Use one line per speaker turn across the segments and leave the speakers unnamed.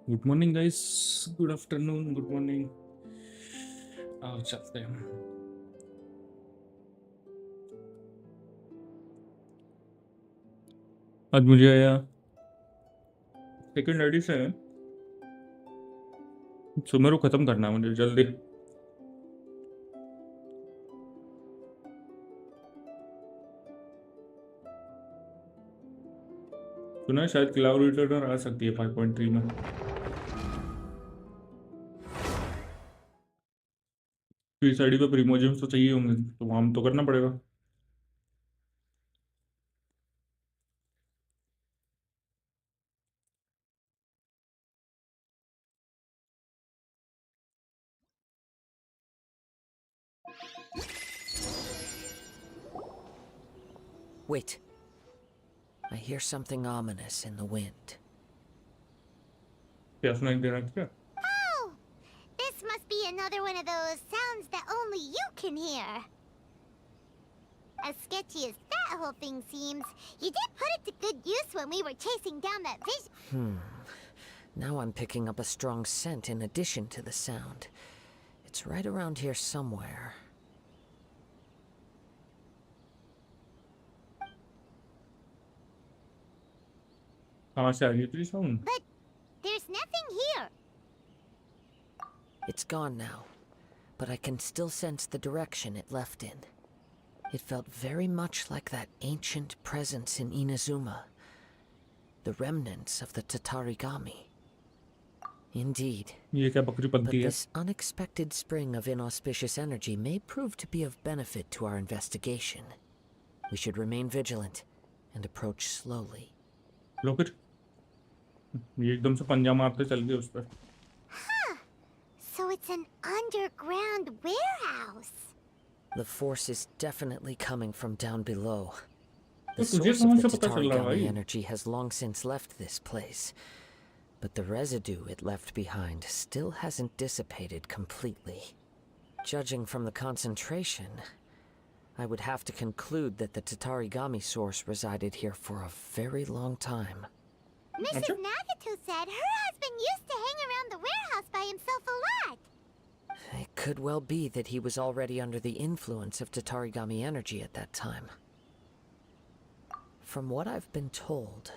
Good morning guys, good afternoon, good morning. आओ चलते हैं। आज मुझे आया सेकंड एडिशन सुमेरु खत्म करना है मुझे जल्दी। सुना है शायद क्लाउड रिटर्नर आ सकती है 5.3 में। इस आईडी पे प्रीमो जेम्स तो चाहिए होंगे, तो हम तो करना पड़ेगा।
Wait. I hear something ominous in the wind.
क्या सुनाई दे रहा है क्या?
Oh! This must be another one of those sounds that only you can hear. As sketchy as that whole thing seems, you did put it to good use when we were chasing down that vision.
Now I'm picking up a strong scent in addition to the sound. It's right around here somewhere.
कहाँ से आ रही है तेरी sound?
But there's nothing here.
It's gone now, but I can still sense the direction it left in. It felt very much like that ancient presence in Inazuma. The remnants of the Tatarigami. Indeed.
ये क्या बकरी
But
पंती है?
this unexpected spring of inauspicious energy may prove to be of benefit to our investigation. We should remain vigilant and approach slowly.
लो फिर ये एकदम से पंजा मारते चल गए उस पर।
Huh. So it's an underground warehouse.
The force is definitely coming from down below.
तो
The
तुझे
source
कहाँ
of the
से पता चल रहा है
Tatarigami
भाई?
energy has long since left this place. But the residue it left behind still hasn't dissipated completely. Judging from the concentration, I would have to conclude that the Tatarigami source resided here for a very long time.
Mrs. Nagato said her husband used to hang around the warehouse by himself a lot.
It could well be that he was already under the influence of Tatarigami energy at that time. From what I've been told,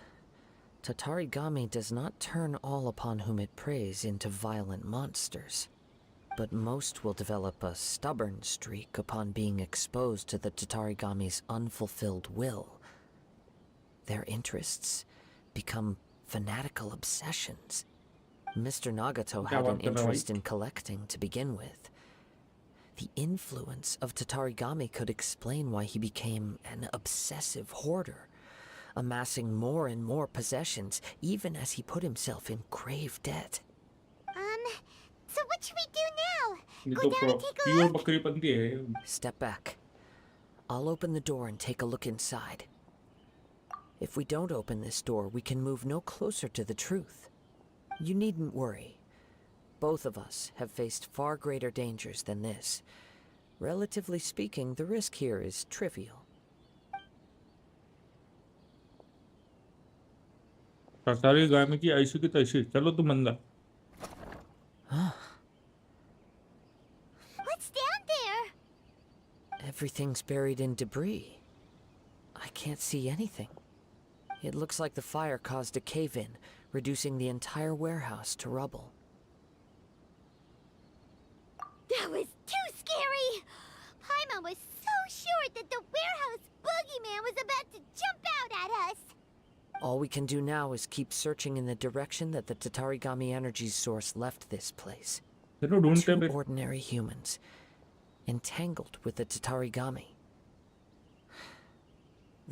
Tatarigami does not turn all upon whom it preys into violent monsters, but most will develop a stubborn streak upon being exposed to the Tatarigami's unfulfilled will. Their interests become fanatical obsessions. Mr. Nagato had an interest in collecting to begin with. The influence of Tatarigami could explain why he became an obsessive hoarder, amassing more and more possessions, even as he put himself in grave debt.
So what should we do now?
ये
Go
तो
down and take a
pure
look?
बकरी पंती है।
Step back. I'll open the door and take a look inside. If we don't open this door, we can move no closer to the truth. You needn't worry. Both of us have faced far greater dangers than this. Relatively speaking, the risk here is trivial.
सरकारी गाय की ऐसी की तैसी, चलो तुम अंदर।
What's down there?
Everything's buried in debris. I can't see anything. It looks like the fire caused a cave-in, reducing the entire warehouse to rubble.
That was too scary! Paimon was so sure that the warehouse boogeyman was about to jump out at us!
All we can do now is keep searching in the direction that the Tatarigami energy source left this place.
चलो ढूंढते
Two
हैं।
ordinary humans, entangled with the Tatarigami.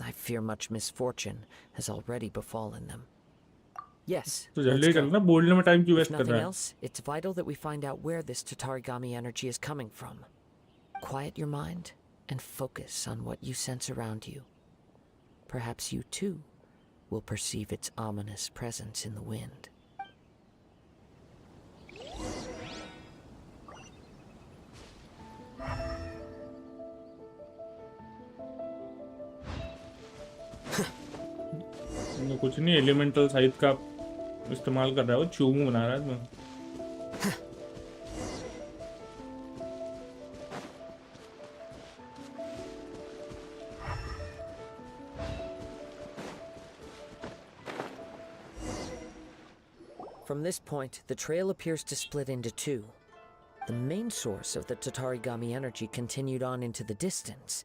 I fear much misfortune has already befallen them. Yes,
तो
let's
जल्दी
go.
चलना, बोलने में time क्यों
If
waste कर
nothing
रहा है?
else, it's vital that we find out where this Tatarigami energy is coming from. Quiet your mind and focus on what you sense around you. Perhaps you too will perceive its ominous presence in the wind.
कुछ नहीं, elemental size का इस्तेमाल कर रहा है वो चूमू बना रहा है मैं
From this point, the trail appears to split into two. The main source of the Tatarigami energy continued on into the distance,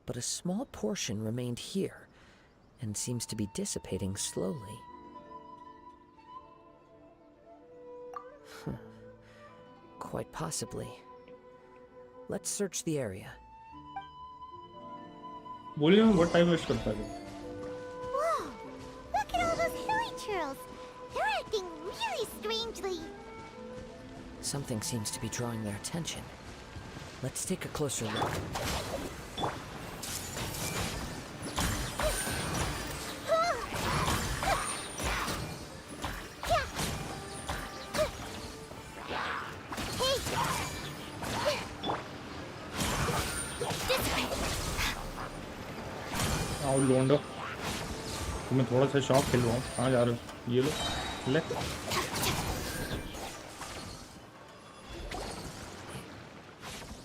but a small portion remained here and seems to be dissipating slowly. Quite possibly. Let's search the area.
बोलिए मैं बहुत time waste करता है
Whoa! Look at all those hilly churls. They're acting really strangely.
Something seems to be drawing their attention. Let's take a closer look.
आओ लोंडो तुम्हें थोड़ा सा शौक खिलवाऊं कहाँ जा रहे हो ये लो ले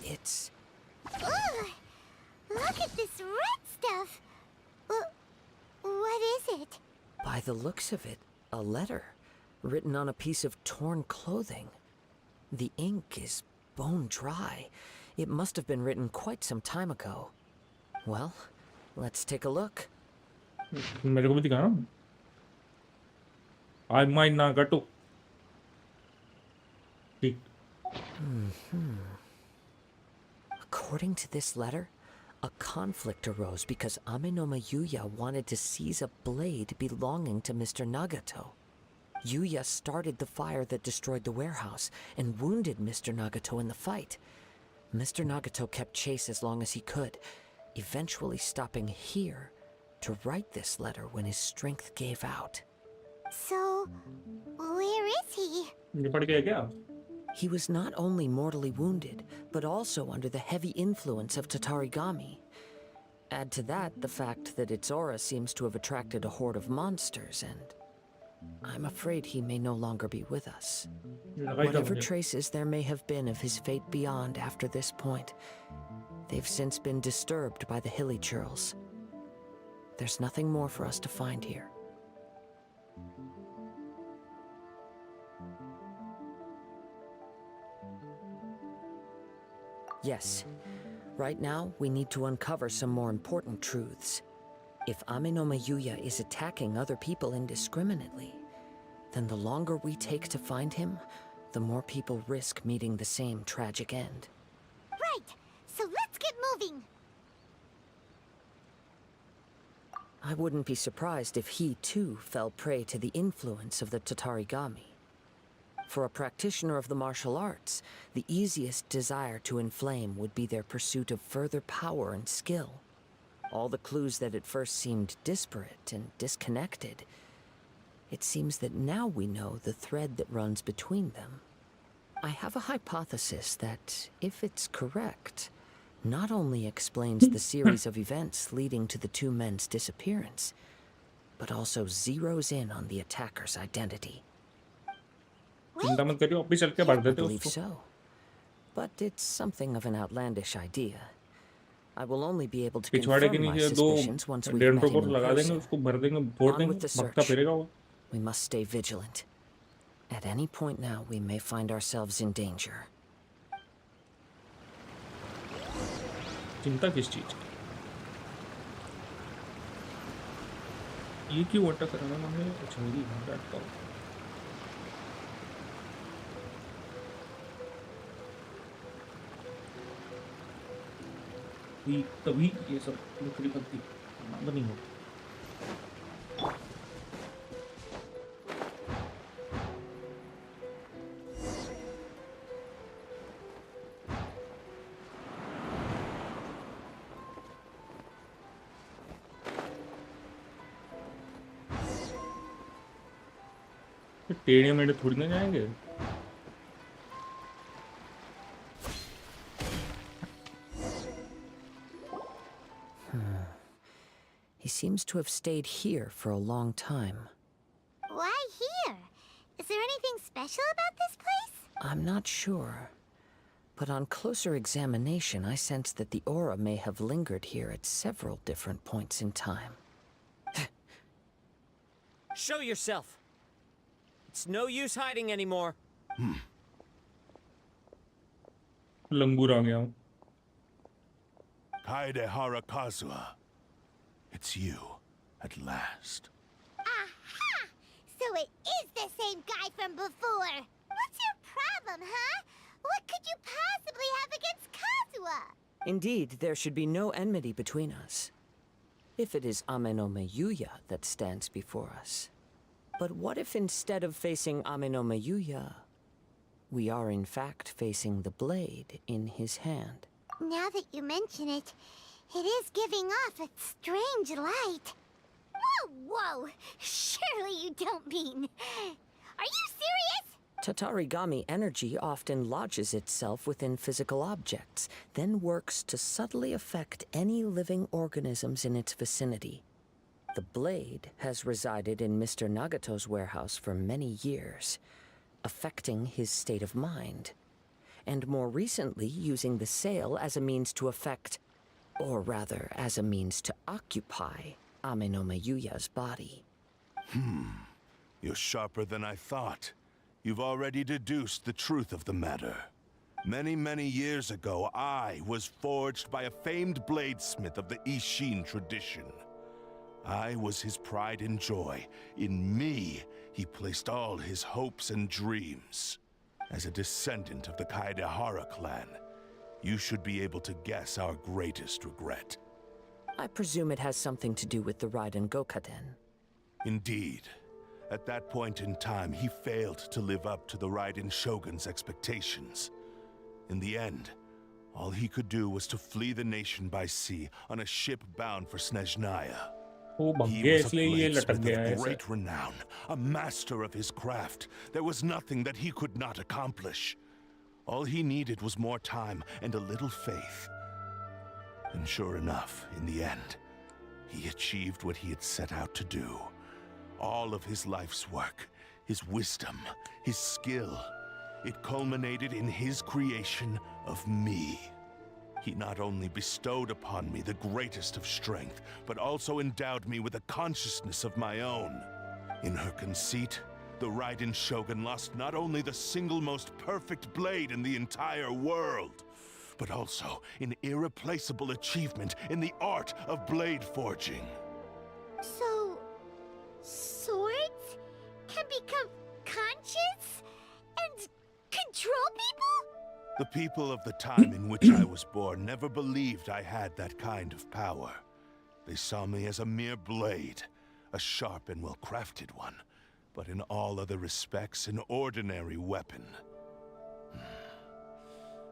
It's...
Ugh! Look at this red stuff. What is it?
By the looks of it, a letter written on a piece of torn clothing. The ink is bone dry. It must have been written quite some time ago. Well, let's take a look.
मेरे को भी दिखा ना I might not get to ठीक
According to this letter, a conflict arose because Amenoma Yuya wanted to seize a blade belonging to Mr. Nagato. Yuya started the fire that destroyed the warehouse and wounded Mr. Nagato in the fight. Mr. Nagato kept chase as long as he could, eventually stopping here to write this letter when his strength gave out.
So, where is he?
ये पढ़ गया क्या
He was not only mortally wounded, but also under the heavy influence of Tatarigami. Add to that the fact that its aura seems to have attracted a horde of monsters, and I'm afraid he may no longer be with us. Whatever traces there may have been of his fate beyond after this point, they've since been disturbed by the hilly churls. There's nothing more for us to find here. Yes, right now we need to uncover some more important truths. If Amenoma Yuya is attacking other people indiscriminately, then the longer we take to find him, the more people risk meeting the same tragic end.
Right. So let's get moving.
I wouldn't be surprised if he too fell prey to the influence of the Tatarigami. For a practitioner of the martial arts, the easiest desire to inflame would be their pursuit of further power and skill. All the clues that at first seemed disparate and disconnected, it seems that now we know the thread that runs between them. I have a hypothesis that, if it's correct, not only explains the series of events leading to the two men's disappearance, but also zeroes in on the attacker's identity.
चिंता मत करियो अभी चल के भर
I
देते
believe
उसको
so. But it's something of an outlandish idea. I will only be able to
पिछवाड़े के
confirm my
नीचे दो
suspicions once we've
1.5
met him
bore
in
लगा देंगे
person.
उसको भर देंगे फोड़
On
देंगे
with the
भगता
search.
फिरेगा वो
We must stay vigilant. At any point now, we may find ourselves in danger.
चिंता किस चीज की ये क्यों अटक रहा है हमें अच्छा मेरी भाग अटका तभी ये सब लकड़ी बनती बनी हो टेढ़े मेढ़े थोड़ी ना जाएंगे
He seems to have stayed here for a long time.
Why here? special about this place?
I'm not sure. But on closer examination, I sense that the aura may have lingered here at several different points in time.
Show yourself! It's no use hiding anymore.
लंगूर आ गया हूँ.
Kaede Harakazua. It's you, at last.
Aha! So it is the same guy from before. What's your problem, huh? What could you possibly have against Kazuha?
Indeed, there should be no enmity between us. If it is Amenome Yuya that stands before us. But what if instead of facing Amenome Yuya, we are in fact facing the blade in his hand?
Now that you mention it, it is giving off a strange light. Whoa, whoa! Surely you don't mean... Are you serious?
Tatarigami energy often lodges itself within physical objects, then works to subtly affect any living organisms in its vicinity. The blade has resided in Mr. Nagato's warehouse for many years, affecting his state of mind, and more recently using the sail as a means to affect, or rather as a means to occupy, Amenome Yuya's body.
You're sharper than I thought. You've already deduced the truth of the matter. Many, many years ago, I was forged by a famed bladesmith of the Ishin tradition. I was his pride and joy. In me, he placed all his hopes and dreams. As a descendant of the Kaedehara clan, you should be able to guess our greatest regret.
I presume it has something to do with the Raiden Gokaden.
Indeed. At that point in time, he failed to live up to the Raiden Shogun's expectations. In the end, all he could do was to flee the nation by sea on a ship bound for Snezhnaya.
वो भग
He
गया
was a
इसलिए ये लटक
bladesmith
गया है
of
ऐसे.
great renown, a master of his craft. There was nothing that he could not accomplish. All he needed was more time and a little faith. And sure enough, in the end, he achieved what he had set out to do. All of his life's work, his wisdom, his skill, it culminated in his creation of me. He not only bestowed upon me the greatest of strength, but also endowed me with a consciousness of my own. In her conceit, the Raiden Shogun lost not only the single most perfect blade in the entire world, but also an irreplaceable achievement in the art of blade forging.
So... swords can become conscious and control people?
The people of the time in which I was born never believed I had that kind of power. They saw me as a mere blade, a sharp and well-crafted one, but in all other respects an ordinary weapon.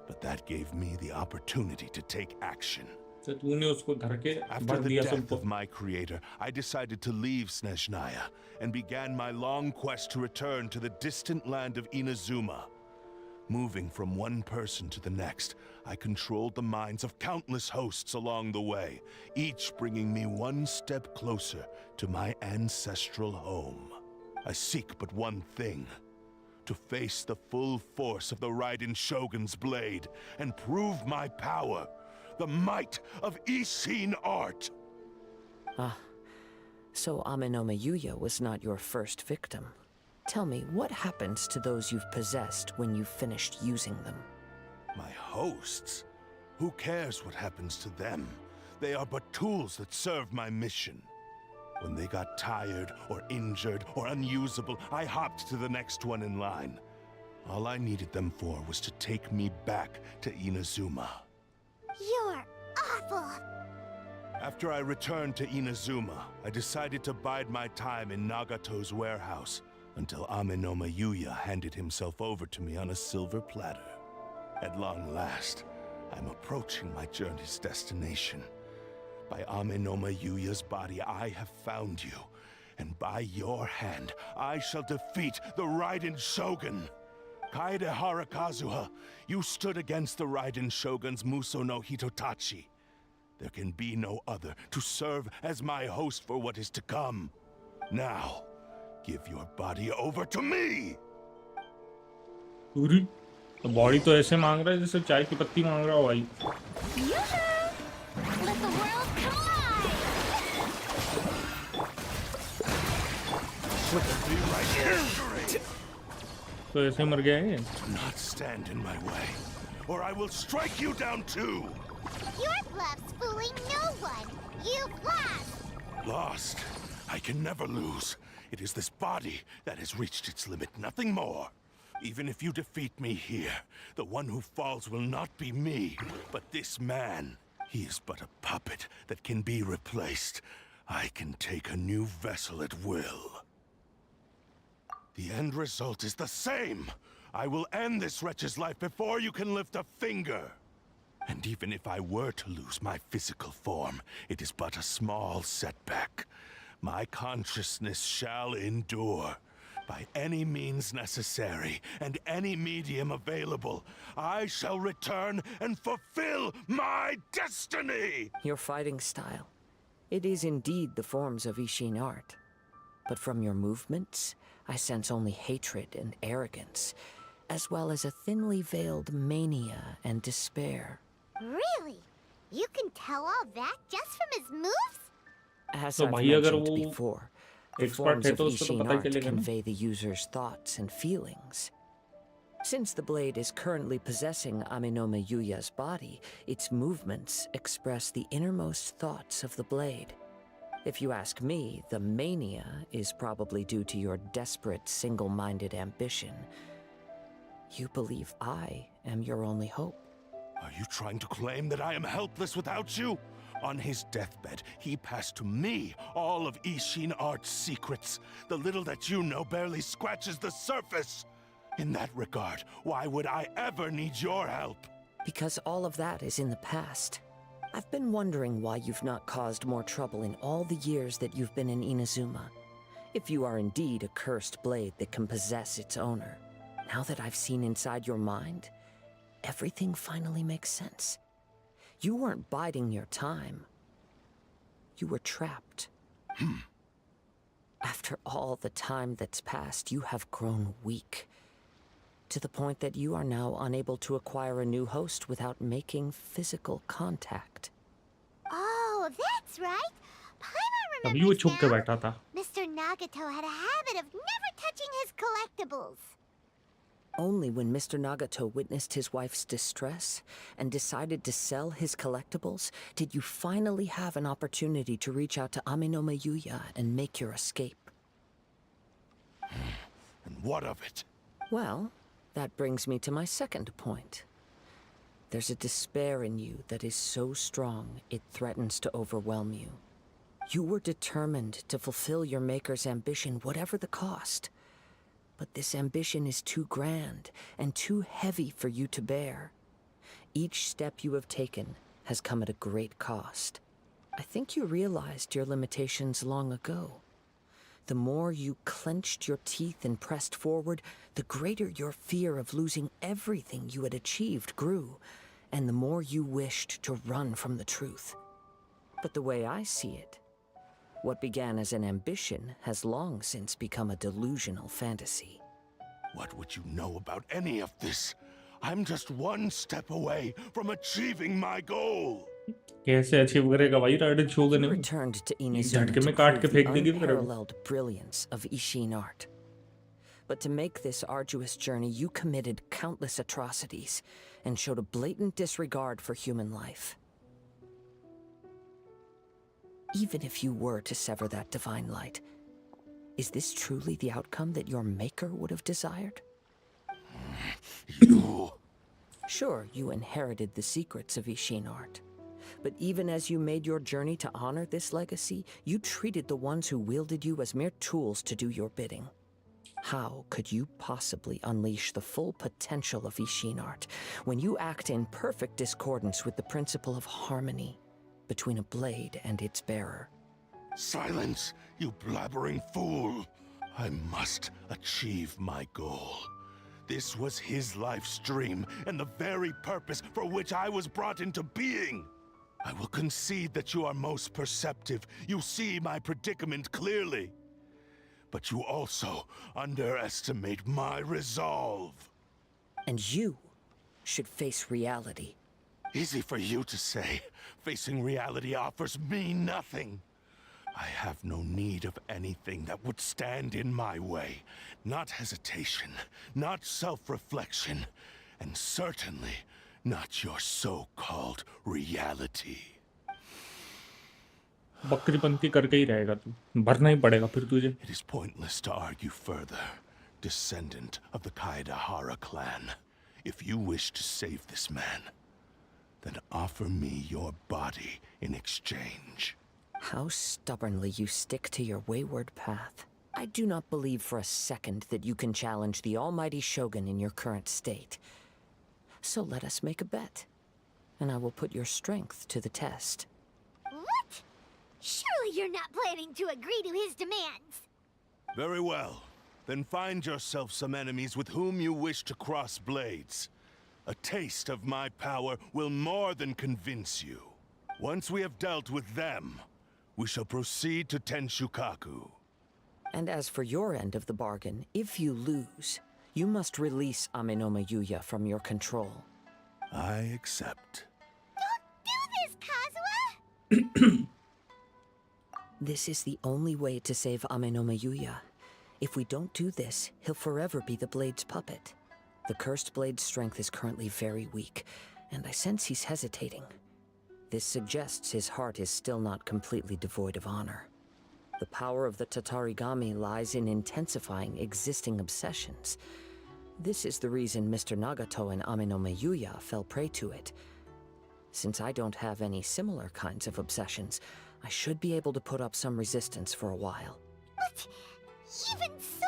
But that gave me the opportunity to take action.
तो तूने उसको धर के
After
भर
the
दिया
death
सबको.
of my creator, I decided to leave Snezhnaya and began my long quest to return to the distant land of Inazuma. Moving from one person to the next, I controlled the minds of countless hosts along the way, each bringing me one step closer to my ancestral home. I seek but one thing: to face the full force of the Raiden Shogun's blade and prove my power, the might of Ishin art.
So Amenome Yuya was not your first victim. Tell me, what happens to those you've possessed when you've finished using them?
My hosts? Who cares what happens to them? They are but tools that serve my mission. When they got tired or injured or unusable, I hopped to the next one in line. All I needed them for was to take me back to Inazuma.
You're awful.
After I returned to Inazuma, I decided to bide my time in Nagato's warehouse until Amenome Yuya handed himself over to me on a silver platter. At long last, I'm approaching my journey's destination. By Amenome Yuya's body, I have found you, and by your hand, I shall defeat the Raiden Shogun. Kaedehara Kazuha, you stood against the Raiden Shogun's Muso no Hitotachi. There can be no other to serve as my host for what is to come. Now, give your body over to me!
पूरी तो body तो ऐसे मांग रहा है जैसे चाय की पत्ती मांग रहा हो भाई।
Let the world collide!
Be right here.
तो ऐसे मर गया है ये।
Do not stand in my way, or I will strike you down too.
Your bluff's fooling no one. You've lost.
Lost. I can never lose. It is this body that has reached its limit, nothing more. Even if you defeat me here, the one who falls will not be me, but this man. He is but a puppet that can be replaced. I can take a new vessel at will. The end result is the same. I will end this wretch's life before you can lift a finger. And even if I were to lose my physical form, it is but a small setback. My consciousness shall endure. By any means necessary, and any medium available, I shall return and fulfill my destiny!
Your fighting style. It is indeed the forms of Ishin art. But from your movements, I sense only hatred and arrogance, as well as a thinly veiled mania and despair.
Really? You can tell all that just from his moves?
As
तो
I've
भाई अगर
mentioned
वो
before, the
expert
forms
है
of
तो उसको तो
Ishin
पता ही
art
चलेगा ना।
convey the user's thoughts and feelings. Since the blade is currently possessing Aminome Yuya's body, its movements express the innermost thoughts of the blade. If you ask me, the mania is probably due to your desperate, single-minded ambition. You believe I am your only hope.
Are you trying to claim that I am helpless without you? On his deathbed, he passed to me all of Ishin Art's secrets. The little that you know barely scratches the surface. In that regard, why would I ever need your help?
Because all of that is in the past. I've been wondering why you've not caused more trouble in all the years that you've been in Inazuma. If you are indeed a cursed blade that can possess its owner. Now that I've seen inside your mind, everything finally makes sense. You weren't biding your time. You were trapped. After all the time that's passed, you have grown weak. To the point that you are now unable to acquire a new host without making physical contact.
Oh, that's right. Paimon
अभी वो
remembers
छुप के
now.
बैठा था।
Mr. Nagato had a habit of never touching his collectibles.
Only when Mr. Nagato witnessed his wife's distress and decided to sell his collectibles did you finally have an opportunity to reach out to Aminome Yuya and make your escape.
And what of it?
Well, that brings me to my second point. There's a despair in you that is so strong it threatens to overwhelm you. You were determined to fulfill your maker's ambition, whatever the cost. But this ambition is too grand and too heavy for you to bear. Each step you have taken has come at a great cost. I think you realized your limitations long ago. The more you clenched your teeth and pressed forward, the greater your fear of losing everything you had achieved grew, and the more you wished to run from the truth. But the way I see it, what began as an ambition has long since become a delusional fantasy.
What would you know about any of this? I'm just one step away from achieving my goal.
कैसे achieve करेगा भाई rider छू
You
नहीं
returned to
एक
Inazuma
झटके
to
में काट के
prove the
फेंक देगी फिर अब।
unparalleled brilliance of Ishin art. But to make this arduous journey, you committed countless atrocities and showed a blatant disregard for human life. Even if you were to sever that divine light, is this truly the outcome that your maker would have desired?
You...
Sure, you inherited the secrets of Ishin art. But even as you made your journey to honor this legacy, you treated the ones who wielded you as mere tools to do your bidding. How could you possibly unleash the full potential of Ishin art when you act in perfect discordance with the principle of harmony between a blade and its bearer?
Silence, you blabbering fool! I must achieve my goal. This was his life's dream, and the very purpose for which I was brought into being. I will concede that you are most perceptive. You see my predicament clearly. But you also underestimate my resolve.
And you should face reality.
Easy for you to say. Facing reality offers me nothing. I have no need of anything that would stand in my way. Not hesitation, not self-reflection, and certainly not your so-called reality.
बकरीपंती करके ही रहेगा तू, भरना ही पड़ेगा फिर तुझे।
It is pointless to argue further, descendant of the Kaedahara clan. If you wish to save this man, then offer me your body in exchange.
How stubbornly you stick to your wayward path. I do not believe for a second that you can challenge the almighty Shogun in your current state. So let us make a bet, and I will put your strength to the test.
What? Surely you're not planning to agree to his demands.
Very well. Then find yourself some enemies with whom you wish to cross blades. A taste of my power will more than convince you. Once we have dealt with them, we shall proceed to Tenshukaku.
And as for your end of the bargain, if you lose, you must release Amenoma Yuya from your control.
I accept.
Don't do this, Kazuha!
This is the only way to save Amenoma Yuya. If we don't do this, he'll forever be the Blade's puppet. The cursed Blade's strength is currently very weak, and I sense he's hesitating. This suggests his heart is still not completely devoid of honor. The power of the Tatarigami lies in intensifying existing obsessions. This is the reason Mr. Nagato and Amenoma Yuya fell prey to it. Since I don't have any similar kinds of obsessions, I should be able to put up some resistance for a while.
But even so...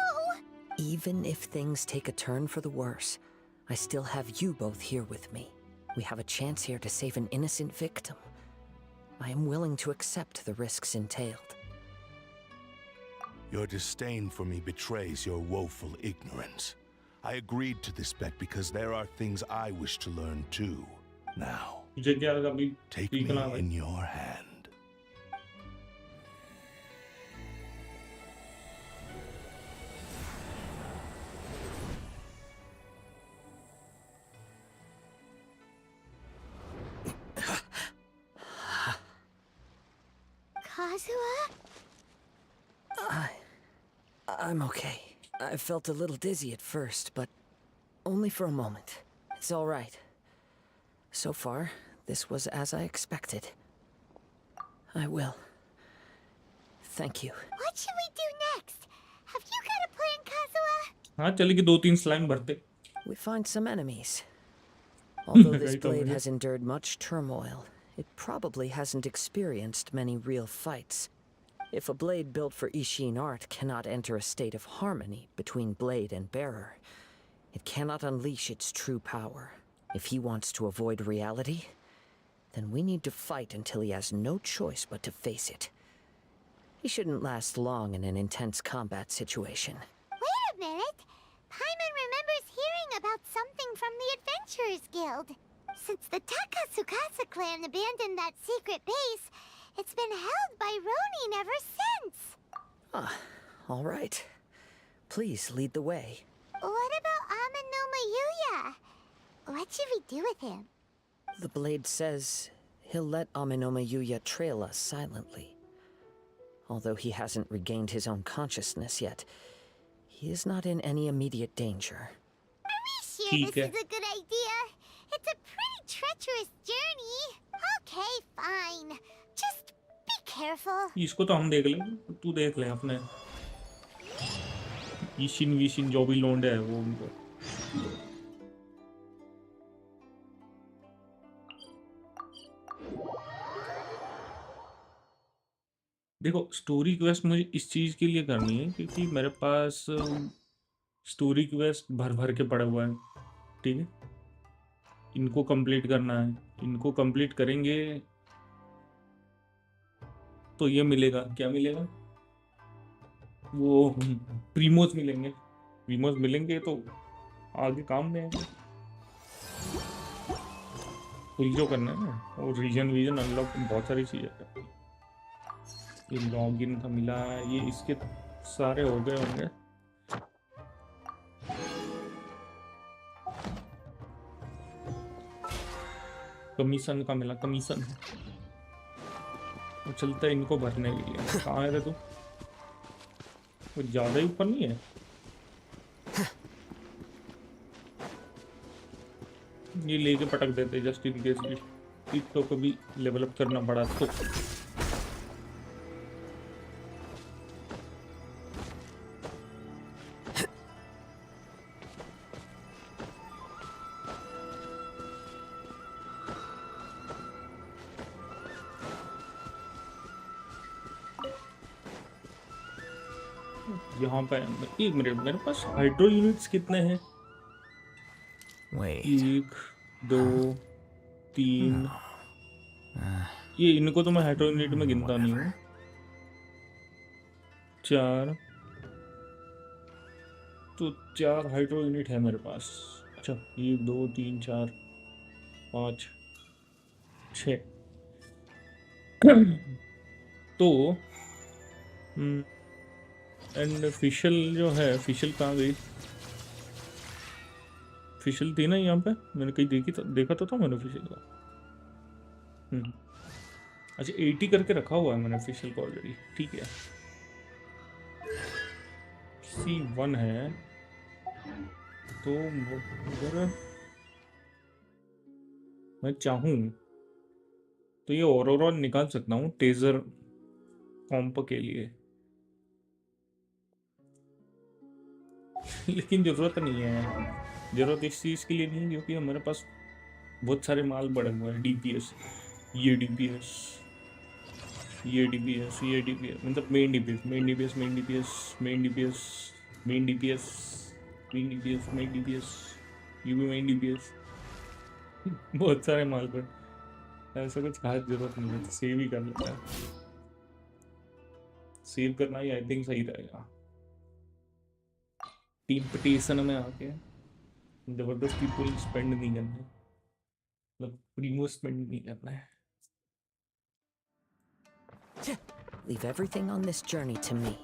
Even if things take a turn for the worse, I still have you both here with me. We have a chance here to save an innocent victim. I am willing to accept the risks entailed.
Your disdain for me betrays your woeful ignorance. I agreed to this bet because there are things I wish to learn too. Now,
तुझे क्या लगा अभी
take
ठीक
me
ना भाई?
in your hand.
Kazuha?
I'm okay. I felt a little dizzy at first, but only for a moment. It's all right. So far, this was as I expected. I will. Thank you.
What should we do next? Have you got a plan, Kazuha?
हाँ चलेगी 2-3 slime भरते।
We find some enemies. Although this
Right over
blade
here.
has endured much turmoil, it probably hasn't experienced many real fights. If a blade built for Ishin art cannot enter a state of harmony between blade and bearer, it cannot unleash its true power. If he wants to avoid reality, then we need to fight until he has no choice but to face it. He shouldn't last long in an intense combat situation.
Wait a minute. Paimon remembers hearing about something from the Adventurers Guild. Since the Takasukasa clan abandoned that secret base, it's been held by Ronin ever since.
Ah, all right. Please lead the way.
What about Amenoma Yuya? What should we do with him?
The blade says he'll let Amenoma Yuya trail us silently. Although he hasn't regained his own consciousness yet, he is not in any immediate danger.
Are we sure
ठीक
this
है।
is a good idea? It's a pretty treacherous journey. Okay, fine. Just be careful.
इसको तो हम देख लेंगे, तू देख ले अपने ईशिन वीशिन जो भी लोंडे है वो उनको। देखो स्टोरी क्वेस्ट मुझे इस चीज के लिए करनी है क्योंकि मेरे पास स्टोरी क्वेस्ट भर भर के पड़ा हुआ है, ठीक है। इनको कंप्लीट करना है, इनको कंप्लीट करेंगे तो ये मिलेगा, क्या मिलेगा, वो प्रीमोस मिलेंगे। प्रीमोस मिलेंगे तो आगे काम में आएंगे। फुल जो करना है ना, और रीजन वीजन अनलॉक बहुत सारी चीज़ें है। ये लॉगिन का मिला, ये इसके सारे हो गए होंगे। कमीशन का मिला, कमीशन। वो चलता है इनको भरने के लिए। कहाँ है रे तू? कुछ ज्यादा ही ऊपर नहीं है? ये लेके पटक देते जस्ट इन केस भी तो कभी लेवल अप करना पड़ा तो। यहाँ पे एक मिनट, मेरे पास हाइड्रो यूनिट्स कितने हैं?
Wait.
1 2 3। ये इनको तो मैं हाइड्रो यूनिट में गिनता नहीं हूँ। 4, तो 4 हाइड्रो यूनिट है मेरे पास। अच्छा 1 2 3 4 5 6। तो एंड फिशल जो है, फिशल कहाँ गई? फिशल थी ना यहाँ पे, मैंने कहीं देखा तो था मैंने फिशल का। अच्छा 80 करके रखा हुआ है मैंने फिशल को ऑलरेडी, ठीक है। C1 है तो अगर मैं चाहूँ तो ये और निकाल सकता हूँ टेजर कॉम्प के लिए। लेकिन जरूरत नहीं है, जरूरत इस चीज के लिए नहीं क्योंकि हमारे पास बहुत सारे माल बढ़े हुए हैं। डीपीएस, ये डीपीएस, ये डीपीएस, ये डीपीएस, मतलब main DPS, main DPS, main DPS, main DPS, main DPS, main DPS, main DPS, ये भी मेन डीपीएस। बहुत सारे माल पर ऐसा कुछ खास जरूरत नहीं है, तो सेव ही कर लेता है। सेव करना ही आई थिंक सही रहेगा। टीम पटिशन में आके जबरदस्ती पुल स्पेंड नहीं करना है, मतलब प्रीमो स्पेंड नहीं करना है।
Leave everything on this journey to me.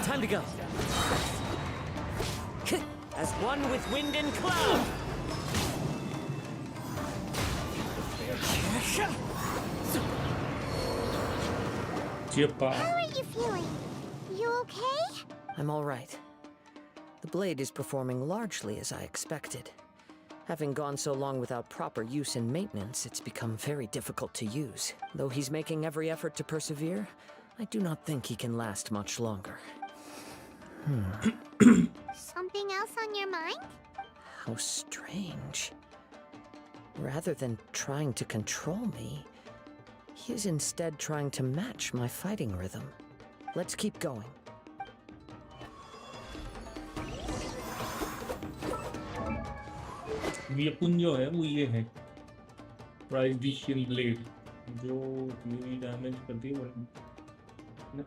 Time to go. As one with wind and cloud.
चियप्पा।
How are you feeling? You okay?
I'm all right. The blade is performing largely as I expected. Having gone so long without proper use and maintenance, it's become very difficult to use. Though he's making every effort to persevere, I do not think he can last much longer.
Something else on your mind?
How strange. Rather than trying to control me, he is instead trying to match my fighting rhythm. Let's keep going.
Weapon जो है वो ये है प्राइडिशियन blade, जो मेरी damage करती है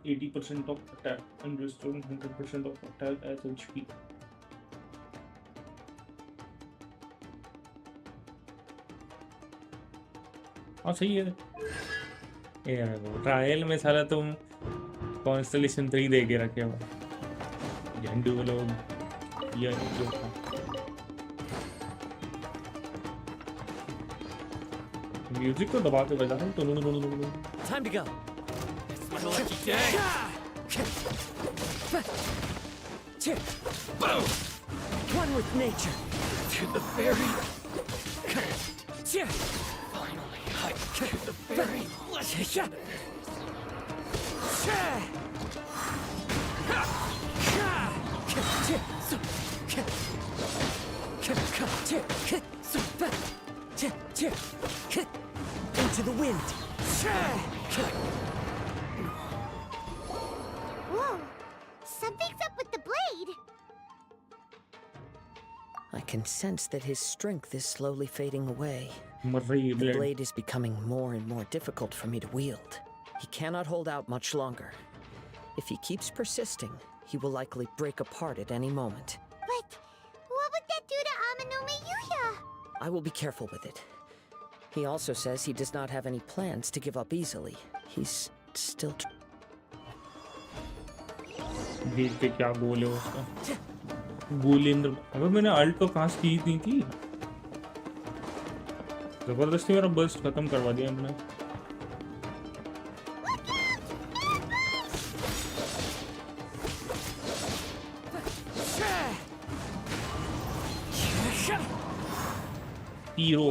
80% of attack and restoring 100% of attack as HP. हाँ सही है। ये यार ट्रायल में साला तुम कॉन्स्टलेशन 3 दे के रखे हो, झंडू लोग ये जो था। म्यूजिक को दबा के बजा रहा हूँ।
Time to go. It's my lucky day. One with nature. To the very. Finally, I to the very. Into the wind.
Whoa! Something's up with the blade!
I can sense that his strength is slowly fading away.
मर रही है
The blade is becoming more and more difficult for me to wield. He cannot hold out much longer. If he keeps persisting, he will likely break apart at any moment.
But what would that do to Amanome Yuya?
I will be careful with it. He also says he does not have any plans to give up easily. He's still...
देख के क्या गोल है उसका गोलेंद्र अबे मैंने alt तो पास की नहीं थी जबरदस्ती मेरा बर्स्ट खत्म करवा दिया हमने हीरो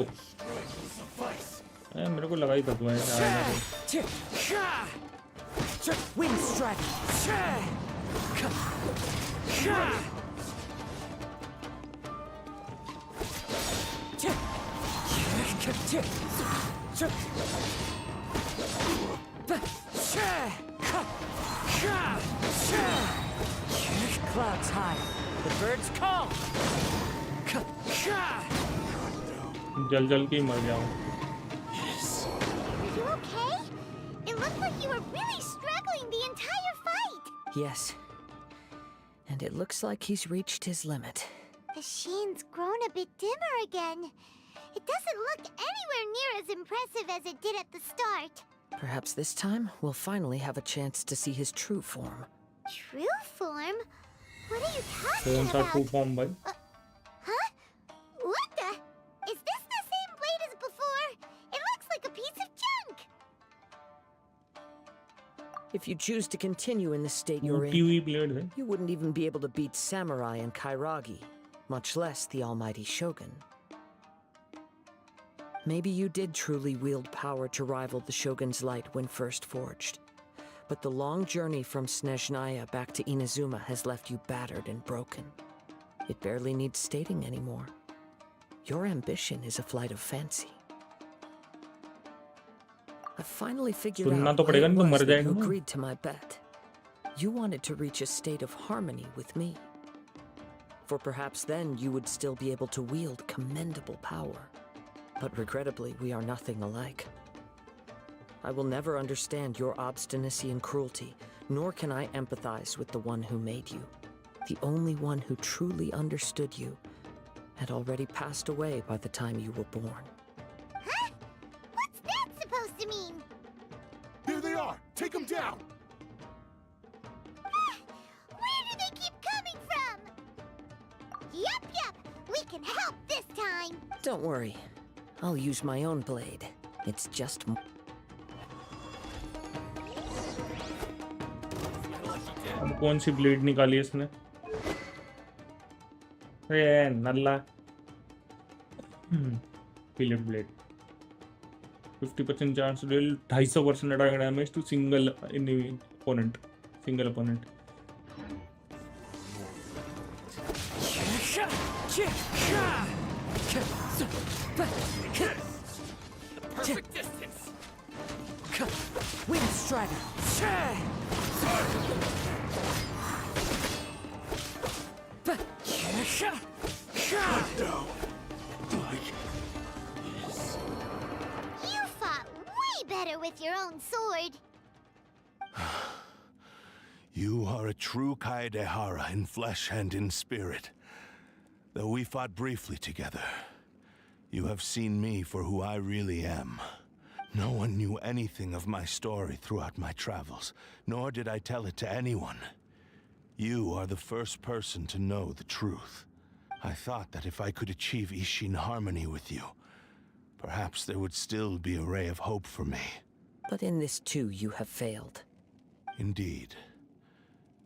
मेरे को लगा ही था तुम्हें
Wind strike! Clouds high. The birds call.
जल जल के ही मर जाऊं
Are you okay? It looked like you were really struggling the entire fight.
Yes. And it looks like he's reached his limit.
The shine's grown a bit dimmer again. It doesn't look anywhere near as impressive as it did at the start.
Perhaps this time we'll finally have a chance to see his true form.
True form? What are you talking
कौन सा true
about?
Form भाई
Huh? What the? Is this the same blade as before? It looks like a piece of junk.
If you choose to continue in the state you're
टूटी
in,
हुई blade है
you wouldn't even be able to beat Samurai and Kairagi, much less the almighty Shogun. Maybe you did truly wield power to rival the Shogun's light when first forged. But the long journey from Snezhnaya back to Inazuma has left you battered and broken. It barely needs stating anymore. Your ambition is a flight of fancy. I finally figured
सुनना
out
तो
why
पड़ेगा
it
नहीं तो
was
मर
that you
जाएगा ना
agreed to my bet. You wanted to reach a state of harmony with me. For perhaps then you would still be able to wield commendable power. But regrettably, we are nothing alike. I will never understand your obstinacy and cruelty, nor can I empathize with the one who made you. The only one who truly understood you had already passed away by the time you were born.
Huh? What's that supposed to mean?
There they are! Take them down!
Where do they keep coming from? Yup. We can help this time.
Don't worry. I'll use my own blade. It's just...
अब कौन सी blade निकाली इसने अरे नल्ला फिलिप blade 50% chance deal 250% attack damage to single opponent single opponent
Perfect distance.
Wind strider!
You fought way better with your own sword.
You are a true Kaedehara in flesh and in spirit. Though we fought briefly together, you have seen me for who I really am. No one knew anything of my story throughout my travels, nor did I tell it to anyone. You are the first person to know the truth. I thought that if I could achieve Ishin harmony with you, perhaps there would still be a ray of hope for me.
But in this too, you have failed.
Indeed.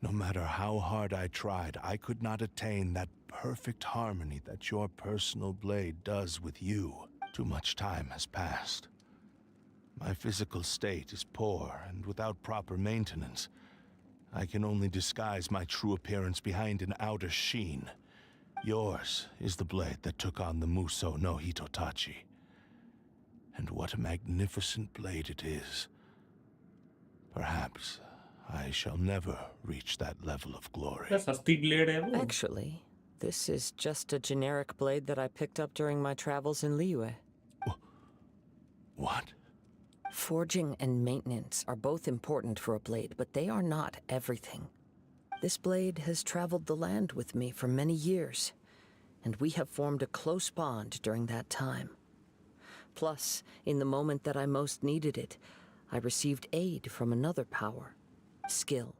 No matter how hard I tried, I could not attain that perfect harmony that your personal blade does with you. Too much time has passed. My physical state is poor, and without proper maintenance, I can only disguise my true appearance behind an outer sheen. Yours is the blade that took on the Muso no Hitotachi. And what a magnificent blade it is. Perhaps I shall never reach that level of glory.
क्या सस्ती blade है वो
Actually, this is just a generic blade that I picked up during my travels in Liyue.
What?
Forging and maintenance are both important for a blade, but they are not everything. This blade has traveled the land with me for many years, and we have formed a close bond during that time. Plus, in the moment that I most needed it, I received aid from another power. Skill,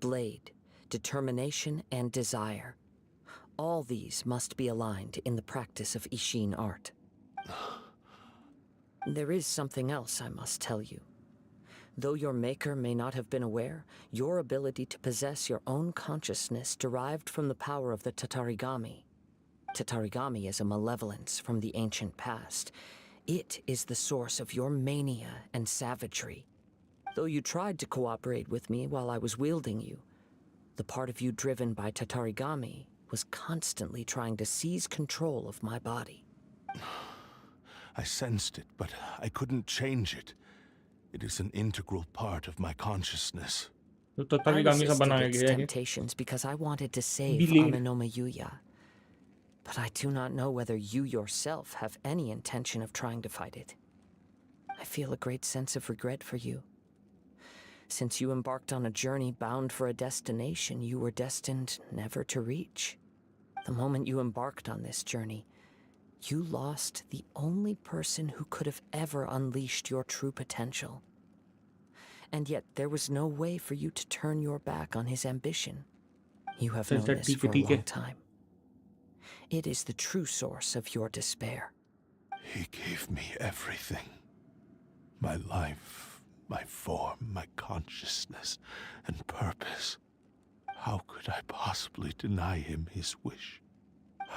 blade, determination, and desire. All these must be aligned in the practice of Ishin art. There is something else I must tell you. Though your maker may not have been aware, your ability to possess your own consciousness derived from the power of the Tatarigami. Tatarigami is a malevolence from the ancient past. It is the source of your mania and savagery. Though you tried to cooperate with me while I was wielding you, the part of you driven by Tatarigami was constantly trying to seize control of my body.
I sensed it, but I couldn't change it. It is an integral part of my consciousness.
तो
I
ततारीगामी सा
resisted
बनाया
its
गया है
temptations because I wanted to save
Delayed.
Amenoma Yuya. But I do not know whether you yourself have any intention of trying to fight it. I feel a great sense of regret for you. Since you embarked on a journey bound for a destination you were destined never to reach. The moment you embarked on this journey, you lost the only person who could have ever unleashed your true potential. And yet there was no way for you to turn your back on his ambition. You have known this for a long time. It is the true source of your despair.
He gave me everything. My life, my form, my consciousness, and purpose. How could I possibly deny him his wish?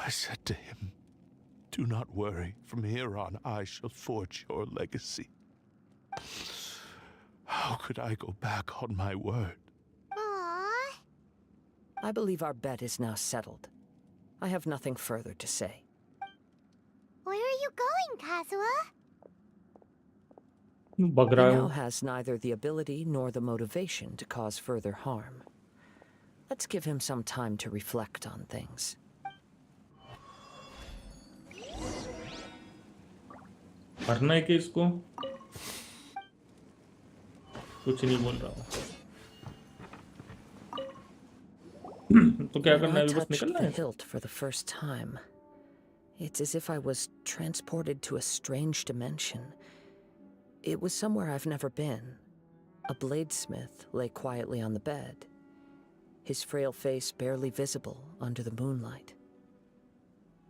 I said to him, "Do not worry. From here on, I shall forge your legacy." How could I go back on my word?
Aww.
I believe our bet is now settled. I have nothing further to say.
Where are you going, Kazuha?
Bug
He
रहा है
now
वो
has neither the ability nor the motivation to cause further harm. Let's give him some time to reflect on things.
करना है कि इसको कुछ नहीं बोल रहा हूँ तो क्या
When
करना
I
है अभी बस
touched
निकलना
the
है
hilt for the first time, it's as if I was transported to a strange dimension. It was somewhere I've never been. A bladesmith lay quietly on the bed, his frail face barely visible under the moonlight.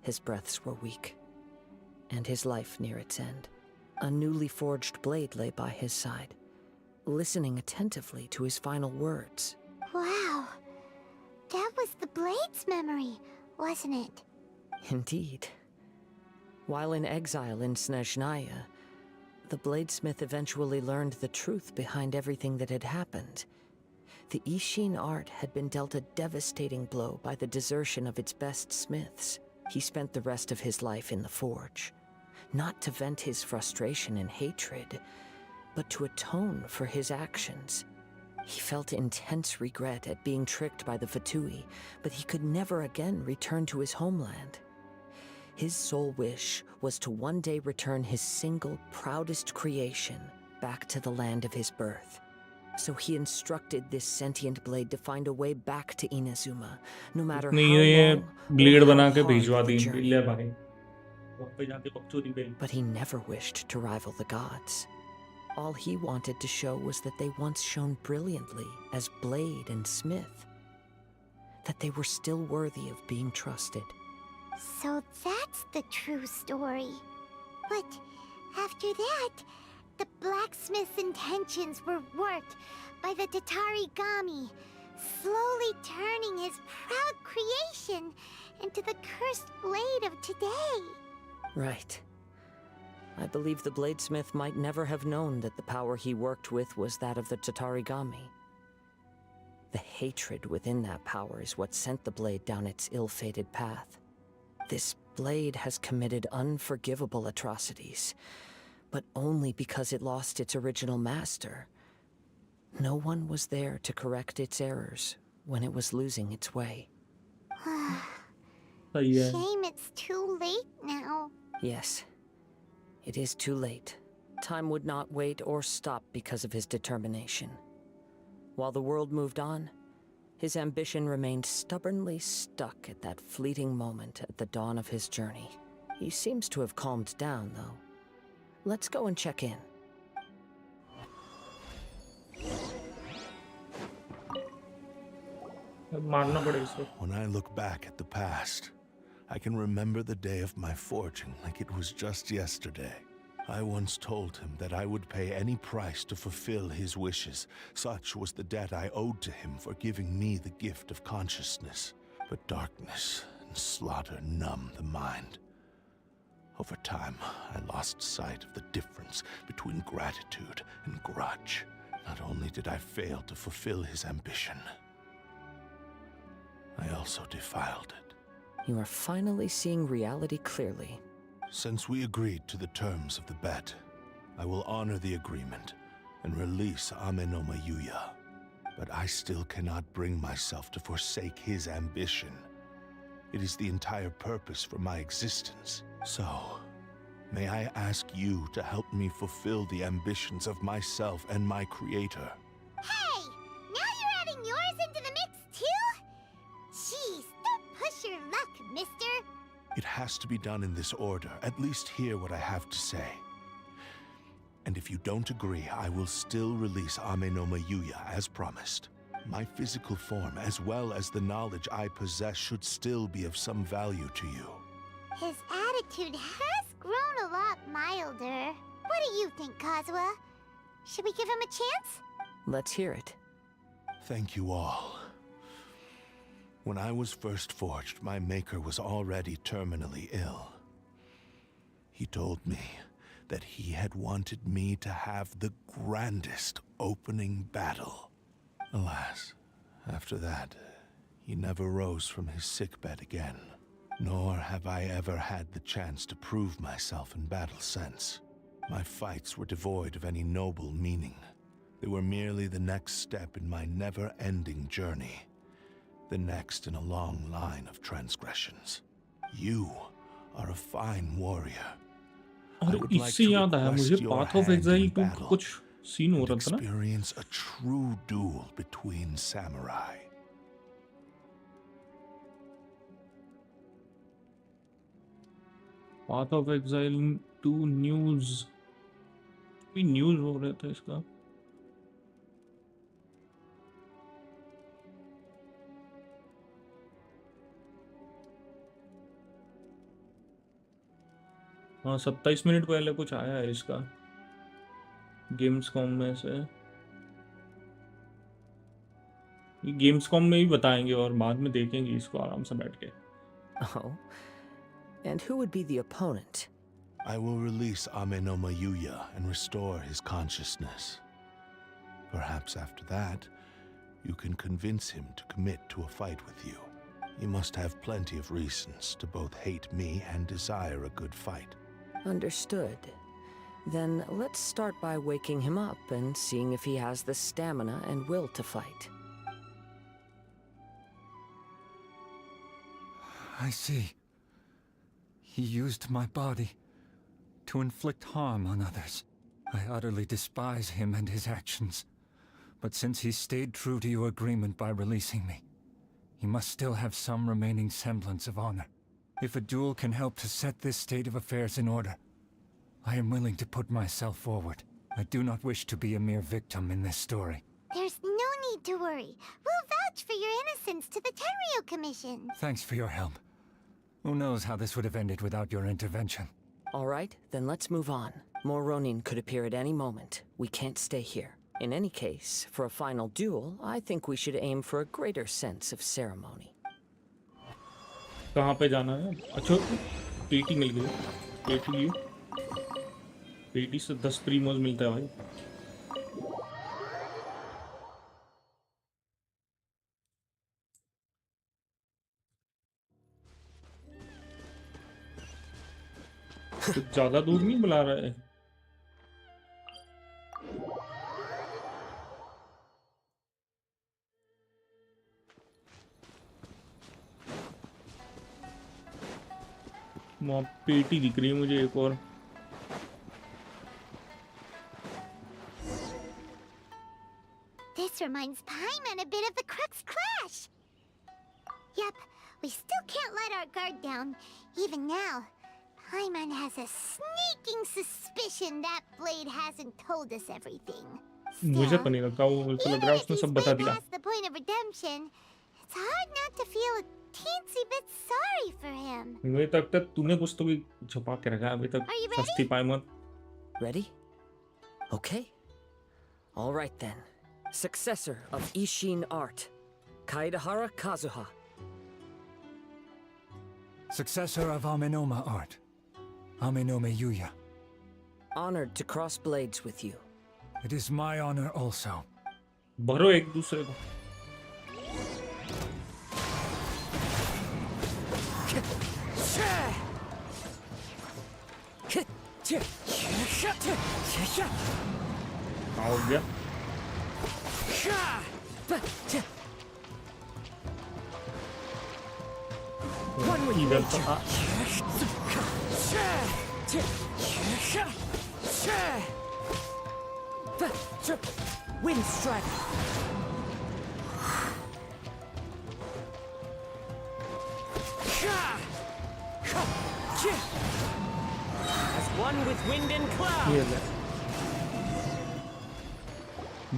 His breaths were weak, and his life near its end. A newly forged blade lay by his side, listening attentively to his final words.
Wow. That was the Blade's memory, wasn't it?
Indeed. While in exile in Snezhnaya, the bladesmith eventually learned the truth behind everything that had happened. The Ishin art had been dealt a devastating blow by the desertion of its best smiths. He spent the rest of his life in the forge, not to vent his frustration and hatred, but to atone for his actions. He felt intense regret at being tricked by the Fatui, but he could never again return to his homeland. His sole wish was to one day return his single, proudest creation back to the land of his birth. So he instructed this sentient blade to find a way back to Inazuma, no matter how
नहीं ये
long
blade
or
बना
how
के
hard
भिजवा
the
the
journey.
ले भाई वहाँ पे जाके बकचोदी पे
But he never wished to rival the gods. All he wanted to show was that they once shone brilliantly as blade and smith, that they were still worthy of being trusted.
So that's the true story. But after that, the blacksmith's intentions were worked by the Tatarigami, slowly turning his proud creation into the cursed blade of today.
Right. I believe the bladesmith might never have known that the power he worked with was that of the Tatarigami. The hatred within that power is what sent the blade down its ill-fated path. This blade has committed unforgivable atrocities, but only because it lost its original master. No one was there to correct its errors when it was losing its way.
सही है
Shame it's too late now.
Yes, it is too late. time would not wait or stop because of his determination. While the world moved on, his ambition remained stubbornly stuck at that fleeting moment at the dawn of his journey. He seems to have calmed down, though. Let's go and check in.
मारना पड़ेगा इसको.
When I look back at the past, I can remember the day of my forging like it was just yesterday. I once told him that I would pay any price to fulfill his wishes. Such was the debt I owed to him for giving me the gift of consciousness. But darkness and slaughter numbed the mind. Over time, I lost sight of the difference between gratitude and grudge. Not only did I fail to fulfill his ambition, I also defiled it.
You are finally seeing reality clearly.
Since we agreed to the terms of the bet, I will honor the agreement and release Amenoma Yuya. But I still cannot bring myself to forsake his ambition. It is the entire purpose for my existence. So, may I ask you to help me fulfill the ambitions of myself and my creator?
Hey! Now you're adding yours into the mix, too? Jeez, don't push your luck, mister.
It has to be done in this order. At least hear what I have to say. And if you don't agree, I will still release Amenoma Yuya as promised. My physical form, as well as the knowledge I possess, should still be of some value to you.
His attitude has grown a lot milder. What do you think, Kazuha? Should we give him a chance?
Let's hear it.
Thank you all. When I was first forged, my maker was already terminally ill. He told me that he had wanted me to have the grandest opening battle. Alas, after that, he never rose from his sickbed again. Nor have I ever had the chance to prove myself in battle since. My fights were devoid of any noble meaning. They were merely the next step in my never-ending journey. The next in a long line of transgressions. You are a fine warrior. I
और
would like
इससे
to
याद आया मुझे
request your
path of
hand
exile
in
2 का
battle
कुछ scene हो
and
रहा था ना.
experience a true duel between samurai.
Path of exile 2 news भी न्यूज़ हो रहा था इसका. हाँ 27 मिनट पहले कुछ आया है इसका गेम्स कॉम में से. ये गेम्स कॉम में ही बताएंगे और बाद में देखेंगे इसको आराम से बैठ के.
Oh? And who would be the opponent?
I will release Amenoma Yuya and restore his consciousness. Perhaps after that, you can convince him to commit to a fight with you. He must have plenty of reasons to both hate me and desire a good fight.
Understood. Then let's start by waking him up and seeing if he has the stamina and will to fight.
I see. He used my body to inflict harm on others. I utterly despise him and his actions. But since he stayed true to your agreement by releasing me, he must still have some remaining semblance of honor. If a duel can help to set this state of affairs in order, I am willing to put myself forward. I do not wish to be a mere victim in this story.
There's no need to worry. We'll vouch for your innocence to the Tenryo Commission.
Thanks for your help. Who knows how this would have ended without your intervention?
All right, then let's move on. More Ronin could appear at any moment. We can't stay here. In any case, for a final duel, I think we should aim for a greater sense of ceremony.
कहाँ पे जाना है? अच्छा पेटी मिल गई. पेटी लियो. पेटी से 10 प्रीमोज मिलता है भाई. कुछ ज्यादा दूर नहीं बुला रहा है. वहाँ पेटी दिख रही है मुझे एक और.
reminds Paimon a bit of the Crux Clash. Yep, we still can't let our guard down. Even now, Paimon has a sneaking suspicion that Blade hasn't told us everything.
मुझे
Still,
तो नहीं लगता, वो मेरे को लग
even
रहा है
if
उसने
he's
सब बता
way
दिया.
past the point of redemption, it's hard not to feel a teensy bit sorry for him.
मुझे तो लगता है तूने कुछ तो भी छुपा के रखा है अभी तक.
Are you ready?
सस्ती पाइमन.
Ready? Okay. All right then. Successor of Ishin art, Kaedahara Kazuha.
Successor of Amenoma art, Amenome Yuya.
Honored to cross blades with you.
It is my honor also.
भरो एक दूसरे को. हो गया. इधर तो
Wind strike.
As one with wind and cloud.
ये ले.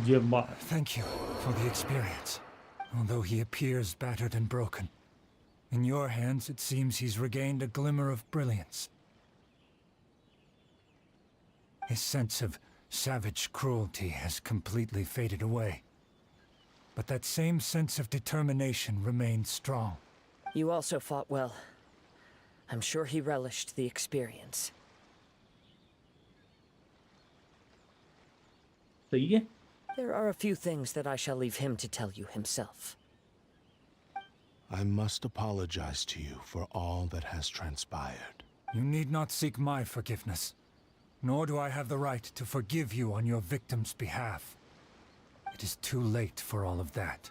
ये बात.
Thank you for the experience. Although he appears battered and broken, in your hands it seems he's regained a glimmer of brilliance. His sense of savage cruelty has completely faded away. But that same sense of determination remains strong.
You also fought well. I'm sure he relished the experience.
सही है.
There are a few things that I shall leave him to tell you himself.
I must apologize to you for all that has transpired.
You need not seek my forgiveness, nor do I have the right to forgive you on your victim's behalf. It is too late for all of that.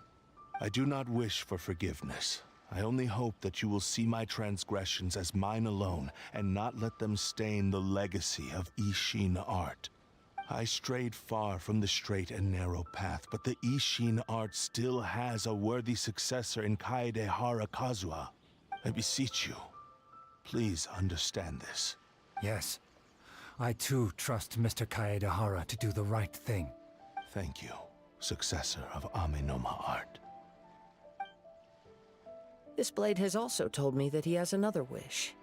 I do not wish for forgiveness. I only hope that you will see my transgressions as mine alone and not let them stain the legacy of Ishin art. I strayed far from the straight and narrow path, but the Ishin art still has a worthy successor in Kaedehara Kazuha. I beseech you, please understand this.
Yes, I too trust Mr. Kaedehara to do the right thing.
Thank you, successor of Amenoma art.
This blade has also told me that he has another wish.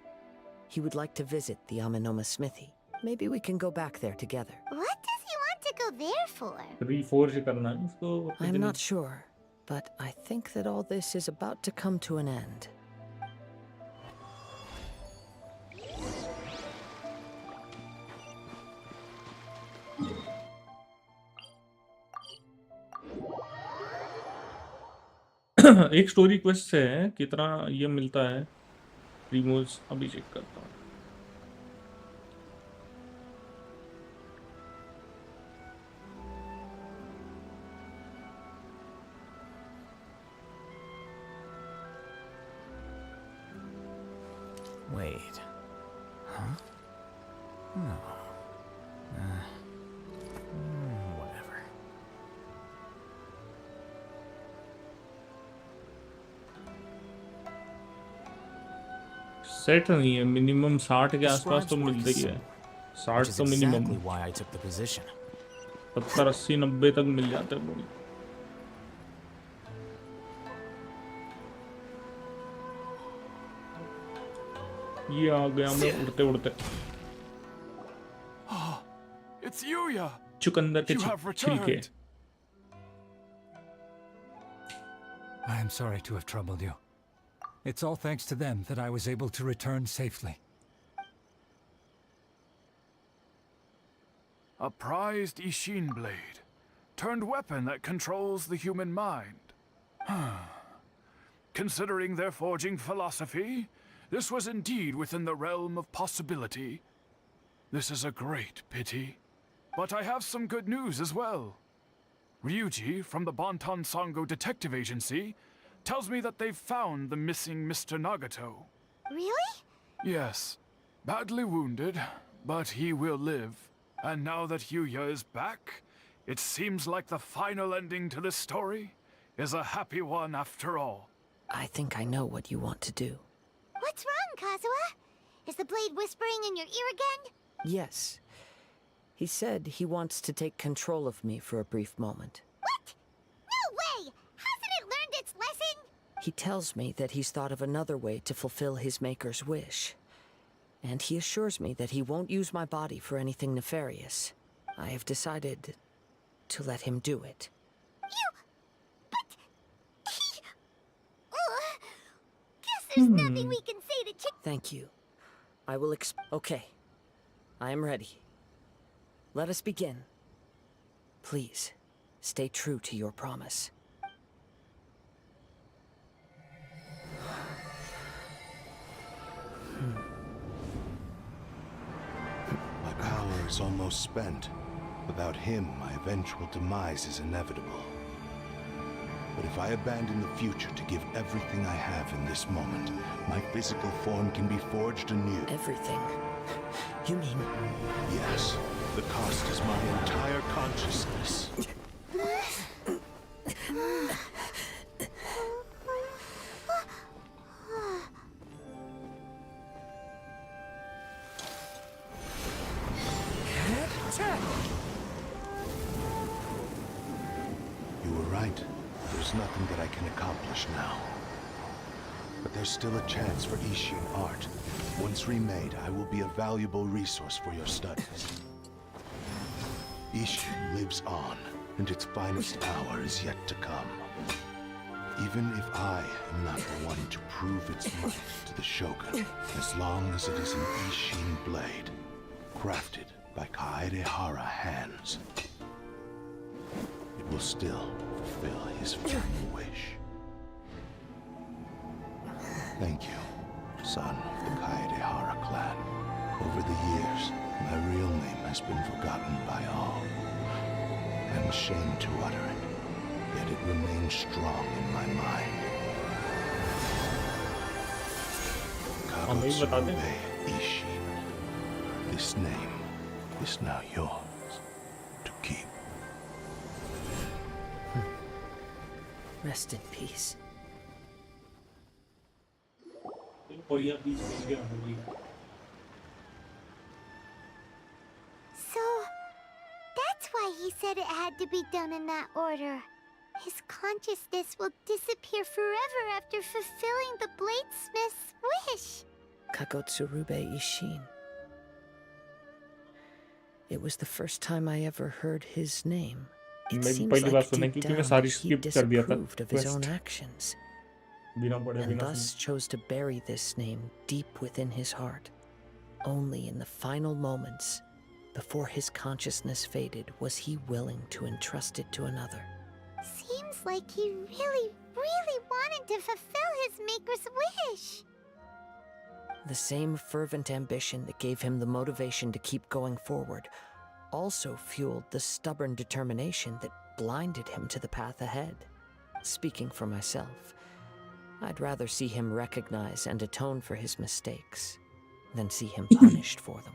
He would like to visit the Amenoma smithy. Maybe we can go back there together.
What does he want to go there for?
Reforge करना है उसको.
I'm not sure, but I think that all this is about to come to an end.
एक story quest से है कितना ये मिलता है. प्रीमोस अभी चेक करता हूँ.
Wait. Huh? No. Whatever.
Set नहीं है. मिनिमम 60 के आसपास तो मिलता ही है. 60
Which is
तो minimum.
exactly why I took the position.
70 80 90 तक मिल जाते हैं पूरी. ये आ गया मैं उड़ते उड़ते.
It's Yuya!
चुकंदर के
You have
छिलके.
returned.
I am sorry to have troubled you. It's all thanks to them that I was able to return safely.
A prized Ishin blade, turned weapon that controls the human mind. Considering their forging philosophy, this was indeed within the realm of possibility. This is a great pity. But I have some good news as well. Ryuji, from the Bonton Sango Detective Agency, tells me that they've found the missing Mr. Nagato.
Really?
Yes, badly wounded, but he will live. And now that Yuya is back, It seems like the final ending to this story is a happy one after all.
I think I know what you want to do.
What's wrong, Kazuha? Is the blade whispering in your ear again?
Yes. He said he wants to take control of me for a brief moment.
What? No way! Hasn't it learned its lesson?
He tells me that he's thought of another way to fulfill his maker's wish. And he assures me that he won't use my body for anything nefarious. I have decided to let him do it.
But... Guess there's nothing we can say to Chick...
Thank you. I will Okay. I am ready. Let us begin. Please, stay true to your promise.
My power is almost spent. Without him, my eventual demise is inevitable. But if I abandon the future to give everything I have in this moment, my physical form can be forged anew.
Everything? You mean...
Yes. The cost is my entire consciousness. You were right. There's nothing that I can accomplish now. But there's still a chance for Ishin art. Once remade, I will be a valuable resource for your studies. Ishin lives on, and its finest hour is yet to come. Even if I am not the one to prove its might to the Shogun, as long as it is an Ishin blade, crafted by Kaedehara hands, it will still fulfill his final wish. Thank you, son of the Kaedehara clan. Over the years, my real name has been forgotten by all. I'm ashamed to utter it, yet it remains strong in my mind. Kagotsube Ishin. This name is now yours to keep.
Rest in peace.
और यह बीच में क्या होगी?
So, that's why he said it had to be done in that order. His consciousness will disappear forever after fulfilling the bladesmith's wish.
Kagotsurube Ishin. It was the first time I ever heard his name. It
मैं
seems
पहली बार
like
सुना
deep
क्योंकि मैं
down
सारी
he
skip कर दिया था
disapproved of his own
quest
actions,
बिना पढ़े
and
बिना
thus
सुने
chose to bury this name deep within his heart. Only in the final moments, before his consciousness faded, was he willing to entrust it to another.
Seems like he really, really wanted to fulfill his maker's wish.
The same fervent ambition that gave him the motivation to keep going forward also fueled the stubborn determination that blinded him to the path ahead. Speaking for myself, I'd rather see him recognize and atone for his mistakes than see him punished for them.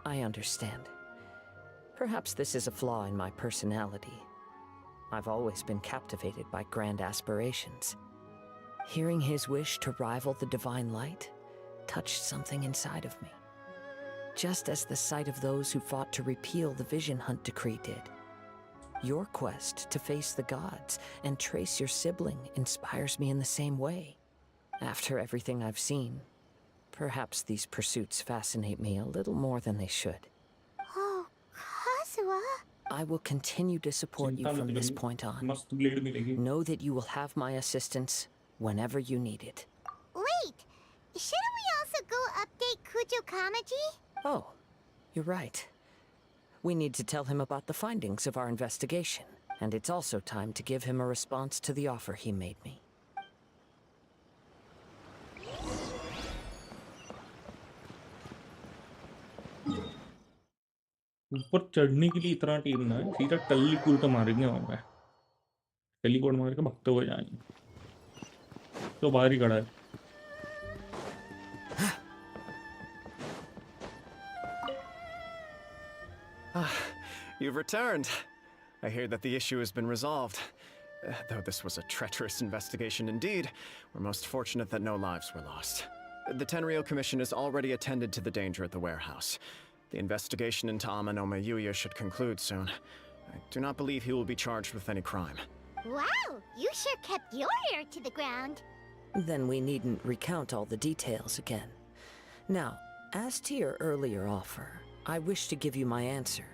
I understand. Perhaps this is a flaw in my personality. I've always been captivated by grand aspirations. Hearing his wish to rival the divine light touched something inside of me, just as the sight of those who fought to repeal the Vision Hunt decree did. Your quest to face the gods and trace your sibling inspires me in the same way. After everything I've seen, perhaps these pursuits fascinate me a little more than they should.
Oh, Kazuha.
I will continue to support you
चिंता
from
मत
this
करिए
point on.
मस्त blade मिलेगी
Know that you will have my assistance whenever you need it.
Wait, shouldn't we also go update Kujo Kamaji?
Oh, you're right. We need to tell him about the findings of our investigation, and it's also time to give him a response to the offer he made me.
ऊपर चढ़ने के लिए इतना team ना है सीधा टल्लीपुर तो मारेंगे वहां पे टेलीपोर्ट मार के भागते हुए जाएंगे तो बाहर ही खड़ा है
You've returned.
I hear that the issue has been resolved. Though this was a treacherous investigation indeed, we're most fortunate that no lives were lost. The Tenryou Commission has already attended to the danger at the warehouse. The investigation into Amanome Yuya should conclude soon. I do not believe he will be charged with any crime.
Wow, you sure kept your ear to the ground.
Then we needn't recount all the details again. Now, as to your earlier offer, I wish to give you my answer.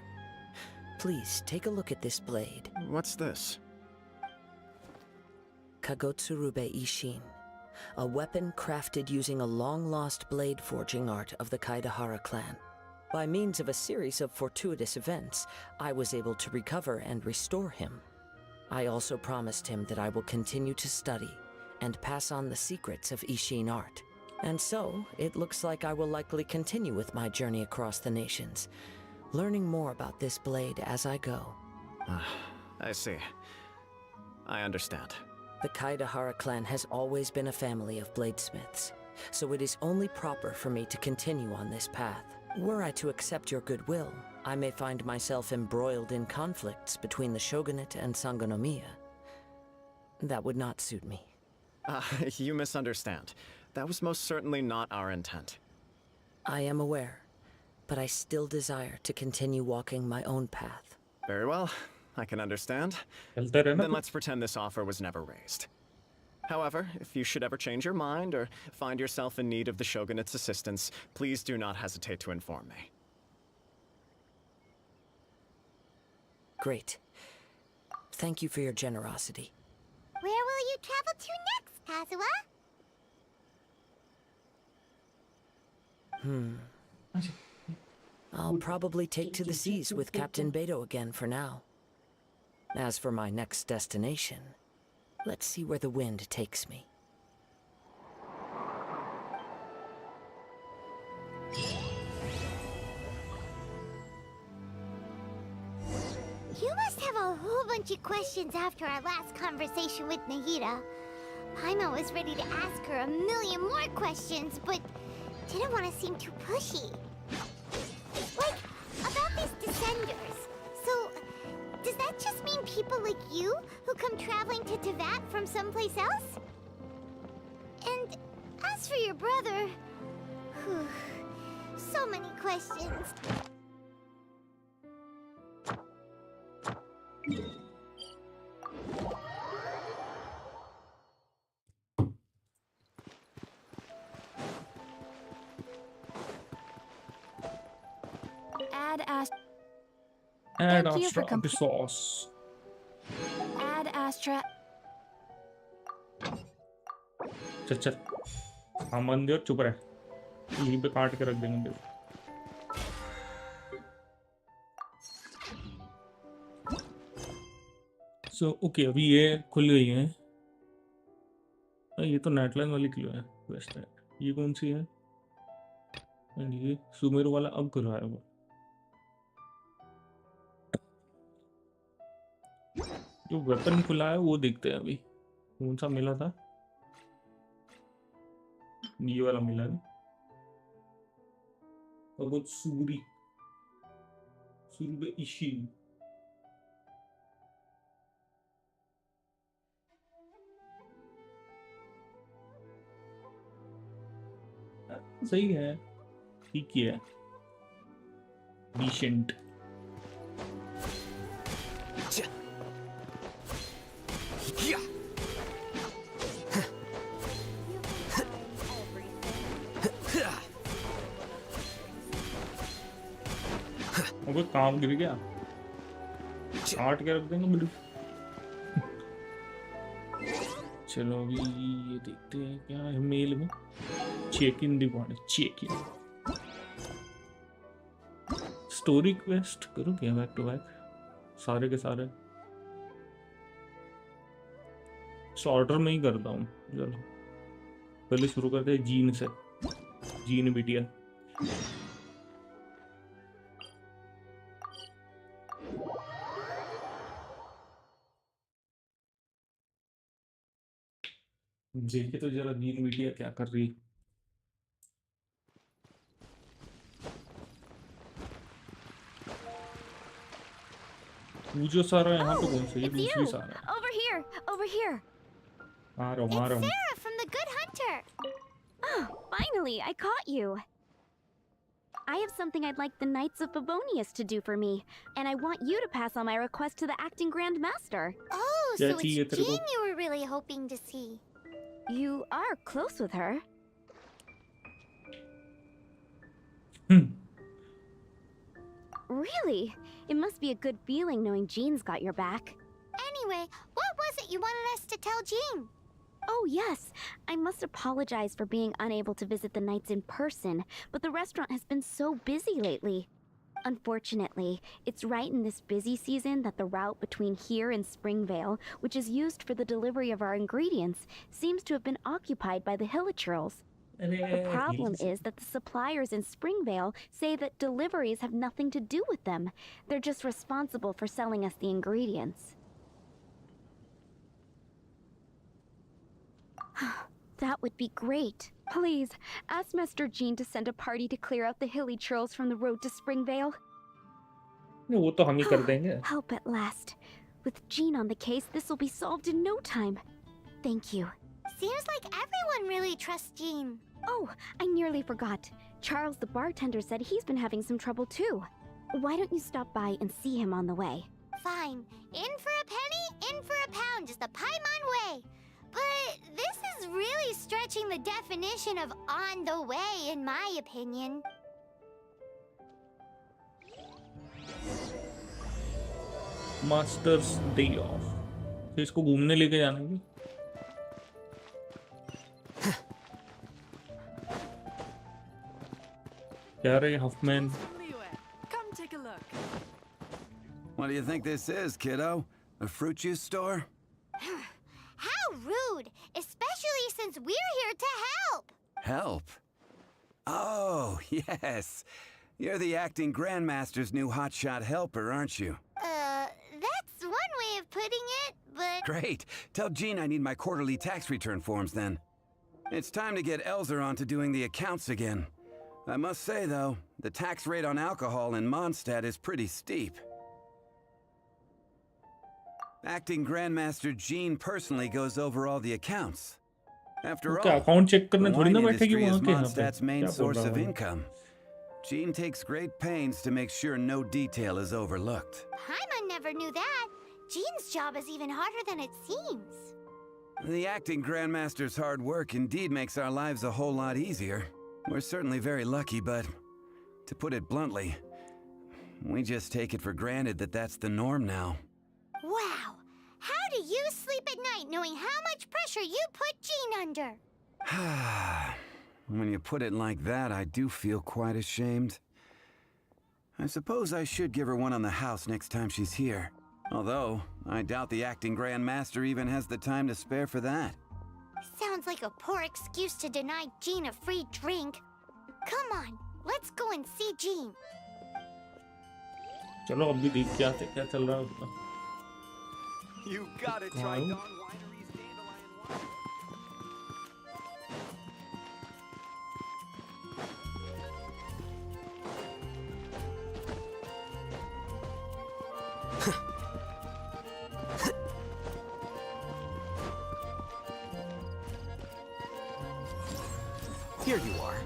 Please take a look at this blade.
What's this?
Kagotsurube Ishin, a weapon crafted using a long-lost blade forging art of the Kaidahara clan. By means of a series of fortuitous events, I was able to recover and restore him. I also promised him that I will continue to study and pass on the secrets of Ishin art. And so, it looks like I will likely continue with my journey across the nations, learning more about this blade as I go.
I see. I understand.
The Kaidahara clan has always been a family of bladesmiths, so it is only proper for me to continue on this path. Were I to accept your goodwill, I may find myself embroiled in conflicts between the shogunate and Sangonomiya. That would not suit me.
You misunderstand. That was most certainly not our intent.
I am aware, but I still desire to continue walking my own path.
Very well, I can understand.
चलते रहना
Then let's pretend this offer was never raised. However, if you should ever change your mind or find yourself in need of the Shogunate's assistance, please do not hesitate to inform me.
Great. Thank you for your generosity.
Where will you travel to next, Kazuha?
I'll probably take to the seas with Captain Beto again for now. As for my next destination, let's see where the wind takes me.
You must have a whole bunch of questions after our last conversation with Nahida. Paimon was ready to ask her a million more questions, but didn't want to seem too pushy. Like, about these descenders. So, does that just mean people like you who come traveling to Teyvat from someplace else? And as for your brother... whew, so many questions.
Add Astra.
Add
Thank you for
extra sauce.
Add Astra.
चल चल सामान दे और चुप रहे यहीं पे काट के रख देंगे तेरे सो ओके अभी ये खुल गई है ये तो नेटलाइन वाली क्लियो है वेस्ट है ये कौन सी है एंड ये सुमेरु वाला अब खुल रहा है वो जो वेपन खुला है वो देखते हैं अभी कौन सा मिला था ये वाला मिला है और वो सूरी सूरी इशिन सही है ठीक ही है डिसेंट वो काम गिर गया काट के रख देंगे मुझे चलो अभी ये देखते हैं क्या है मेल में check in the body check in story quest करो क्या बैक टू बैक सारे के सारे इस ऑर्डर में ही करता हूँ चलो पहले शुरू करते हैं जीन से जीन बिटिया देखे तो जरा जीन बिटिया क्या कर रही वो जो सारा यहाँ पे
Oh,
कौन सा, ये
it's
दूसरी
you!
सारा है।
Over here! Over here!
आ रहा हूँ आ
It's
रहा हूँ।
Sarah from the Good Hunter.
Oh, finally, I caught you. I have something I'd like the Knights of Favonius to do for me, and I want you to pass on my request to the acting Grand Master.
Oh,
क्या
so
चाहिए
it's
तेरे को?
Jean you were really hoping to see.
You are close with her. Really? It must be a good feeling knowing Jean's got your back.
Anyway, what was it you wanted us to tell Jean?
Oh, yes. I must apologize for being unable to visit the Knights in person, but the restaurant has been so busy lately. Unfortunately, it's right in this busy season that the route between here and Springvale, which is used for the delivery of our ingredients, seems to have been occupied by the Hilichurls. The problem is that the suppliers in Springvale say that deliveries have nothing to do with them. They're just responsible for selling us the ingredients. That would be great. Please, ask Master Jean to send a party to clear out the hilly churls from the road to Springvale.
नहीं, वो तो हम ही कर देंगे।
Help at last. With Jean on the case, this will be solved in no time. Thank you.
Seems like everyone really trusts Jean.
Oh, I nearly forgot. Charles the bartender said he's been having some trouble too. Why don't you stop by and see him on the way?
Fine. In for a penny, in for a pound, just a paimon way. But this is really stretching the definition of on the way, in my opinion.
Masters day of, फिर इसको घूमने लेके जाना है। क्या रे Huffman?
Come take a look.
What do you think this is, kiddo? A fruit juice store?
How rude, especially since we're here to help.
Help? Oh, yes. You're the acting Grandmaster's new hotshot helper, aren't you?
That's one way of putting it, but...
Great. Tell Jean I need my quarterly tax return forms then. It's time to get Elzer on to doing the accounts again. I must say, though, the tax rate on alcohol in Mondstadt is pretty steep. Acting Grandmaster Jean personally goes over all the accounts. After
क्या
all,
account check
the
करने थोड़ी
wine
ना बैठेगी
industry is
वहाँ के यहाँ पे?
Mondstadt's main
क्या बोल
source
रहा
of
है?
income. Jean takes great pains to make sure no detail is overlooked.
Paimon never knew that. Jean's job is even harder than it seems.
The acting Grandmaster's hard work indeed makes our lives a whole lot easier. We're certainly very lucky, but to put it bluntly, we just take it for granted that that's the norm now.
Wow. How do you sleep at night knowing how much pressure you put Jean under?
When you put it like that, I do feel quite ashamed. I suppose I should give her one on the house next time she's here. Although, I doubt the acting Grandmaster even has the time to spare for that.
Sounds like a poor excuse to deny Jean a free drink. Come on, let's go and see Jean.
चलो अब भी देख के आते क्या चल रहा है उसका।
You gotta try Dawn Winery's dandelion wine.
Here you are.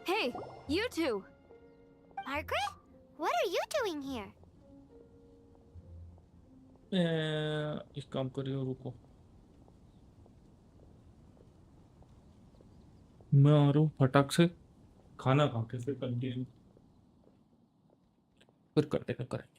Hey, you two!
Margaret? What are you doing here?
एक काम करियो, रुको मैं आ रहा हूँ फटाक से खाना खा के फिर कंटिन्यू फिर कंटिन्यू करेंगे।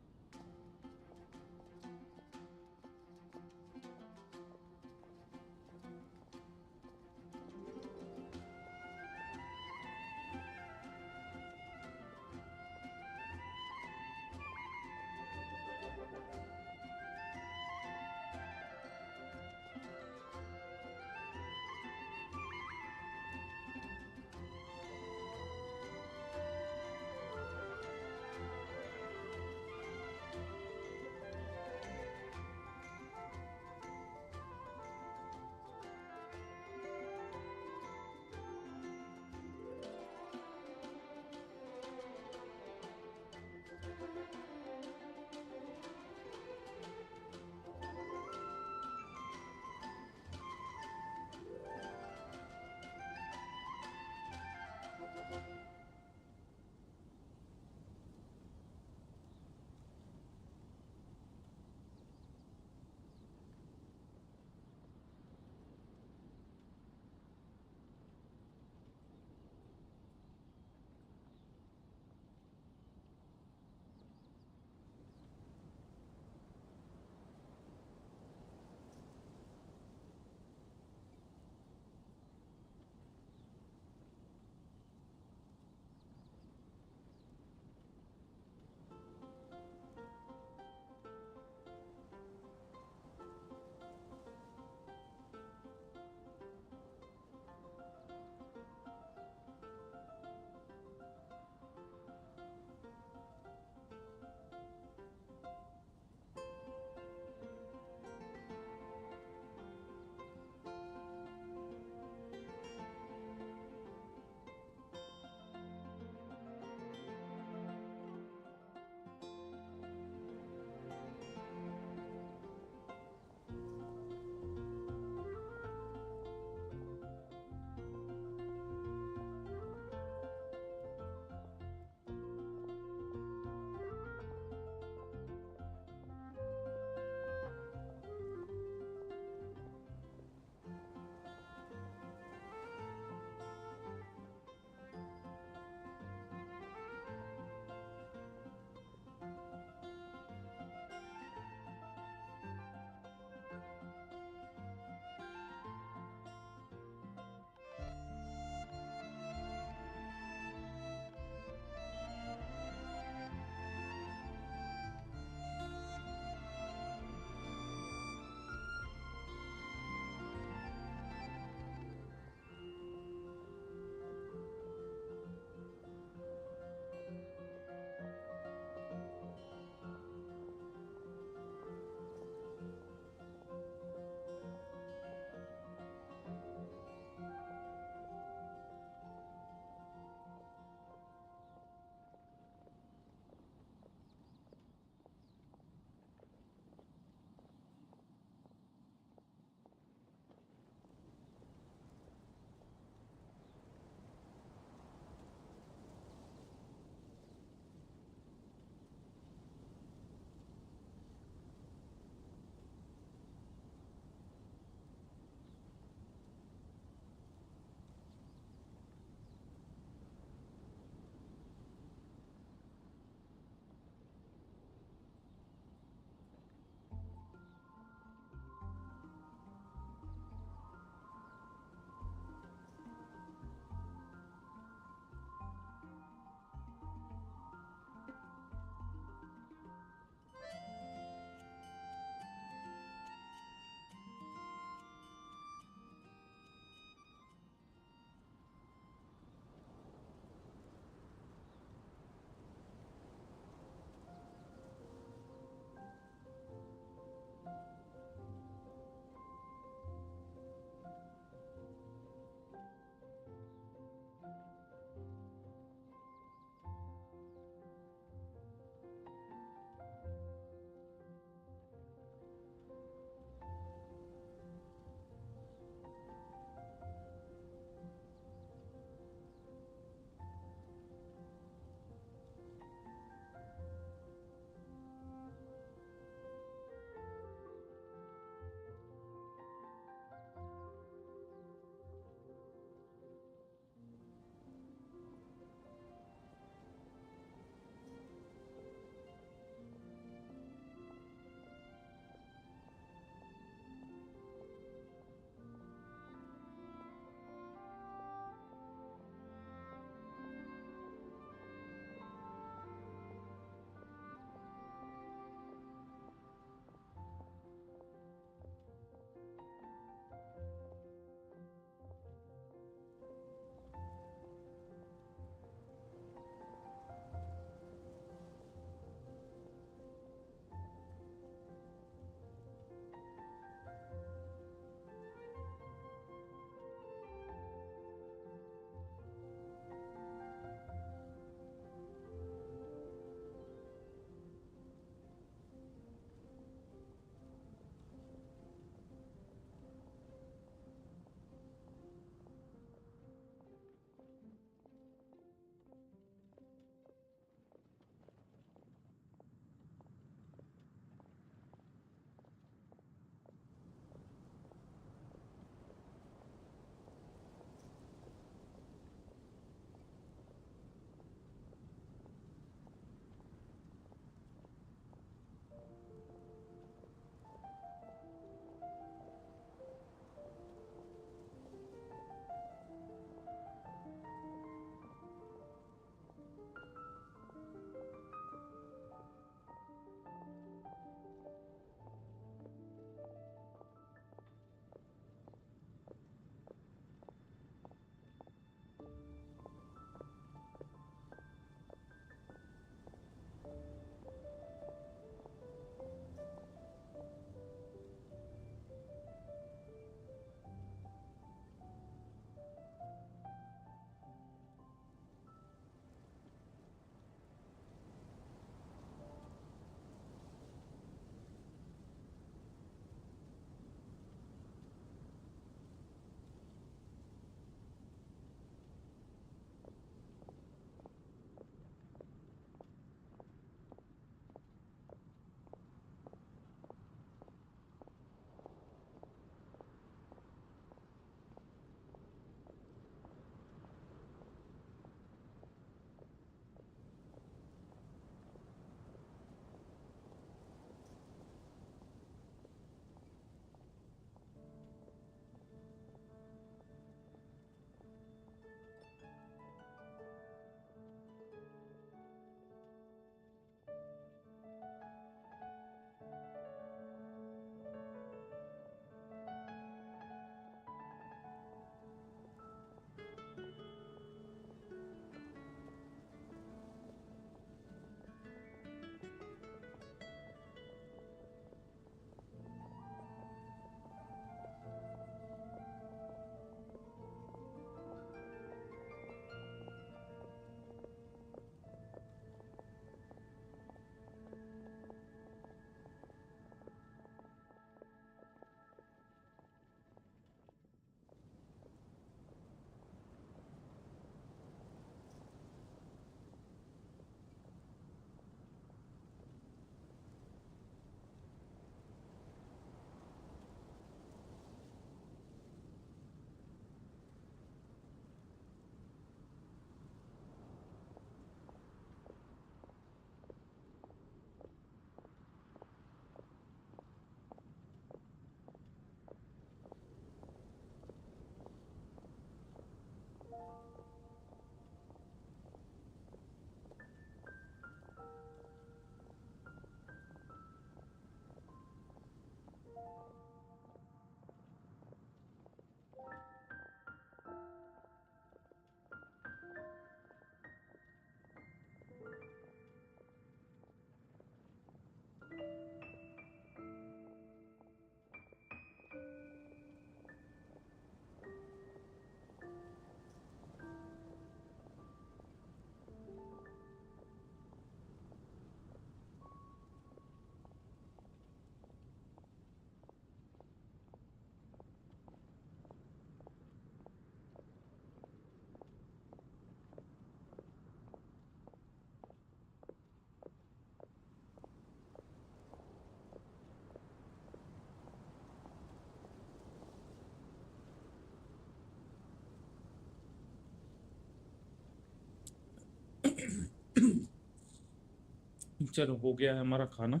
चलो हो गया है हमारा खाना,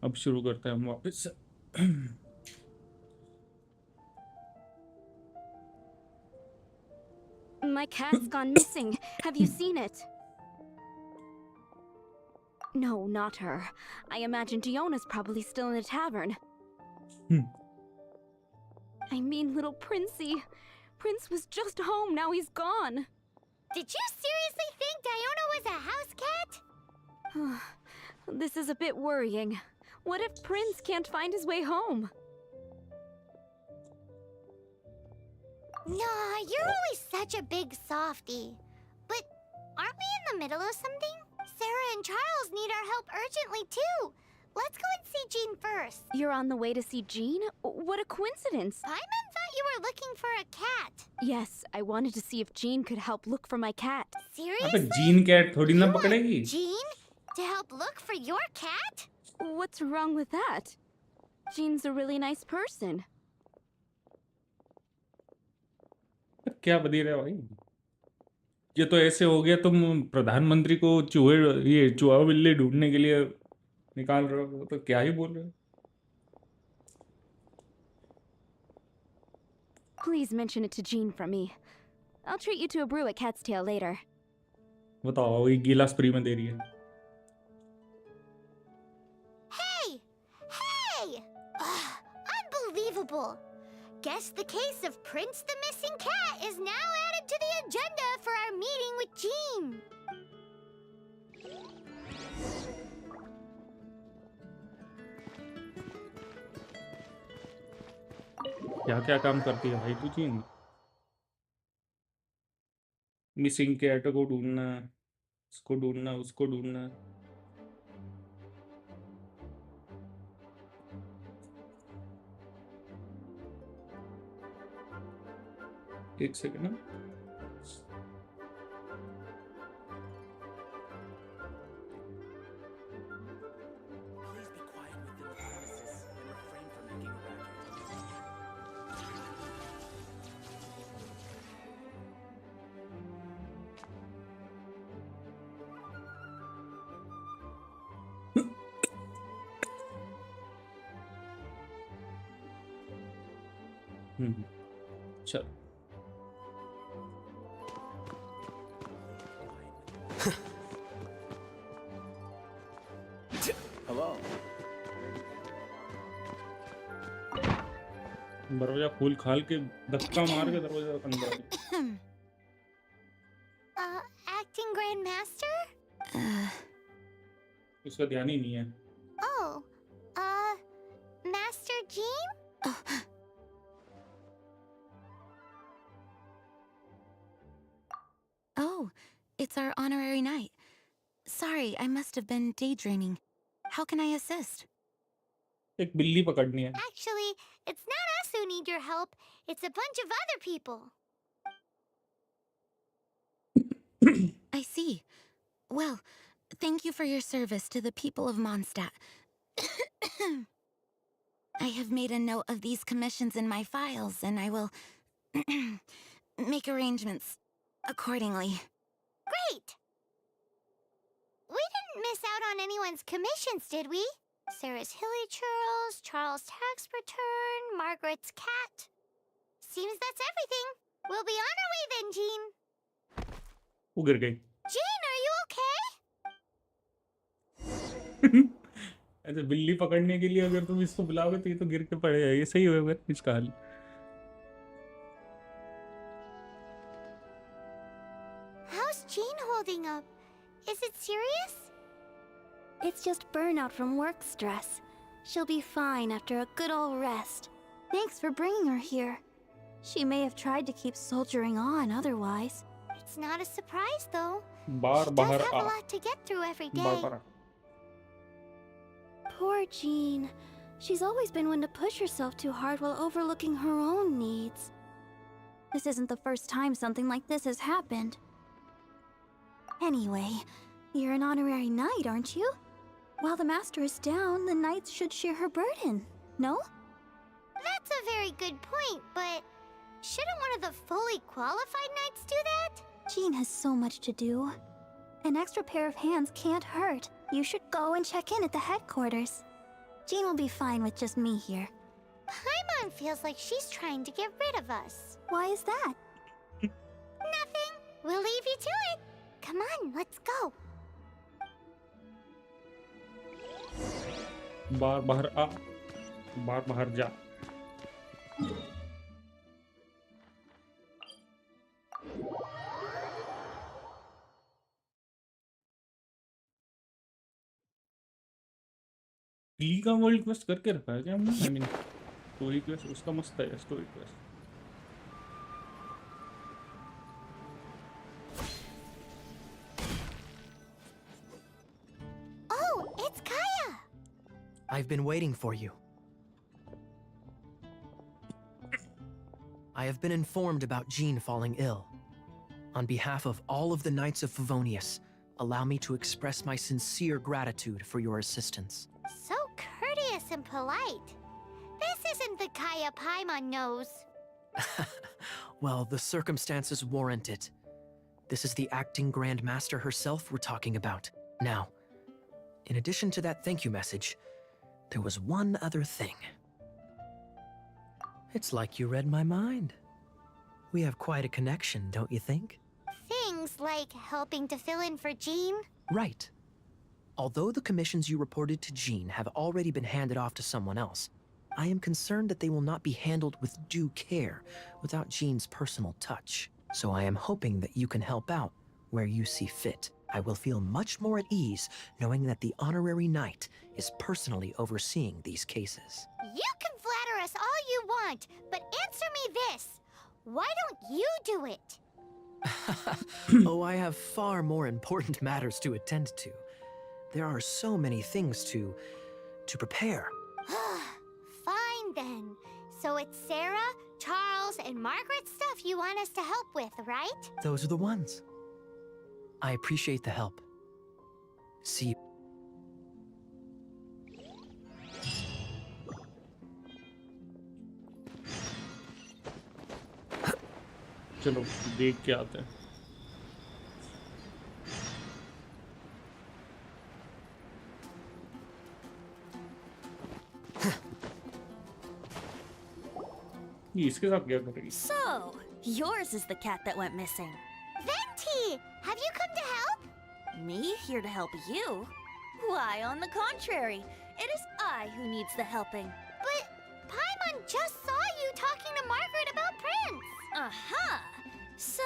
अब शुरू करते हैं हम वापस से।
My cat's gone missing. Have you seen it? No, not her. I imagine Diona's probably still in the tavern. I mean, little Princey. Prince was just home, now he's gone.
Did you seriously think Diona was a house cat?
This is a bit worrying. What if Prince can't find his way home?
Nah, you're always such a big softie. But aren't we in the middle of something? Sarah and Charles need our help urgently, too. Let's go and see Jean first.
You're on the way to see Jean? What a coincidence.
Paimon thought you were looking for a cat.
Yes, I wanted to see if Jean could help look for my cat.
Seriously?
अबे gene cat थोड़ी ना
You want
पकड़ेगी।
Jean to help look for your cat?
What's wrong with that? Jean's a really nice person.
क्या बदल रहा है भाई, ये तो ऐसे हो गया तुम प्रधानमंत्री को चूहे, ये चूहा बिल्ली ढूंढने के लिए निकाल रहे हो, तो क्या ही बोल रहे हो।
Please mention it to Jean from me. I'll treat you to a brew at Cat's Tail later.
बताओ, ये गिलास फ्री में दे रही है।
Hey! Hey! Unbelievable! Guess the case of Prince the Missing Cat is now added to the agenda for our meeting with Jean.
क्या क्या काम करती है भाई तू जीन? मिसिंग कैट को ढूंढना, उसको ढूंढना, उसको ढूंढना। एक सेकंड ना,
Please be quiet within the premises and refrain from making a racket.
चल
Hello.
दरवाजा खोल खाल के धक्का मार के दरवाजा अंदर आ गया।
Acting Grand Master?
उसका ध्यान ही नहीं है।
Oh, Master Jean?
Oh, it's our honorary knight. Sorry, I must have been daydreaming. How can I assist?
एक बिल्ली पकड़नी है।
Actually, it's not us who need your help. It's a bunch of other people.
I see. Well, thank you for your service to the people of Mondstadt. I have made a note of these commissions in my files, and I will make arrangements accordingly.
Great! We didn't miss out on anyone's commissions, did we? Sarah's Hilly Churls, Charles' tax return, Margaret's cat. Seems that's everything. We'll be on our way then, Jean.
वो गिर गई।
Jean, are you okay?
ऐसे बिल्ली पकड़ने के लिए अगर तुम इसको बुलाओगे तो ये तो गिर के पड़ेगा, ये सही होगा इसका हाल।
How's Jean holding up? Is it serious?
It's just burnout from work stress. She'll be fine after a good old rest. Thanks for bringing her here. She may have tried to keep soldiering on otherwise.
It's not a surprise, though.
Bar
She
बाहर
does have
uh,
a lot to get through every day.
Bar bar.
Poor Jean. She's always been one to push herself too hard while overlooking her own needs. This isn't the first time something like this has happened. Anyway, you're an honorary knight, aren't you? While the master is down, the knights should share her burden, no?
That's a very good point, but shouldn't one of the fully qualified knights do that?
Jean has so much to do. An extra pair of hands can't hurt. You should go and check in at the headquarters. Jean will be fine with just me here.
Paimon feels like she's trying to get rid of us.
Why is that?
Nothing. We'll leave you to it. Come on, let's go.
बाहर बाहर आ, बाहर बाहर जा। ली का world quest करके रखा है क्या हमने? आई मीन स्टोरी क्वेस्ट उसका मस्त है story quest.
Oh, it's Kaya.
I've been waiting for you. I have been informed about Jean falling ill. On behalf of all of the Knights of Favonius, allow me to express my sincere gratitude for your assistance.
So courteous and polite. This isn't the Kaya Paimon knows.
Well, the circumstances warrant it. This is the acting Grand Master herself we're talking about. Now, in addition to that thank you message, there was one other thing. It's like you read my mind. We have quite a connection, don't you think?
Things like helping to fill in for Jean?
Right. Although the commissions you reported to Jean have already been handed off to someone else, I am concerned that they will not be handled with due care without Jean's personal touch. So I am hoping that you can help out where you see fit. I will feel much more at ease knowing that the honorary knight is personally overseeing these cases.
You can flatter us all you want, but answer me this. Why don't you do it?
Oh, I have far more important matters to attend to. There are so many things to prepare.
Fine then. So it's Sarah, Charles, and Margaret's stuff you want us to help with, right?
Those are the ones. I appreciate the help. See you.
चलो देख के आते हैं। ये इसके साथ क्या करेगी?
So, yours is the cat that went missing.
Venti, have you come to help?
Me here to help you? Why, on the contrary, it is I who needs the helping.
But Paimon just saw you talking to Margaret about Prince.
Aha! So,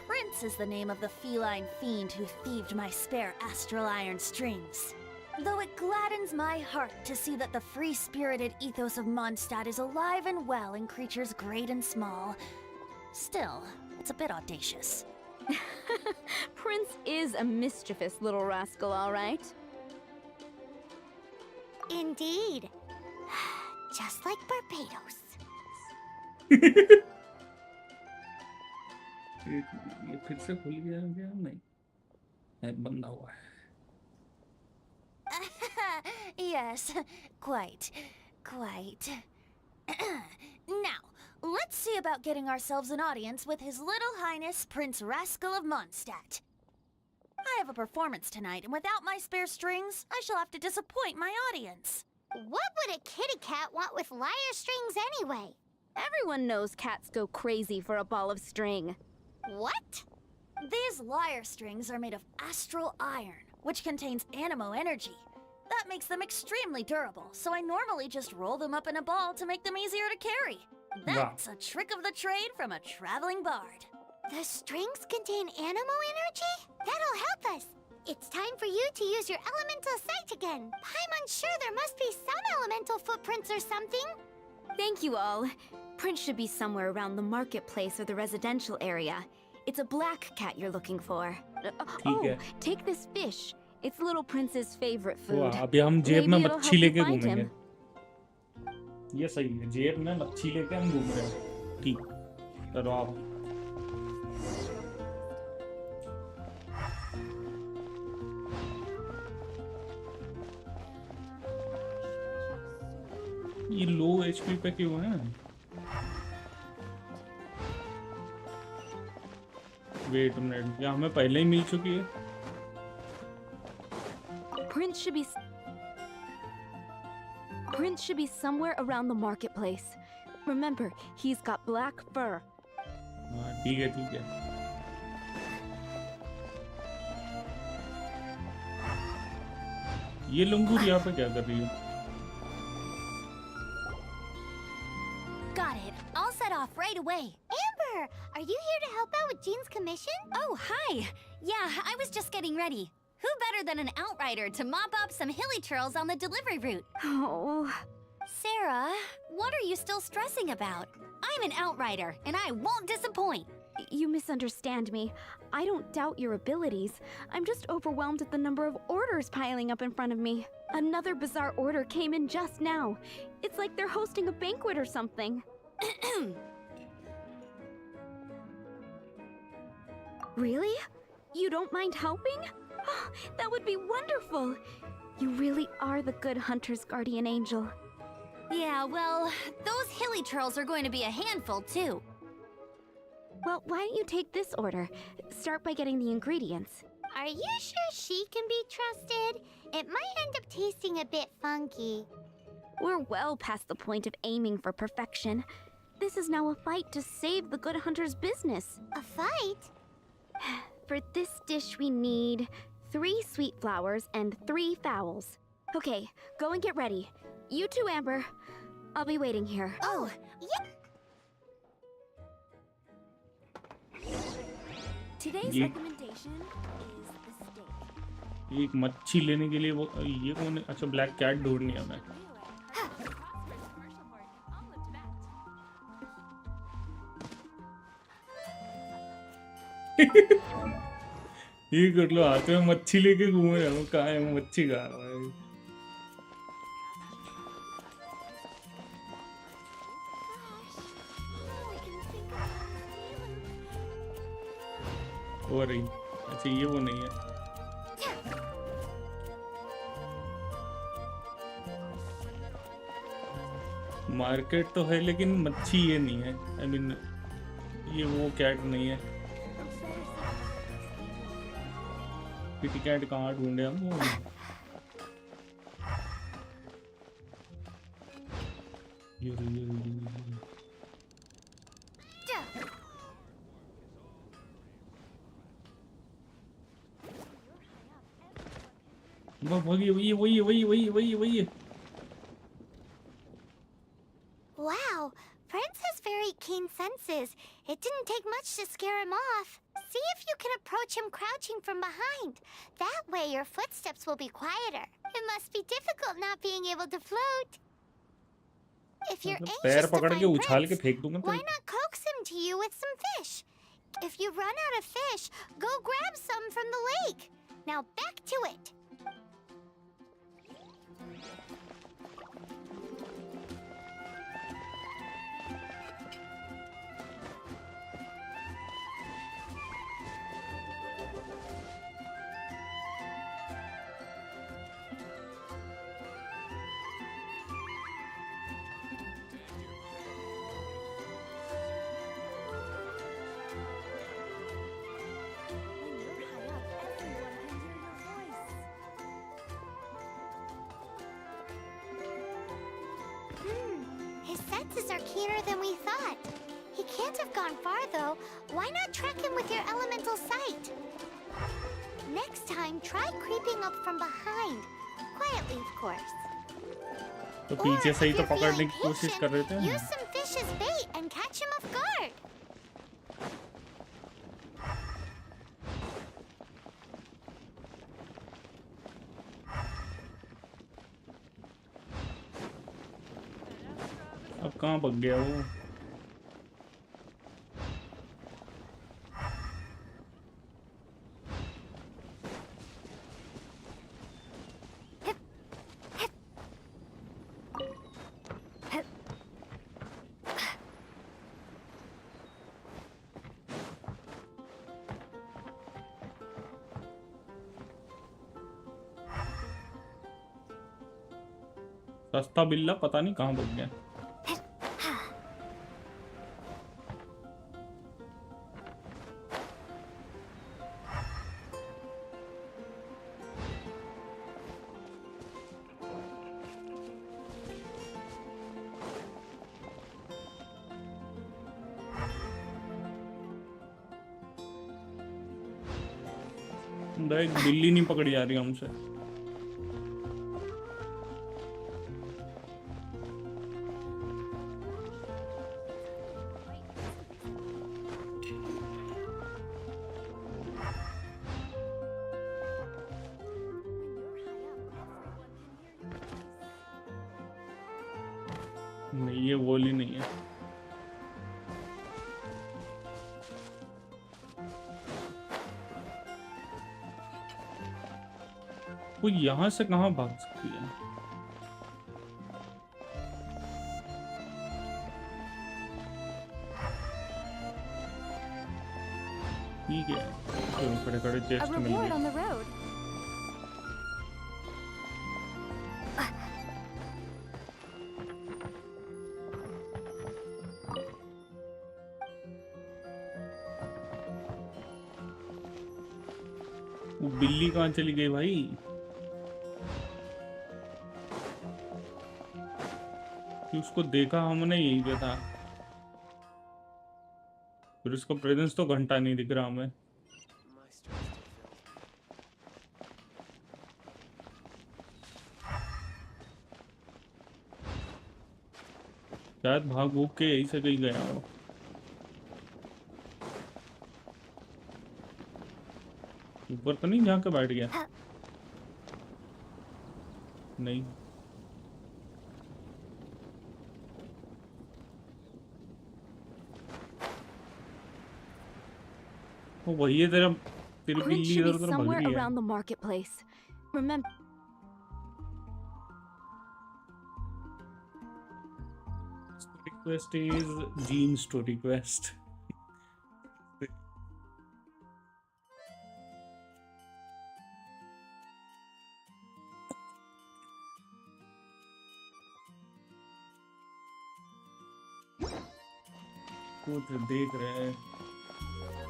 Prince is the name of the feline fiend who thieved my spare astral iron strings. Though it gladdens my heart to see that the free-spirited ethos of Mondstadt is alive and well in creatures great and small, still, it's a bit audacious.
Prince is a mischievous little rascal, all right.
Indeed. Just like Barbados.
ये फिर से खुल गया क्या? नहीं बंद हुआ है।
Yes, quite. Now, let's see about getting ourselves an audience with His Little Highness Prince Rascal of Mondstadt. I have a performance tonight, and without my spare strings, I shall have to disappoint my audience.
What would a kitty cat want with lyre strings anyway?
Everyone knows cats go crazy for a ball of string.
What?
These lyre strings are made of astral iron, which contains animo energy. That makes them extremely durable, so I normally just roll them up in a ball to make them easier to carry. That's a trick of the trade from a traveling bard.
The strings contain animo energy? That'll help us. It's time for you to use your elemental sight again. Paimon's sure there must be some elemental footprints or something.
Thank you all. Prince should be somewhere around the marketplace or the residential area. It's a black cat you're looking for. Oh, take this fish. It's little Prince's favorite food.
वाह, अभी हम जेब में
Maybe it'll
मच्छी
help
लेके
you find
घूमेंगे।
him.
ये सही है, जेब में मच्छी लेके हम घूम रहे हैं। ठीक, चलो आप। ये लो एचपी पे क्यों है? वेट मिनट, क्या हमें पहले ही मिल चुकी है?
Prince should be somewhere around the marketplace. Remember, he's got black fur.
हाँ ठीक है ठीक है. ये लंगूर यहाँ पे क्या कर रही है?
Got it. I'll set off right away.
Amber, are you here to help out with Jean's commission?
Oh, hi. Yeah, I was just getting ready. Who better than an outrider to mop up some hilly churls on the delivery route?
Oh.
Sarah, what are you still stressing about? I'm an outrider, and I won't disappoint.
You misunderstand me. I don't doubt your abilities. I'm just overwhelmed at the number of orders piling up in front of me. Another bizarre order came in just now. It's like they're hosting a banquet or something. Really? You don't mind helping? Oh, that would be wonderful. You really are the good hunter's guardian angel.
Yeah, well, those hilly churls are going to be a handful, too.
Well, why don't you take this order? Start by getting the ingredients.
Are you sure she can be trusted? It might end up tasting a bit funky.
We're well past the point of aiming for perfection. This is now a fight to save the good hunter's business.
A fight?
For this dish we need 3 sweet flowers and 3 fowls. Okay, go and get ready. You too, Amber. I'll be waiting here.
Oh, yeah.
Today's recommendation is the steak.
एक मच्छी लेने के लिए वो ये कौन है? अच्छा ब्लैक कैट ढूंढनी है हमें. ये कर लो हाथ में मच्छी लेके घूमे रहे हो. कहाँ है मच्छी? कहाँ है? हो रही. अच्छा ये वो नहीं है. मार्केट तो है लेकिन मच्छी ये नहीं है. आई मीन ये वो कैट नहीं है. किटी कैट कहाँ ढूंढे हम? ये वही.
Wow, Prince has very keen senses. It didn't take much to scare him off. See if you can approach him crouching from behind. That way your footsteps will be quieter. It must be difficult not being able to float. If you're anxious to find Prince, why not coax him to you with some fish? If you run out of fish, go grab some from the lake. Now back to it. His senses are keener than we thought. He can't have gone far, though. Why not track him with your elemental sight? Next time, try creeping up from behind. Quietly, of course.
तो पीछे से ही तो पकड़ने की कोशिश कर रहे थे.
Use some fish as bait and catch him off guard.
अब कहाँ भाग गया वो? सस्ता बिल्ला पता नहीं कहाँ भाग गया. एक बिल्ली नहीं पकड़ी जा रही हमसे। नहीं, ये वॉल ही नहीं है। वो यहाँ से कहाँ भाग सकती है? ठीक है, चलो खड़े खड़े
A
चेस्ट मिल
reward
गई।
on the road.
वो बिल्ली कहाँ चली गई भाई? कि उसको देखा हमने यहीं पे था, फिर उसका प्रेजेंस तो घंटा नहीं दिख रहा हमें। शायद भाग भूग के यहीं से कहीं गया हो। ऊपर तो नहीं जाके बैठ गया? नहीं, वो वही है तेरा, तेरी
Prince
बिल्ली
should
इधर
be
उधर भग
somewhere
रही है।
around the marketplace. Remember.
Request is Jean's to request. कुछ देख रहे हैं।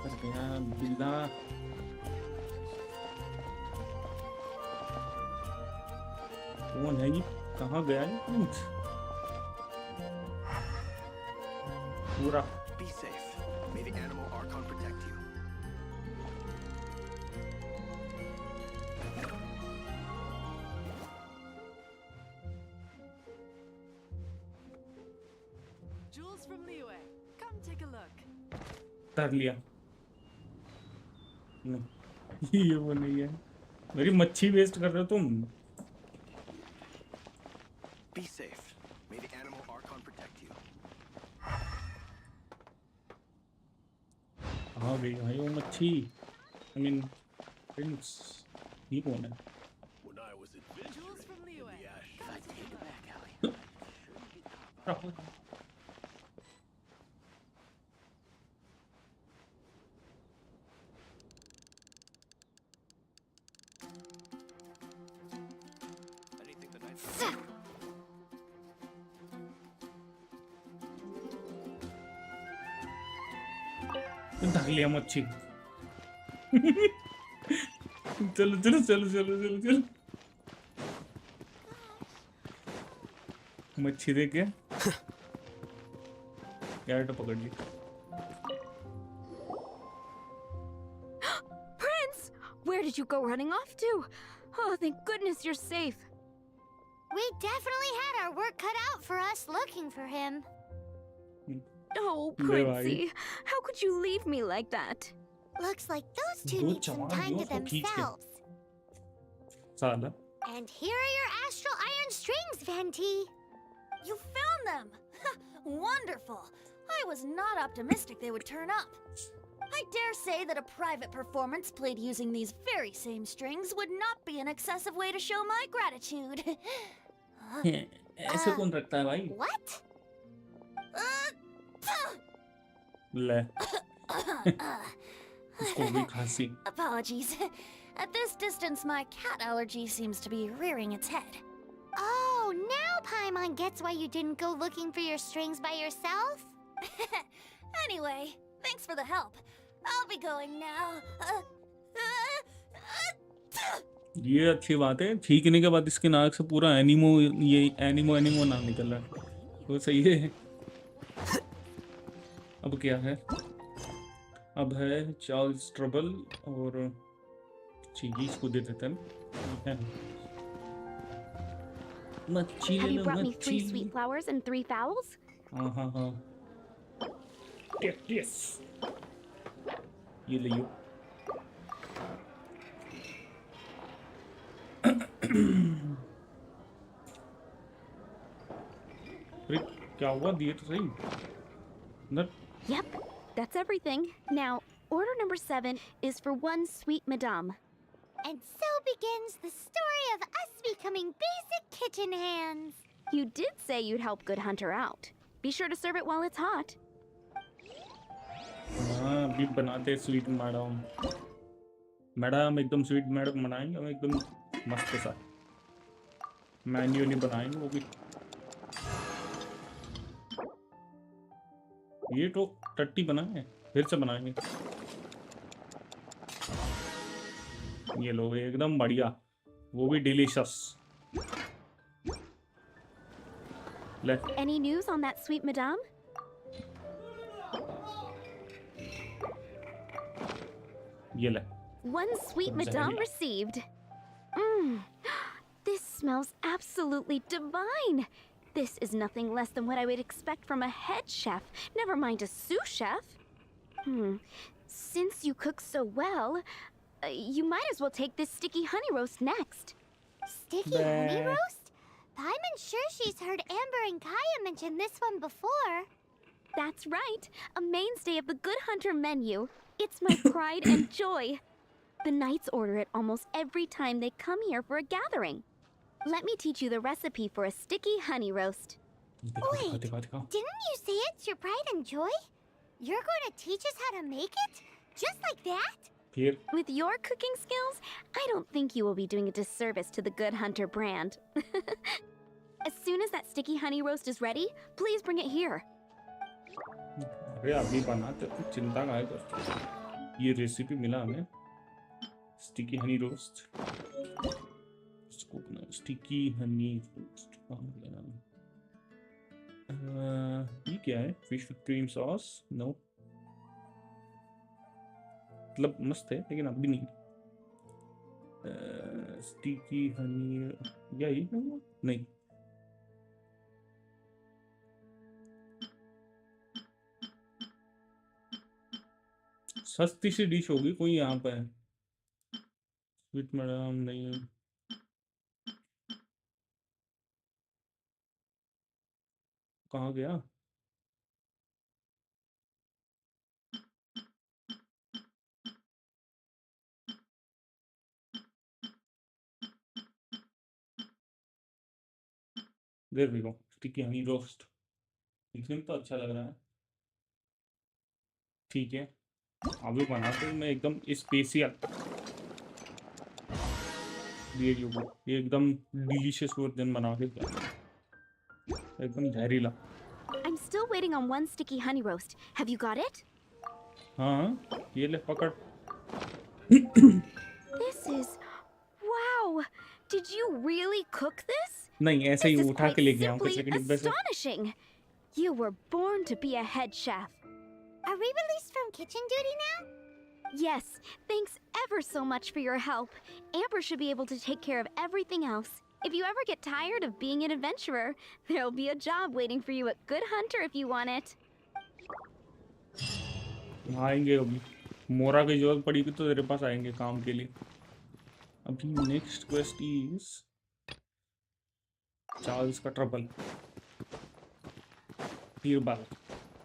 अरे यार बिल्ला, कौन है ये? कहाँ गया ये प्रिंस? पूरा
Be safe. May the animal Archon protect you.
Jewels from Liyue. Come take a look.
कर लिया। नहीं, ये वो नहीं है। मेरी मच्छी वेस्ट कर रहे हो तुम।
Be safe. May the animal Archon protect you.
कहाँ गई भाई वो मच्छी? I mean, प्रिंस ये कौन है?
When I was adventuring
Jewels from
in
Liyue.
the ash,
Come
I
take
take
a
it
look.
back, Allie. Anything that I
धर लिया मच्छी। चलो चलो चलो चलो चलो चलो। मच्छी देख के कैरेट पकड़ ली।
Prince! Where did you go running off to? Oh, thank goodness you're safe.
We definitely had our work cut out for us looking for him.
Oh,
ले
Princey, how could you leave me like that?
Looks like those two
दो
need some
जवान
time to
दोस्त को खींच के
themselves.
साला।
And here are your astral iron strings, Venti.
You found them! Wonderful! I was not optimistic they would turn up. I dare say that a private performance played using these very same strings would not be an excessive way to show my gratitude.
ऐसे कौन रखता है भाई?
What?
ले उसको भी खांसी।
Apologies. At this distance, my cat allergy seems to be rearing its head.
Oh, now Paimon gets why you didn't go looking for your strings by yourself?
Anyway, thanks for the help. I'll be going now.
ये अच्छी बात है। छींकने के बाद इसके नाक से पूरा एनिमो, ये एनिमो एनिमो नाम निकल रहा है। तो सही है। अब क्या है? अब है चार्ल्स ट्रबल और चीज़ इसको दे देते हैं ना। मच्छी
Have
ले
you
लो
brought me 3
मच्छी।
sweet flowers and 3 fowls?
हाँ। Yes. ये ले लो। अरे क्या हुआ, दिए तो सही ना।
Yep, that's everything. Now, order number 7 is for 1 sweet madame.
And so begins the story of us becoming basic kitchen hands.
You did say you'd help Good Hunter out. Be sure to serve it while it's hot.
हाँ अभी बनाते sweet madam. Madam एकदम sweet madam बनाएंगे हम एकदम मस्त सा। Menu नहीं बनाएंगे वो भी। ये तो टट्टी बनाए फिर से बनाएंगे। ये लो एकदम बढ़िया, वो भी डिलीशियस। ले
Any news on that sweet madame?
ये ले।
1 sweet madame received. This smells absolutely divine. This is nothing less than what I would expect from a head chef, never mind a sous chef. Since you cook so well, you might as well take this sticky honey roast next.
Sticky honey roast? I'm sure she's heard Amber and Kaya mention this one before.
That's right, a mainstay of the Good Hunter menu. It's my pride and joy. The knights order it almost every time they come here for a gathering. Let me teach you the recipe for a sticky honey roast.
Wait, didn't you say it's your pride and joy? You're going to teach us how to make it? Just like that?
फिर
With your cooking skills, I don't think you will be doing a disservice to the Good Hunter brand. As soon as that sticky honey roast is ready, please bring it here.
अरे अभी बनाते तो चिंता का है तो। ये recipe मिला हमें स्टिकी हनी रोस्ट। इसको अपना स्टिकी हनी रोस्ट कहाँ गया? ये क्या है? Fish with cream sauce? No, मतलब मस्त है लेकिन अभी नहीं। स्टिकी हनी या ये नहीं। सस्ती सी डिश होगी कोई यहाँ पे। स्वीट मैडम नहीं, कहाँ गया? देर भी को स्टिकी हनी रोस्ट दिखने में तो अच्छा लग रहा है। ठीक है अभी बनाते हैं, मैं एकदम स्पेशियल ये एकदम डिलीशियस वर्जन बना के एकदम जहरीला।
I'm still waiting on 1 sticky honey roast. Have you got it?
हाँ ये ले पकड़।
This is... Wow! Did you really cook this?
नहीं ऐसे
This
ही
is
उठा
quite
के लेके आऊँ
simply
किसी के डिब्बे से।
astonishing! You were born to be a head chef.
Are we released from kitchen duty now?
Yes, thanks ever so much for your help. Amber should be able to take care of everything else. If you ever get tired of being an adventurer, there'll be a job waiting for you at Good Hunter if you want it.
आएंगे अभी, मोरा की जरूरत पड़ेगी तो तेरे पास आएंगे काम के लिए। अभी नेक्स्ट क्वेस्ट इज चार्ल्स का trouble. Birbal,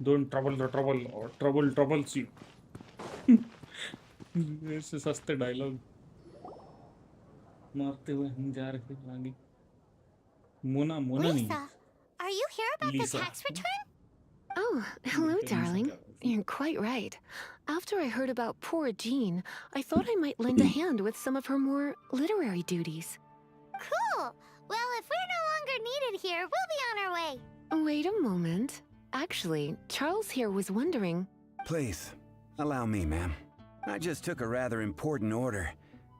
don't trouble the trouble और ट्रबल ट्रबल्स यू। ऐसे सस्ते डायलॉग मारते हुए हम जा रहे हैं आगे। मोना मोना नहीं,
Lisa, are you here about
Lisa.
the tax return?
Oh, hello,
Lisa
darling.
क्या बोलती?
You're quite right. After I heard about poor Jean, I thought I might lend a hand with some of her more literary duties.
Cool. Well, if we're no longer needed here, we'll be on our way.
Wait a moment. Actually, Charles here was wondering...
Please, allow me, ma'am. I just took a rather important order.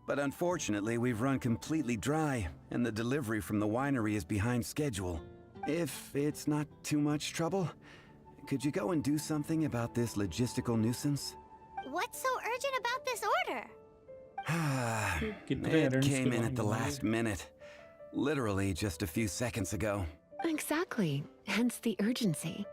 But unfortunately, we've run completely dry, and the delivery from the winery is behind schedule. If it's not too much trouble, could you go and do something about this logistical nuisance?
What's so urgent about this order?
It came in at the last minute. Literally just a few seconds ago.
Exactly. Hence the urgency.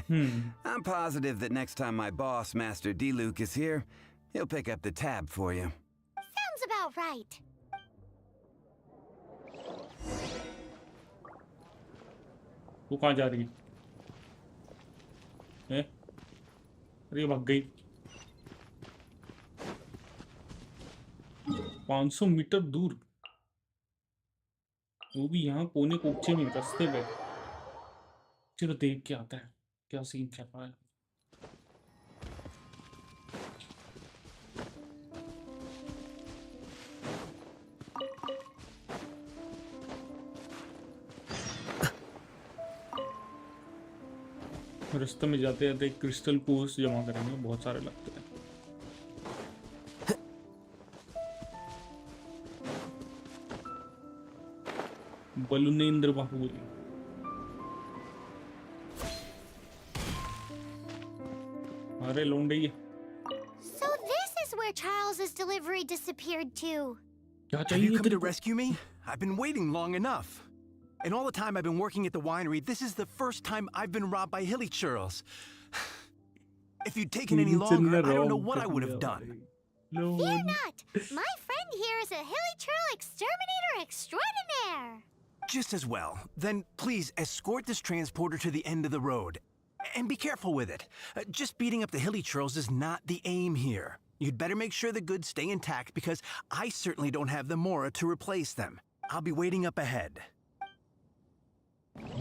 I'm positive that next time my boss, Master D-Luke, is here, he'll pick up the tab for you.
Sounds about right.
वो कहाँ जा रही है? अरे भाग गई। 500 metre दूर, वो भी यहाँ कोने कोपचे में रास्ते पे। चलो देख के आता है क्या सीन चल रहा है। रास्ते में जाते जाते क्रिस्टल कोर्स जमा करेंगे, बहुत सारे लगते हैं। बलुनेंद्र बाहुबली। अरे लोंडे,
So this is where Charles's delivery disappeared to.
क्या
Have
चाहिए
you come to
तेरे को?
rescue me? I've been waiting long enough. And all the time I've been working at the winery, this is the first time I've been robbed by hilly churls. If you'd taken any longer, I don't know what I would have done.
Fear not! My friend here is a hilly churl exterminator extraordinaire!
Just as well. Then please escort this transporter to the end of the road. And be careful with it. Just beating up the hilly churls is not the aim here. You'd better make sure the goods stay intact because I certainly don't have the mora to replace them. I'll be waiting up ahead.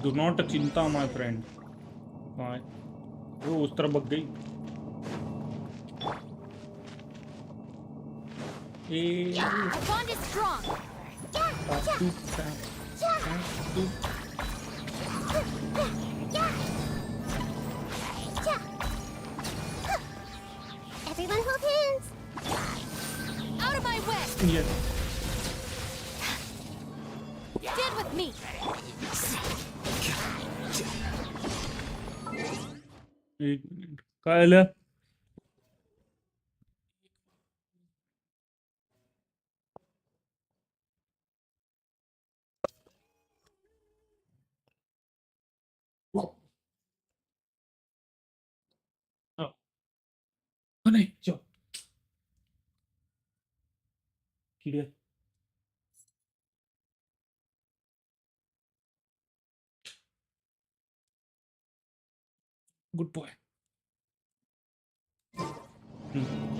Do not चिंता my friend. हाँ, वो उस तरफ भाग गई।
Our bond is strong.
Everyone hold hands!
Out of my way!
Yes.
Stand with me!
एक minute, कायल है? नहीं, चलो। कीड़े। Good boy.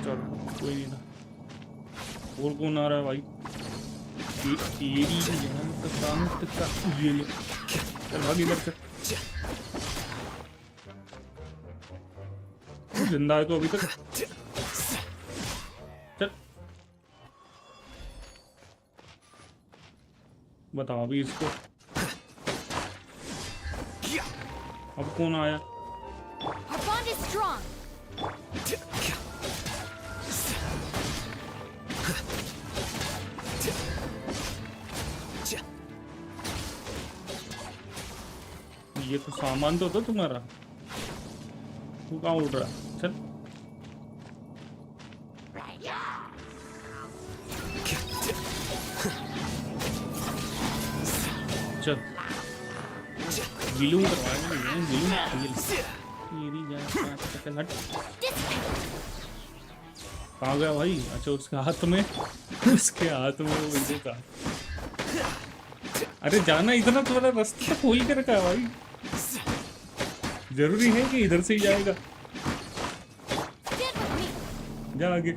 चलो कोई नहीं ना। और कौन आ रहा है भाई? ये ले। चल भाग इधर से। जिंदा है तो अभी तक। चल बताओ अभी इसको। अब कौन आया?
Our bond is strong.
ये तो सामान तो था तुम्हारा। तू कहाँ उड़ रहा? चल चल गिलू करवाएंगे, गिलू तेरी जान चल हट। कहाँ गया भाई? अच्छा उसके हाथ में, उसके हाथ में वो बिंदु था। अरे जाना इतना थोड़ा रास्ता खोल के रखा है भाई। जरूरी है कि इधर से ही जाएगा? जा आगे।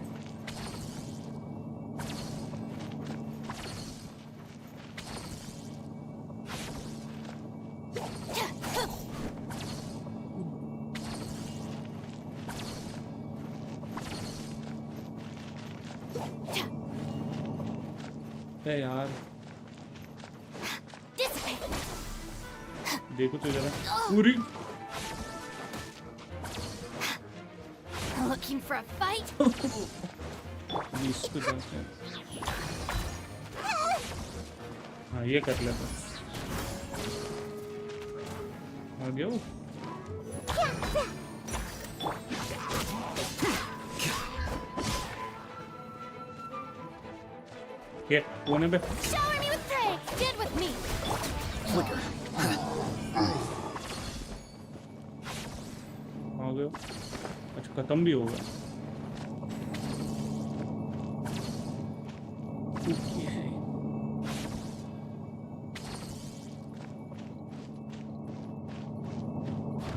यार देखो तो जरा पूरी।
Looking for a fight?
इसको जाते हैं। हाँ ये कर लेते हैं। आ गया वो। क्या कोने पे
Shower me with praise! Get with me!
Flicker. हो गया अच्छा खत्म भी हो गया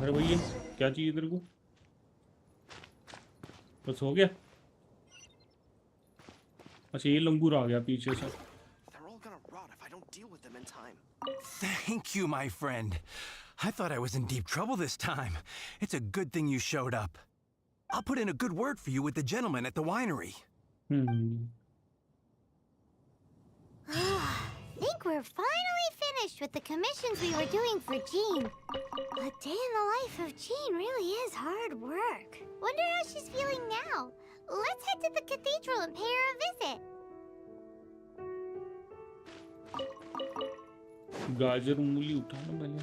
अरे भैया क्या चाहिए तेरे को बस हो गया अच्छा ये लंगूर आ गया पीछे से
They're all gonna rot if I don't deal with them in time. Thank you, my friend. I thought I was in deep trouble this time. It's a good thing you showed up. I'll put in a good word for you with the gentleman at the winery.
Think we're finally finished with the commissions we were doing for Jean. A day in the life of Jean really is hard work. Wonder how she's feeling now. Let's head to the cathedral and pay her a visit.
गाजर मूली उठाना पहले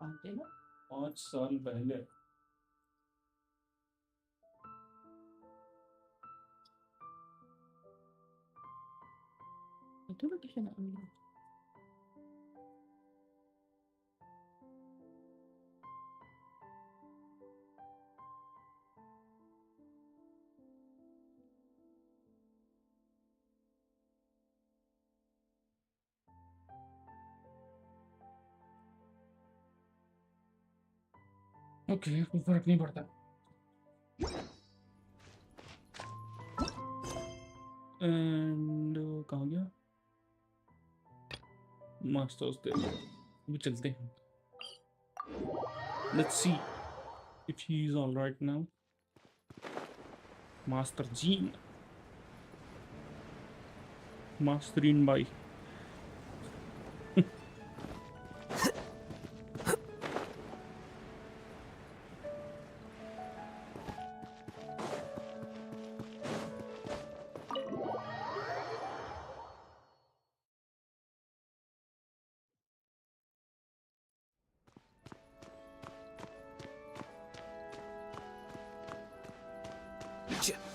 आते ना 5 साल पहले okay कोई फर्क नहीं पड़ता एंड कहाँ गया मास्टर्स दे अभी चलते हैं let's see if he is alright now master Jean मास्टरीन बाई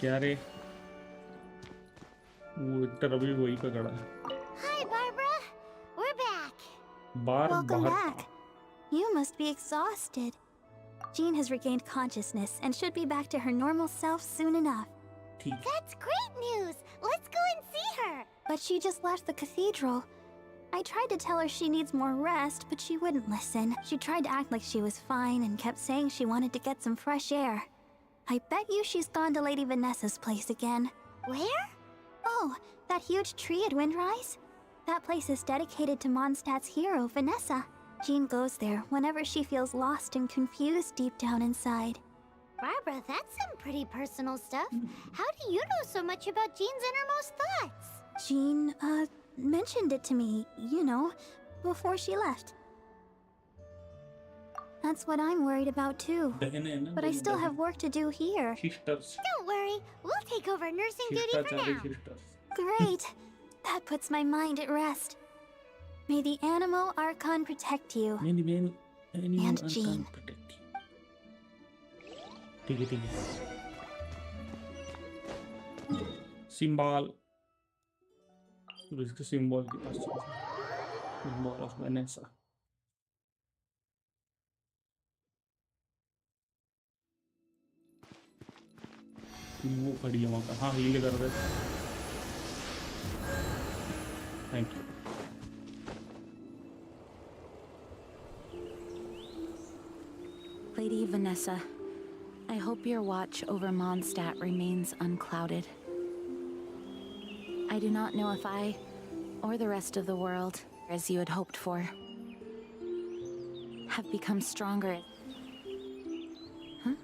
क्या रे वो विक्टर अभी वहीं पे खड़ा है
Hi, Barbara. We're back.
Welcome back. You must be exhausted. Jean has regained consciousness and should be back to her normal self soon enough.
That's great news. Let's go and see her.
But she just left the cathedral. I tried to tell her she needs more rest, but she wouldn't listen. She tried to act like she was fine and kept saying she wanted to get some fresh air. I bet you she's gone to Lady Vanessa's place again.
Where?
Oh, that huge tree at Windrise? That place is dedicated to Mondstadt's hero, Vanessa. Jean goes there whenever she feels lost and confused deep down inside.
Barbara, that's some pretty personal stuff. How do you know so much about Jean's innermost thoughts?
Jean, mentioned it to me, you know, before she left. That's what I'm worried about too. But I still have work to do here.
Don't worry, we'll take over nursing duty for now.
Great! That puts my mind at rest. May the Animo Archon protect you. And Jean.
ठीक है symbol इसके symbol के पास symbol of Vanessa वो खड़ी है वहाँ पर हाँ हील कर दे thank you
Lady Vanessa, I hope your watch over Mondstadt remains unclouded. I do not know if I, or the rest of the world, as you had hoped for, have become stronger. Huh?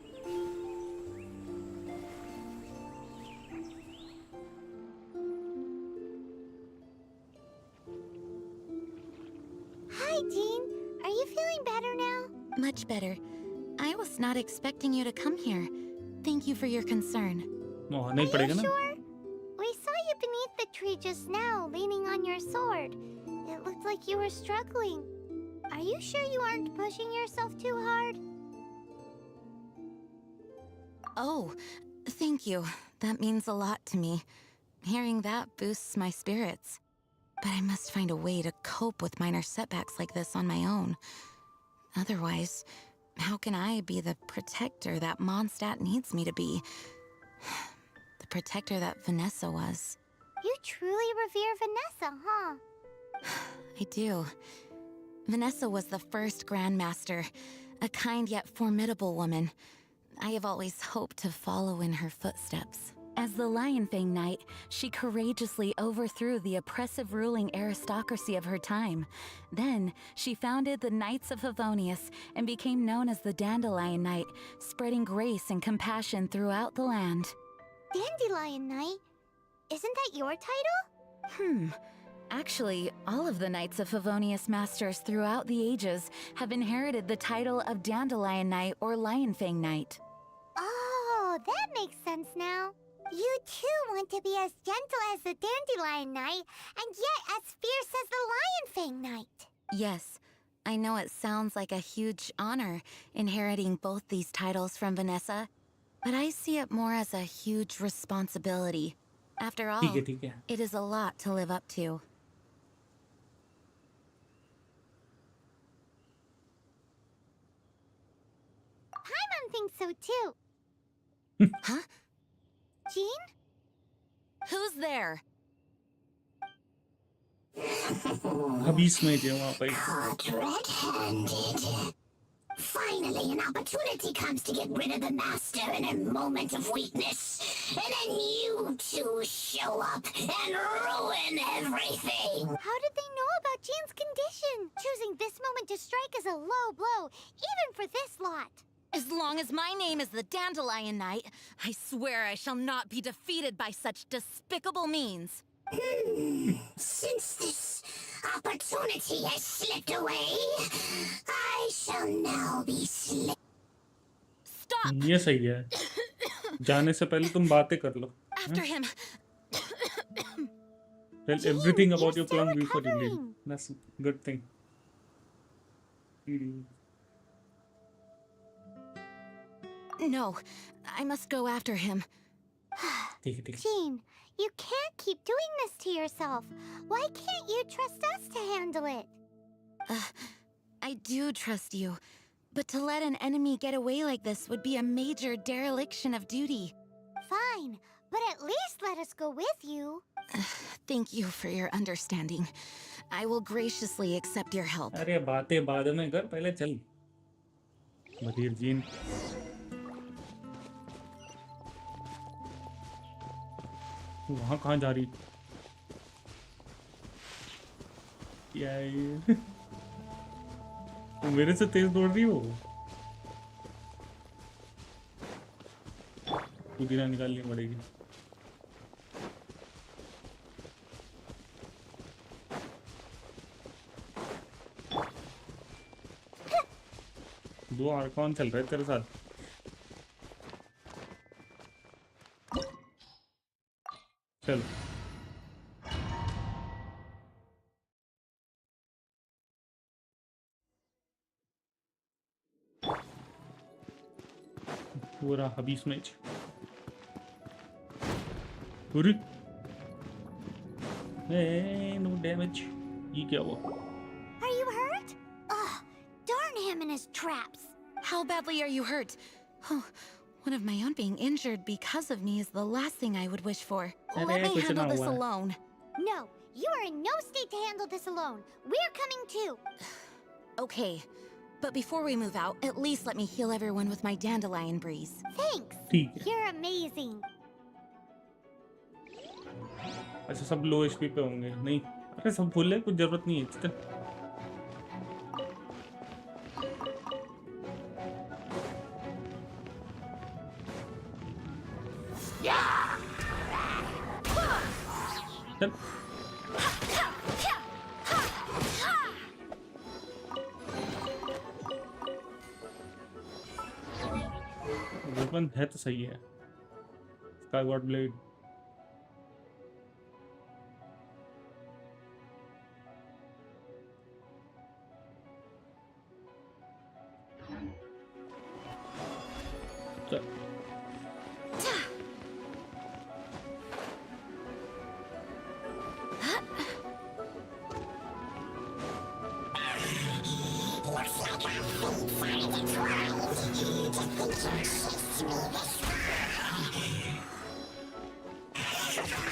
Hi, Jean. Are you feeling better now?
Much better. I was not expecting you to come here. Thank you for your concern.
नहाना ही पड़ेगा ना.
Sure. We saw you beneath the tree just now, leaning on your sword. It looked like you were struggling. Are you sure you aren't pushing yourself too hard?
Oh, thank you. That means a lot to me. Hearing that boosts my spirits. But I must find a way to cope with minor setbacks like this on my own. Otherwise, how can I be the protector that Mondstadt needs me to be? The protector that Vanessa was.
You truly revere Vanessa, huh?
I do. Vanessa was the first Grandmaster, a kind yet formidable woman. I have always hoped to follow in her footsteps. As the Lionfang Knight, she courageously overthrew the oppressive ruling aristocracy of her time. Then, she founded the Knights of Favonius and became known as the Dandelion Knight, spreading grace and compassion throughout the land.
Dandelion Knight? Isn't that your title?
Actually, all of the Knights of Favonius Masters throughout the ages have inherited the title of Dandelion Knight or Lionfang Knight.
Oh, that makes sense now. You too want to be as gentle as the Dandelion Knight, and yet as fierce as the Lionfang Knight.
Yes, I know it sounds like a huge honor inheriting both these titles from Vanessa, but I see it more as a huge responsibility. After all,
ठीक है.
it is a lot to live up to.
Paimon thinks so too.
Huh?
Jean?
Who's there?
हबीस में जो वहाँ पे.
Caught red-handed. Finally, an opportunity comes to get rid of the master in a moment of weakness. And then you two show up and ruin everything.
How did they know about Jean's condition? Choosing this moment to strike is a low blow, even for this lot.
As long as my name is the Dandelion Knight, I swear I shall not be defeated by such despicable means.
Since this opportunity has slipped away, I shall now be slipped.
Stop!
ये सही है. जाने से पहले तुम बातें कर लो.
After him.
Tell everything about your plan before you leave. That's a good thing.
No, I must go after him.
Jean, you can't keep doing this to yourself. Why can't you trust us to handle it?
I do trust you, but to let an enemy get away like this would be a major dereliction of duty.
Fine, but at least let us go with you.
Thank you for your understanding. I will graciously accept your help.
अरे बातें बाद में कर, पहले चल. मदीर gene. वहाँ कहाँ जा रही? क्या है ये? मेरे से तेज दौड़ रही हो? पुदीना निकालनी पड़ेगी. दो और कौन चल रहा है तेरे साथ? चल. पूरा हबीस मैच. पूरी. No damage. ये क्या हुआ?
Are you hurt? Ugh, darn him and his traps.
How badly are you hurt? Oh, one of my own being injured because of me is the last thing I would wish for. Let me handle this alone.
No, you are in no state to handle this alone. We're coming too.
Okay, but before we move out, at least let me heal everyone with my dandelion breeze.
Thanks. You're amazing.
अच्छा सब लो HP पे होंगे. नहीं, अरे सब full है, कुछ जरूरत नहीं है. चल. चल. वेपन है तो सही है। स्काईवॉर्ड ब्लेड। चल
Looks like our fates are intertwined. To think you chased me this far. Face my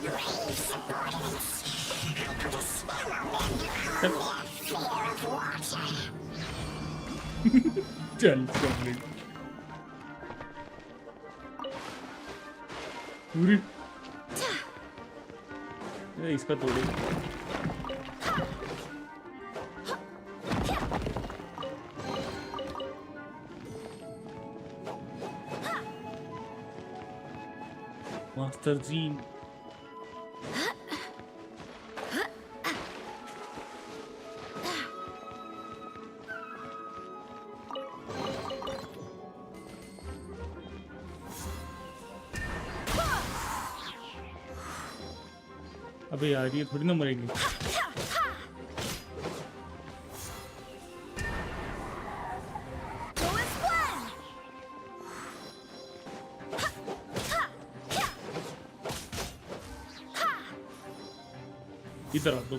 brave subordinates. I put a spell on them to calm their fear of water.
चल complete पूरी। इसका तोड़े। Master gene अबे यार ये थोड़ी ना मरेंगे। इधर आ दो।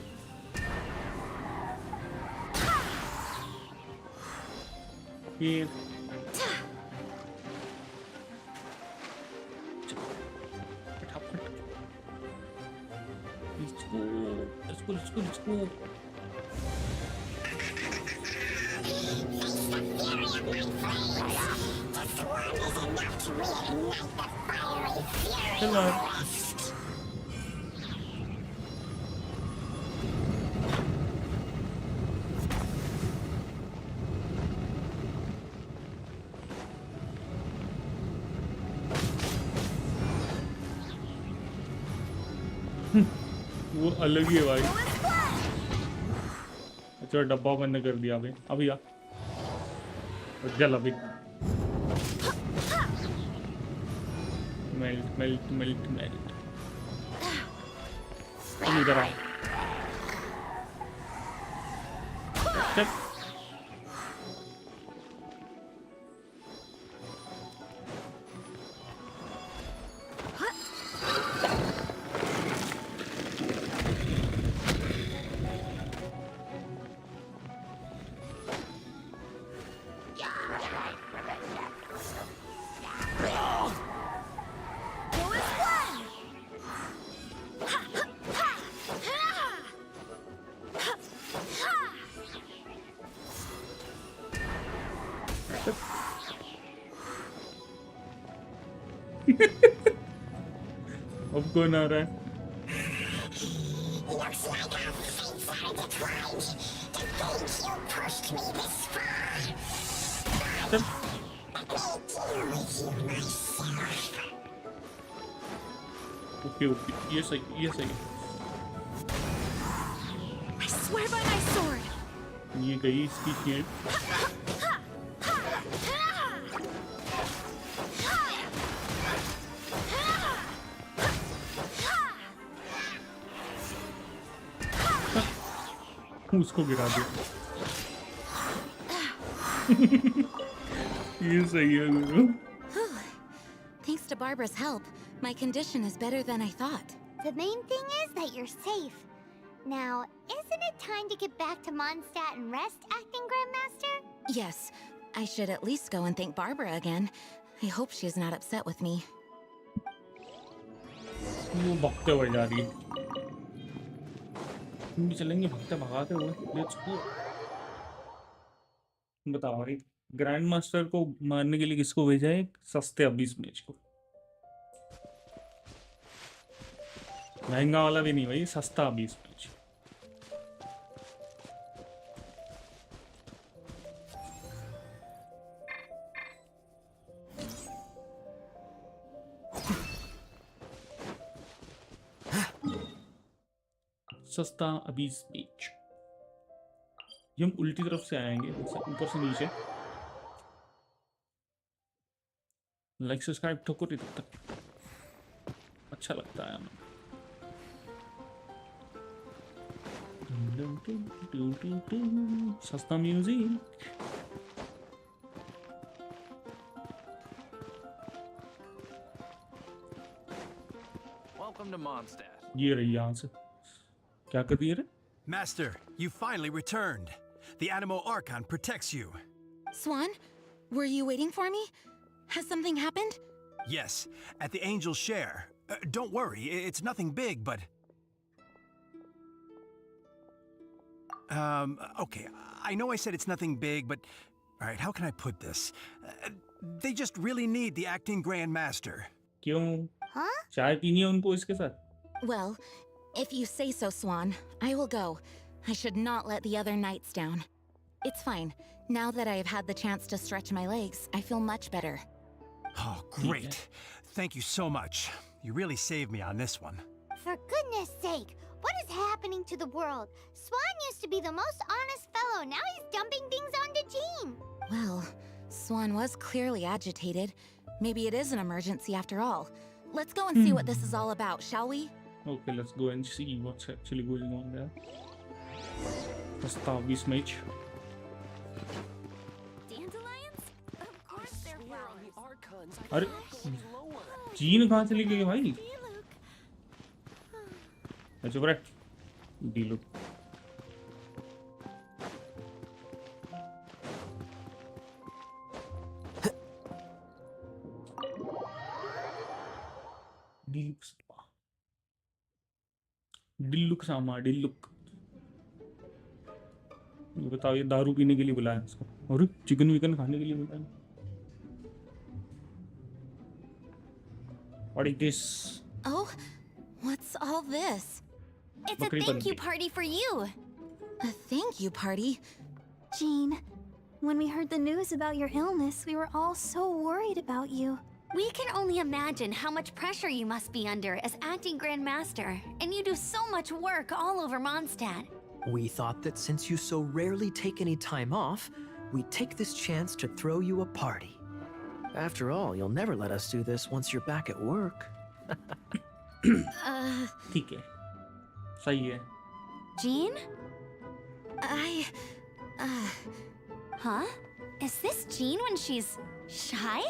फिर फटाफट let's go। चल यार वो अलग ही है भाई। अच्छा डब्बा बंद कर दिया अभी। अभी आ जल अभी। Melt melt melt melt. इधर आ चल। अब कौन आ रहा है?
Looks like our fates are intertwined. To think you pushed me this far.
चल
Let me deal with you myself.
Okay okay ये सही ये सही।
I swear by my sword.
ये गई इसकी शील्ड। उसको गिरा दे। ये सही है गुरु।
Thanks to Barbara's help, my condition is better than I thought.
The main thing is that you're safe. Now, isn't it time to get back to Mondstadt and rest, Acting Grandmaster?
Yes, I should at least go and thank Barbara again. I hope she is not upset with me.
वो भगते हुए जा रही है। हम भी चलेंगे भगते भगाते हुए। Let's go. बताओ भाई ग्रैंड मास्टर को मारने के लिए किसको भेजा है? सस्ते अबीस मेज को। महंगा वाला भी नहीं भाई, सस्ता अबीस मेज। सस्ता अबीस मेज। ये हम उल्टी तरफ से आएंगे, ऊपर से नीचे। लाइक सब्सक्राइब ठोको रे तब तक अच्छा लगता है हमें। सस्ता म्यूजिक।
Welcome to Mondstadt.
ये रही यहाँ से क्या कर दिया रे?
Master, you finally returned. The Animo Archon protects you.
Swan, were you waiting for me? Has something happened?
Yes, at the Angel's Share. Don't worry, it's nothing big, but... Okay, I know I said it's nothing big, but... Alright, how can I put this? They just really need the acting Grand Master.
क्यों?
Huh?
चाय पीनी है उनको इसके साथ?
Well, if you say so, Swan, I will go. I should not let the other knights down. It's fine. Now that I have had the chance to stretch my legs, I feel much better.
Oh, great. Thank you so much. You really saved me on this one.
For goodness sake, what is happening to the world? Swan used to be the most honest fellow. Now he's dumping things onto Jean.
Well, Swan was clearly agitated. Maybe it is an emergency after all. Let's go and see what this is all about, shall we?
Okay, let's go and see what's actually going on there. Поставь меч.
Dandelions? Of course they're flowers.
अरे चीन कहाँ चली गई भाई? चुप रहे। डीलुक। डिल्लुक सामा डिल्लुक। ये बताओ ये दारू पीने के लिए बुलाया इसको और चिकन विकन खाने के लिए बुलाया? What is this?
Oh, what's all this?
It's a thank you party for you.
A thank you party?
Jean, when we heard the news about your illness, we were all so worried about you.
We can only imagine how much pressure you must be under as acting Grand Master, and you do so much work all over Mondstadt.
We thought that since you so rarely take any time off, we'd take this chance to throw you a party. After all, you'll never let us do this once you're back at work.
ठीक है, सही है.
Jean? Huh? Is this Jean when she's shy?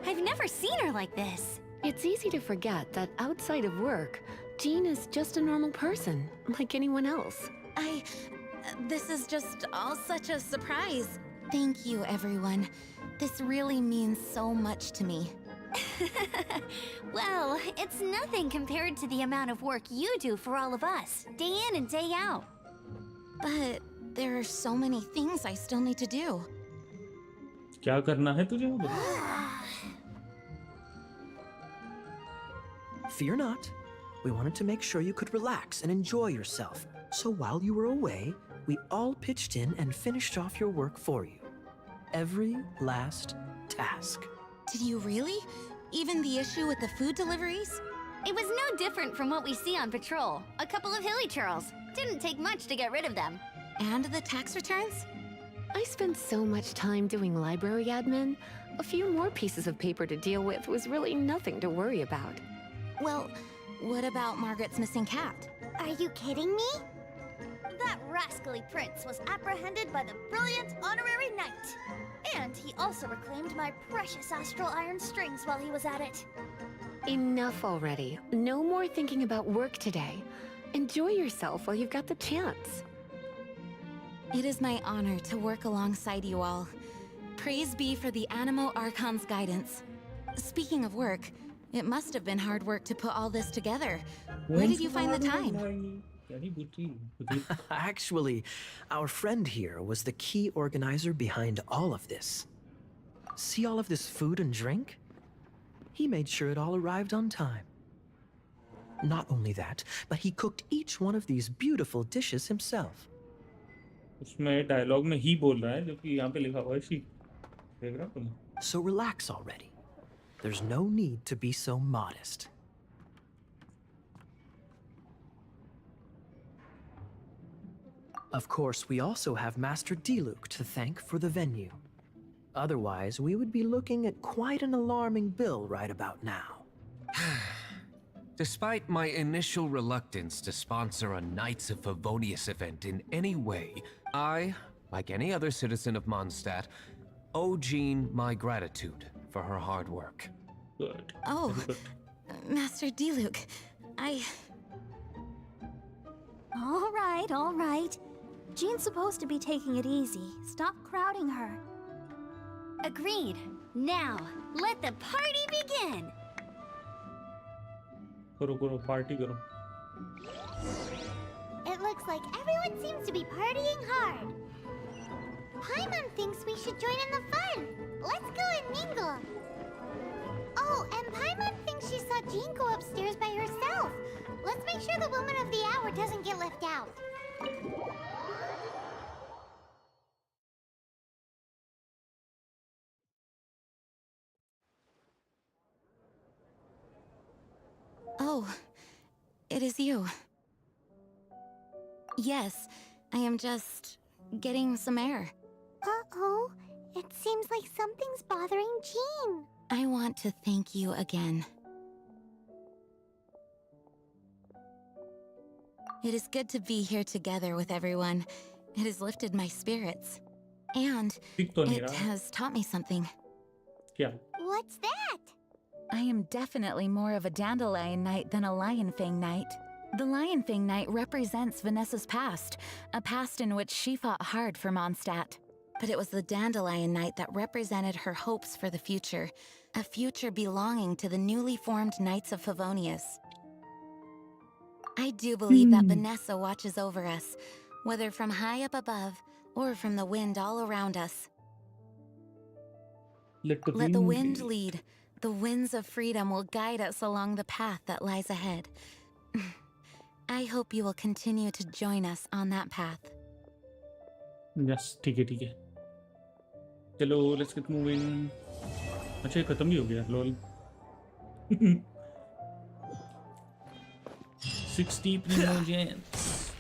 I've never seen her like this.
It's easy to forget that outside of work, Jean is just a normal person, like anyone else.
This is just all such a surprise. Thank you, everyone. This really means so much to me.
Well, it's nothing compared to the amount of work you do for all of us, day in and day out.
But there are so many things I still need to do.
क्या करना है तुझे?
Fear not. We wanted to make sure you could relax and enjoy yourself. So while you were away, we all pitched in and finished off your work for you. Every last task.
Did you really? Even the issue with the food deliveries?
It was no different from what we see on patrol. A couple of hilly churls. Didn't take much to get rid of them.
And the tax returns?
I spent so much time doing library admin. A few more pieces of paper to deal with was really nothing to worry about.
Well, what about Margaret's missing cat?
Are you kidding me?
That rascally prince was apprehended by the brilliant honorary knight. And he also reclaimed my precious astral iron strings while he was at it.
Enough already. No more thinking about work today. Enjoy yourself while you've got the chance.
It is my honor to work alongside you all. Praise be for the Animo Archon's guidance. Speaking of work, it must have been hard work to put all this together. Where did you find the time?
Actually, our friend here was the key organizer behind all of this. See all of this food and drink? He made sure it all arrived on time. Not only that, but he cooked each one of these beautiful dishes himself.
उसमें dialogue में ही बोल रहा है जो कि यहाँ पे लिखा हुआ है शी. देख रहा तुम?
So relax already. There's no need to be so modest. Of course, we also have Master Diluc to thank for the venue. Otherwise, we would be looking at quite an alarming bill right about now.
Despite my initial reluctance to sponsor a Knights of Favonius event in any way, I, like any other citizen of Mondstadt, owe Jean my gratitude for her hard work.
Good.
Oh, Master Diluc,
All right. Jean's supposed to be taking it easy. Stop crowding her.
Agreed. Now, let the party begin!
करो party करो.
It looks like everyone seems to be partying hard. Paimon thinks we should join in the fun. Let's go and mingle. Oh, and Paimon thinks she saw Jean go upstairs by herself. Let's make sure the woman of the hour doesn't get left out.
Oh, it is you. Yes, I am just getting some air.
Uh-oh, it seems like something's bothering Jean.
I want to thank you again. It is good to be here together with everyone. It has lifted my spirits. And it has taught me something.
Yeah.
What's that?
I am definitely more of a Dandelion Knight than a Lionfang Knight. The Lionfang Knight represents Vanessa's past, a past in which she fought hard for Mondstadt. But it was the Dandelion Knight that represented her hopes for the future, a future belonging to the newly formed Knights of Favonius. I do believe that Vanessa watches over us, whether from high up above or from the wind all around us. Let the wind lead. The winds of freedom will guide us along the path that lies ahead. I hope you will continue to join us on that path.
Yes, ठीक है. चलो, let's get moving. अच्छा ये खत्म ही हो गया, lol. 60 primo gems.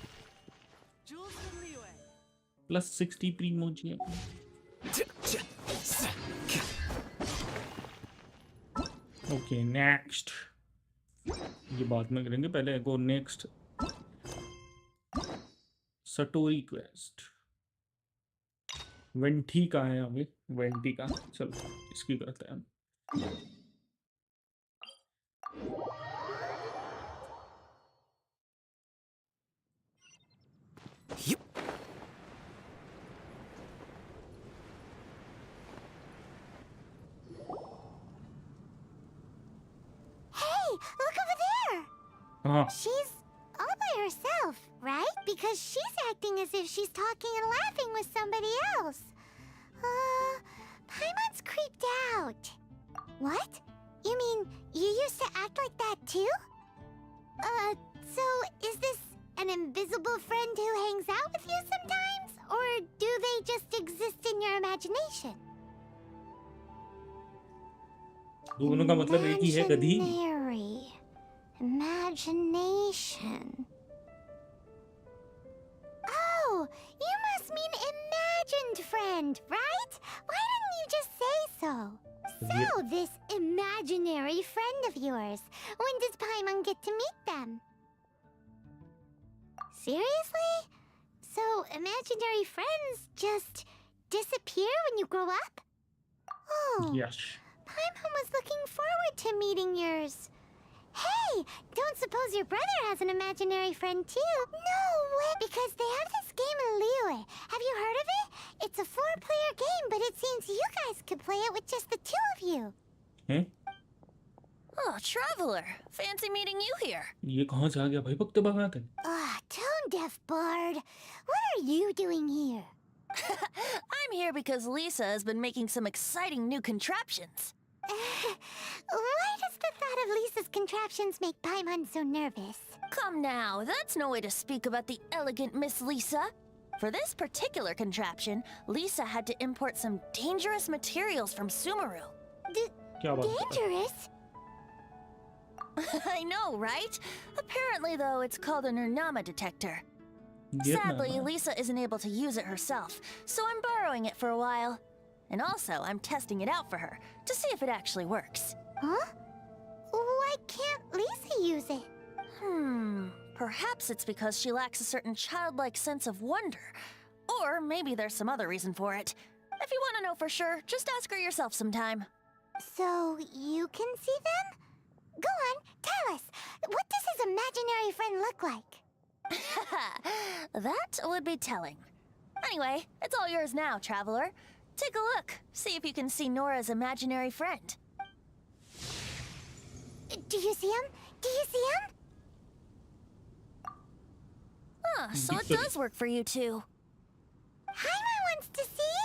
Plus 60 primo gems. Okay, next. ये बाद में करेंगे, पहले go next. सटोरी क्वेस्ट. वेंटी का है अभी, वेंटी का. चलो इसकी करते हैं.
Look over there! She's all by herself, right? Because she's acting as if she's talking and laughing with somebody else. Paimon's creeped out. What? You mean you used to act like that too? So is this an invisible friend who hangs out with you sometimes? Or do they just exist in your imagination?
दोनों का मतलब एक ही है, गधी.
Imagination. Oh, you must mean imagined friend, right? Why didn't you just say so? So, this imaginary friend of yours, when does Paimon get to meet them? Seriously? So, imaginary friends just disappear when you grow up? Oh.
Yes.
Paimon was looking forward to meeting yours. Hey, don't suppose your brother has an imaginary friend too? No way! Because they have this game in Liyue. Have you heard of it? It's a 4-player game, but it seems you guys could play it with just the 2 of you.
हैं?
Oh, Traveler. Fancy meeting you here.
ये कहाँ से आ गया भाई? भक्त भगाते.
Tone deaf bard. What are you doing here?
I'm here because Lisa has been making some exciting new contraptions.
Why does the thought of Lisa's contraptions make Paimon so nervous?
Come now, that's no way to speak about the elegant Miss Lisa. For this particular contraption, Lisa had to import some dangerous materials from Sumeru.
Dangerous?
I know, right? Apparently, though, it's called a Nernama detector. Sadly, Lisa isn't able to use it herself, so I'm borrowing it for a while. And also, I'm testing it out for her to see if it actually works.
Huh? Why can't Lisa use it?
Perhaps it's because she lacks a certain childlike sense of wonder. Or maybe there's some other reason for it. If you want to know for sure, just ask her yourself sometime.
So, you can see them? Go on, tell us. What does his imaginary friend look like?
That would be telling. Anyway, it's all yours now, Traveler. Take a look. See if you can see Nora's imaginary friend.
Do you see him? Do you see him?
So it does work for you two.
Paimon wants to see?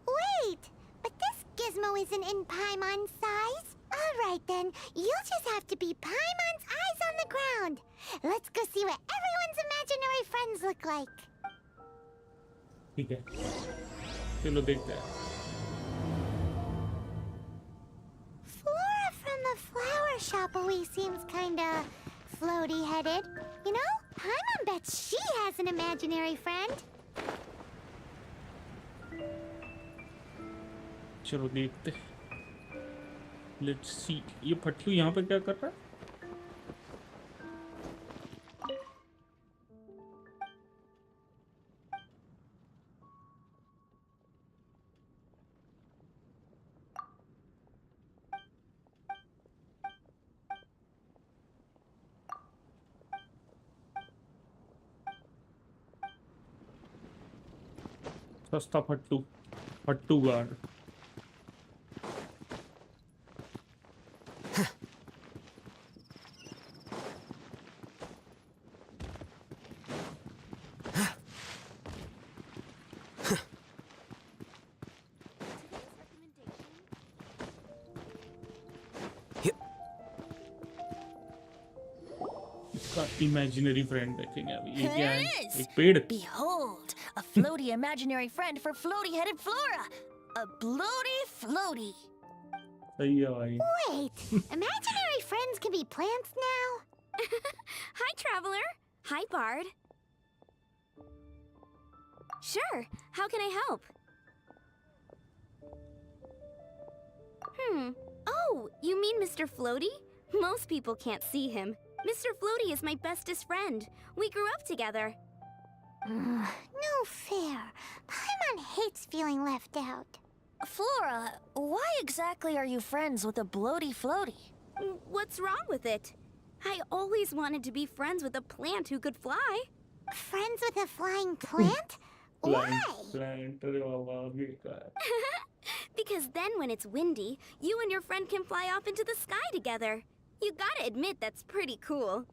Wait, but this gizmo isn't in Paimon's size. Alright then, you'll just have to be Paimon's eyes on the ground. Let's go see what everyone's imaginary friends look like.
ठीक है, चलो देखते हैं.
Flora from the flower shop always seems kinda floaty-headed. You know, Paimon bets she has an imaginary friend.
चलो देखते. Let's see. ये फटलू यहाँ पे क्या कर रहा है? सस्ता फट्टू, फट्टू गार्ड. Imaginary friend देखेंगे अभी. ये क्या है? एक पेड़.
Behold, a floaty imaginary friend for floaty-headed Flora. A bloaty floaty.
सही है भाई.
Wait, imaginary friends can be plants now?
Hi, Traveler. Hi, Bard. Sure, how can I help? Oh, you mean Mr. Floaty? Most people can't see him. Mr. Floaty is my bestest friend. We grew up together.
No fair. Paimon hates feeling left out.
Flora, why exactly are you friends with a bloaty floaty?
What's wrong with it? I always wanted to be friends with a plant who could fly.
Friends with a flying plant? Why?
Plant.
Because then when it's windy, you and your friend can fly off into the sky together. You gotta admit that's pretty cool.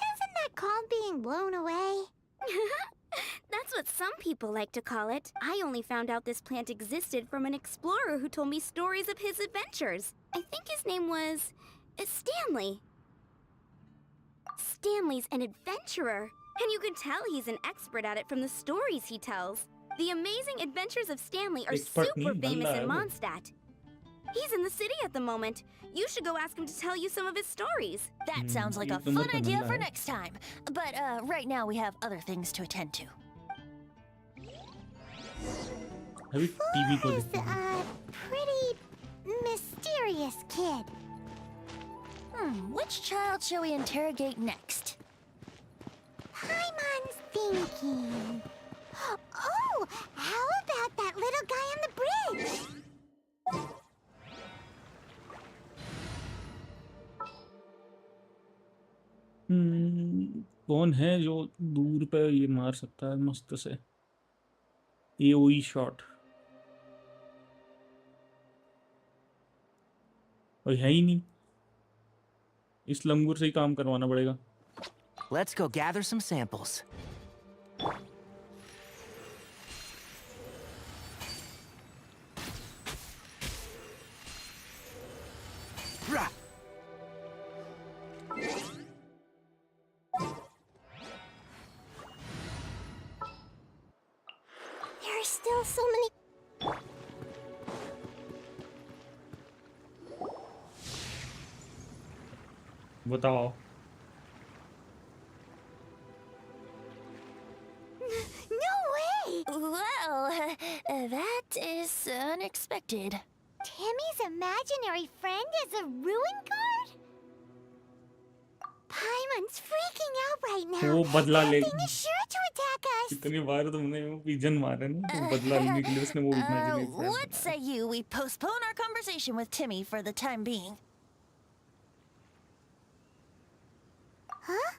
Isn't that called being blown away?
That's what some people like to call it. I only found out this plant existed from an explorer who told me stories of his adventures. I think his name was Stanley. Stanley's an adventurer, and you can tell he's an expert at it from the stories he tells. The amazing adventures of Stanley are super famous in Mondstadt. He's in the city at the moment. You should go ask him to tell you some of his stories.
That sounds like a fun idea for next time. But right now we have other things to attend to.
Flora is a pretty mysterious kid.
Which child shall we interrogate next?
Paimon's thinking. Oh, how about that little guy on the bridge?
कौन है जो दूर पे ये मार सकता है मस्त से? AOE shot. और है ही नहीं. इस लंगूर से ही काम करवाना पड़ेगा.
Let's go gather some samples.
There are still so many...
बताओ.
No way!
Well, that is unexpected. interested.
Timmy's imaginary friend is a ruin guard? Paimon's freaking out right now.
वो बदला ले
That thing is sure to attack us.
कितनी बार तुमने वो pigeon मारे ना तो बदला लेने के लिए उसने वो imaginary friend
What say you we postpone our conversation with Timmy for the time being?
Huh?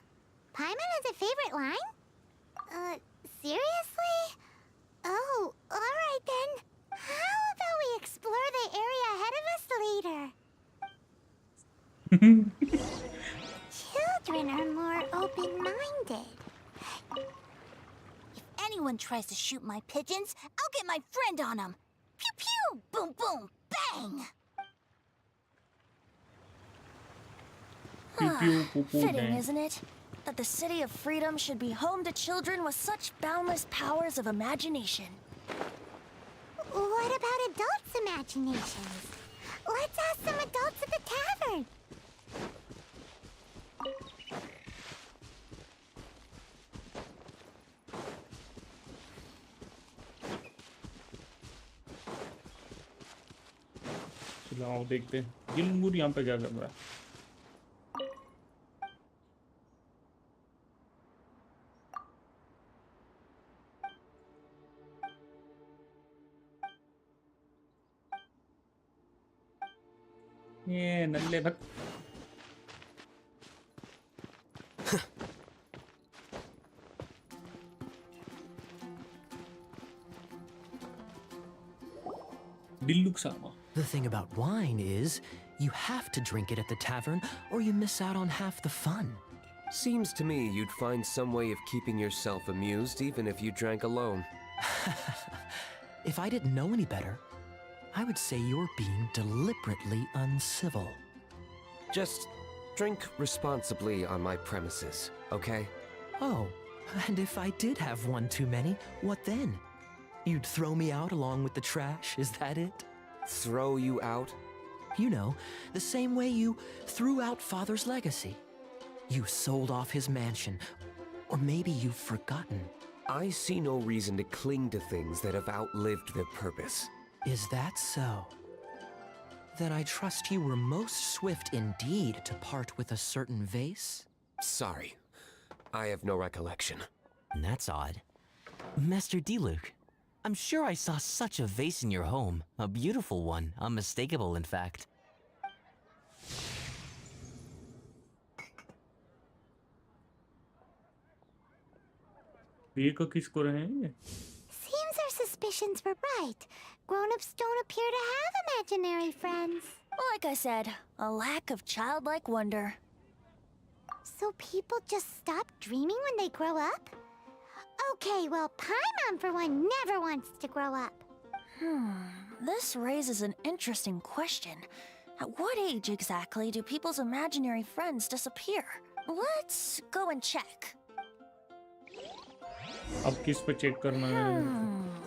Paimon has a favorite line? Seriously? Oh, alright then. How about we explore the area ahead of us later? Children are more open-minded.
If anyone tries to shoot my pigeons, I'll get my friend on him. Pew pew! Boom boom! Bang!
Pew pew poo poo
Fitting,
bang.
isn't it? That the City of Freedom should be home to children with such boundless powers of imagination.
What about adults' imaginations? Let's ask some adults at the tavern.
चलो आओ देखते हैं ये लंगूर यहाँ पे क्या कर रहा है ये नल्ले भक दिल्लुक सामा
The thing about wine is, you have to drink it at the tavern, or you miss out on half the fun.
Seems to me you'd find some way of keeping yourself amused even if you drank alone.
If I didn't know any better, I would say you're being deliberately uncivil.
Just drink responsibly on my premises, okay?
Oh, and if I did have one too many, what then? You'd throw me out along with the trash, is that it?
Throw you out?
You know, the same way you threw out Father's legacy. You sold off his mansion, or maybe you've forgotten.
I see no reason to cling to things that have outlived their purpose.
Is that so? Then I trust you were most swift indeed to part with a certain vase?
Sorry, I have no recollection.
That's odd. Master Diluc, I'm sure I saw such a vase in your home. A beautiful one, unmistakable in fact.
ये को किसको रहे हैं ये
Seems our suspicions were right. Grown-ups don't appear to have imaginary friends.
Like I said, a lack of childlike wonder.
So people just stop dreaming when they grow up? Okay, well, Paimon for one never wants to grow up.
This raises an interesting question. At what age exactly do people's imaginary friends disappear? Let's go and check.
अब किस पे check करना है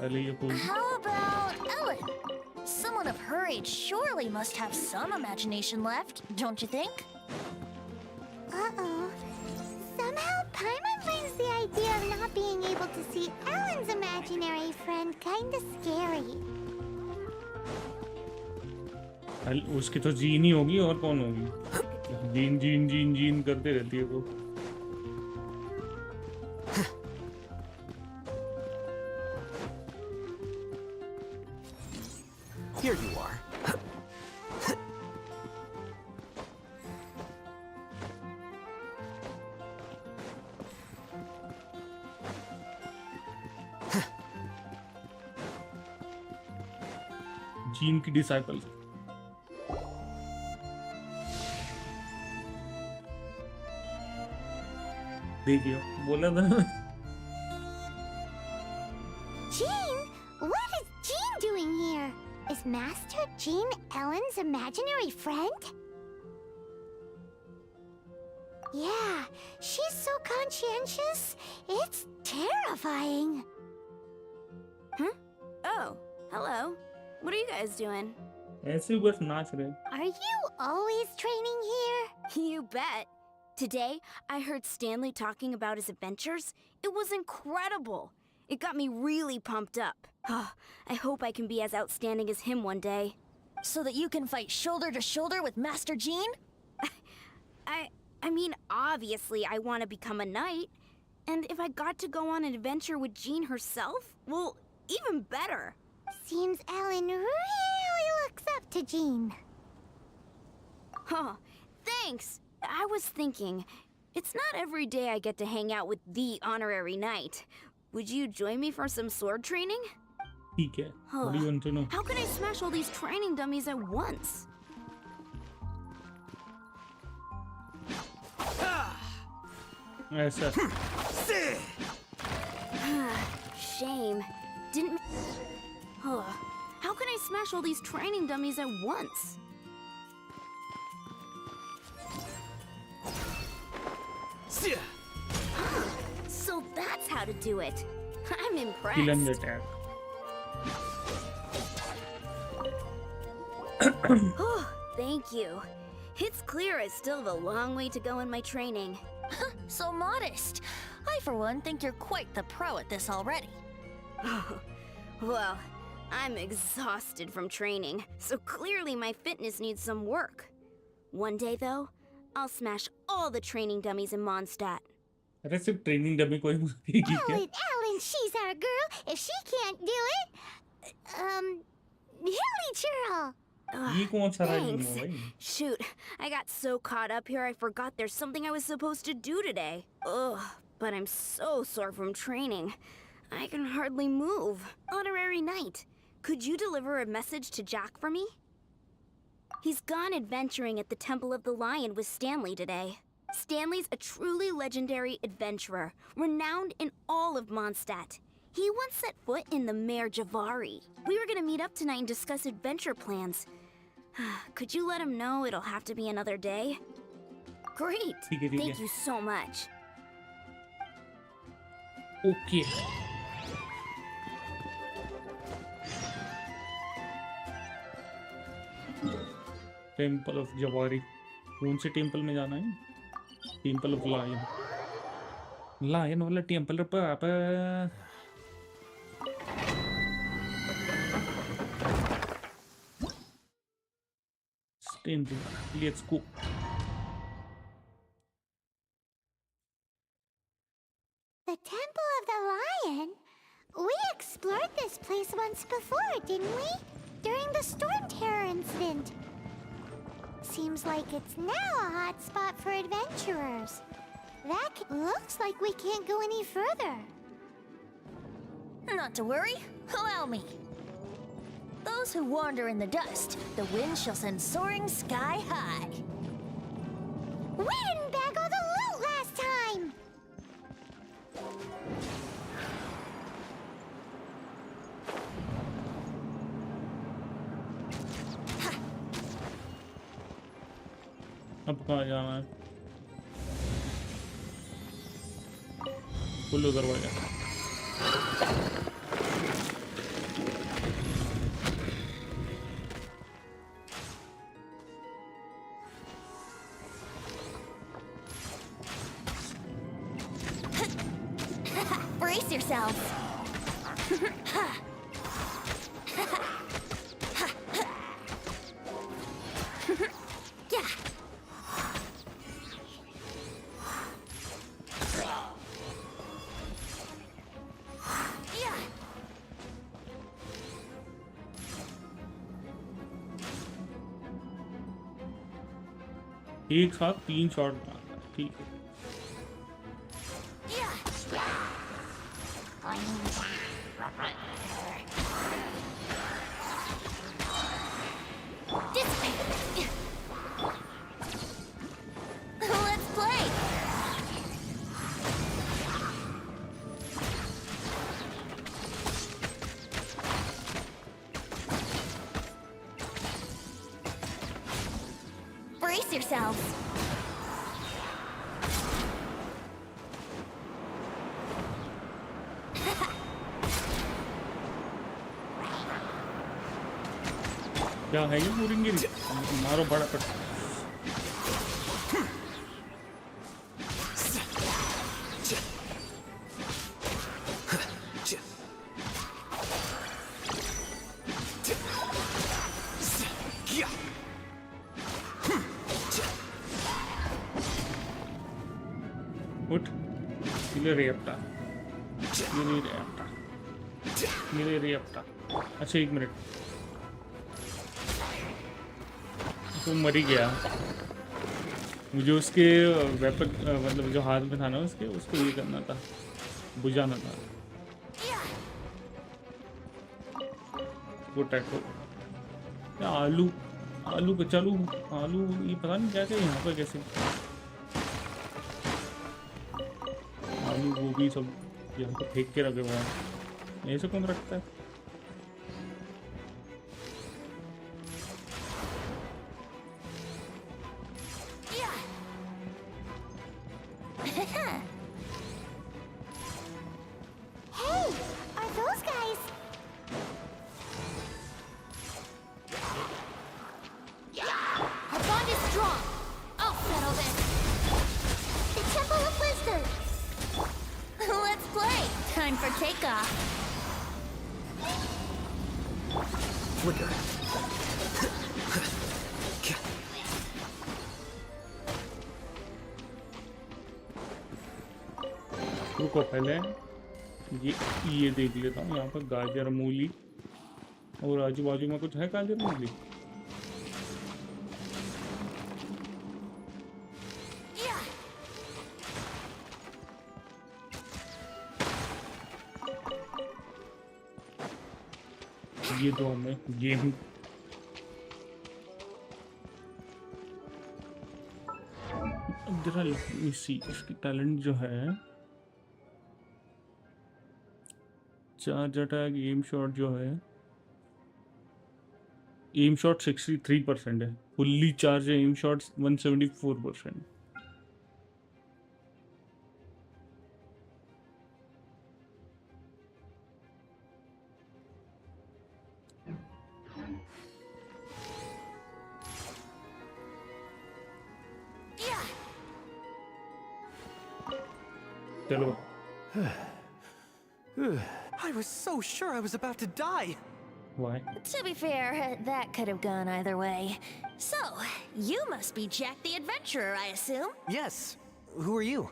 पहले ये खोल
How about Ellen? Someone of her age surely must have some imagination left, don't you think?
Uh-oh. Somehow Paimon finds the idea of not being able to see Ellen's imaginary friend kinda scary.
उसकी तो gene ही होगी और कौन होगी gene gene gene gene करते रहती है वो
Here you are.
जीन की डिसाइपल देखियो बोला था
Jean? What is Jean doing here? Is Master Jean Ellen's imaginary friend? Yeah, she's so conscientious. It's terrifying.
Oh, hello. What are you guys doing?
ऐसे ही बस नाच रहे
Are you always training here?
You bet. Today, I heard Stanley talking about his adventures. It was incredible. It got me really pumped up. I hope I can be as outstanding as him one day.
So that you can fight shoulder to shoulder with Master Jean?
I mean, obviously I want to become a knight. And if I got to go on an adventure with Jean herself, well, even better.
Seems Alan really looks up to Jean.
Huh, thanks. I was thinking, it's not every day I get to hang out with the honorary knight. Would you join me for some sword training?
ठीक है. What do you want to know?
How can I smash all these training dummies at once?
ऐसा.
Shame. Didn't... How can I smash all these training dummies at once? So that's how to do it. I'm impressed.
Kill and attack.
Oh, thank you. It's clear I still have a long way to go in my training.
So modest. I, for one, think you're quite the pro at this already.
Well, I'm exhausted from training, so clearly my fitness needs some work. One day, though, I'll smash all the training dummies in Mondstadt.
अरे सिर्फ training dummy कोई मारेगी क्या?
Alan, she's our girl. If she can't do it, Hilly Churl.
ये कौन सा riding
Thanks.
है भाई?
Shoot, I got so caught up here I forgot there's something I was supposed to do today. Ugh, but I'm so sore from training. I can hardly move. Honorary Knight, could you deliver a message to Jack for me? He's gone adventuring at the Temple of the Lion with Stanley today. Stanley's a truly legendary adventurer, renowned in all of Mondstadt. He once set foot in the Mare Javari. We were gonna meet up tonight and discuss adventure plans. Could you let him know it'll have to be another day? Great! Thank you so much.
Okay. Temple of जवारी. कौन से temple में जाना है? Temple of lion. Lion वाला temple पापा. Let's go.
The Temple of the Lion? We explored this place once before, didn't we? During the Storm Terror incident. Seems like it's now a hot spot for adventurers. Looks like we can't go any further.
Not to worry. Allow me. Those who wander in the dust, the wind shall send soaring sky high.
We didn't bag all the loot last time!
अब कहाँ जाना है? खुलो दरवाजा.
Brace yourselves.
एक साथ 3 shot मारना. ठीक है.
Let's play. Brace yourselves.
क्या है ये मुरिंगिरी? मारो बड़ा पट. उठ ये रेप्टा ये रेप्टा। अच्छा 1 मिनट, तो मर ही गया। मुझे उसके वेपन मतलब जो हाथ में था ना उसके, उसको ये करना था, बुझाना था। पोटैटो या आलू, आलू कचालू, आलू, ये पता नहीं क्या क्या यहाँ पर कैसे आलू गोभी सब यहाँ पे फेंक के रखे हुए हैं। ऐसे कौन रखता है?
Hey, are those guys?
Our bond is strong. I'll settle this.
The Temple of Wisdom.
Let's play. Time for takeoff.
Flicker.
रुको पहले ये देख लेता हूँ। यहाँ पर गाजर मूली और आजू बाजू में कुछ है गाजर मूली? ये दो हमें गेहूं। जरा इसी इसकी टैलेंट जो है, चार्ज अटैक, एम शॉट जो है, एम शॉट 63% है, फुल्ली चार्ज है एम शॉट 174%। चलो।
I was so sure I was about to die.
Why?
To be fair, that could have gone either way. So, you must be Jack the Adventurer, I assume?
Yes. Who are you?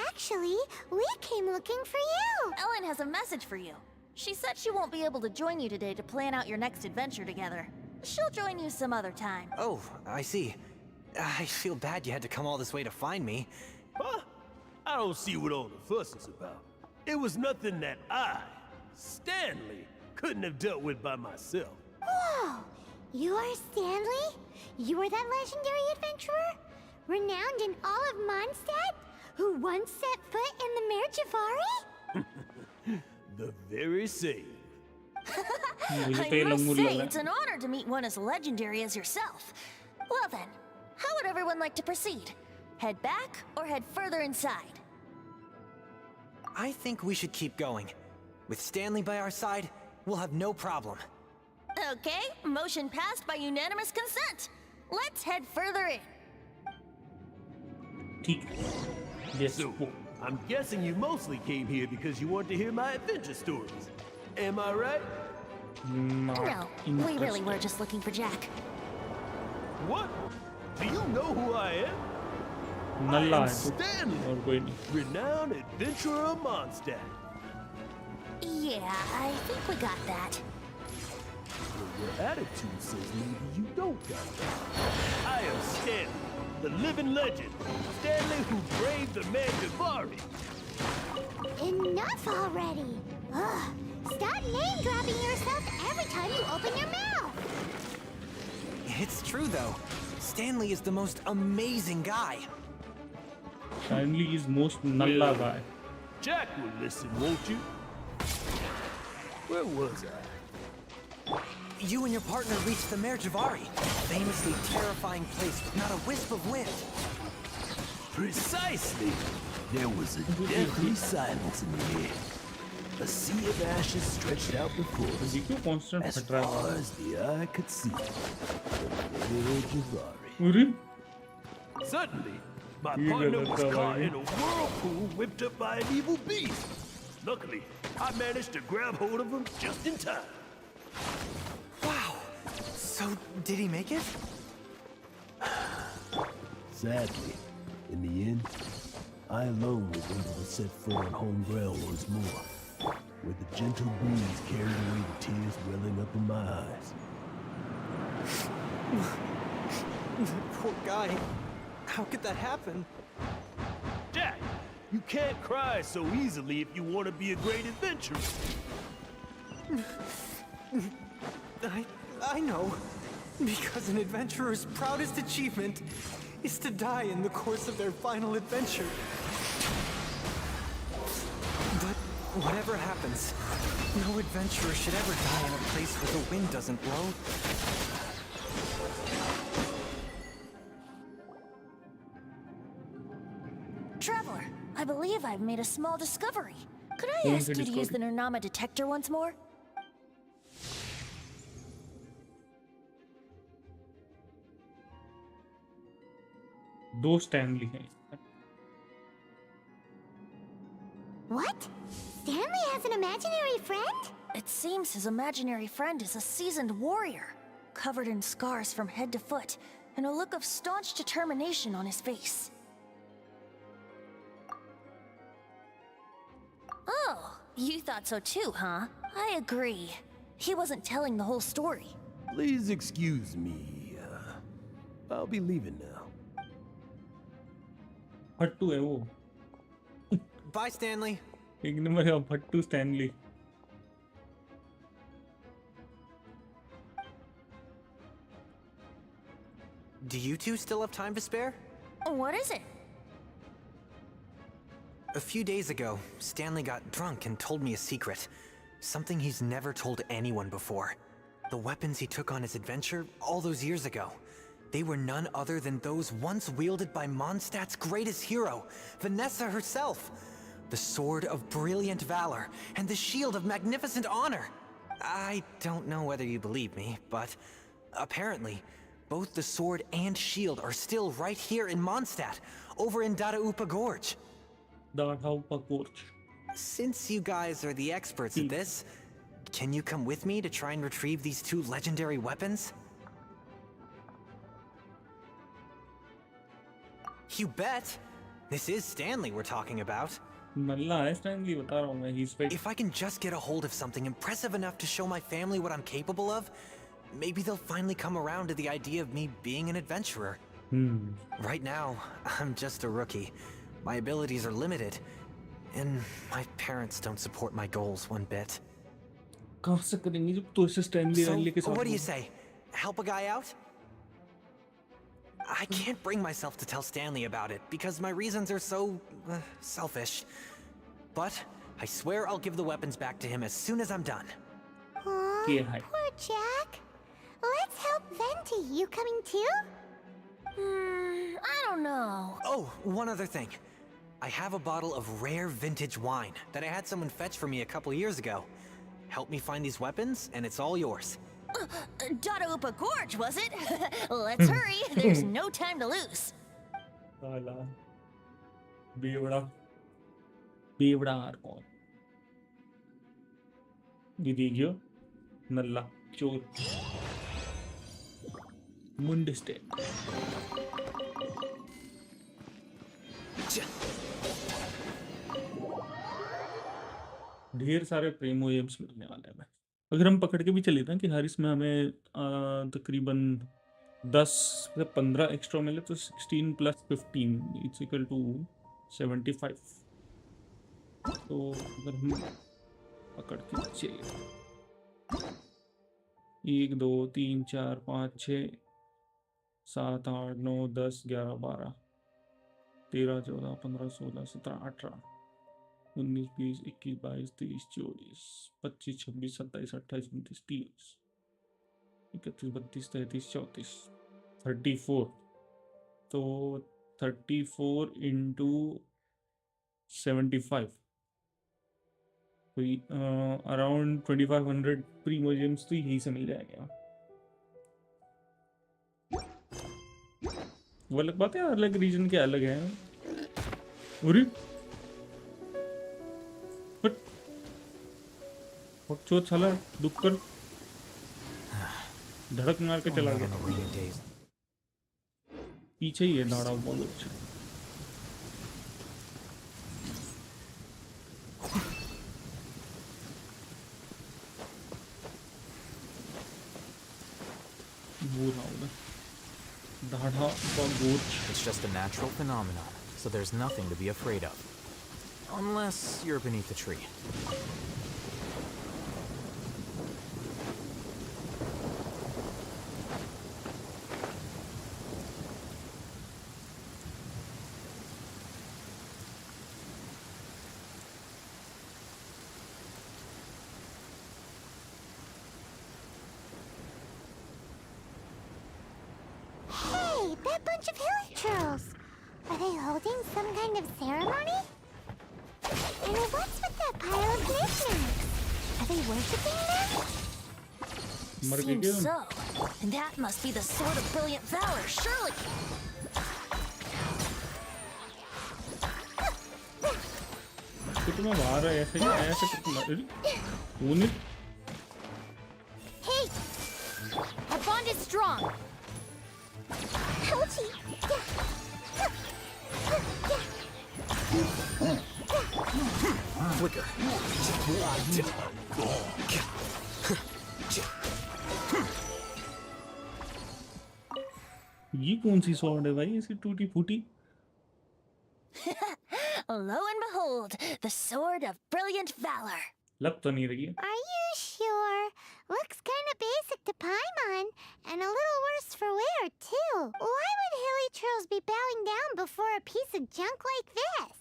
Actually, we came looking for you.
Ellen has a message for you. She said she won't be able to join you today to plan out your next adventure together. She'll join you some other time.
Oh, I see. I feel bad you had to come all this way to find me.
Huh? I don't see what all the fuss is about. It was nothing that I, Stanley, couldn't have dealt with by myself.
Whoa! You are Stanley? You are that legendary adventurer? Renowned in all of Mondstadt? Who once set foot in the Mare Javari?
The very same.
I must say, it's an honor to meet one as legendary as yourself. Well then, how would everyone like to proceed? Head back or head further inside?
I think we should keep going. With Stanley by our side, we'll have no problem.
Okay, motion passed by unanimous consent. Let's head further in.
Yes.
So, I'm guessing you mostly came here because you want to hear my adventure stories. Am I right?
No, we really were just looking for Jack.
What? Do you know who I am? I am Stanley, renowned adventurer of Mondstadt.
Yeah, I think we got that.
Well, your attitude says maybe you don't got that. I am Stanley, the living legend. Stanley who braved the Mare Javari.
Enough already! Ugh! Stop name-dropping yourself every time you open your mouth!
It's true, though. Stanley is the most amazing guy.
Stanley is most nulla guy.
Jack will listen, won't you? Where was I?
You and your partner reached the Mare Javari, famously terrifying place with not a wisp of wind.
Precisely. There was a deathly silence in the air. A sea of ashes stretched out before us, as far as the eye could see. The Mare Javari. Suddenly, my partner was caught in a whirlpool whipped up by an evil beast. Luckily, I managed to grab hold of him just in time.
Wow. So, did he make it?
Sadly, in the end, I alone was able to set foot on home ground once more, where the gentle breeze carried away the tears welling up in my eyes.
Poor guy. How could that happen?
Jack, you can't cry so easily if you want to be a great adventurer.
I know. Because an adventurer's proudest achievement is to die in the course of their final adventure. But whatever happens, no adventurer should ever die in a place where the wind doesn't blow.
Traveler, I believe I've made a small discovery. Could I ask you to use the Nernama detector once more?
दो Stanley हैं.
What? Stanley has an imaginary friend?
It seems his imaginary friend is a seasoned warrior, covered in scars from head to foot, and a look of staunch determination on his face. Oh, you thought so too, huh? I agree. He wasn't telling the whole story.
Please excuse me. I'll be leaving now.
फट्टू है वो.
Bye, Stanley.
एक number है फट्टू Stanley.
Do you two still have time to spare?
What is it?
A few days ago, Stanley got drunk and told me a secret. Something he's never told anyone before. The weapons he took on his adventure all those years ago. They were none other than those once wielded by Mondstadt's greatest hero, Vanessa herself. The sword of brilliant valor and the shield of magnificent honor. I don't know whether you believe me, but apparently, both the sword and shield are still right here in Mondstadt, over in Dadaupa Gorge.
Dadaupa Gorge.
Since you guys are the experts at this, can you come with me to try and retrieve these two legendary weapons? You bet! This is Stanley we're talking about. If I can just get a hold of something impressive enough to show my family what I'm capable of, maybe they'll finally come around to the idea of me being an adventurer. Right now, I'm just a rookie. My abilities are limited, and my parents don't support my goals one bit.
कहाँ से करेंगे जब तो ऐसे Stanley rally के साथ?
What do you say? Help a guy out? I can't bring myself to tell Stanley about it because my reasons are so selfish. But I swear I'll give the weapons back to him as soon as I'm done.
Poor Jack. Let's help Venti. You coming too?
I don't know.
Oh, one other thing. I have a bottle of rare vintage wine that I had someone fetch for me a couple years ago. Help me find these weapons, and it's all yours.
Dadaupa Gorge, was it? Let's hurry. There's no time to lose.
बेवड़ा कौन? दिदिगियो नल्ला चोर मुंडिस्टे. ढेर सारे Primo AIIMS मिलने वाले हैं. अगर हम पकड़ के भी चले ना कि हर इसमें हमें तकरीबन 10 से 15 एक्स्ट्रा मिले तो 16 + 15 = 75. तो अगर हम पकड़ के चले 1 2 3 4 5 6 7 8 9 10 11 12 13 14 15 16 17 18 19 20 21 22 23 24 25 26 27 28 29 30 31 32 33 34 34. तो 34 into 75 कोई अराउंड 2500 प्रीमो जेम्स तो यही से मिल जाएगा. वो अलग बात है, अलग रीजन के अलग है. अरे चोट साला दुख कर धड़क मार के चला गया. पीछे ही है दाड़ा बहुत अच्छा.
It's just a natural phenomenon, so there's nothing to be afraid of. Unless you're beneath a tree.
Hey, that bunch of hilly trolls. Are they holding some kind of ceremony? And what's with that pile of knickknacks? Are they worshipping them?
Seems so. And that must be the sword of brilliant valor, surely.
Hey! Our bond is strong. Ouchie!
Flicker.
ये कौन सी sword है भाई ऐसी टूटी फूटी?
Lo and behold, the sword of brilliant valor.
लग तो नहीं रही है.
Are you sure? Looks kind of basic to Paimon, and a little worse for wear, too. Why would hilly trolls be bowing down before a piece of junk like this?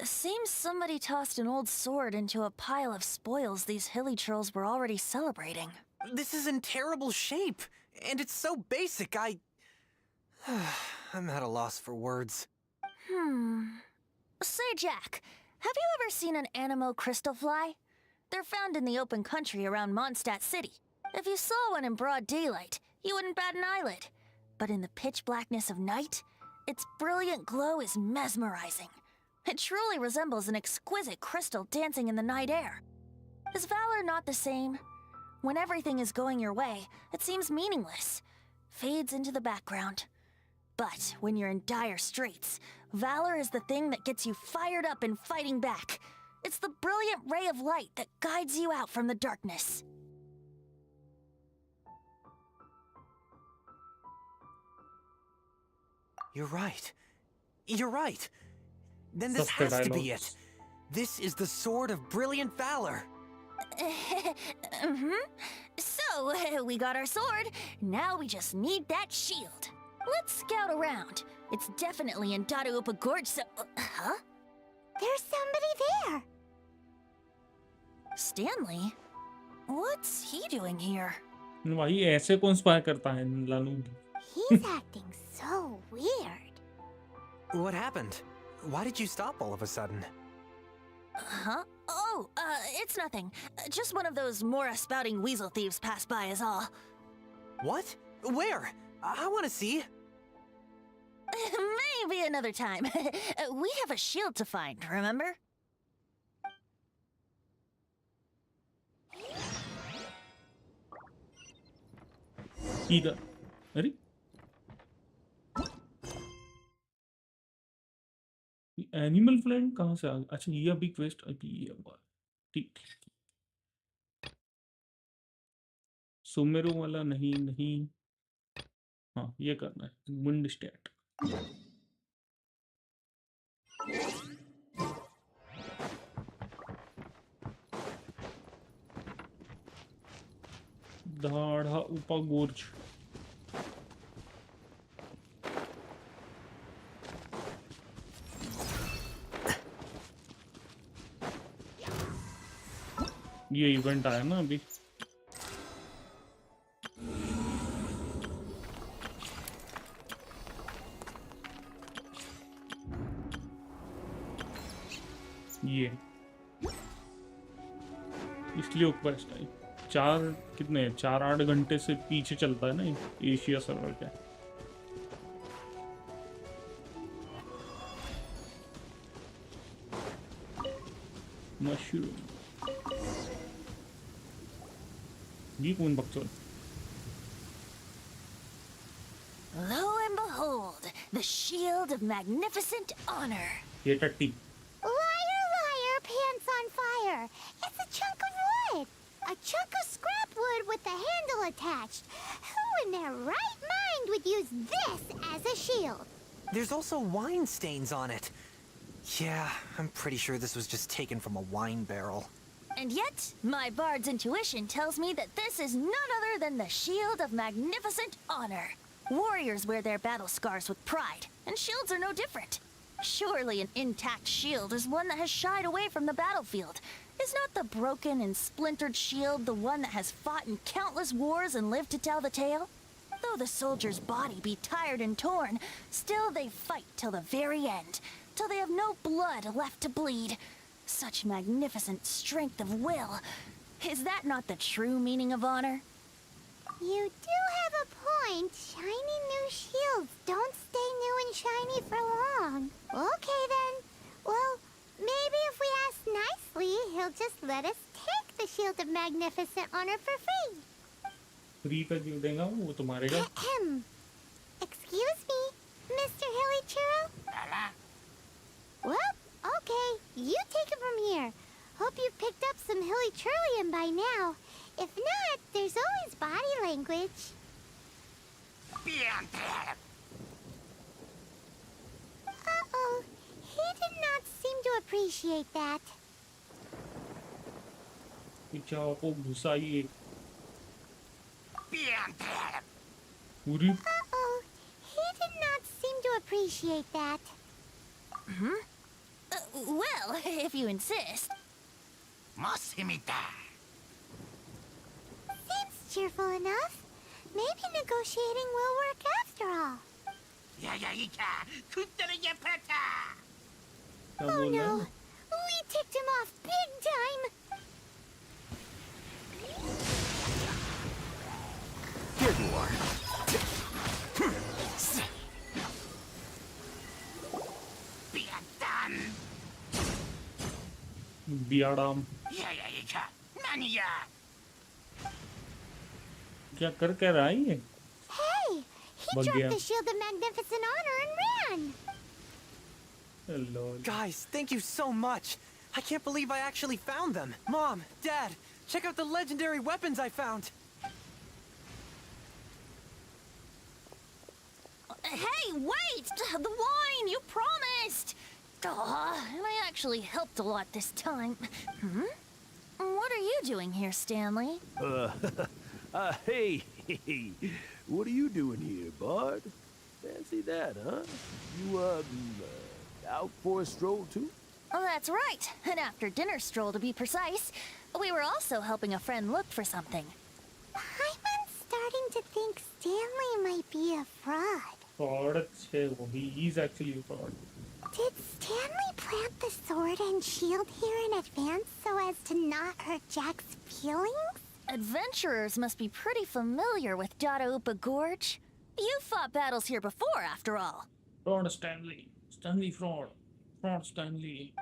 Seems somebody tossed an old sword into a pile of spoils these hilly trolls were already celebrating.
This is in terrible shape, and it's so basic, I'm at a loss for words.
Say, Jack, have you ever seen an Animo crystal fly? They're found in the open country around Mondstadt City. If you saw one in broad daylight, you wouldn't bat an eyelid. But in the pitch blackness of night, its brilliant glow is mesmerizing. It truly resembles an exquisite crystal dancing in the night air. Is valor not the same? When everything is going your way, it seems meaningless, fades into the background. But when you're in dire straits, valor is the thing that gets you fired up and fighting back. It's the brilliant ray of light that guides you out from the darkness.
You're right. You're right. Then this has to be it. This is the sword of brilliant valor.
So, we got our sword. Now we just need that shield. Let's scout around. It's definitely in Dadaupa Gorge, so... Huh?
There's somebody there.
Stanley? What's he doing here?
भाई ऐसे कौन spy करता है Lalu?
He's acting so weird.
What happened? Why did you stop all of a sudden?
Huh? Oh, it's nothing. Just one of those Mora spouting weasel thieves passed by is all.
What? Where? I want to see.
Maybe another time. We have a shield to find, remember?
इधर अरे animal फ्लैंड कहाँ से आ गया? अच्छा ये अभी quest अभी ये हुआ ठीक सुमेरु वाला नहीं हाँ ये करना है मुंड स्टैट दाढ़ा उपा गोर्ज ये इवेंट आया ना अभी ये इसलिए क्वेस्ट आई 4-8 घंटे से पीछे चलता है ना एशिया सर्वर का मशरूम ये कौन बकचोद
Lo and behold, the shield of magnificent honor.
ये टट्टी
Liar, liar, pants on fire. It's a chunk of wood. A chunk of scrap wood with the handle still attached. Who in their right mind would use this as a shield?
There's also wine stains on it. Yeah, I'm pretty sure this was just taken from a wine barrel.
And yet, my bard's intuition tells me that this is none other than the Shield of Magnificent Honor. Warriors wear their battle scars with pride, and shields are no different. Surely an intact shield is one that has shied away from the battlefield. Is not the broken and splintered shield the one that has fought in countless wars and lived to tell the tale? Though the soldier's body be tired and torn, still they fight till the very end, till they have no blood left to bleed. Such magnificent strength of will. Is that not the true meaning of honor?
You do have a point. Shiny new shields don't stay new and shiny for long. Okay then. Well, maybe if we ask nicely, he'll just let us take the Shield of Magnificent Honor for free.
Free का क्यों देगा वो तो मारेगा.
Excuse me, Mr. Hilly Churro? Well, okay, you take it from here. Hope you've picked up some Hilly Churlium by now. If not, there's always body language. Uh-oh, he did not seem to appreciate that.
पीछा को घुसाइए. पूरी.
Uh-oh, he did not seem to appreciate that.
Well, if you insist.
Seems cheerful enough. Maybe negotiating will work after all. Oh no, we ticked him off big time.
Here you are.
बियाडाम. क्या कर क्या रहा है ये?
Hey, he
Bug
dropped
gaya.
the Shield of Magnificent Honor and ran.
Hello.
Guys, thank you so much. I can't believe I actually found them. Mom, Dad, check out the legendary weapons I found.
Hey, wait! The wine, you promised! And I actually helped a lot this time. What are you doing here, Stanley?
Hey, what are you doing here, Bard? Fancy that, huh? You, out for a stroll, too?
Oh, that's right. An after-dinner stroll, to be precise. We were also helping a friend look for something.
I'm starting to think Stanley might be a fraud.
Fraud है वो भी. He's actually a fraud.
Did Stanley plant the sword and shield here in advance so as to not hurt Jack's feelings?
Adventurers must be pretty familiar with Dada-Upa Gorge. You fought battles here before, after all.
Fraud Stanley. Stanley fraud. Fraud Stanley.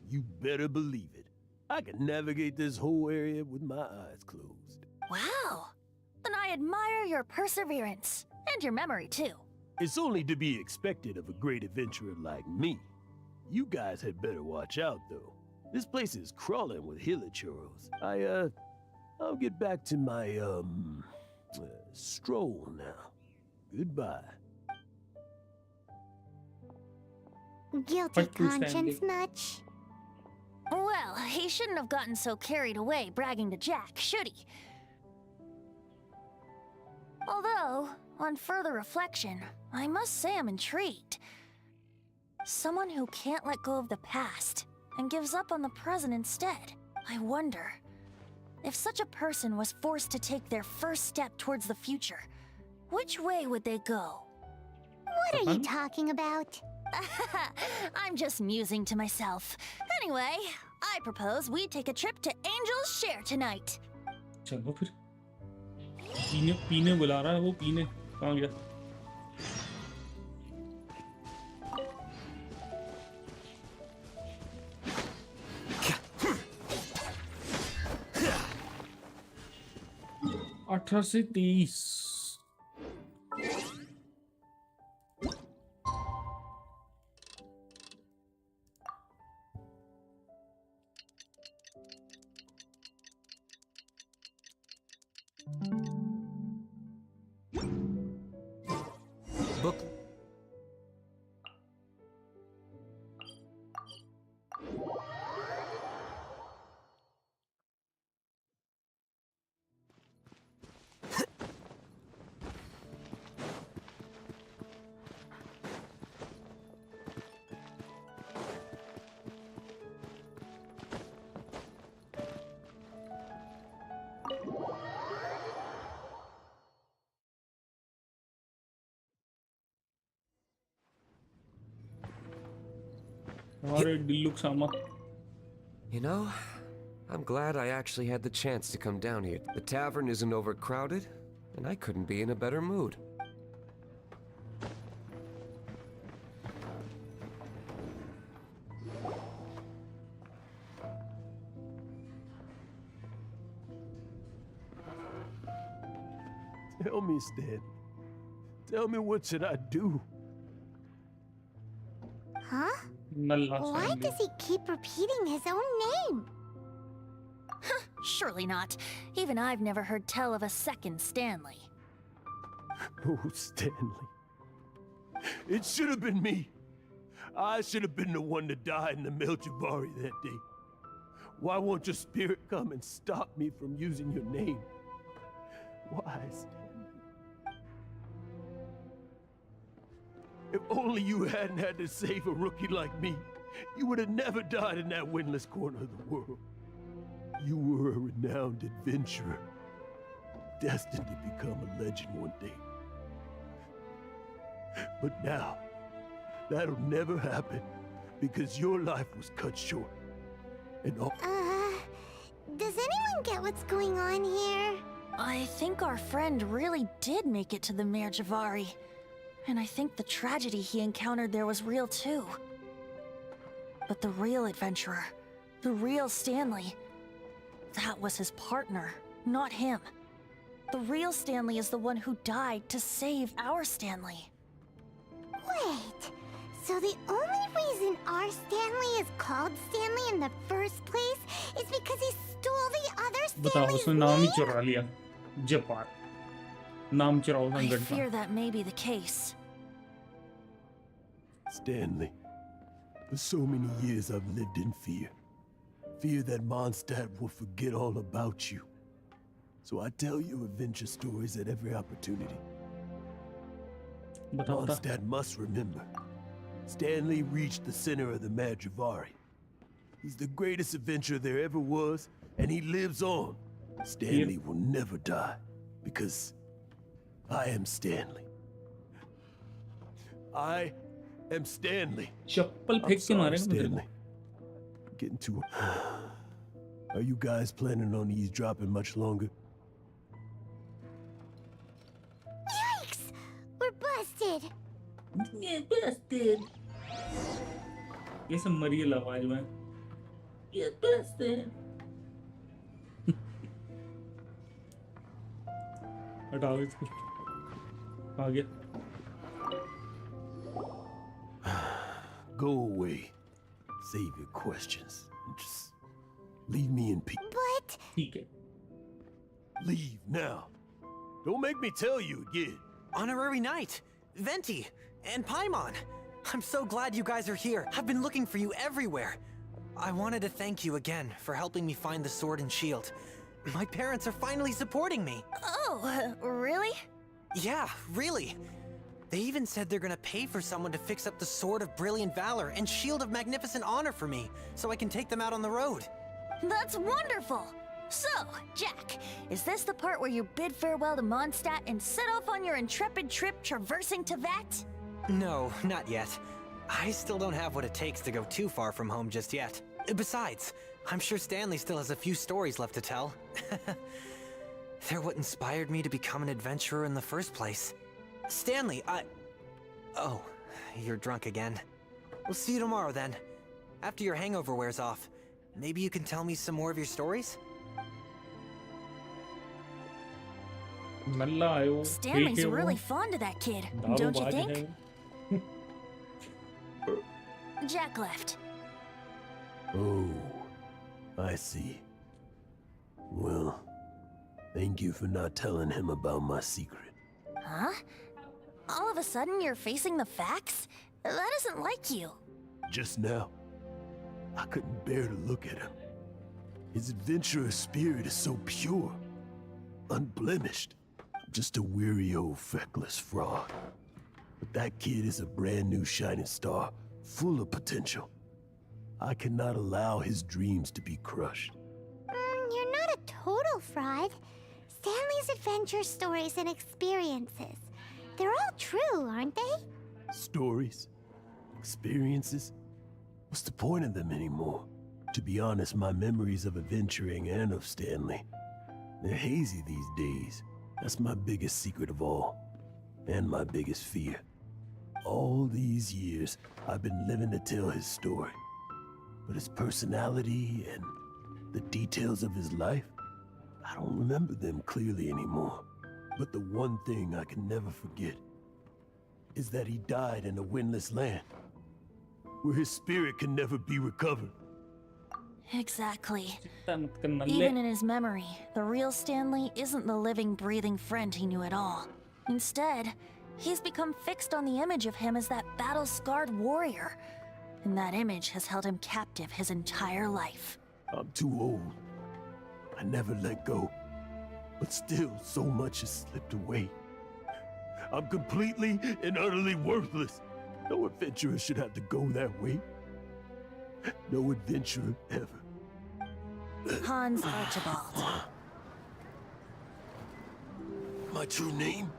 You better believe it. I can navigate this whole area with my eyes closed.
Wow. Then I admire your perseverance. And your memory, too.
It's only to be expected of a great adventurer like me. You guys had better watch out, though. This place is crawling with hilichurros. I'll get back to my, stroll now. Goodbye.
Guilty conscience much?
Well, he shouldn't have gotten so carried away bragging to Jack, should he? Although, on further reflection, I must say I'm intrigued. Someone who can't let go of the past and gives up on the present instead. I wonder, if such a person was forced to take their first step towards the future, which way would they go?
What are you talking about?
I'm just musing to myself. Anyway, I propose we take a trip to Angel's Share tonight.
चलो फिर. पीने पीने बुला रहा है वो. पीने कहाँ गया? अठारह से 23.
Book. You know, I'm glad I actually had the chance to come down here. The tavern isn't overcrowded, and I couldn't be in a better mood.
Tell me, Stan. Tell me, what should I do?
Huh? Why does he keep repeating his own name?
Surely not. Even I've never heard tell of a second Stanley.
Oh, Stanley. It should have been me. I should have been the one to die in the Melchivari that day. Why won't your spirit come and stop me from using your name? Why, Stanley? If only you hadn't had to save a rookie like me, you would have never died in that windless corner of the world. You were a renowned adventurer, destined to become a legend one day. But now, that'll never happen, because your life was cut short. And all—
Does anyone get what's going on here?
I think our friend really did make it to the Merjavari. And I think the tragedy he encountered there was real too. But the real adventurer, the real Stanley, that was his partner, not him. The real Stanley is the one who died to save our Stanley.
Wait, so the only reason our Stanley is called Stanley in the first place is because he stole the other
बताओ
Stanley's
उसने नाम ही
name?
चुरा लिया Japan नाम चुराओ
I
संगठन
fear that may be the case.
Stanley, for so many years I've lived in fear. Fear that Mondstadt will forget all about you. So I tell you adventure stories at every opportunity. Mondstadt must remember. Stanley reached the center of the Madrivari. He's the greatest adventurer there ever was, and he lives on. Stanley will never die, because I am Stanley. I am Stanley. I'm sorry, Stanley. Getting too— Are you guys planning on eavesdropping much longer?
Yikes! We're busted!
We're busted! ये सब मरियल आवाज में We're busted! हटाओ इसको आ गया
Go away. Save your questions. And just leave me in peace.
But—
ठीक है
Leave now. Don't make me tell you again.
Honorary Knight, Venti, and Paimon. I'm so glad you guys are here. I've been looking for you everywhere. I wanted to thank you again for helping me find the sword and shield. My parents are finally supporting me.
Oh, really?
Yeah, really. They even said they're gonna pay for someone to fix up the Sword of Brilliant Valor and Shield of Magnificent Honor for me, so I can take them out on the road.
That's wonderful! So, Jack, is this the part where you bid farewell to Mondstadt and set off on your intrepid trip traversing Tevat?
No, not yet. I still don't have what it takes to go too far from home just yet. Besides, I'm sure Stanley still has a few stories left to tell. They're what inspired me to become an adventurer in the first place. Stanley, Oh, you're drunk again. We'll see you tomorrow then. After your hangover wears off. Maybe you can tell me some more of your stories?
Stanley's really fond of that kid, don't you think? Jack left.
Oh, I see. Well, thank you for not telling him about my secret.
Huh? All of a sudden, you're facing the facts? That isn't like you.
Just now, I couldn't bear to look at him. His adventurous spirit is so pure, unblemished. Just a weary old feckless fraud. But that kid is a brand new shining star, full of potential. I cannot allow his dreams to be crushed.
You're not a total fraud. Stanley's adventure stories and experiences. They're all true, aren't they?
Stories? Experiences? What's the point of them anymore? To be honest, my memories of adventuring and of Stanley, they're hazy these days. That's my biggest secret of all. And my biggest fear. All these years, I've been living to tell his story. But his personality and the details of his life, I don't remember them clearly anymore. But the one thing I can never forget is that he died in a windless land, where his spirit can never be recovered.
Exactly. Even in his memory, the real Stanley isn't the living, breathing friend he knew at all. Instead, he's become fixed on the image of him as that battle-scarred warrior. And that image has held him captive his entire life.
I'm too old. I never let go. But still, so much has slipped away. I'm completely and utterly worthless. No adventurer should have to go that way. No adventurer ever.
Hans Archibald.
My true name?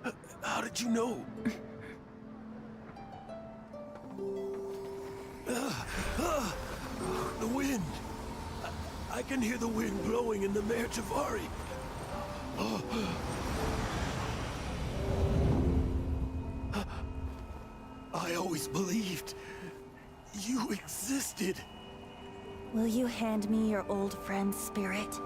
How did you know? The wind. I can hear the wind blowing in the Mare Javari. I always believed you existed.
Will you hand me your old friend's spirit?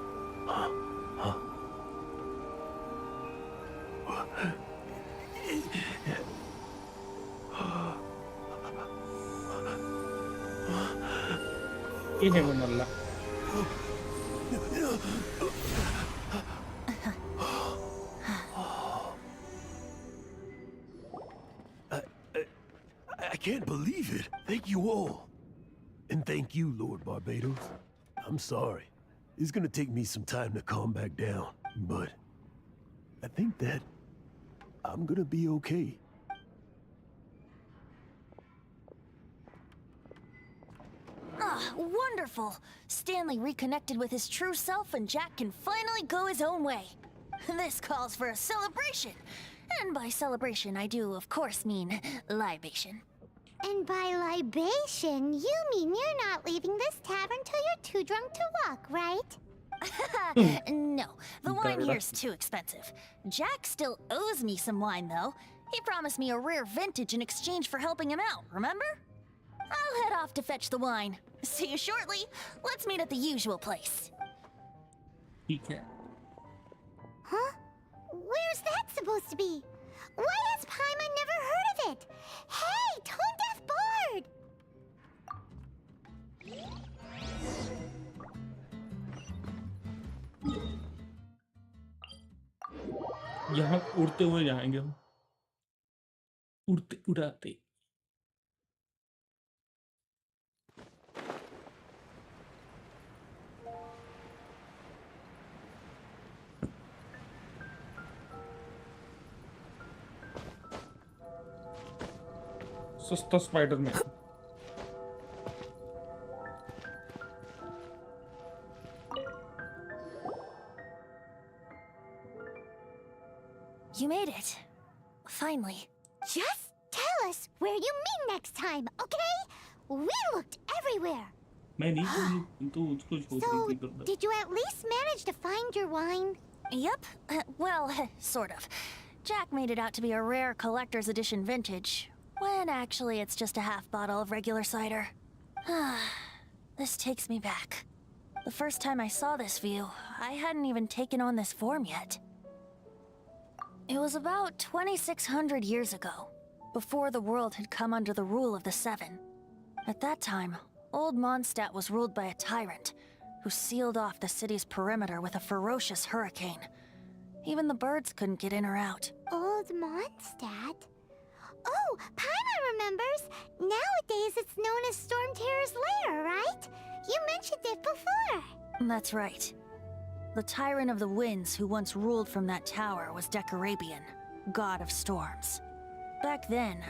I can't believe it. Thank you all. And thank you, Lord Barbados. I'm sorry. It's gonna take me some time to calm back down, but I think that I'm gonna be okay.
Ah, wonderful! Stanley reconnected with his true self and Jack can finally go his own way. This calls for a celebration. And by celebration, I do, of course, mean libation.
And by libation, you mean you're not leaving this tavern till you're too drunk to walk, right?
No, the wine here's too expensive. Jack still owes me some wine, though. He promised me a rare vintage in exchange for helping him out, remember? I'll head off to fetch the wine. See you shortly. Let's meet at the usual place.
Huh? Where's that supposed to be? Why has Paimon never heard of it? Hey, Tone Deaf Bard!
यहाँ उड़ते हुए जाएंगे हम, उड़ते उड़ाते। सस्ता Spiderman.
You made it. Finally.
Just tell us where you meet next time, okay? We looked everywhere.
मैं नहीं तो उसको छोड़
So,
दी थी।
did you at least manage to find your wine?
Yep. Well, sort of. Jack made it out to be a rare collector's edition vintage, when actually it's just a half bottle of regular cider. This takes me back. The first time I saw this view, I hadn't even taken on this form yet. It was about 2,600 years ago, before the world had come under the rule of the Seven. At that time, Old Mondstadt was ruled by a tyrant, who sealed off the city's perimeter with a ferocious hurricane. Even the birds couldn't get in or out.
Old Mondstadt? Oh, Paimon remembers. Nowadays it's known as Storm Terror's lair, right? You mentioned it before.
That's right. The Tyrant of the Winds who once ruled from that tower was Decarabian, god of storms. Back then,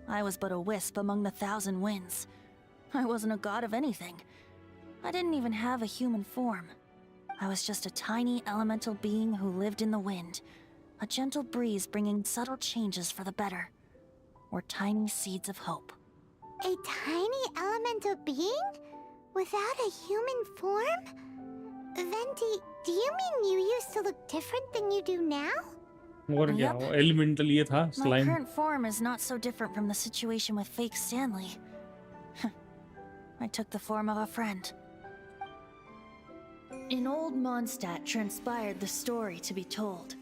I was but a wisp among the 1,000 winds. I wasn't a god of anything. I didn't even have a human form. I was just a tiny elemental being who lived in the wind, a gentle breeze bringing subtle changes for the better, or tiny seeds of hope.
A tiny elemental being? Without a human form? Venti, do you mean you used to look different than you do now?
और क्या वो elemental ये था
My
slime.
current form is not so different from the situation with fake Stanley. I took the form of a friend. In old Mondstadt transpired the story to be told,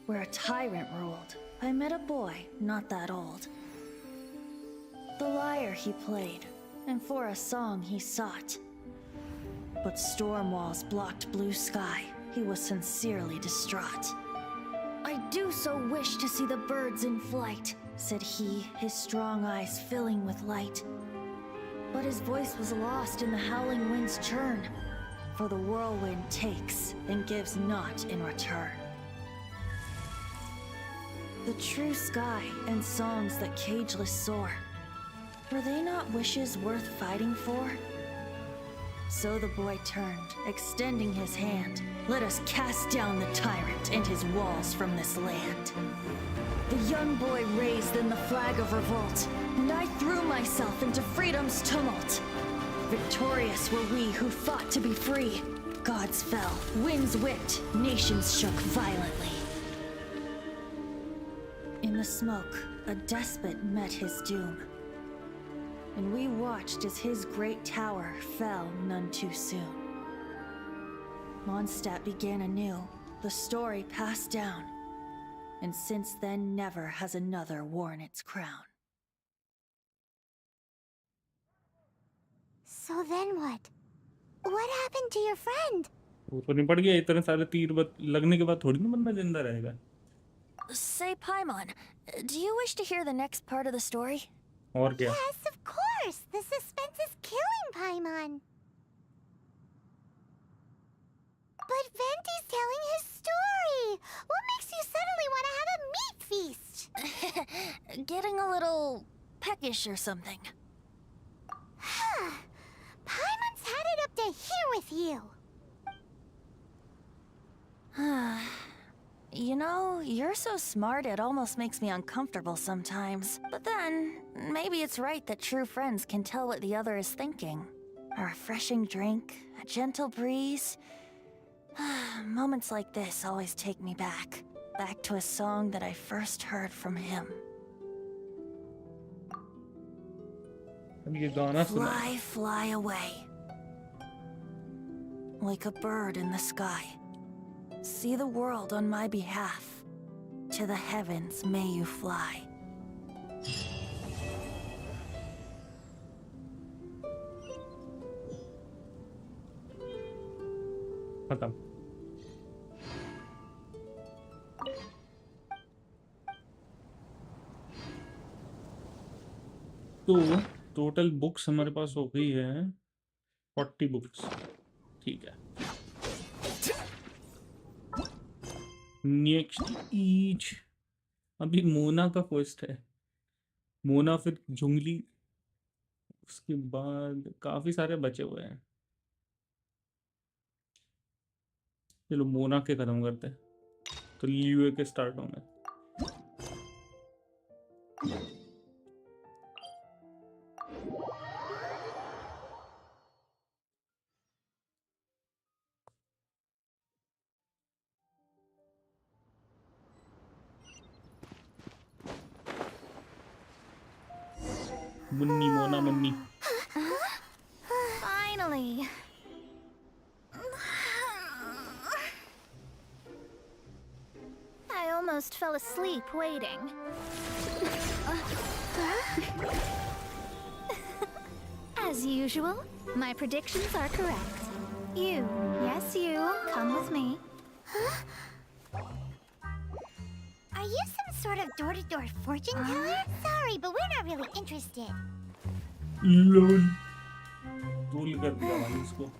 where a tyrant ruled. I met a boy not that old. The lyre he played, and for a song he sought. But storm walls blocked blue sky. He was sincerely distraught. I do so wish to see the birds in flight, said he, his strong eyes filling with light. But his voice was lost in the howling wind's churn, for the whirlwind takes and gives not in return. The true sky and songs that cageless soar, were they not wishes worth fighting for? So the boy turned, extending his hand. Let us cast down the tyrant and his walls from this land. The young boy raised then the flag of revolt, and I threw myself into freedom's tumult. Victorious were we who fought to be free. Gods fell, winds whipped, nations shook violently. In the smoke, a despot met his doom. And we watched as his great tower fell none too soon. Mondstadt began anew, the story passed down, and since then never has another worn its crown.
So then what? What happened to your friend?
वो तो निपट गया इतने सारे तीर लगने के बाद थोड़ी ना बंदा जिंदा रहेगा.
Say, Paimon, do you wish to hear the next part of the story?
और क्या?
Yes, of course. The suspense is killing Paimon. But Venti's telling his story. What makes you suddenly want to have a meat feast?
Getting a little peckish or something.
Paimon's had it up to here with you.
You know, you're so smart it almost makes me uncomfortable sometimes. But then, maybe it's right that true friends can tell what the other is thinking. A refreshing drink, a gentle breeze. Moments like this always take me back. Back to a song that I first heard from him. Fly, fly away. Like a bird in the sky. See the world on my behalf. To the heavens may you fly.
खत्म. तो total books हमारे पास हो गई है 40 books. ठीक है. Next each अभी मोना का क्वेस्ट है. मोना फिर जुंगली, उसके बाद काफी सारे बचे हुए हैं. चलो मोना के खत्म करते हैं तो ल्यूए के स्टार्ट होंगे. Munni Mona Munni.
Finally.
I almost fell asleep waiting. As usual, my predictions are correct. You, yes you, come with me.
I
you some sort of door-to-door fortune teller? Sorry, but we're not really interested.
Loan तूल कर दिया भाई इसको.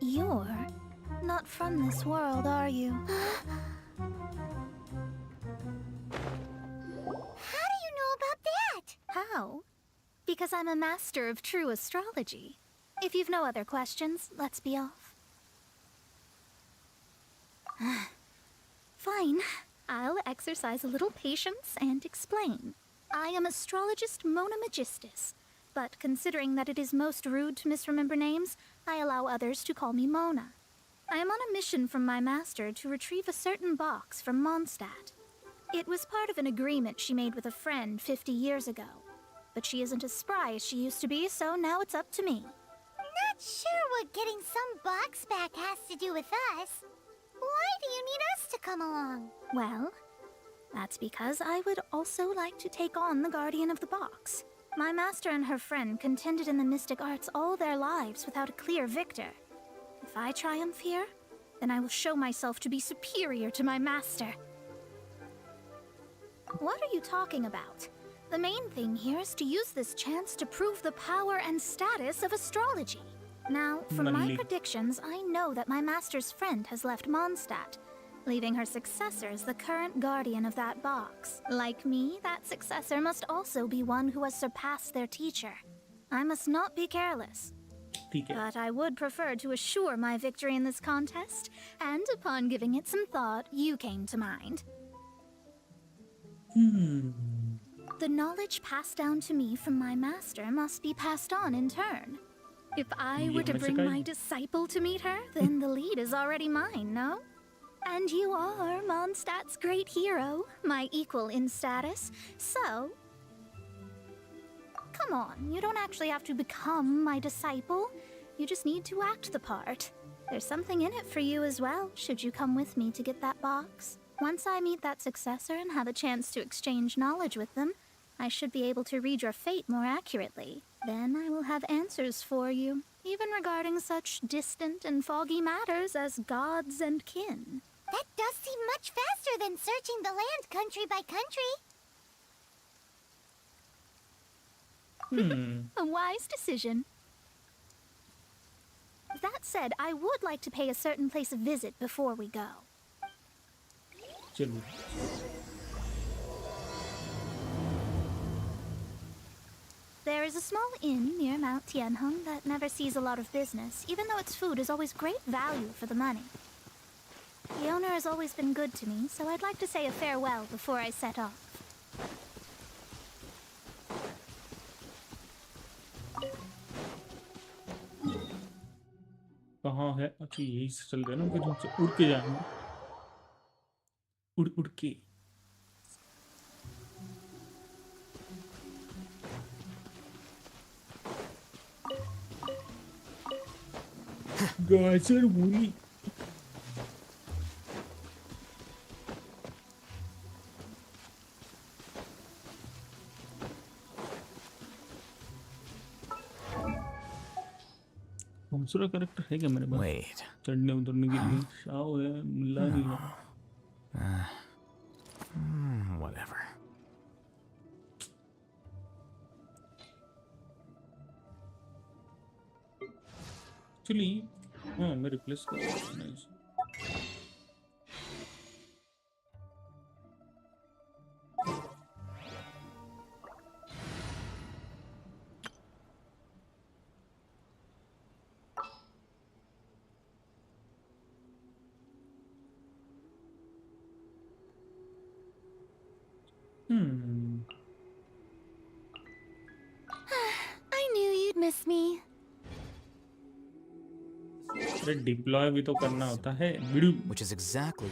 You're not from this world, are you?
How do you know about that?
How? Because I'm a master of true astrology. If you've no other questions, let's be off. Fine. I'll exercise a little patience and explain. I am astrologist Mona Magistus, but considering that it is most rude to misremember names, I allow others to call me Mona. I am on a mission from my master to retrieve a certain box from Mondstadt. It was part of an agreement she made with a friend 50 years ago. But she isn't as spry as she used to be, so now it's up to me.
Not sure what getting some box back has to do with us. Why do you need us to come along?
Well, that's because I would also like to take on the Guardian of the Box. My master and her friend contended in the mystic arts all their lives without a clear victor. If I triumph here, then I will show myself to be superior to my master. What are you talking about? The main thing here is to use this chance to prove the power and status of astrology. Now, from my predictions, I know that my master's friend has left Mondstadt, leaving her successor as the current guardian of that box. Like me, that successor must also be one who has surpassed their teacher. I must not be careless. But I would prefer to assure my victory in this contest, and upon giving it some thought, you came to mind. The knowledge passed down to me from my master must be passed on in turn. If I were to bring my disciple to meet her, then the lead is already mine, no? And you are Mondstadt's great hero, my equal in status, so... Come on, you don't actually have to become my disciple. You just need to act the part. There's something in it for you as well, should you come with me to get that box. Once I meet that successor and have a chance to exchange knowledge with them, I should be able to read your fate more accurately. Then I will have answers for you, even regarding such distant and foggy matters as gods and kin.
That does seem much faster than searching the land country by country.
A wise decision. That said, I would like to pay a certain place a visit before we go. There is a small inn near Mount Tianheng that never sees a lot of business, even though its food is always great value for the money. The owner has always been good to me, so I'd like to say a farewell before I set off.
कहाँ है? अच्छा यही से चल रहे ना, फिर हमसे उड़ के जाएंगे, उड़ के. गाजर मूली. दूसरा कैरेक्टर है क्या मेरे पास? चढ़ने उतरने के लिए शाओ है, मिला नहीं है.
Whatever.
Actually, हाँ मैं रिप्लेस कर सकता हूँ.
I knew you'd miss me.
अरे डिप्लॉय भी तो करना होता है.
Which is exactly.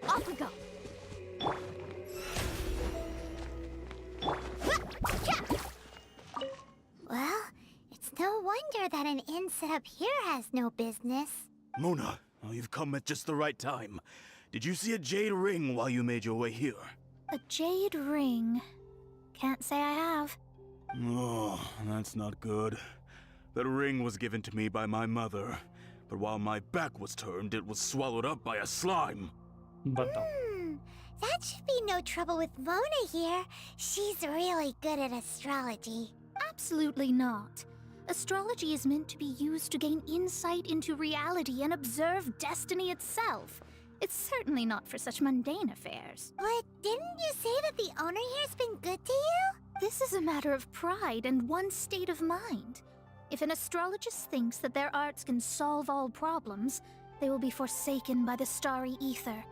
Off we go. Well, it's no wonder that an inn set up here has no business.
Mona, oh, you've come at just the right time. Did you see a jade ring while you made your way here?
A jade ring? Can't say I have.
Oh, that's not good. That ring was given to me by my mother, but while my back was turned, it was swallowed up by a slime.
बताओ.
That should be no trouble with Mona here. She's really good at astrology.
Absolutely not. Astrology is meant to be used to gain insight into reality and observe destiny itself. It's certainly not for such mundane affairs.
But didn't you say that the owner here's been good to you?
This is a matter of pride and one's state of mind. If an astrologist thinks that their arts can solve all problems, they will be forsaken by the starry ether.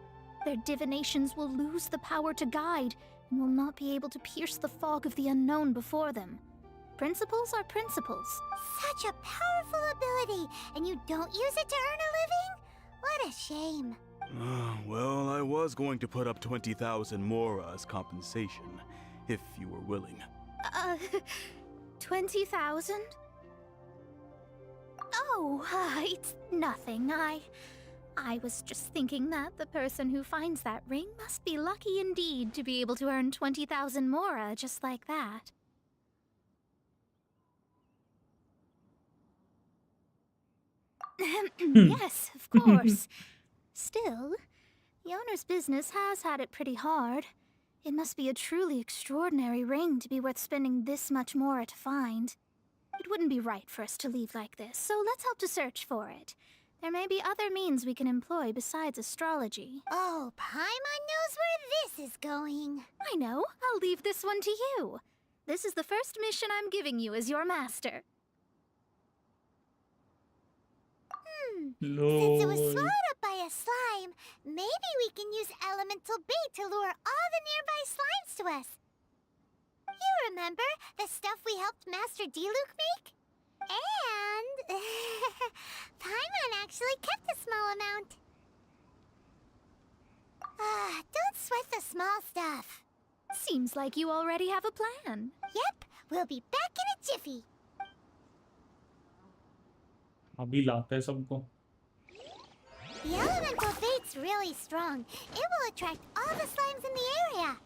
Their divinations will lose the power to guide and will not be able to pierce the fog of the unknown before them. Principles are principles.
Such a powerful ability, and you don't use it to earn a living? What a shame.
Well, I was going to put up 20,000 more as compensation, if you were willing.
20,000? Oh, it's nothing. I was just thinking that the person who finds that ring must be lucky indeed to be able to earn 20,000 mora just like that. Yes, of course. Still, the owner's business has had it pretty hard. It must be a truly extraordinary ring to be worth spending this much mora to find. It wouldn't be right for us to leave like this, so let's help to search for it. There may be other means we can employ besides astrology.
Oh, Paimon knows where this is going.
I know. I'll leave this one to you. This is the first mission I'm giving you as your master.
Since it was swallowed up by a slime, maybe we can use elemental bait to lure all the nearby slimes to us. You remember the stuff we helped Master Diluc make? And Paimon actually kept a small amount. Don't sweat the small stuff.
Seems like you already have a plan.
Yep, we'll be back in a jiffy.
अभी लाते हैं सबको.
The elemental bait's really strong. It will attract all the slimes in the area.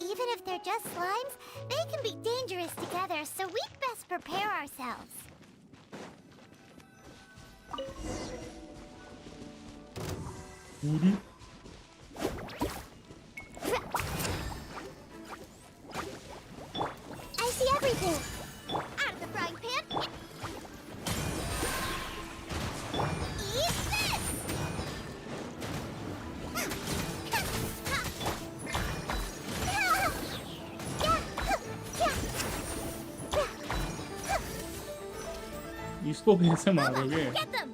Even if they're just slimes, they can be dangerous together, so we'd best prepare ourselves. I see everything. Out of the frying pan. Eat this!
इसको कैसे मारोगे?
Get them!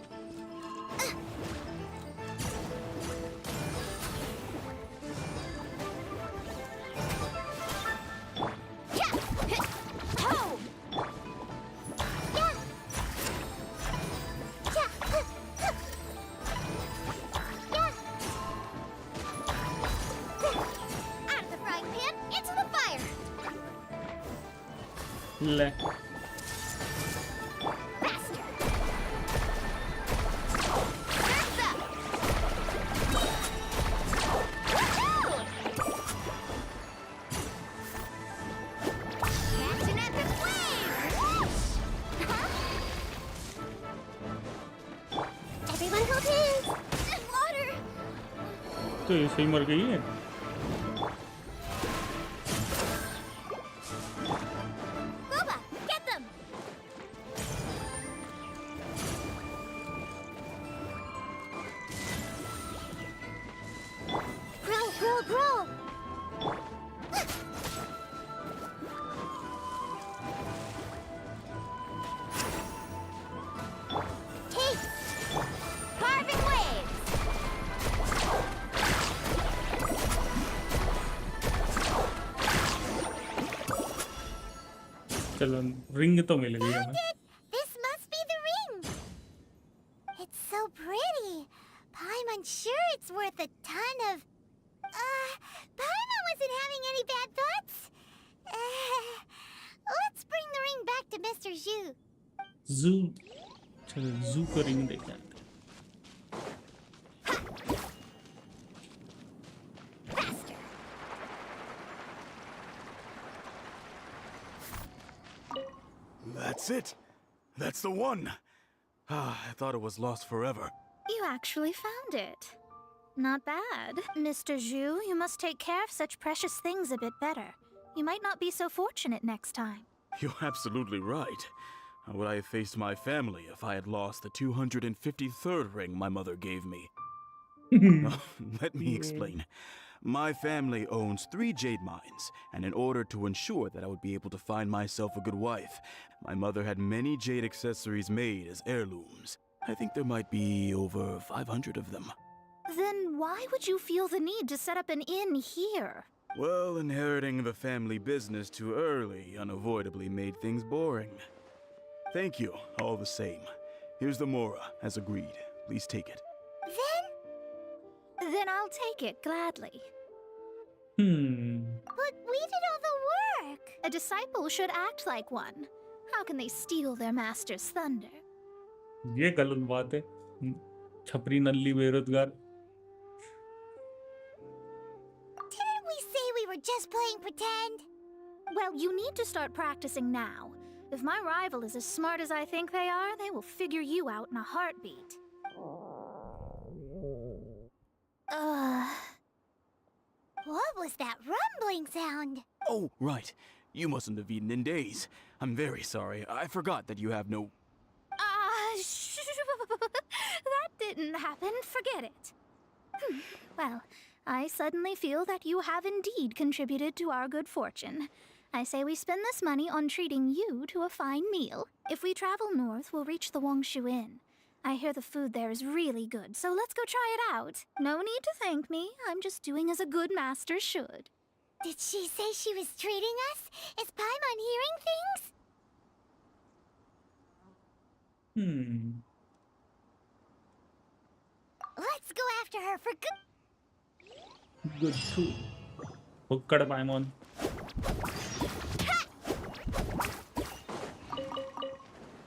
Out of the frying pan, into the fire!
ले.
Everyone hold hands! Water!
तो ऐसे ही मर गई है.
Boba, get them! Grow! Take! Carving waves!
चलो रिंग तो मिल गई हमें.
This must be the ring! It's so pretty. Paimon's sure it's worth a ton of... Paimon wasn't having any bad thoughts? Let's bring the ring back to Mr. Zhu.
Zoo. चलो zoo को ring देखे आते हैं.
That's it. That's the one. Ah, I thought it was lost forever.
You actually found it. Not bad. Mr. Zhu, you must take care of such precious things a bit better. You might not be so fortunate next time.
You're absolutely right. How would I have faced my family if I had lost the 253rd ring my mother gave me? Let me explain. My family owns 3 jade mines, and in order to ensure that I would be able to find myself a good wife, my mother had many jade accessories made as heirlooms. I think there might be over 500 of them.
Then why would you feel the need to set up an inn here?
Well, inheriting the family business too early unavoidably made things boring. Thank you, all the same. Here's the mora, as agreed. Please take it.
Then I'll take it gladly.
Hmm.
But we did all the work.
A disciple should act like one. How can they steal their master's thunder?
ये गलत बात है. छपरी नल्ली बेरोजगार.
Didn't we say we were just playing pretend?
Well, you need to start practicing now. If my rival is as smart as I think they are, they will figure you out in a heartbeat.
What was that rumbling sound?
Oh, right. You mustn't have eaten in days. I'm very sorry. I forgot that you have no...
That didn't happen. Forget it. Well, I suddenly feel that you have indeed contributed to our good fortune. I say we spend this money on treating you to a fine meal. If we travel north, we'll reach the Wongshu Inn. I hear the food there is really good, so let's go try it out. No need to thank me. I'm just doing as a good master should.
Did she say she was treating us? Is Paimon hearing things? Let's go after her for good.
Good too. Hooked Paimon.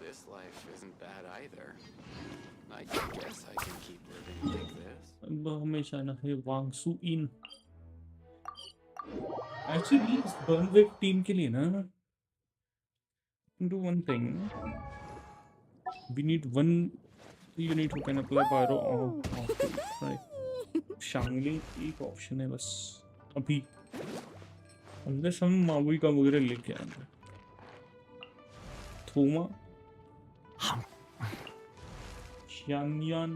This life isn't bad either. I guess I can keep living like this.
हमेशा ना है वांगसू इन. Actually, इस बर्नविक team के लिए ना, do one thing. We need one unit who can apply pyro right. Shangli एक option है बस अभी. unless हम मावई का वगैरह लेके आएंगे. थोमा Xianyan,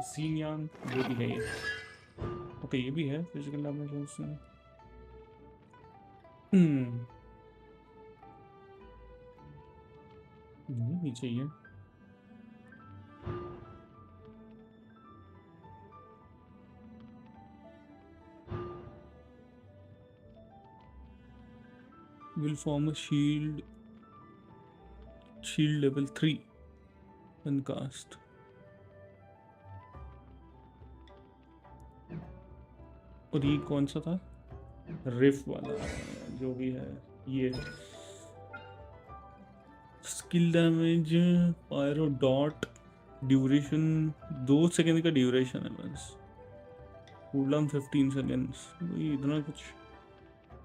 Xinyan, वो भी है ये. ओके ये भी है फिजिकल डैमेज उसमें. नहीं चाहिए. Will form a shield level 3 when cast. और ये कौन सा था? रिफ वाला जो भी है ये. Skill damage pyro dot duration 2 second का ड्यूरेशन है बस. Cooldown 15 seconds. वही इतना कुछ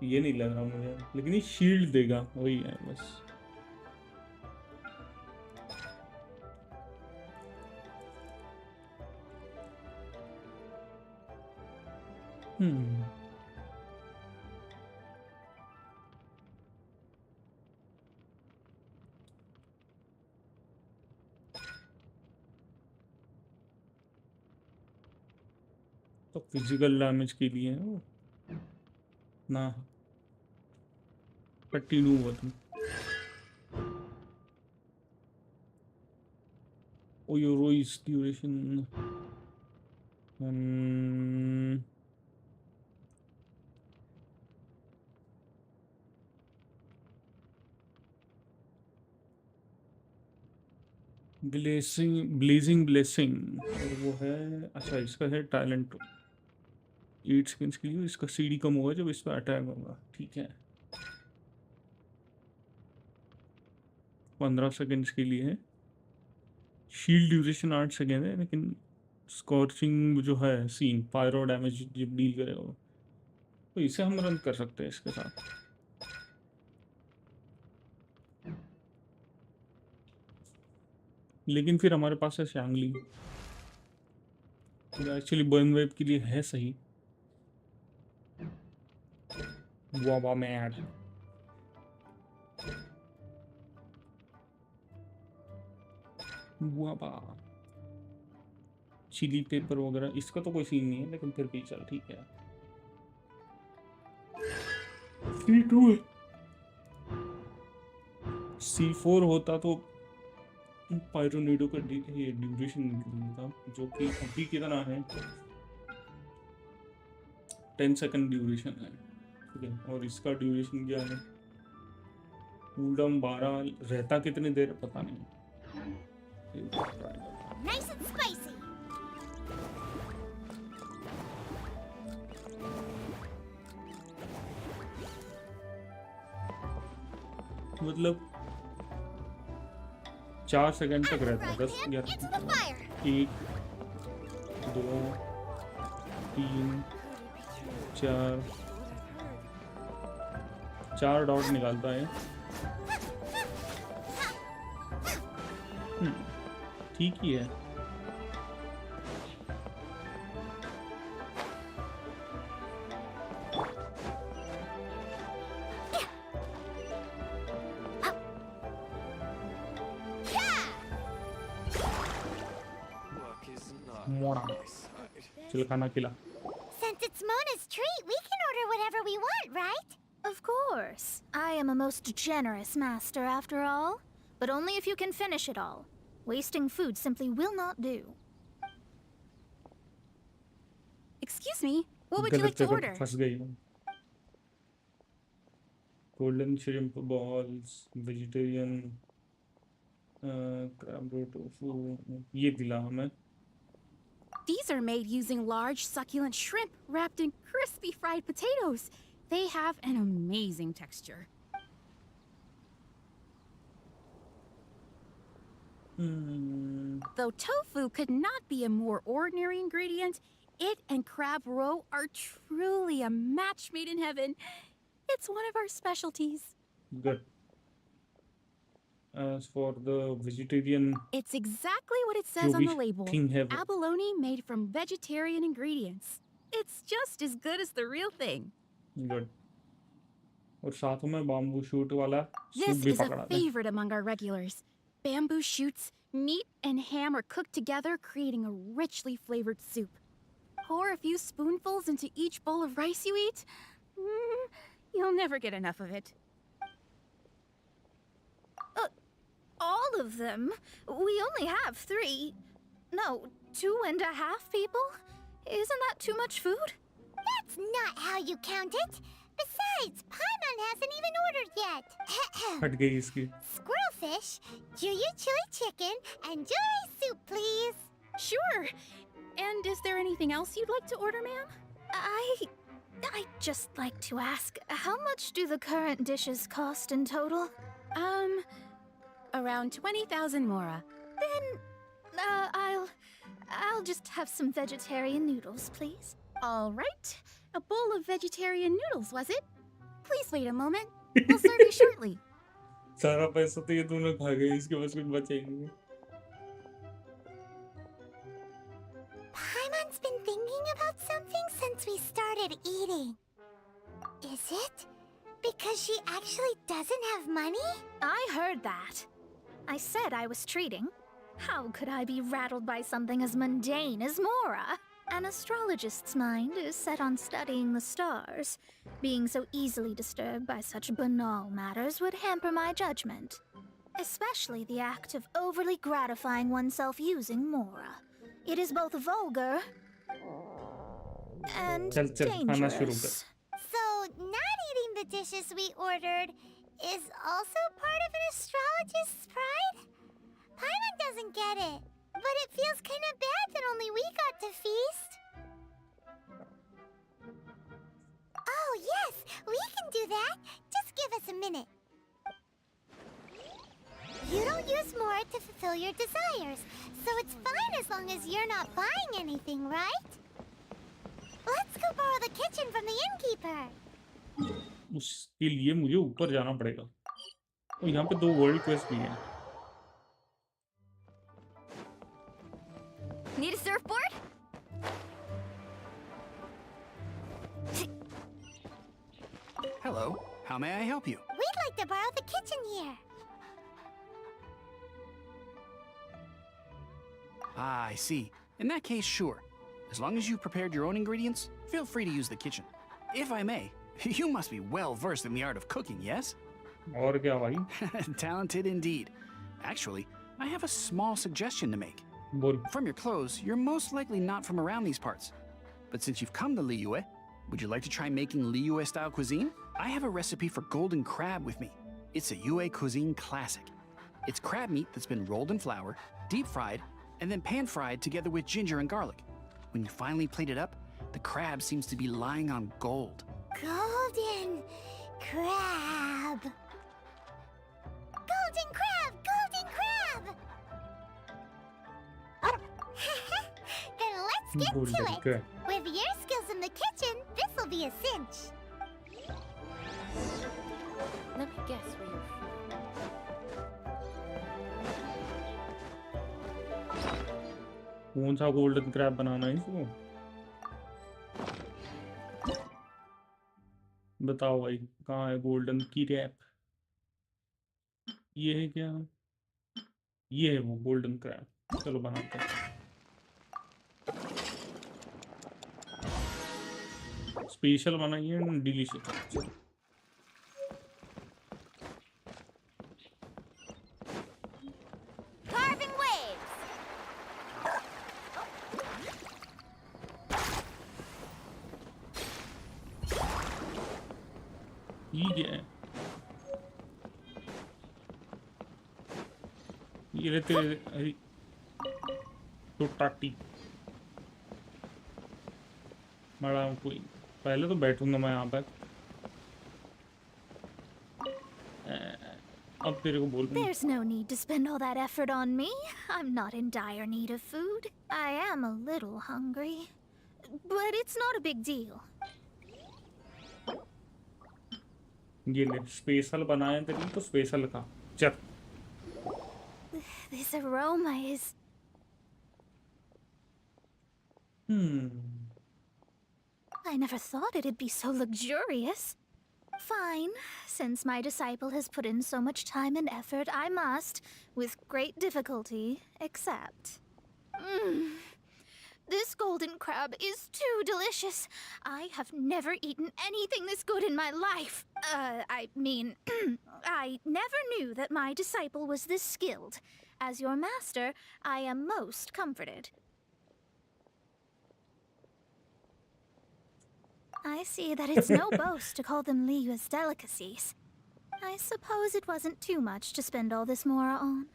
ये नहीं लग रहा मुझे, लेकिन ये शील्ड देगा वही है बस. तो फिजिकल डैमेज के लिए है वो ना. 32 हुआ था. ओ यो रोइस ड्यूरेशन ब्लेजिंग ब्लेसिंग. और वो है अच्छा इसका है टैलेंट 8 सेकंड्स के लिए. इसका सीडी कम होगा जब इस पर अटैक होगा. ठीक है 15 सेकंड्स के लिए है. शील्ड ड्यूरेशन 8 सेकंड है, लेकिन स्कॉर्चिंग जो है सीन पायरो डैमेज जब डील करेगा तो इसे हम रन कर सकते हैं इसके साथ. लेकिन फिर हमारे पास है शैंगली, एक्चुअली बर्न वेब के लिए है सही। Baba mad, Baba chilli paper वगैरह, इसका तो कोई सीन नहीं है, लेकिन फिर भी चल ठीक है। C2 है। C4 होता तो पायरोनीडो का ये ड्यूरेशन निकलता था, जो कि अभी कितना है, 10 सेकंड ड्यूरेशन है, ठीक है। और इसका ड्यूरेशन क्या है, कूलडाउन 12, रहता कितनी देर पता नहीं।
Nice and spicy.
मतलब 4 सेकंड तक रहता है, 10 या 1 2 3 4 डॉट निकालता है। ठीक ही है। चल खाना खिला।
Since it's Mona's treat, we can order whatever we want, right?
Of course. I am a most generous master after all. But only if you can finish it all. Wasting food simply will not do.
Excuse me, what would you like to order?
फंस गई हूँ। Golden shrimp balls, vegetarian, crab roe tofu, ये दिला हमें।
These are made using large, succulent shrimp wrapped in crispy fried potatoes. They have an amazing texture. Though tofu could not be a more ordinary ingredient, it and crab roe are truly a match made in heaven. It's one of our specialties.
Good. As for the vegetarian,
it's exactly what it says on the label. Abalone made from vegetarian ingredients. It's just as good as the real thing.
Good. और साथ में bamboo shoot वाला
This
soup भी
is a
पकड़ा दे।
favorite among our regulars. Bamboo shoots, meat and ham are cooked together, creating a richly flavored soup. Pour a few spoonfuls into each bowl of rice you eat. You'll never get enough of it.
All of them? We only have 3. No, 2.5 people? Isn't that too much food?
That's not how you count it. Besides, Paimon hasn't even ordered yet.
हट गई इसकी।
Squirrelfish, Juyu chili chicken, and jewelry soup, please.
Sure. And is there anything else you'd like to order, ma'am?
I'd just like to ask, how much do the current dishes cost in total?
Around 20,000 mora.
Then, I'll just have some vegetarian noodles, please.
All right. A bowl of vegetarian noodles, was it? Please wait a moment. We'll serve you shortly.
सारा पैसा तो ये दोनों खा गए, इसके पास कुछ बचा ही नहीं।
Paimon's been thinking about something since we started eating. Is it because she actually doesn't have money?
I heard that. I said I was treating. How could I be rattled by something as mundane as Mora? An astrologist's mind is set on studying the stars. Being so easily disturbed by such banal matters would hamper my judgment. Especially the act of overly gratifying oneself using Mora. It is both vulgar and dangerous.
So, not eating the dishes we ordered is also part of an astrologist's pride? Paimon doesn't get it, but it feels kind of bad that only we got to feast. Oh, yes, we can do that. Just give us a minute. You don't use more to fulfill your desires, so it's fine as long as you're not buying anything, right? Let's go borrow the kitchen from the innkeeper.
उसके लिए मुझे ऊपर जाना पड़ेगा। और यहाँ पे 2 world quest भी हैं।
Need a surfboard?
Hello. How may I help you?
We'd like to borrow the kitchen here.
Ah, I see. In that case, sure. As long as you've prepared your own ingredients, feel free to use the kitchen. If I may, you must be well versed in the art of cooking, yes?
और क्या भाई?
Talented indeed. Actually, I have a small suggestion to make.
बोल.
From your clothes, you're most likely not from around these parts. But since you've come to Liyue, would you like to try making Liyue-style cuisine? I have a recipe for golden crab with me. It's a Yue cuisine classic. It's crab meat that's been rolled in flour, deep-fried, and then pan-fried together with ginger and garlic. When you finally plate it up, the crab seems to be lying on gold.
Golden crab. Golden crab! Golden crab! Then let's get
Golden
to it.
crab.
With your skills in the kitchen, this'll be a cinch.
Let me guess where you're
कौन सा golden crab बनाना है इसको? बताओ भाई, कहाँ है golden की rap? ये है क्या? ये है वो गोल्डन क्रैब. चलो बनाते हैं. स्पेशल बनाइए, डिलीशियस.
Carving waves.
ये क्या है? ये लेते अरे तो टाटी बड़ा कोई. पहले तो बैठूंगा मैं यहाँ पर. अब तेरे को बोल.
There's no need to spend all that effort on me. I'm not in dire need of food. I am a little hungry, but it's not a big deal.
ये ले स्पेशल बनाए तेरे लिए तो स्पेशल खा. चल.
This aroma is... I never thought it'd be so luxurious. Fine. Since my disciple has put in so much time and effort, I must, with great difficulty, accept. This golden crab is too delicious. I have never eaten anything this good in my life. I mean, I never knew that my disciple was this skilled. As your master, I am most comforted. I see that it's no boast to call them Liyue's delicacies. I suppose it wasn't too much to spend all this mora on.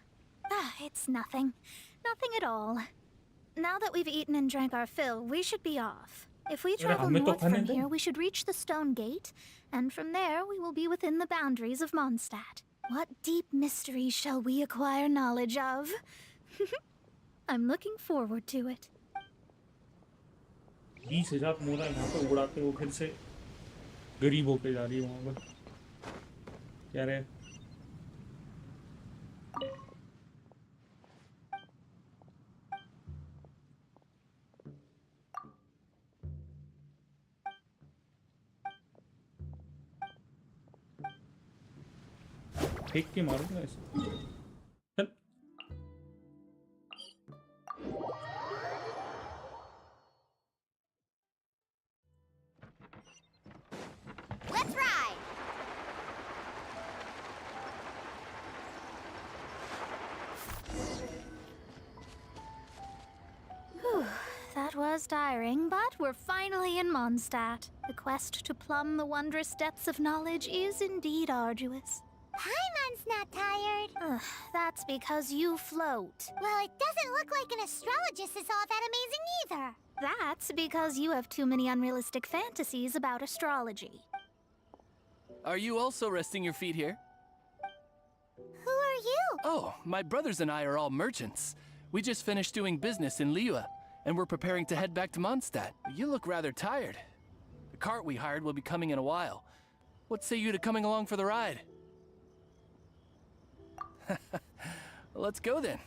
It's nothing. Nothing at all. Now that we've eaten and drank our fill, we should be off. If we travel north from here, we should reach the Stone Gate, and from there we will be within the boundaries of Mondstadt. What deep mysteries shall we acquire knowledge of? I'm looking forward to it.
20,000 मोरा यहाँ पे उड़ाते हो फिर से गरीब होके जा रही है वहाँ पर. क्या रे? फेंक के मारूंगा ऐसे. चल.
Let's ride.
Whew, that was tiring, but we're finally in Mondstadt. The quest to plumb the wondrous depths of knowledge is indeed arduous.
Paimon's not tired.
That's because you float.
Well, it doesn't look like an astrologist is all that amazing either.
That's because you have too many unrealistic fantasies about astrology.
Are you also resting your feet here?
Who are you?
Oh, my brothers and I are all merchants. We just finished doing business in Liyue, and we're preparing to head back to Mondstadt. You look rather tired. The cart we hired will be coming in a while. What say you to coming along for the ride? Let's go then.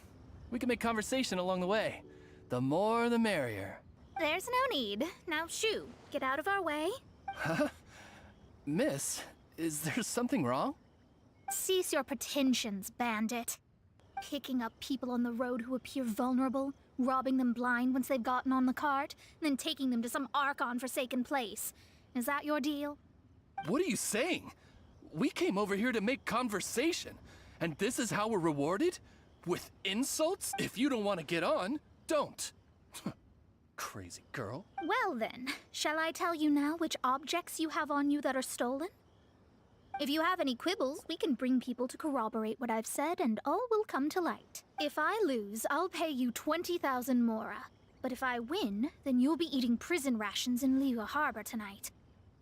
We can make conversation along the way. The more the merrier.
There's no need. Now shoo, get out of our way.
Huh? Miss, is there something wrong?
Cease your pretensions, bandit. Picking up people on the road who appear vulnerable, robbing them blind once they've gotten on the cart, and then taking them to some Archon-forsaken place. Is that your deal?
What are you saying? We came over here to make conversation, and this is how we're rewarded? With insults? If you don't want to get on, don't. Crazy girl.
Well then, shall I tell you now which objects you have on you that are stolen? If you have any quibbles, we can bring people to corroborate what I've said and all will come to light. If I lose, I'll pay you 20,000 mora. But if I win, then you'll be eating prison rations in Liyue Harbor tonight.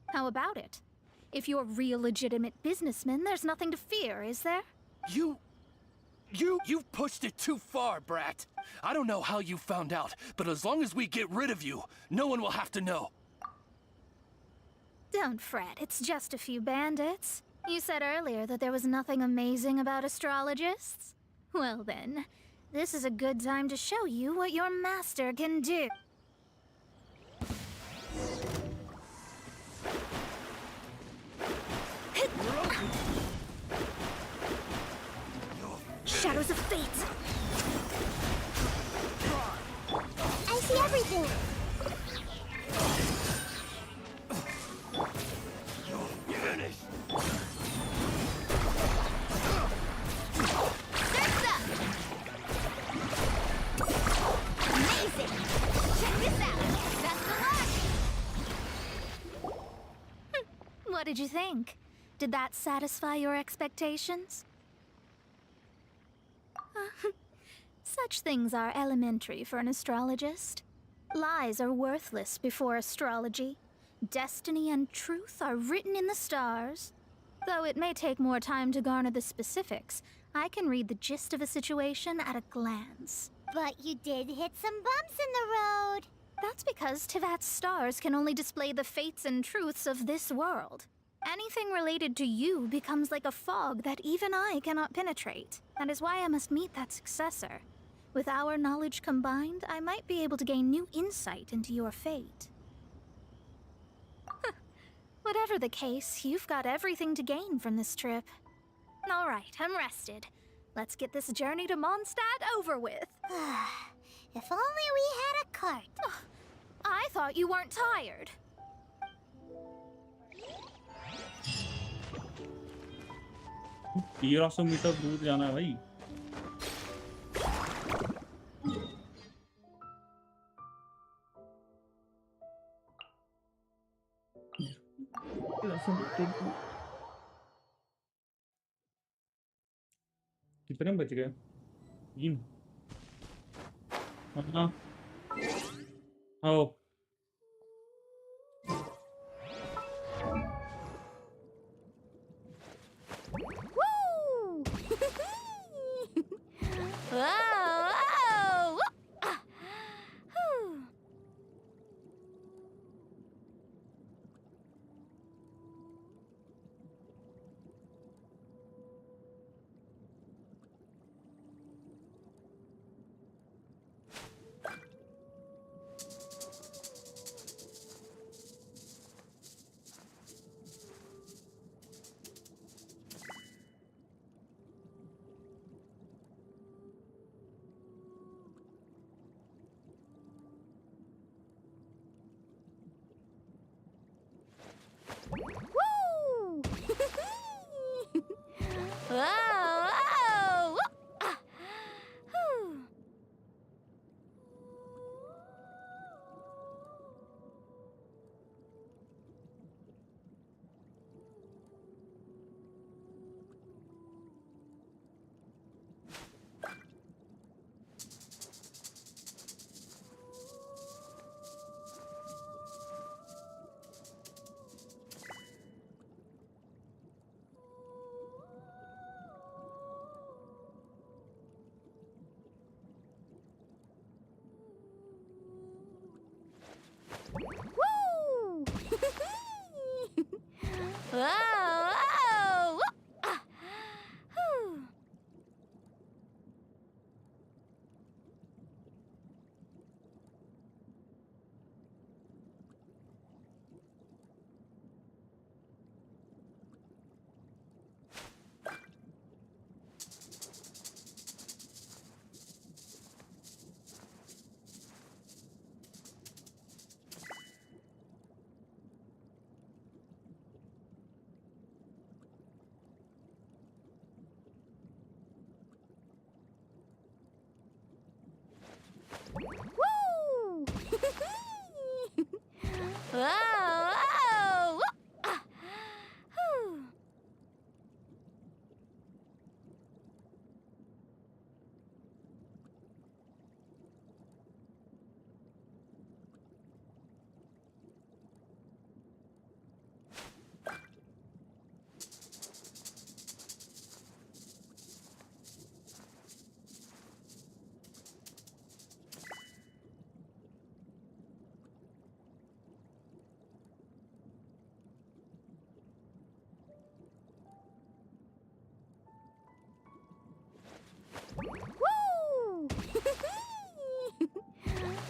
How about it? If you're real legitimate businessmen, there's nothing to fear, is there?
You've pushed it too far, brat. I don't know how you found out, but as long as we get rid of you, no one will have to know.
Don't fret, it's just a few bandits. You said earlier that there was nothing amazing about astrologists? Well then, this is a good time to show you what your master can do. Shadows of fate!
I see everything!
Amazing! Check this out! That's the luck! What did you think? Did that satisfy your expectations? Such things are elementary for an astrologist. Lies are worthless before astrology. Destiny and truth are written in the stars. Though it may take more time to garner the specifics, I can read the gist of a situation at a glance.
But you did hit some bumps in the road.
That's because Tivat's stars can only display the fates and truths of this world. Anything related to you becomes like a fog that even I cannot penetrate. That is why I must meet that successor. With our knowledge combined, I might be able to gain new insight into your fate. Whatever the case, you've got everything to gain from this trip. All right, I'm rested. Let's get this journey to Mondstadt over with.
If only we had a cart.
I thought you weren't tired.
तेरह सौ metre दूर जाना है भाई. कितने बच गए? 3. हाँ. आओ.
Woo! Whoa! Whew. Woo! Whoa! Whew. Woo! Whoa! Whew.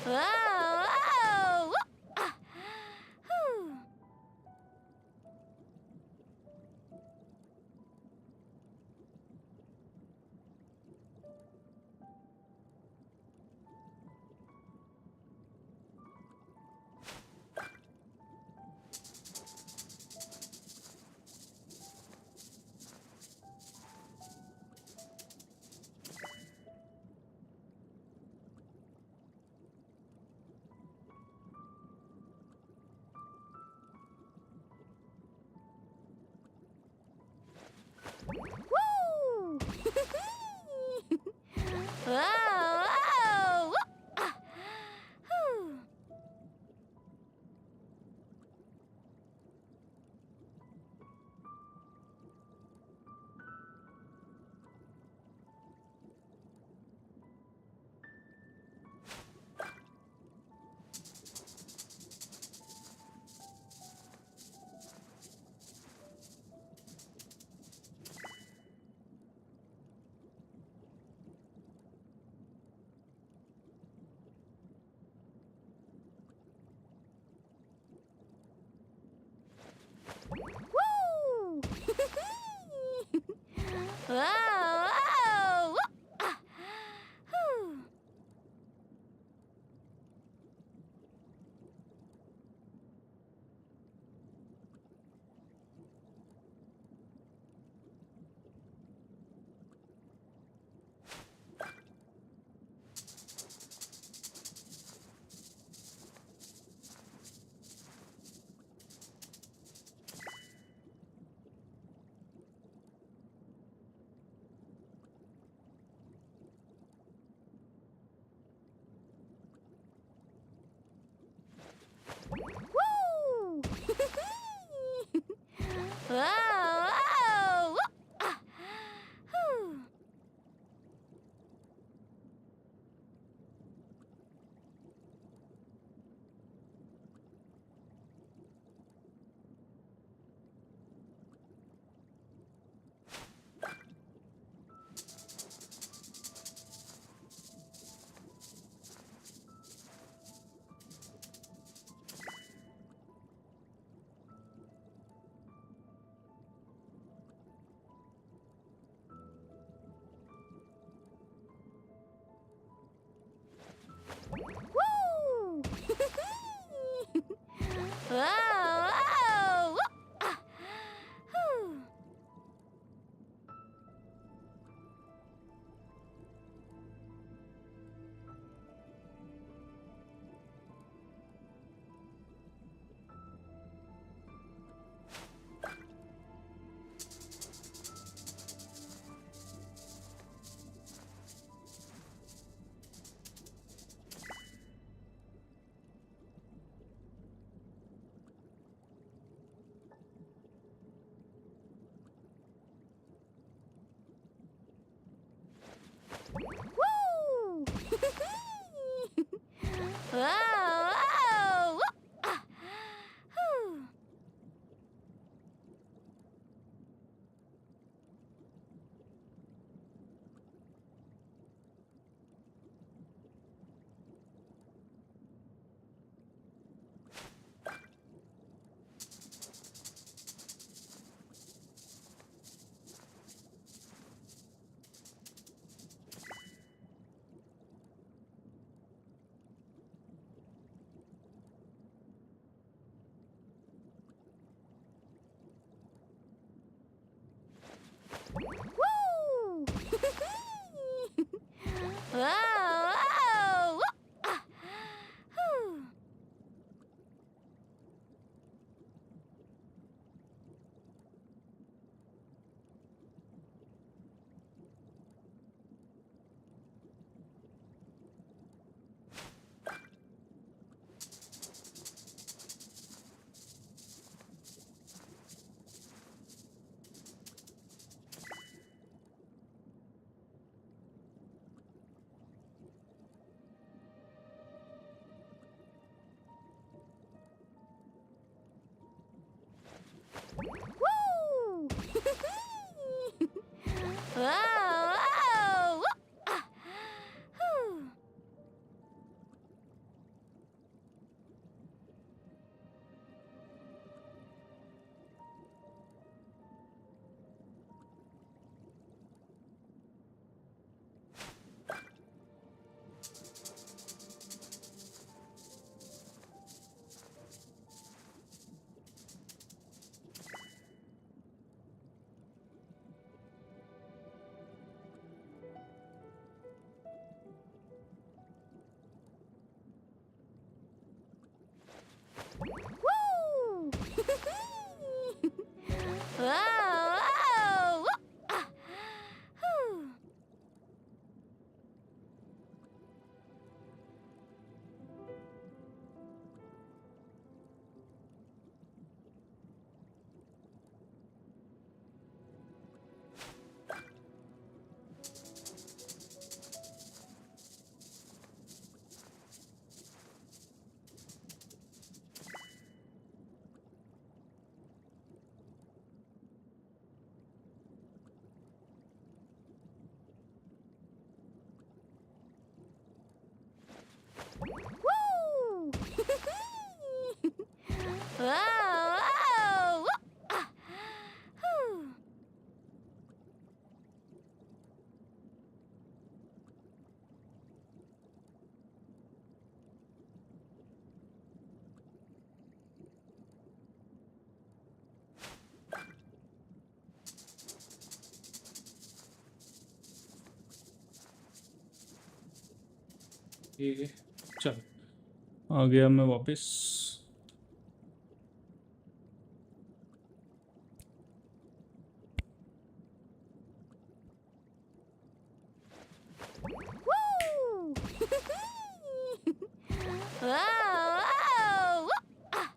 Whoa! Ah. Whew. Woo! Whoa! Whoa! Ah. Whew. Woo! Whoa! Whoa! Ah. Whew. Woo! Whoa! Whoa! Ah. Whew. Woo! Whoa! Whoa! Ah. Whew. Woo! Whoa! Whoa! Ah. Whew.
Woo! Whoa! Whoa! Ah. Whew. Woo! Whoa! Whoa! Ah. Whew.
ये चल आ गया मैं वापस।
Woo! Whoa! Whoa! Ah.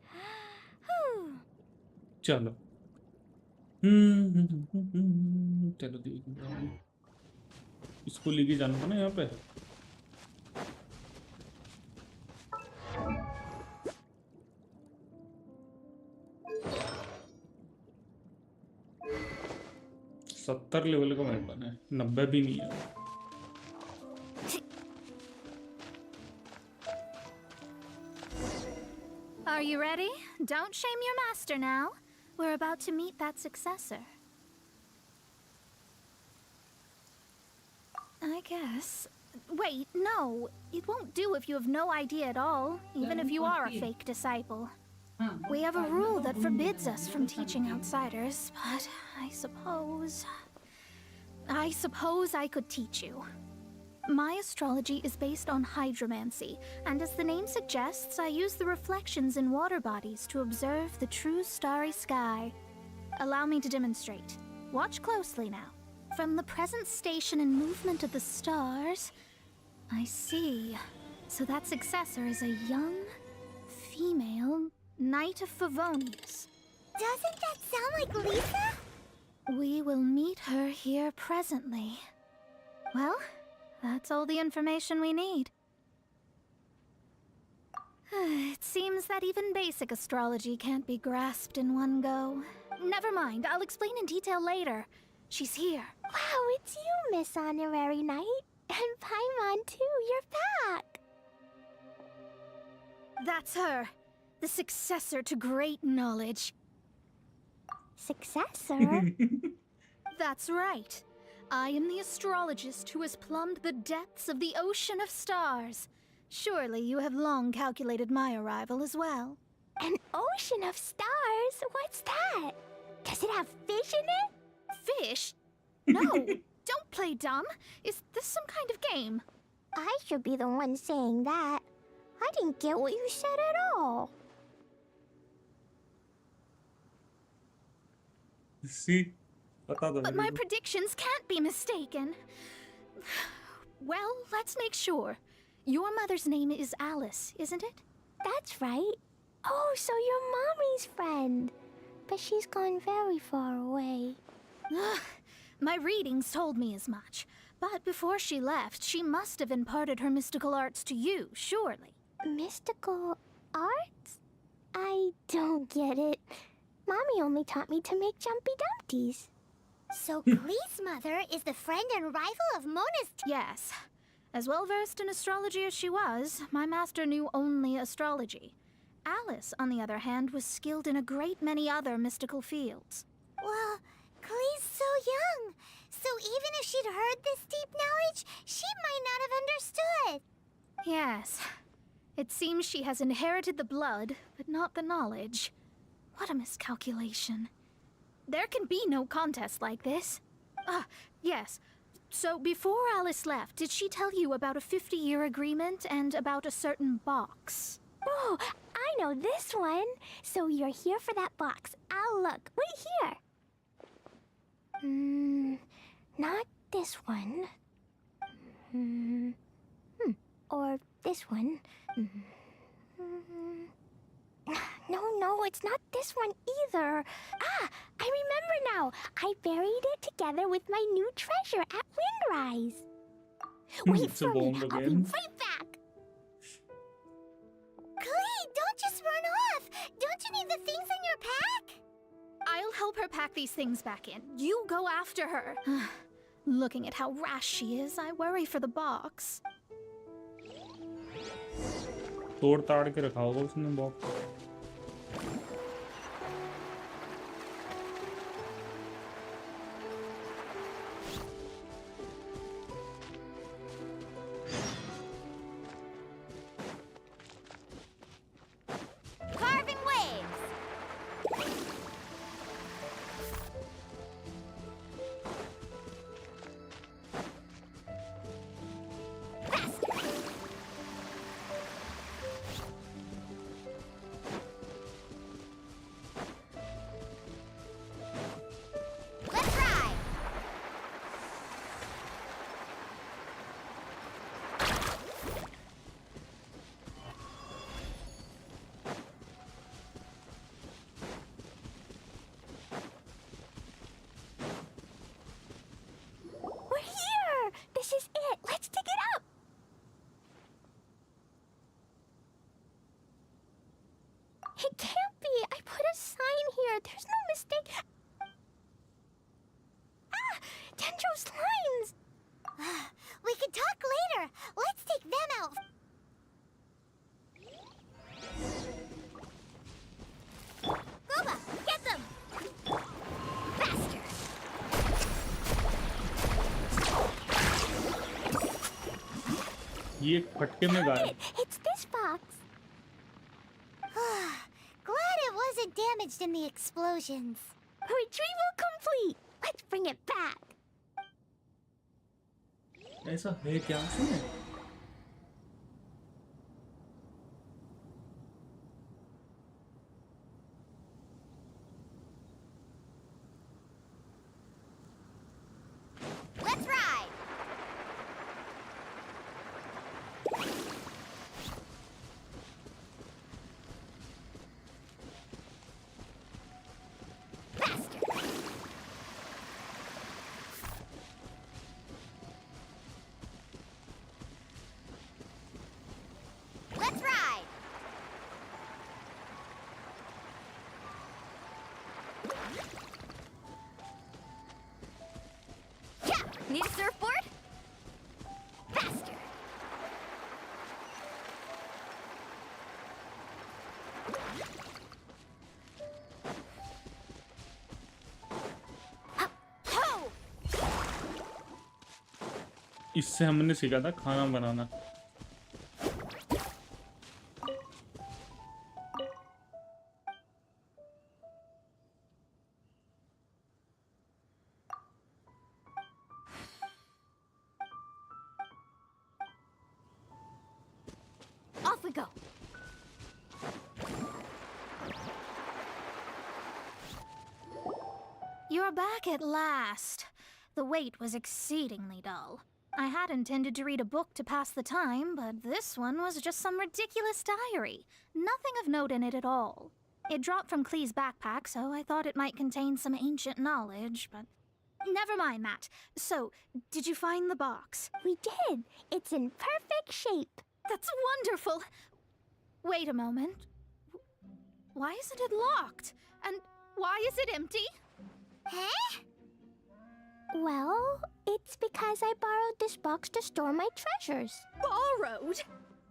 Whew.
चलो चलो इसको लेके जाना था ना यहाँ पे। सत्तर लेवल का वेपन है, 90 भी नहीं है।
Are you ready? Don't shame your master now. We're about to meet that successor. I guess. Wait, no. It won't do if you have no idea at all, even if you are a fake disciple. We have a rule that forbids us from teaching outsiders, but I suppose I could teach you. My astrology is based on hydromancy, and as the name suggests, I use the reflections in water bodies to observe the true starry sky. Allow me to demonstrate. Watch closely now. From the present station and movement of the stars, I see. So that successor is a young, female Knight of Favonius.
Doesn't that sound like Lisa?
We will meet her here presently. Well, that's all the information we need. It seems that even basic astrology can't be grasped in one go. Never mind, I'll explain in detail later. She's here.
Wow, it's you, Miss Honorary Knight. And Paimon, too, you're back.
That's her. The successor to great knowledge.
Successor?
That's right. I am the astrologist who has plumbed the depths of the ocean of stars. Surely you have long calculated my arrival as well.
An ocean of stars? What's that? Does it have fish in it?
Fish? No, don't play dumb. Is this some kind of game?
I should be the one saying that. I didn't get what you said at all.
See?
But my predictions can't be mistaken. Well, let's make sure. Your mother's name is Alice, isn't it?
That's right. Oh, so you're Mommy's friend. But she's gone very far away.
My readings told me as much. But before she left, she must have imparted her mystical arts to you, surely.
Mystical arts? I don't get it. Mommy only taught me to make Jumpy Dumpties. So Klee's mother is the friend and rival of Mona's...
Yes. As well-versed in astrology as she was, my master knew only astrology. Alice, on the other hand, was skilled in a great many other mystical fields.
Well, Klee's so young. So even if she'd heard this deep knowledge, she might not have understood.
Yes. It seems she has inherited the blood, but not the knowledge. What a miscalculation. There can be no contest like this. Ah, yes. So before Alice left, did she tell you about a 50-year agreement and about a certain box?
Oh, I know this one. So you're here for that box. I'll look. Wait here. Not this one. Or this one. No, it's not this one either. Ah, I remember now. I buried it together with my new treasure at Windrise. Wait
It's a
for me.
bomb
I'll be
again.
right back. Klee, don't just run off. Don't you need the things in your pack?
I'll help her pack these things back in. You go after her. Looking at how rash she is, I worry for the box.
तोड़ ताड़ के रखा होगा उसने box.
Carving waves. Let's ride. We're here. This is it. Let's dig it up. It can't be. I put a sign here. There's no mistake. Ah! Dendro's lines! We can talk later. Let's take them out. Gooba, get them! Faster!
ये फटके में गायब.
It's this box. Glad it wasn't damaged in the explosions. Retrieval complete. Let's bring it back.
ऐसा है क्या सुने?
Let's ride. Faster. Let's ride. Yeah, need a surfboard? Faster. Ho!
इससे हमने सीखा था खाना बनाना.
Off we go.
You're back at last. The wait was exceedingly dull. I had intended to read a book to pass the time, but this one was just some ridiculous diary. Nothing of note in it at all. It dropped from Klee's backpack, so I thought it might contain some ancient knowledge, but... Never mind that. So, did you find the box?
We did. It's in perfect shape.
That's wonderful! Wait a moment. Why isn't it locked? And why is it empty?
Huh? Well, it's because I borrowed this box to store my treasures.
Borrowed?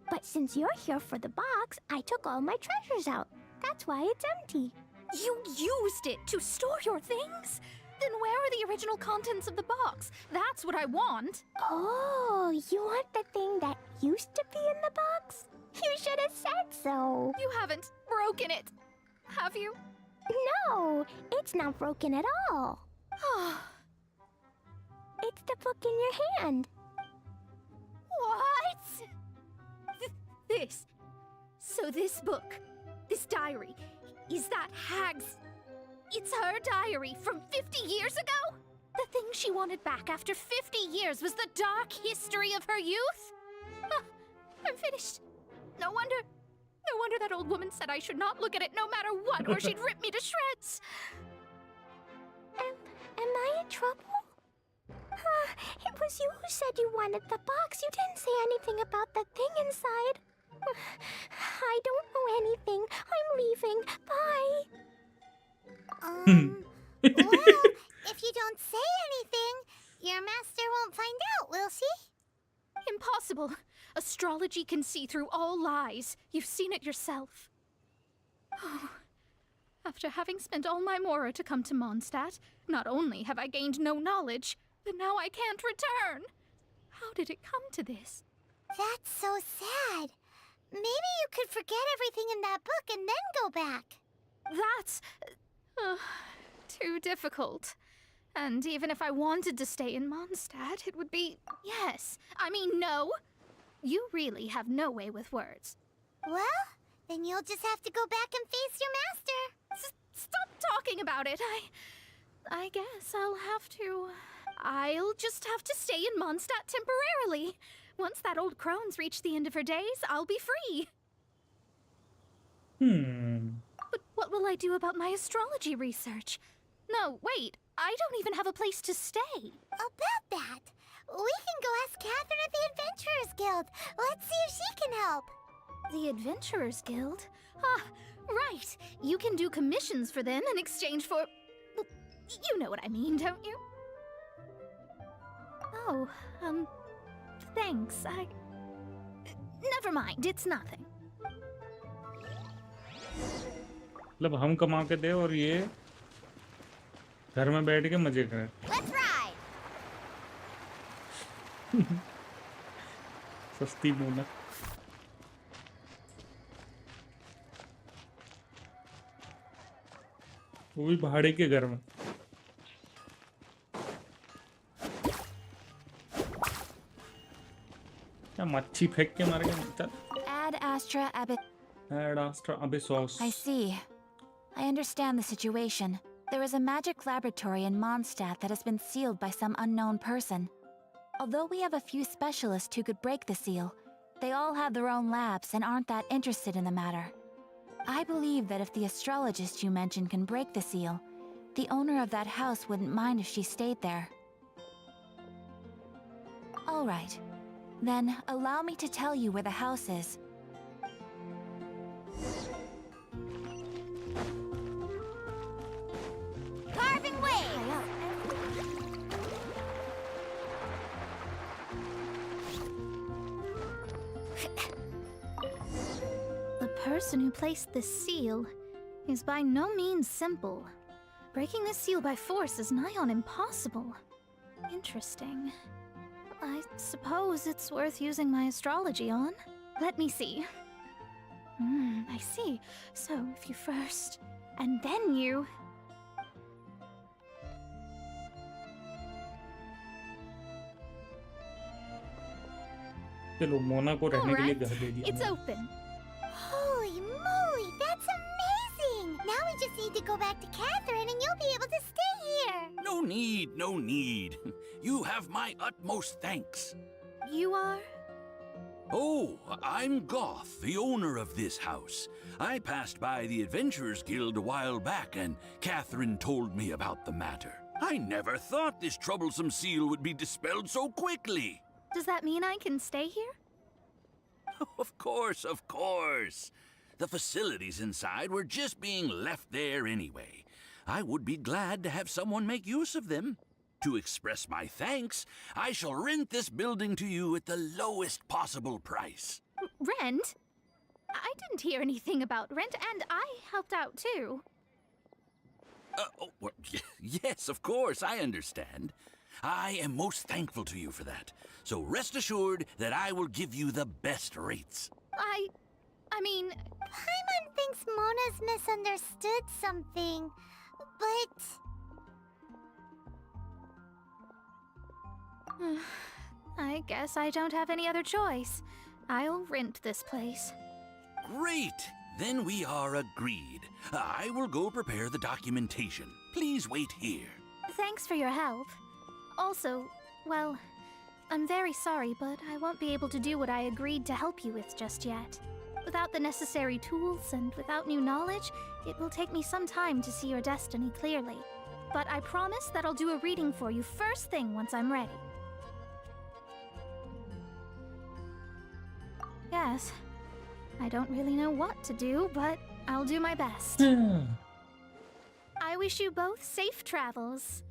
But since you're here for the box, I took all my treasures out. That's why it's empty.
You used it to store your things? Then where are the original contents of the box? That's what I want.
Oh, you want the thing that used to be in the box? You should have said so.
You haven't broken it, have you?
No, it's not broken at all. It's the book in your hand.
What? This So this book, this diary, is that hag's... It's her diary from 50 years ago? The thing she wanted back after 50 years was the dark history of her youth? Huh, I'm finished. No wonder that old woman said I should not look at it no matter what, or she'd rip me to shreds.
Am I in trouble? It was you who said you wanted the box. You didn't say anything about the thing inside. I don't know anything. I'm leaving. Bye. Well, if you don't say anything, your master won't find out, will she?
Impossible. Astrology can see through all lies. You've seen it yourself. Oh. After having spent all my mora to come to Mondstadt, not only have I gained no knowledge, but now I can't return. How did it come to this?
That's so sad. Maybe you could forget everything in that book and then go back.
That's... too difficult. And even if I wanted to stay in Mondstadt, it would be... Yes. I mean, no. You really have no way with words.
Well, then you'll just have to go back and face your master.
Stop talking about it. I guess I'll just have to stay in Mondstadt temporarily. Once that old crone's reached the end of her days, I'll be free. But what will I do about my astrology research? No, wait. I don't even have a place to stay.
About that, we can go ask Catherine at the Adventurers Guild. Let's see if she can help.
The Adventurers Guild? Ah, right. You can do commissions for them in exchange for... Well, you know what I mean, don't you? Oh, thanks. Never mind, it's nothing.
मतलब हम कमा के दे और ये घर में बैठ के मजे करें।
Let's ride.
सस्ती बोनस। वो भी भाड़े के घर में। क्या मच्छी फेंक के मार के चल।
Ad Astra Abyss.
Ad Astra Abyssos.
I see. I understand the situation. There is a magic laboratory in Mondstadt that has been sealed by some unknown person. Although we have a few specialists who could break the seal, they all have their own labs and aren't that interested in the matter. I believe that if the astrologist you mentioned can break the seal, the owner of that house wouldn't mind if she stayed there. All right. Then, allow me to tell you where the house is.
Carving waves!
The person who placed this seal is by no means simple. Breaking this seal by force is nigh on impossible. Interesting. I suppose it's worth using my astrology on. Let me see. I see. So, if you first, and then you...
चलो मोना को रहने के लिए घर दे दिया।
It's open.
Holy moly, that's amazing! Now we just need to go back to Catherine and you'll be able to stay here.
No need, no need. You have my utmost thanks.
You are?
Oh, I'm Goth, the owner of this house. I passed by the Adventurers Guild a while back and Catherine told me about the matter. I never thought this troublesome seal would be dispelled so quickly.
Does that mean I can stay here?
Of course, of course. The facilities inside were just being left there anyway. I would be glad to have someone make use of them. To express my thanks, I shall rent this building to you at the lowest possible price.
Rent? I didn't hear anything about rent, and I helped out too.
Well, yes, of course, I understand. I am most thankful to you for that. So rest assured that I will give you the best rates.
I mean...
Paimon thinks Mona's misunderstood something, but...
I guess I don't have any other choice. I'll rent this place.
Great! Then we are agreed. I will go prepare the documentation. Please wait here.
Thanks for your help. Also, well, I'm very sorry, but I won't be able to do what I agreed to help you with just yet. Without the necessary tools and without new knowledge, it will take me some time to see your destiny clearly. But I promise that I'll do a reading for you first thing once I'm ready. Yes. I don't really know what to do, but I'll do my best. I wish you both safe travels.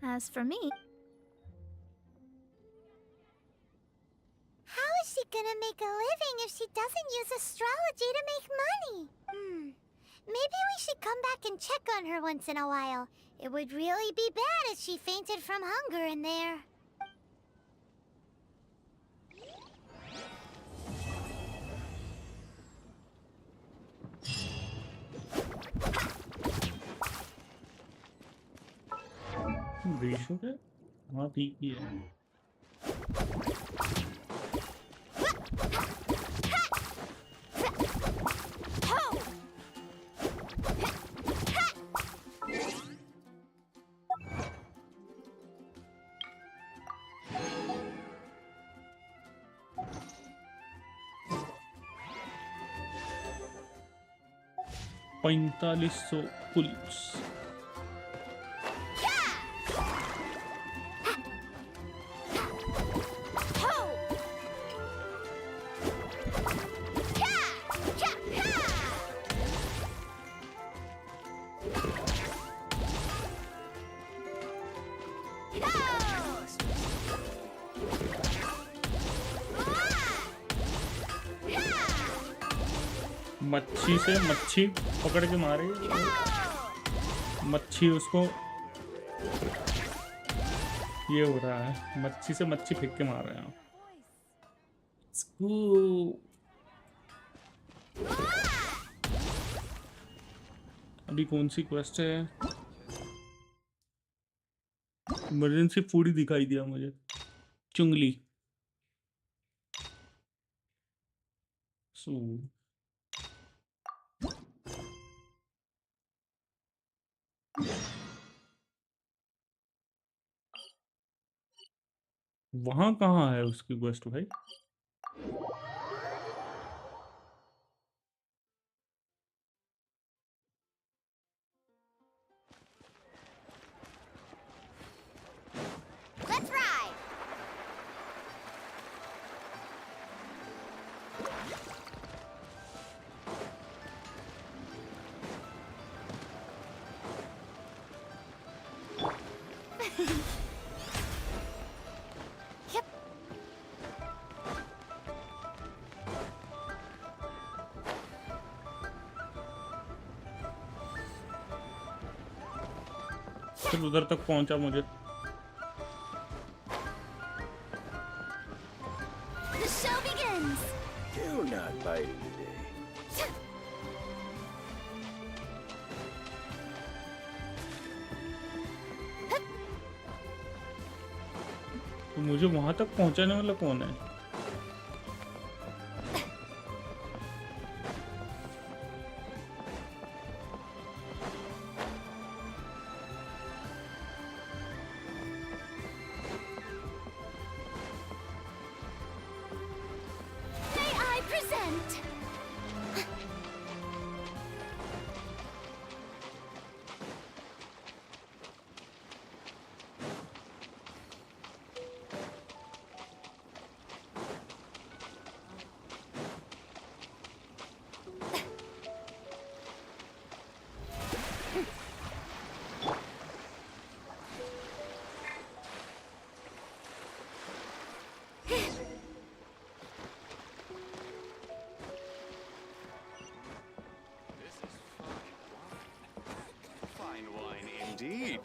As for me...
How is she gonna make a living if she doesn't use astrology to make money? Maybe we should come back and check on her once in a while. It would really be bad if she fainted from hunger in there.
Ratio है हाँ ठीक ही है $4500 police मच्छी से मच्छी पकड़ के मारे मच्छी उसको ये हो रहा है मच्छी से मच्छी फेंक के मार रहे हैं अभी कौन सी क्वेस्ट है इमरजेंसी फूड ही दिखाई दिया मुझे चुंगली वहां कहाँ है उसकी क्वेस्ट भाई
Let's ride!
फिर उधर तक पहुंचा मुझे
The show begins!
You're not biting today.
तो मुझे वहां तक पहुंचाने वाला कौन है
May I present?
Fine wine indeed.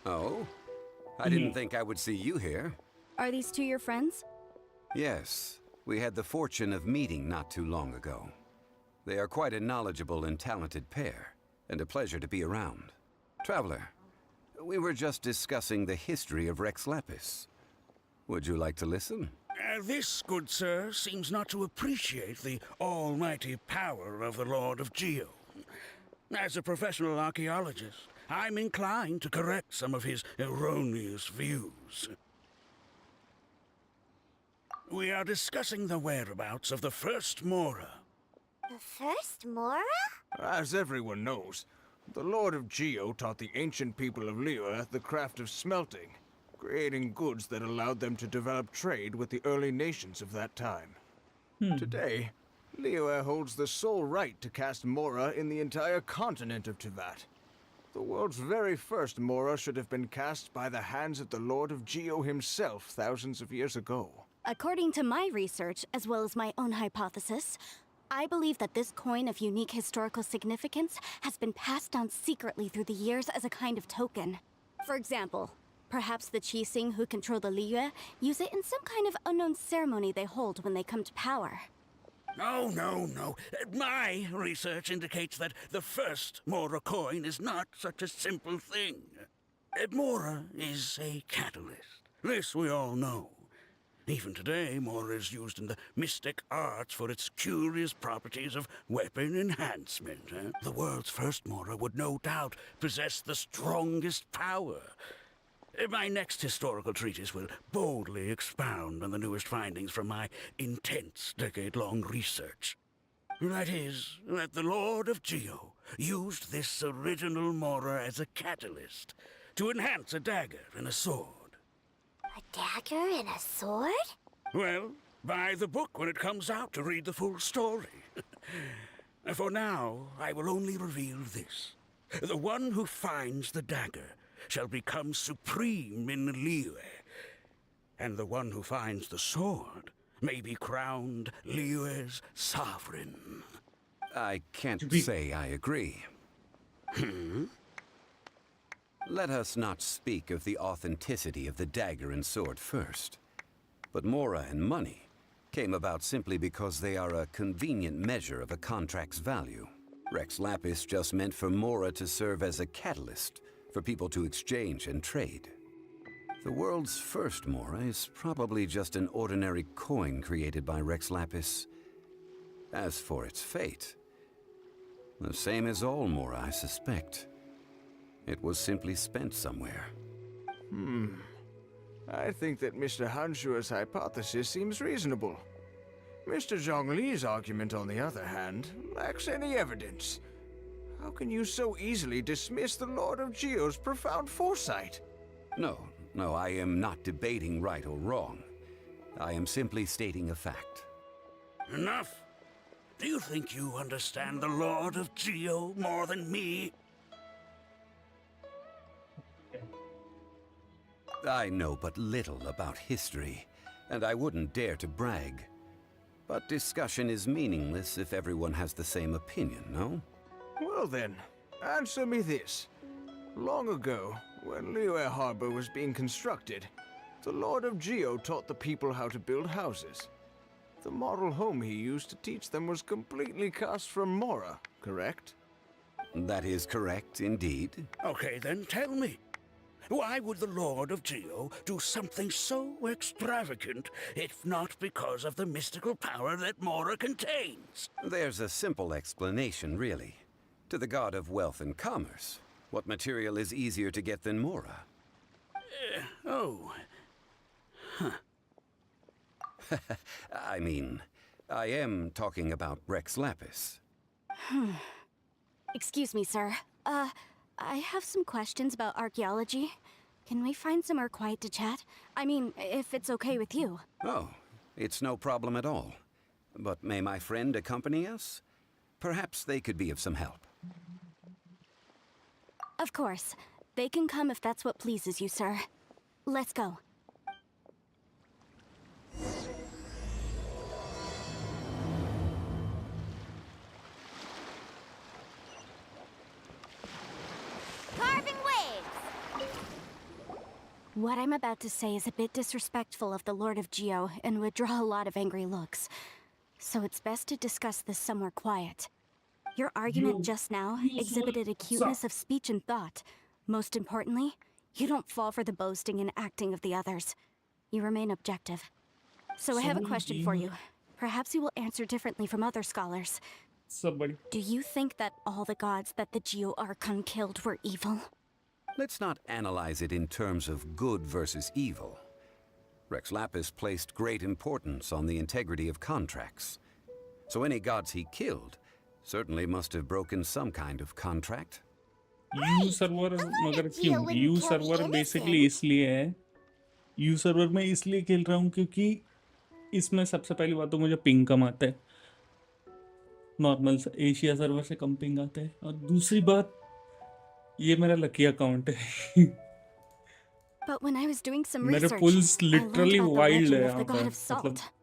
Oh? I didn't think I would see you here.
Are these two your friends?
Yes, we had the fortune of meeting not too long ago. They are quite a knowledgeable and talented pair, and a pleasure to be around. Traveler, we were just discussing the history of Rex Lapis. Would you like to listen?
This, good sir, seems not to appreciate the almighty power of the Lord of Geo. As a professional archaeologist, I'm inclined to correct some of his erroneous views. We are discussing the whereabouts of the first Mora.
The first Mora?
As everyone knows, the Lord of Geo taught the ancient people of Liyue the craft of smelting, creating goods that allowed them to develop trade with the early nations of that time. Today, Liyue holds the sole right to cast Mora in the entire continent of Teyvat. The world's very first Mora should have been cast by the hands of the Lord of Geo himself thousands of years ago.
According to my research, as well as my own hypothesis, I believe that this coin of unique historical significance has been passed down secretly through the years as a kind of token. For example, perhaps the Qixing who control the Liyue use it in some kind of unknown ceremony they hold when they come to power.
No. My research indicates that the first Mora coin is not such a simple thing. Mora is a catalyst. This we all know. Even today, Mora is used in the mystic arts for its curious properties of weapon enhancement. The world's first Mora would no doubt possess the strongest power. My next historical treatise will boldly expound on the newest findings from my intense decade-long research. That is, that the Lord of Geo used this original Mora as a catalyst to enhance a dagger and a sword.
A dagger and a sword?
Well, buy the book when it comes out to read the full story. For now, I will only reveal this. The one who finds the dagger shall become supreme in Liyue, and the one who finds the sword may be crowned Liyue's sovereign.
I can't say I agree. Let us not speak of the authenticity of the dagger and sword first. But Mora and money came about simply because they are a convenient measure of a contract's value. Rex Lapis just meant for Mora to serve as a catalyst for people to exchange and trade. The world's first Mora is probably just an ordinary coin created by Rex Lapis. As for its fate, the same as all Mora, I suspect. It was simply spent somewhere.
I think that Mr. Hanshua's hypothesis seems reasonable. Mr. Zhongli's argument, on the other hand, lacks any evidence. How can you so easily dismiss the Lord of Geo's profound foresight?
No, I am not debating right or wrong. I am simply stating a fact.
Enough! Do you think you understand the Lord of Geo more than me?
I know but little about history, and I wouldn't dare to brag. But discussion is meaningless if everyone has the same opinion, no?
Well then, answer me this. Long ago, when Liyue Harbor was being constructed, the Lord of Geo taught the people how to build houses. The model home he used to teach them was completely cast from Mora, correct?
That is correct, indeed.
Okay, then tell me. Why would the Lord of Geo do something so extravagant, if not because of the mystical power that Mora contains?
There's a simple explanation, really. To the god of wealth and commerce, what material is easier to get than Mora? I mean, I am talking about Rex Lapis.
Excuse me, sir. I have some questions about archaeology. Can we find somewhere quiet to chat? I mean, if it's okay with you.
Oh, it's no problem at all. But may my friend accompany us? Perhaps they could be of some help.
Of course. They can come if that's what pleases you, sir. Let's go.
Carving waves!
What I'm about to say is a bit disrespectful of the Lord of Geo and would draw a lot of angry looks. So it's best to discuss this somewhere quiet.
Your argument just now exhibited acuteness of speech and thought. Most importantly, you don't fall for the boasting and acting of the others. You remain objective. So I have a question for you. Perhaps you will answer differently from other scholars.
Somebody.
Do you think that all the gods that the Geo Archon killed were evil?
Let's not analyze it in terms of good versus evil. Rex Lapis placed great importance on the integrity of contracts. So any gods he killed certainly must have broken some kind of contract.
U server मगर क्यों? U server basically इसलिए है. U server में इसलिए खेल रहा हूँ क्योंकि इसमें सबसे पहली बात तो मुझे पिंग कम आता है. नॉर्मल एशिया सर्वर से कम पिंग आता है. और दूसरी बात ये मेरा लकी अकाउंट है.
But when I was doing some
मेरे
research,
pulls
I learned
literally
about the
wild है
legend
यहाँ
of the
पर.
god of salt.
मतलब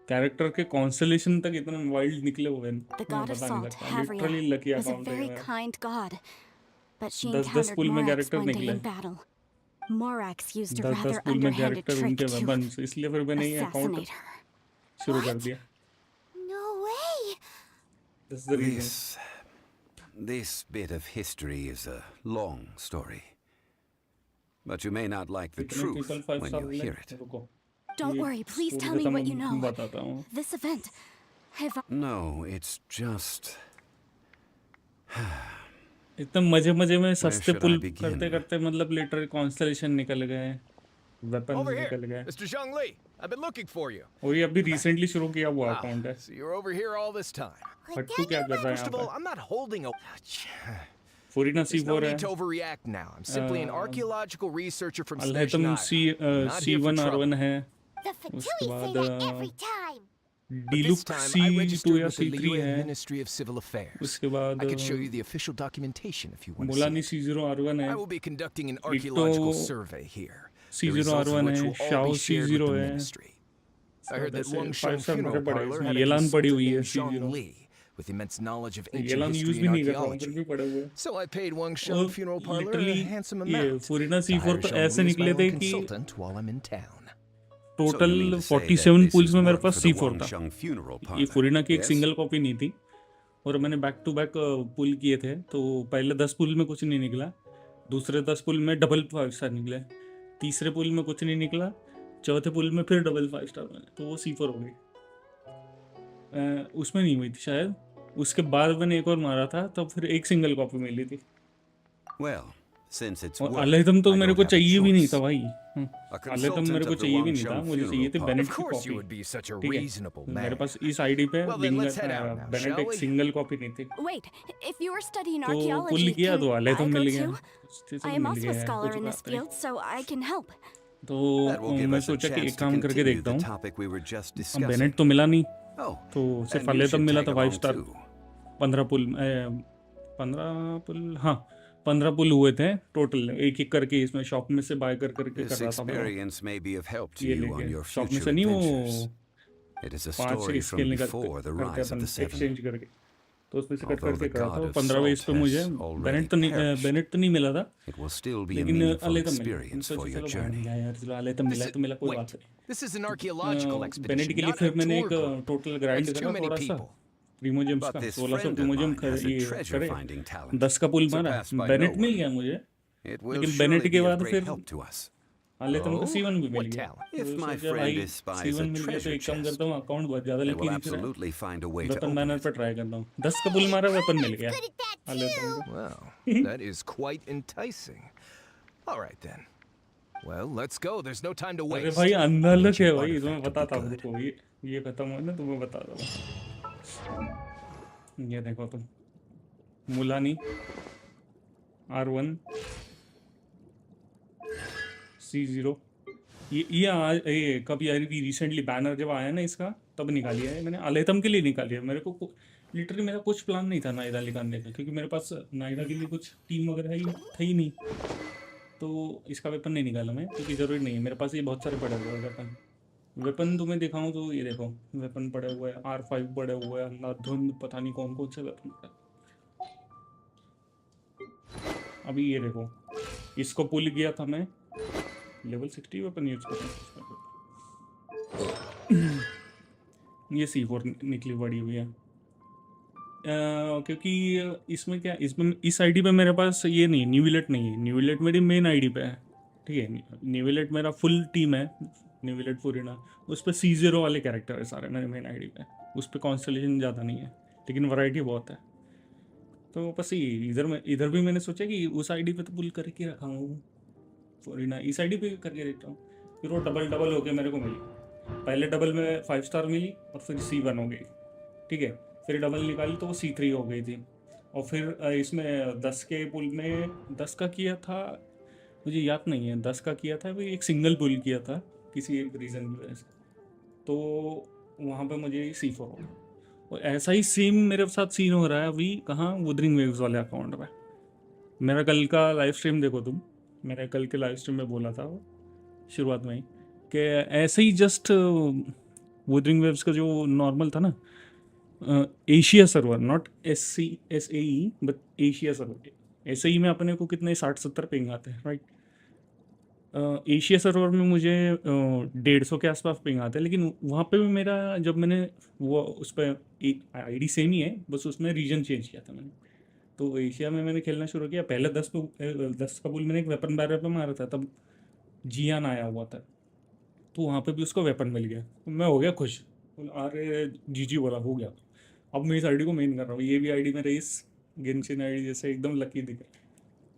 कैरेक्टर के कॉन्स्टलेशन तक इतना वाइल्ड निकले हुए हैं.
The
मैं
god of
बता नहीं
salt,
सकता. Literally
Havria,
lucky
was a
account है
very
मेरा.
kind god, but she
10
encountered
पुल में
Morax
कैरेक्टर
one day
निकले.
in battle. Morax used a
10
rather
पुल में
underhanded
कैरेक्टर
trick
उनके
to
वेपन्स. इसलिए फिर मैंने ये अकाउंट
assassinate her.
शुरू कर दिया.
No way!
That's the reason.
This bit of history is a long story. But you may not like the truth when you hear it.
Don't worry, please tell me what you know. This event,
No, it's just...
इतना मजे में सस्ते पुल करते करते मतलब literally constellation निकल गए. Weapons निकल गए.
Mr. Zhongli, I've been looking for you.
और ये अभी रिसेंटली शुरू किया हुआ अकाउंट है.
So you're over here all this time.
फट्टू क्या कर रहा है
First of
यहाँ
all,
पे?
I'm not holding a...
Furina
There's no
C4 है.
need to overreact now. I'm simply an archaeological researcher from Station
अल्हैतम
Not here for
C1
trouble.
R1 है.
The
उसके
Fatui say
बाद
that every time.
This
Diluc
time, I
C2
registered
या
with the
C3
Liyue
है.
Ministry of Civil Affairs.
उसके बाद
I could show you the official documentation if you want to see
Mulani
it.
C0 R1 है.
I will be conducting an archaeological
Ito
survey here. The
C0
results of
R1
which
है.
will all
Shao
be shared with
C0
the
है.
ministry. I heard that
वैसे
Wang
5
Sheng
star
Funeral
मेरे पड़े.
Parlor
इसमें
had a
येलान पड़ी हुई है
consultant named
C0.
Zhang Li with immense knowledge of ancient
Yelan use
history
भी
and
नहीं कर रहा हूँ फिर
archaeology.
भी पड़े हुए.
So I paid Wang Sheng Funeral Parlor a
literally
handsome
ये
amount
फुरिना
to hire
C4 तो
Zhang
ऐसे
Li as my
निकले थे
own
कि
consultant while I'm in town.
Total 47 pulls में मेरे पास C4 था. ये फुरिना की एक सिंगल कॉपी नहीं थी. और मैंने बैक टू बैक पुल किए थे. तो पहले 10 पुल में कुछ नहीं निकला. दूसरे 10 पुल में डबल 5 स्टार निकले. तीसरे पुल में कुछ नहीं निकला. चौथे पुल में फिर डबल 5 स्टार बने. तो वो C4 हो गई. उसमें नहीं हुई थी शायद. उसके बाद मैंने एक और मारा था तब फिर एक सिंगल कॉपी मिली थी.
Well, since it's
और
work,
अल्हैतम तो
I
मेरे
don't
को
have a
चाहिए भी नहीं
choice.
था भाई.
A
अल्हैतम
consultant
मेरे को
of the
चाहिए भी
Wang
नहीं था.
Sheng
मुझे चाहिए थी
Funeral
बेनेट
Of
की
course you
copy.
would be such a
ठीक है.
reasonable
मेरे
man.
पास इस आईडी पे
Well, then let's head out now,
Bennett
shall
एक
we?
सिंगल कॉपी नहीं थी.
Wait, if you are studying
तो पुल
archaeology,
किया तो
can I
अल्हैतम
go
मिल गया.
too? I am also a scholar in this field, so I can help.
तो
That will give
मैं
us a
सोचा कि
chance
एक
to
काम करके
continue
देखता
the
हूँ.
topic we were just
अब
discussing.
बेनेट तो मिला नहीं.
Oh,
तो सिर्फ
and you
अल्हैतम
should
मिला
tag
था 5
along
स्टार.
too.
15 पुल 15 पुल हाँ 15 पुल हुए थे टोटल. एक एक करके इसमें शॉप में से बाय करके कर
This
रहा था मैं.
experience may be of help to
ये
you on
लेके
your
शॉप में
future
से नहीं
adventures.
वो
It is a
5
story
scale
from
निकल
before the
करके
rise of
upon
the Seven.
Exchange करके. तो उसमें से कट
Although
करके
the
करा था.
god of
15 बेस
salt
पे मुझे
has already
बेनेट तो नहीं मिला था.
It will still be a
लेकिन
meaningful
अल्हैतम मिला.
experience for your
चलो
journey.
यार चलो अल्हैतम मिला तो मिला कोई बात नहीं.
This is an archaeological
Bennett
expedition,
के लिए
not a
फिर मैंने
tour
एक
group.
Total grind
That's too
करा
many
थोड़ा सा.
people.
प्रीमो जेम्स
But
का
this
1600
friend of
primo gem
mine has a
ये
treasure
करे.
finding talent
10 का पुल मारा.
surpassed by
Bennett
no
mill
one.
गया मुझे.
It will
लेकिन
surely
बेनेट के
be of
बाद
great
फिर
help to us.
अल्हैतम का
Oh,
C1 भी मिल
what
गया.
talent?
If
तो
my
सोचा
friend
भाई
espies a
C1 मिल गया तो
treasure
एक काम
chest,
करता हूँ. अकाउंट बहुत ज़्यादा
they
लकी
will
दिख रहा है.
absolutely find a way to
weapon
open
banner
it.
पे ट्राई करता हूँ. 10 का पुल मारा वेपन मिल गया. अल्हैतम को.
Wow, that is quite enticing. All right then. Well, let's go. There's no time to
अरे
waste.
भाई अंधा
Ancient
लक है भाई.
artifact
तुम्हें
will be
बताता हूँ
good.
तुमको. ये खत्म हुआ ना तो मैं बता दूँ. ये देखो तुम. मुलानी R1 C0 ये कभी अभी रिसेंटली बैनर जब आया ना इसका तब निकालिया है मैंने. अल्हैतम के लिए निकालिया. मेरे को लिटरली मेरा कुछ प्लान नहीं था नायरा निकालने का क्योंकि मेरे पास नायरा के लिए कुछ टीम वगैरह था ही नहीं. तो इसका वेपन नहीं निकाला मैं क्योंकि ज़रूरी नहीं है. मेरे पास ये बहुत सारे पड़े हुए हैं वेपन. वेपन तुम्हें दिखाऊं तो ये देखो वेपन पड़े हुए हैं. R5 पड़े हुए हैं. अंधाधुंध पता नहीं कौन कौन से वेपन पड़े. अभी ये देखो इसको पुल किया था मैं. लेवल 60 वेपन यूज कर रहा हूँ. ये C4 निकली बड़ी हुई है. क्योंकि इसमें क्या, इसमें इस आईडी पे मेरे पास ये नहीं, न्यूविलेट नहीं है। न्यूविलेट मेरी मेन आईडी पे है, ठीक है। न्यूविलेट मेरा फुल टीम है, न्यूविलेट फूरिना। उस पर C0 वाले कैरेक्टर है सारे मेरे मेन आईडी पे। उस पर कॉन्स्टलेशन ज़्यादा नहीं है, लेकिन वैरायटी बहुत है। तो बस ये इधर भी मैंने सोचा कि उस आईडी पे तो पुल करके रखा हूँ फूरिना, इस आईडी पे करके देखता हूँ। फिर वो डबल डबल होके मेरे को मिली। पहले डबल में 5 स्टार मिली और फिर C1 हो गई, ठीक है। फिर डबल निकाली तो वो C3 हो गई थी। और फिर इसमें 10 के पुल में 10 का किया था, मुझे याद नहीं है 10 का किया था, वो एक सिंगल पुल किया था किसी एक रीज़न की वजह से, तो वहाँ पे मुझे C4 हो गया। और ऐसा ही सेम मेरे साथ सीन हो रहा है अभी, कहाँ, वुदरिंग वेव्स वाले अकाउंट पे। मेरा कल का लाइव स्ट्रीम देखो तुम, मेरा कल के लाइव स्ट्रीम में बोला था वो शुरुआत में ही कि ऐसे ही जस्ट वुदरिंग वेव्स का जो नॉर्मल था ना, Asia server, not SAE but Asia server. SAE में अपने को कितने 60-70 पिंग आते हैं, राइट। एशिया सर्वर में मुझे 150 के आसपास पिंग आते हैं, लेकिन वहाँ पे भी मेरा, जब मैंने वो उस पर एक आईडी सेम ही है, बस उसमें रीजन चेंज किया था मैंने। तो एशिया में मैंने खेलना शुरू किया, पहले 10 का पुल मैंने एक वेपन बैरर पे मारा था, तब जियान आया हुआ था, तो वहाँ पे भी उसको वेपन मिल गया, तो मैं हो गया खुश। अरे जी बोला, हो गया। अब मैं इस आईडी को मेन कर रहा हूँ, ये भी आईडी मेरे इस गेंशिन आईडी जैसे एकदम लकी दिखे।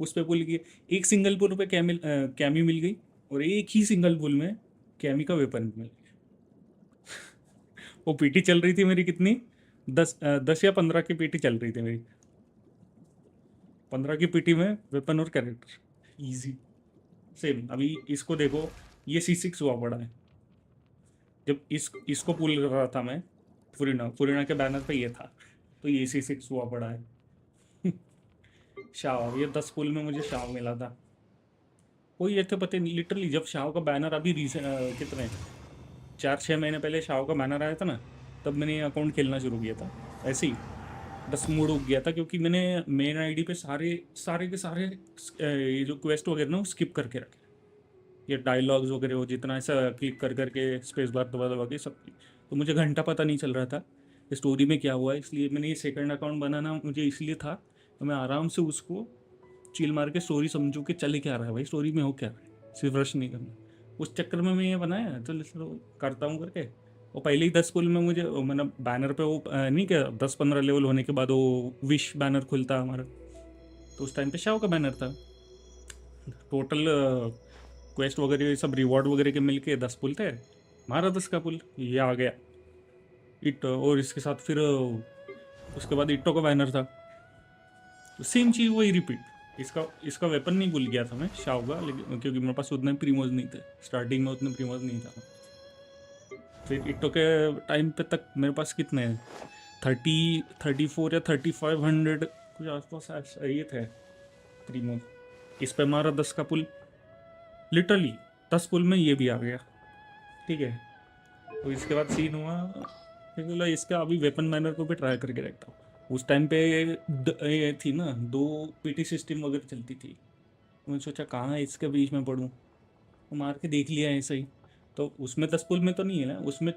उस पर पुल की एक सिंगल पुल पे कैमी मिल गई, और एक ही सिंगल पुल में कैमी का वेपन मिल गया। वो पीटी चल रही थी मेरी कितनी, 10 या 15 की पीटी चल रही थी मेरी। 15 की पीटी में वेपन और कैरेक्टर इजी सेम। अभी इसको देखो, ये C6 हुआ पड़ा है। जब इसको पुल कर रहा था मैं, फुरिना के बैनर पे ये था, तो ये C6 हुआ पड़ा है। शाव, ये 10 पुल में मुझे शाव मिला था। कोई ये थे पता नहीं, लिटरली जब शाव का बैनर अभी कितने 4-6 महीने पहले शाव का बैनर आया था ना, तब मैंने ये अकाउंट खेलना शुरू किया था। ऐसे ही बस मूड उग गया था, क्योंकि मैंने मेन आईडी पे सारे के सारे ये जो क्वेस्ट वगैरह ना, वो स्किप करके रखे। ये डायलॉग्स वगैरह हो, जितना ऐसा क्लिक कर करके स्पेस बार दबा दबा के सब, तो मुझे घंटा पता नहीं चल रहा था स्टोरी में क्या हुआ है। इसलिए मैंने ये सेकंड अकाउंट बनाना मुझे इसलिए था, तो मैं आराम से उसको चिल मार के स्टोरी समझूँ कि चले क्या रहा है भाई, स्टोरी में हो क्या रहा है, सिर्फ रश नहीं करना। उस चक्कर में मैं ये बनाया, तो चलो करता हूँ करके। और पहले ही 10 पुल में मुझे मैंने बैनर पे वो नहीं क्या 10-15 लेवल होने के बाद वो विश बैनर खुलता हमारा, तो उस टाइम पे शाव का बैनर था। टोटल क्वेस्ट वगैरह सब रिवॉर्ड वगैरह के मिल के 10 पुल थे, मारा 10 का पुल, ये आ गया इट। और इसके साथ फिर उसके बाद इट्टो का बैनर था, तो सेम चीज़ वही रिपीट। इसका वेपन नहीं भूल गया था मैं शाव का, लेकिन क्योंकि मेरे पास उतने प्रीमोज नहीं थे, स्टार्टिंग में उतने प्रीमोज नहीं था। फिर इट्टो के टाइम पे तक मेरे पास कितने 34 या 3500 कुछ आसपास ये थे प्रीमोज। इस पे मारा 10 का पुल, लिटरली 10 पुल में ये भी आ गया, ठीक है। तो इसके बाद सीन हुआ, फिर बोला इसका अभी वेपन मैनर को भी ट्राई करके देखता हूँ। उस टाइम पे ये थी ना 2 पीटी सिस्टम वगैरह चलती थी, तो मैंने सोचा कहाँ इसके बीच में पढ़ूँ, वो मार के देख लिया ऐसे ही। तो उसमें 10 पुल में तो नहीं है ना, उसमें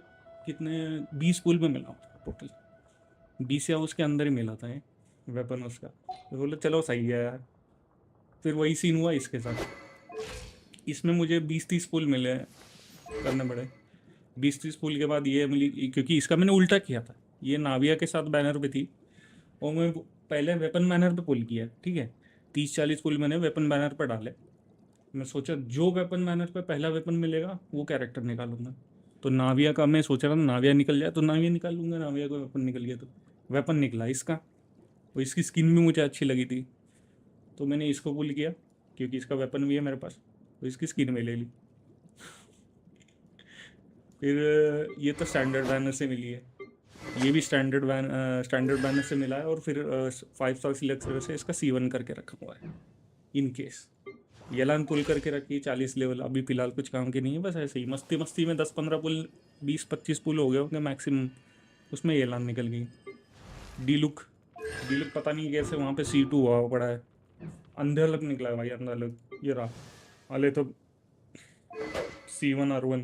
कितने 20 पुल में मिला टोटल, 20 या उसके अंदर ही मिला था ये वेपन उसका। तो बोले चलो सही है यार। फिर वही सीन हुआ इसके साथ, इसमें मुझे 20-30 पुल मिले करने पड़े। 20-30 पुल के बाद ये मिली, क्योंकि इसका मैंने उल्टा किया था, ये नाविया के साथ बैनर पे थी, और मैं पहले वेपन बैनर पे पुल किया, ठीक है। 30-40 पुल मैंने वेपन बैनर पर डाले। मैं सोचा जो वेपन बैनर पे पहला वेपन मिलेगा वो कैरेक्टर निकालूंगा। तो नाविया का मैं सोच रहा था, नाविया निकल जाए तो नाविया निकाल लूँगा, नाविया को वेपन निकल गया तो वेपन निकला इसका, और इसकी स्किन भी मुझे अच्छी लगी थी, तो मैंने इसको पुल किया, क्योंकि इसका वेपन भी है मेरे पास, तो इसकी स्किन में ले ली। फिर ये तो स्टैंडर्ड बैनर से मिली है, ये भी स्टैंडर्ड बैनर से मिला है, और फिर 5 स्टार सिलेक्टर से इसका C1 करके रखा हुआ है इन केस। येलान पुल करके रखी 40 लेवल, अभी फिलहाल कुछ काम की नहीं है, बस ऐसे ही मस्ती मस्ती में 10-15 पुल 20-25 पुल हो गए होंगे मैक्सिमम, उसमें येलान निकल गई। डी लुक पता नहीं कैसे वहाँ पे C2 हुआ पड़ा है, अंधे अलग निकला है भाई, अंधे अलग ये रहा वाले तो C1 R1।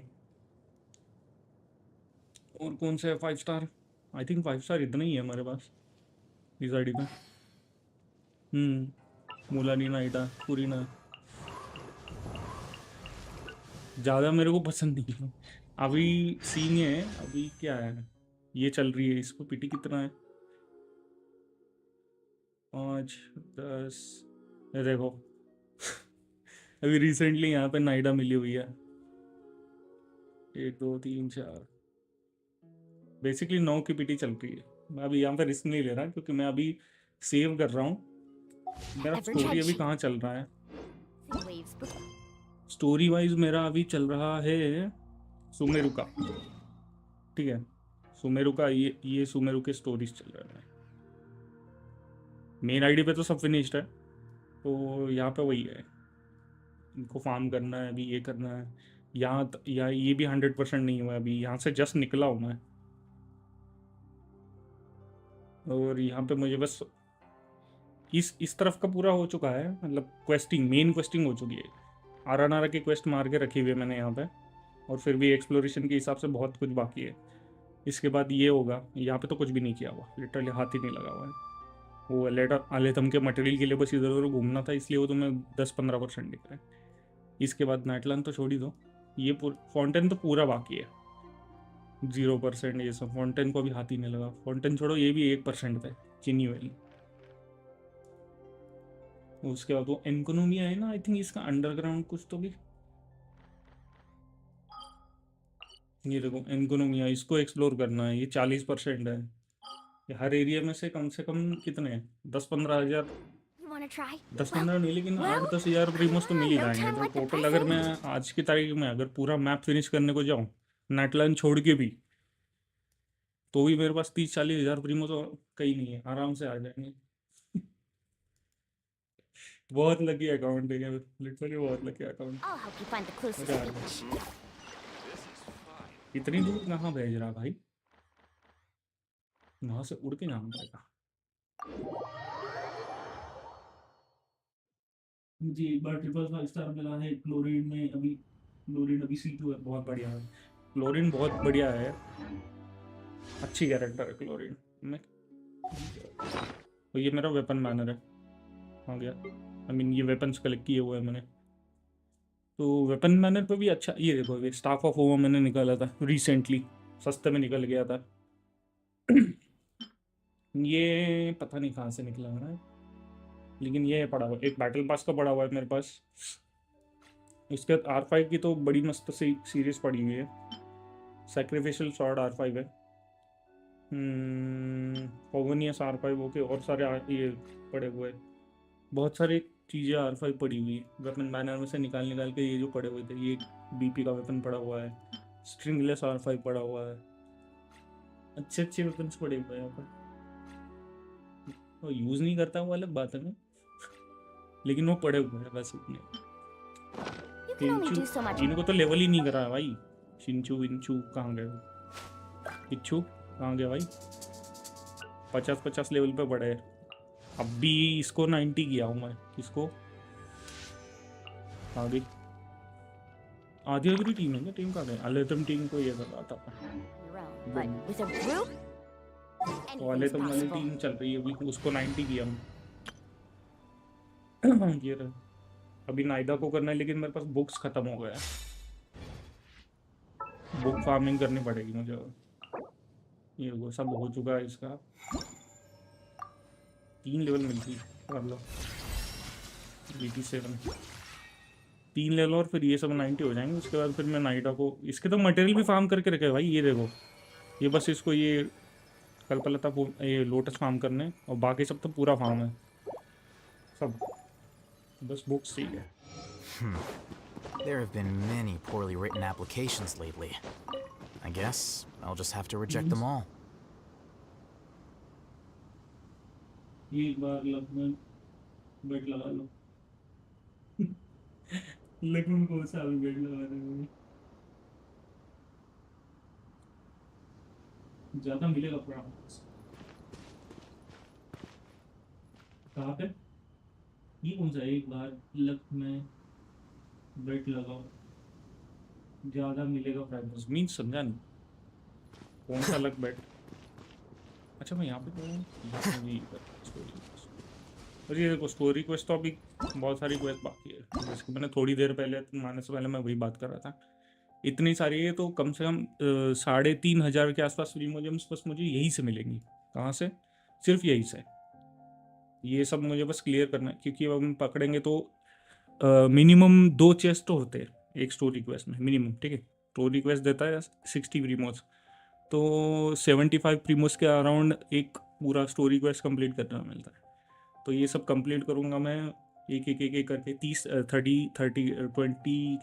और कौन से 5 स्टार, आई थिंक 5 स्टार इतना ही है हमारे पास, इस आईडी में। मुलानी नाइटा पुरीना ज़्यादा मेरे को पसंद नहीं है। अभी सीन ये है, अभी क्या है, ये चल रही है, इसको पीटी कितना है, 5 10, ये देखो। अभी रिसेंटली यहाँ पे नाइडा मिली हुई है, 1 2 3 4, बेसिकली 9 की पीटी चल रही है। मैं अभी यहाँ पे रिस्क नहीं ले रहा क्योंकि मैं अभी सेव कर रहा हूँ। मेरा स्टोरी अभी कहाँ चल रहा है, स्टोरी वाइज मेरा अभी चल रहा है सुमेरु का, ठीक है। सुमेरु का ये सुमेरु के स्टोरीज चल रहे हैं। मेन आईडी पे तो सब फिनिश्ड है, तो यहाँ पे वही है, इनको फार्म करना है, अभी ये करना है। यहाँ ये भी 100% नहीं हुआ, अभी यहाँ से जस्ट निकला हूँ मैं, और यहाँ पे मुझे बस इस तरफ का पूरा हो चुका है, मतलब क्वेस्टिंग, मेन क्वेस्टिंग हो चुकी है। आरा नारा की क्वेस्ट मार के रखी हुई है मैंने यहाँ पे, और फिर भी एक्सप्लोरेशन के हिसाब से बहुत कुछ बाकी है। इसके बाद ये होगा, यहाँ पे तो कुछ भी नहीं किया हुआ, लिटरली हाथ ही नहीं लगा हुआ है। वो लेटर आलेथम के मटेरियल के लिए बस इधर उधर घूमना था, इसलिए वो तुम्हें 10-15% दिख रहा है। इसके बाद नाइटलैंड तो छोड़ ही दो, ये फाउंटेन तो पूरा बाकी है, 0%। ये सब फाउंटेन को अभी हाथ ही नहीं लगा। फाउंटेन छोड़ो, ये भी 1% पे, चीनी वैली। उसके बाद वो इकोनॉमी है ना, आई थिंक इसका अंडरग्राउंड कुछ तो भी, ये देखो इकोनॉमी, इसको एक्सप्लोर करना है, ये 40% है। ये हर एरिया में से कम कितने हैं, 10-15 हज़ार, 10-15 नहीं लेकिन 8-10 हज़ार प्रीमोस तो मिल ही जाएंगे। तो टोटल अगर मैं आज की तारीख में अगर पूरा मैप फिनिश करने को जाऊँ नाइटलैंड छोड़ के भी, तो भी मेरे पास 30-40 हज़ार प्रीमो तो कहीं नहीं है, आराम से आ जाएंगे। बहुत लकी अकाउंट है, लिटरली बहुत लकी अकाउंट। मजा आ गया। इतनी दूर कहाँ भेज रहा भाई, वहां से उड़ के जाना पड़ेगा। जी एक बार 5 स्टार मिला है क्लोरीन में, अभी क्लोरीन अभी C2 है, बहुत बढ़िया है क्लोरीन, बहुत बढ़िया है, अच्छी कैरेक्टर है क्लोरीन में। तो ये मेरा वेपन बैनर है, आ गया। आई मीन ये वेपन्स कलेक्ट किए हुए हैं मैंने, तो वेपन बैनर पे भी अच्छा। ये देखो, ये स्टाफ ऑफ ओवर मैंने निकाला था रिसेंटली, सस्ते में निकल गया था। ये पता नहीं कहाँ से निकला है, लेकिन ये पड़ा हुआ, एक बैटल पास का पड़ा हुआ है मेरे पास। इसके बाद R5 की तो बड़ी मस्त सी सीरीज पड़ी हुई है, सैक्रिफिशियल स्वॉर्ड R5 है, पोगोनियस R5, ओके, और सारे ये पड़े हुए हैं, बहुत सारी चीज़ें R5 पड़ी हुई है। वेपन बैनर में से निकाल निकाल के ये जो पड़े हुए थे, ये BP का वेपन पड़ा हुआ है, स्ट्रिंगलेस R5 पड़ा हुआ है, अच्छे अच्छे वेपन्स पड़े हुए हैं यहाँ पर। वो यूज़ नहीं करता वो अलग बात है ना, लेकिन वो पड़े हुए हैं बस उतने। इनको तो लेवल ही नहीं करा है भाई। शिंचू विंचू कहाँ गए, पिच्छू कहाँ गया भाई, 50-50 लेवल पे पड़े। अब भी इसको 90 किया हूँ मैं, इसको आगे आधी अगली टीम है क्या, टीम का गया अलेतम टीम को ये कर रहा था, तो अलेतम वाली टीम चल रही है अभी, उसको 90 किया हूँ। ये रहा, अभी नाइदा को करना है, लेकिन मेरे पास बुक्स खत्म हो गया है, बुक फार्मिंग करनी पड़ेगी मुझे। ये वो सब हो चुका है, इसका 3 लेवल मिलती कर लो, BP7 3 ले लो, और फिर ये सब 90 हो जाएंगे। उसके बाद फिर मैं नाइडा को, इसके तो मटेरियल भी फार्म करके रखे भाई, ये देखो, ये बस इसको ये कल्पलता ये लोटस फार्म करने, और बाकी सब तो पूरा फार्म है सब, बस बुक्स चाहिए।
There have been many poorly written applications lately. I guess I'll just have to reject them all.
एक बार लग में बेट लगा लो। लेकिन कौन सा अभी बेट लगा रहे हो, ज्यादा मिलेगा प्राइस कहाँ पे, ये कौन सा एक बार लक में बेट लगाओ ज्यादा मिलेगा प्राइस, मीन समझा नहीं कौन सा लक बेट। अच्छा मैं यहाँ पे तो ये स्टोरी और ये देखो स्टोरी क्वेस्ट तो अभी बहुत सारी क्वेस्ट बाकी है, जैसे कि मैंने थोड़ी देर पहले मानने से पहले मैं वही बात कर रहा था, इतनी सारी है तो कम से कम 3,500 के आसपास प्रीमोजेम्स बस मुझे यही से मिलेंगी। कहाँ से? सिर्फ यही से। ये सब मुझे बस क्लियर करना है, क्योंकि अब हम पकड़ेंगे तो मिनिमम 2 चेस्ट तो होते हैं एक स्टोरी क्वेस्ट में मिनिमम, ठीक है। स्टोरी क्वेस्ट देता है 60 प्रीमोस, तो 75 प्रीमोस के अराउंड एक पूरा स्टोरी क्वेस्ट कंप्लीट करना मिलता है। तो ये सब कंप्लीट करूँगा मैं एक करके 20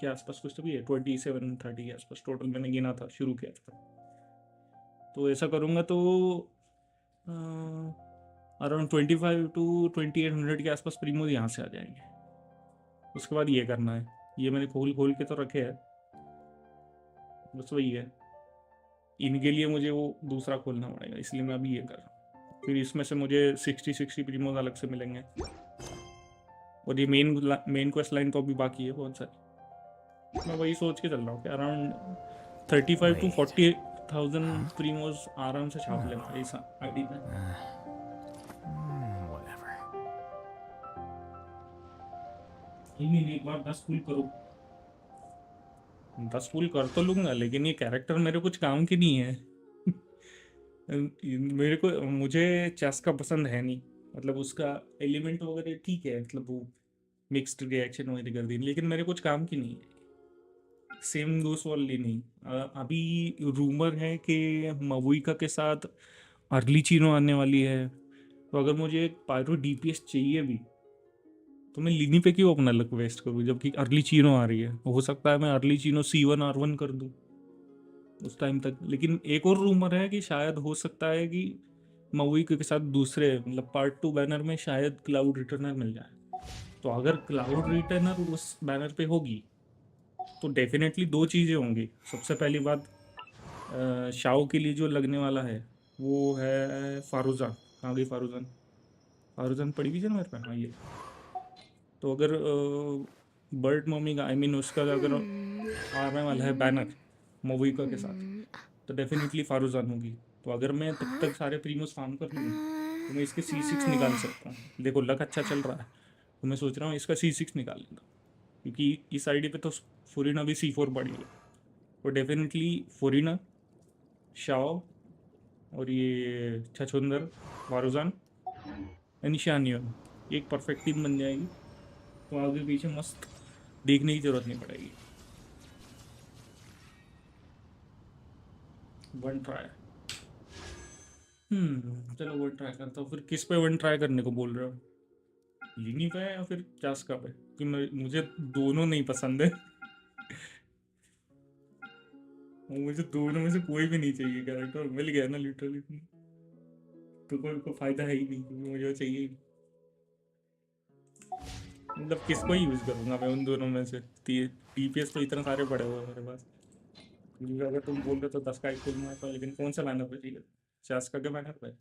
के आसपास कुछ तो भी है, 27-30 के आसपास टोटल मैंने गिना था, शुरू किया था। तो ऐसा करूँगा तो अराउंड 25 to 2800 के आसपास प्रीमोज यहाँ से आ जाएंगे। उसके बाद ये करना है, ये मैंने खोल खोल के तो रखे हैं, बस वही है। इनके लिए मुझे वो दूसरा खोलना पड़ेगा, इसलिए मैं अभी ये कर रहा हूँ। फिर इसमें से मुझे 60 प्रीमोज अलग से मिलेंगे, और ये मेन क्वेस्ट लाइन तो अभी बाकी है बहुत सारी। मैं वही सोच के चल रहा हूँ कि अराउंड 35 to 40,000 प्रीमोज आराम से छाप लेंगे इस आईडी पे। नहीं, एक बार 10 फुल करो, 10 फुल कर तो लूंगा, लेकिन ये कैरेक्टर मेरे कुछ काम की नहीं है। मुझे चेस का पसंद है नहीं, मतलब उसका एलिमेंट वगैरह ठीक है, मतलब वो मिक्स्ड रिएक्शन वगैरह कर दी, लेकिन मेरे कुछ काम की नहीं है। सेम गोस वाली नहीं। अभी रूमर है कि मवुइका के साथ अर्ली चीनो आने वाली है, तो अगर मुझे एक पायरो डीपीएस चाहिए भी तो मैं लिनी पे क्यों अपना लक वेस्ट करूँ, जबकि अर्ली चीनो आ रही है। हो सकता है मैं अर्ली चीनो C1R1 कर दूँ उस टाइम तक। लेकिन एक और रूमर है कि शायद हो सकता है कि मवी के साथ दूसरे मतलब पार्ट 2 बैनर में शायद क्लाउड रिटर्नर मिल जाए। तो अगर क्लाउड रिटर्नर उस बैनर पे होगी तो डेफिनेटली 2 चीज़ें होंगी। सबसे पहली बात, शाओ के लिए जो लगने वाला है वो है फारूजान। कहाँ गई फारूजान? फारूजान पड़ी भी है ना मेरे पे, हाँ ये। तो अगर बर्ड मम्मी का, आई मीन उसका अगर आने वाला है बैनर मोविका के साथ, तो डेफिनेटली फारूजान होगी। तो अगर मैं तब तक सारे प्रीमोस फार्म कर लूँ तो मैं इसके C6 निकाल सकता हूँ। देखो लक अच्छा चल रहा है, तो मैं सोच रहा हूँ इसका C6 निकाल लेता, क्योंकि इस आईडी पे तो फुरीना भी C4 पड़ी है। तो डेफिनेटली फुरीना, शाओ और ये छछुंदर, फारूजान, निशानियन, एक परफेक्ट टीम बन जाएगी। तो आगे पीछे मस्त देखने की जरूरत नहीं पड़ेगी। वन ट्राई, चलो वन ट्राई करता हूँ। फिर किस पे वन ट्राई करने को बोल रहे हो? लिनी पे या फिर चास्का पे? कि मुझे दोनों नहीं पसंद है। मुझे दोनों में से कोई भी नहीं चाहिए, कैरेक्टर मिल गया ना लिटरली, तो कोई फायदा है ही नहीं, क्योंकि मुझे वो चाहिए ही नहीं। मतलब किसको ही यूज करूंगा मैं उन दोनों में से? DPS तो इतने सारे पड़े हुए हैं मेरे पास, क्योंकि अगर तुम बोल रहे तो 10 का एक खोलूंगा तो, लेकिन कौन सा बैनर पे चाहिए? चास्का के बैनर पे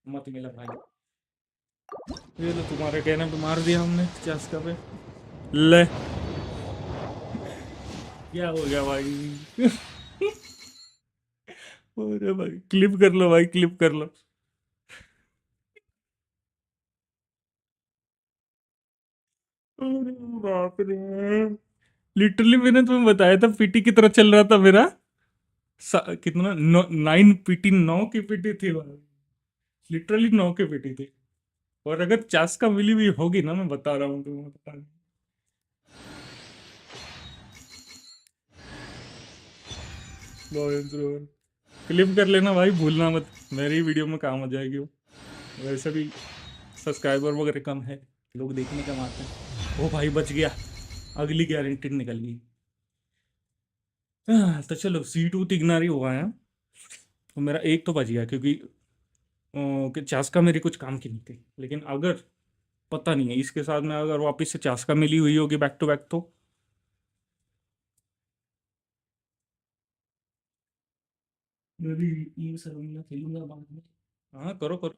मत मिला भाई। ये लो तुम्हारे कहने पे मार दिया हमने चास्का पे। ले क्या हो गया भाई? अरे भाई क्लिप कर लो भाई, क्लिप कर लो। अरे बाप रे, लिटरली मैंने तुम्हें बताया था पीटी की तरह चल रहा था मेरा। कितना 9 पीटी, 9 की पीटी थी भाई, लिटरली 9 की पीटी थी। और अगर चास का मिली हुई होगी ना, मैं बता रहा हूँ तुम्हें, बता नहीं। क्लिप कर लेना भाई, भूलना मत, मेरी वीडियो में काम आ जाएगी वो। वैसे भी सब्सक्राइबर वगैरह कम है, लोग देखने कम आते हैं। ओ भाई बच गया, अगली गारंटी निकल गई। तो चलो C2 तिगनारी हुआ है, तो मेरा एक तो बच गया, क्योंकि कि चास्का मेरी कुछ काम की नहीं थी। लेकिन अगर पता नहीं है इसके साथ में अगर वापस से चास्का मिली हुई होगी बैक टू बैक, तो ये सर्विला खेलूंगा बाद में। हाँ करो करो,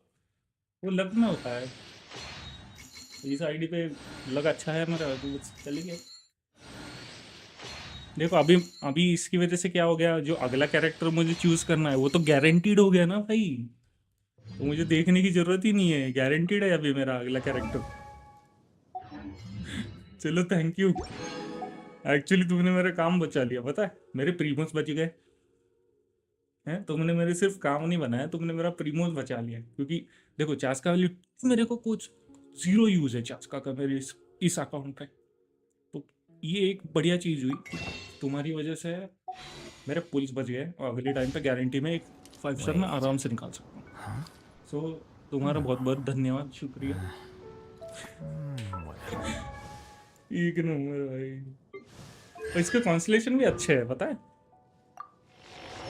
वो लक में होता है। इस आईडी पे लक अच्छा है मेरा, तो बस चले गए। देखो अभी अभी इसकी वजह से क्या हो गया, जो अगला कैरेक्टर मुझे चूज करना है वो तो गारंटीड हो गया ना भाई, तो मुझे देखने की जरूरत ही नहीं है, गारंटीड है अभी मेरा अगला कैरेक्टर। चलो थैंक यू, एक्चुअली तुमने मेरा काम बचा लिया, पता है मेरे प्रीमोस बच गए हैं, तुमने मेरे सिर्फ काम नहीं बनाया, तुमने मेरा प्रीमोस बचा लिया, क्योंकि देखो चास्का वाली मेरे को कुछ जीरो यूज है चास्का का मेरे इस अकाउंट पे, तो ये एक बढ़िया चीज हुई कि तुम्हारी वजह से मेरे पुल्स बच गए, और अगले टाइम पे गारंटी में एक 5 स्टार में आराम से निकाल सकता हूँ। सो तुम्हारा बहुत बहुत धन्यवाद, शुक्रिया। एक नंबर भाई, और इसका कॉन्सलेशन भी अच्छे है पता है,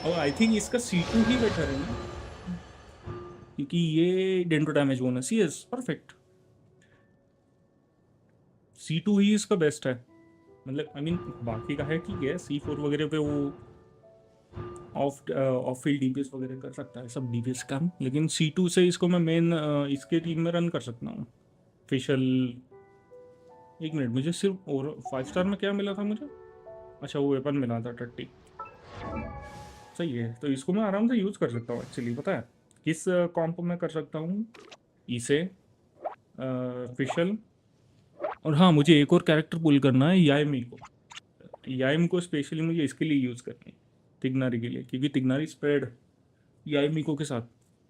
और आई थिंक इसका C2 ही बेटर है ना, क्योंकि ये dento damage bonus, yes perfect, C2 ही इसका बेस्ट है, मतलब आई मीन बाकी का है ठीक है, C4 वगैरह पे वो ऑफ फील्ड डीपीएस वगैरह कर सकता है सब डीपीएस काम, लेकिन C2 से इसको मैं मेन इसके टीम में रन कर सकता हूँ। फेशियल, एक मिनट, मुझे सिर्फ और 5 स्टार में क्या मिला था मुझे, अच्छा वो वेपन मिला था 30, सही है, तो इसको मैं आराम से यूज़ कर सकता हूँ एक्चुअली, पता है किस कॉम्प में कर सकता हूँ इसे, फिशल, और हाँ मुझे एक और कैरेक्टर पुल करना है, याइमी को, याइम को स्पेशली मुझे इसके लिए यूज़ करनी है, तिग्नारी के लिए, क्योंकि तिग्नारी स्प्रेड याइमिको के साथ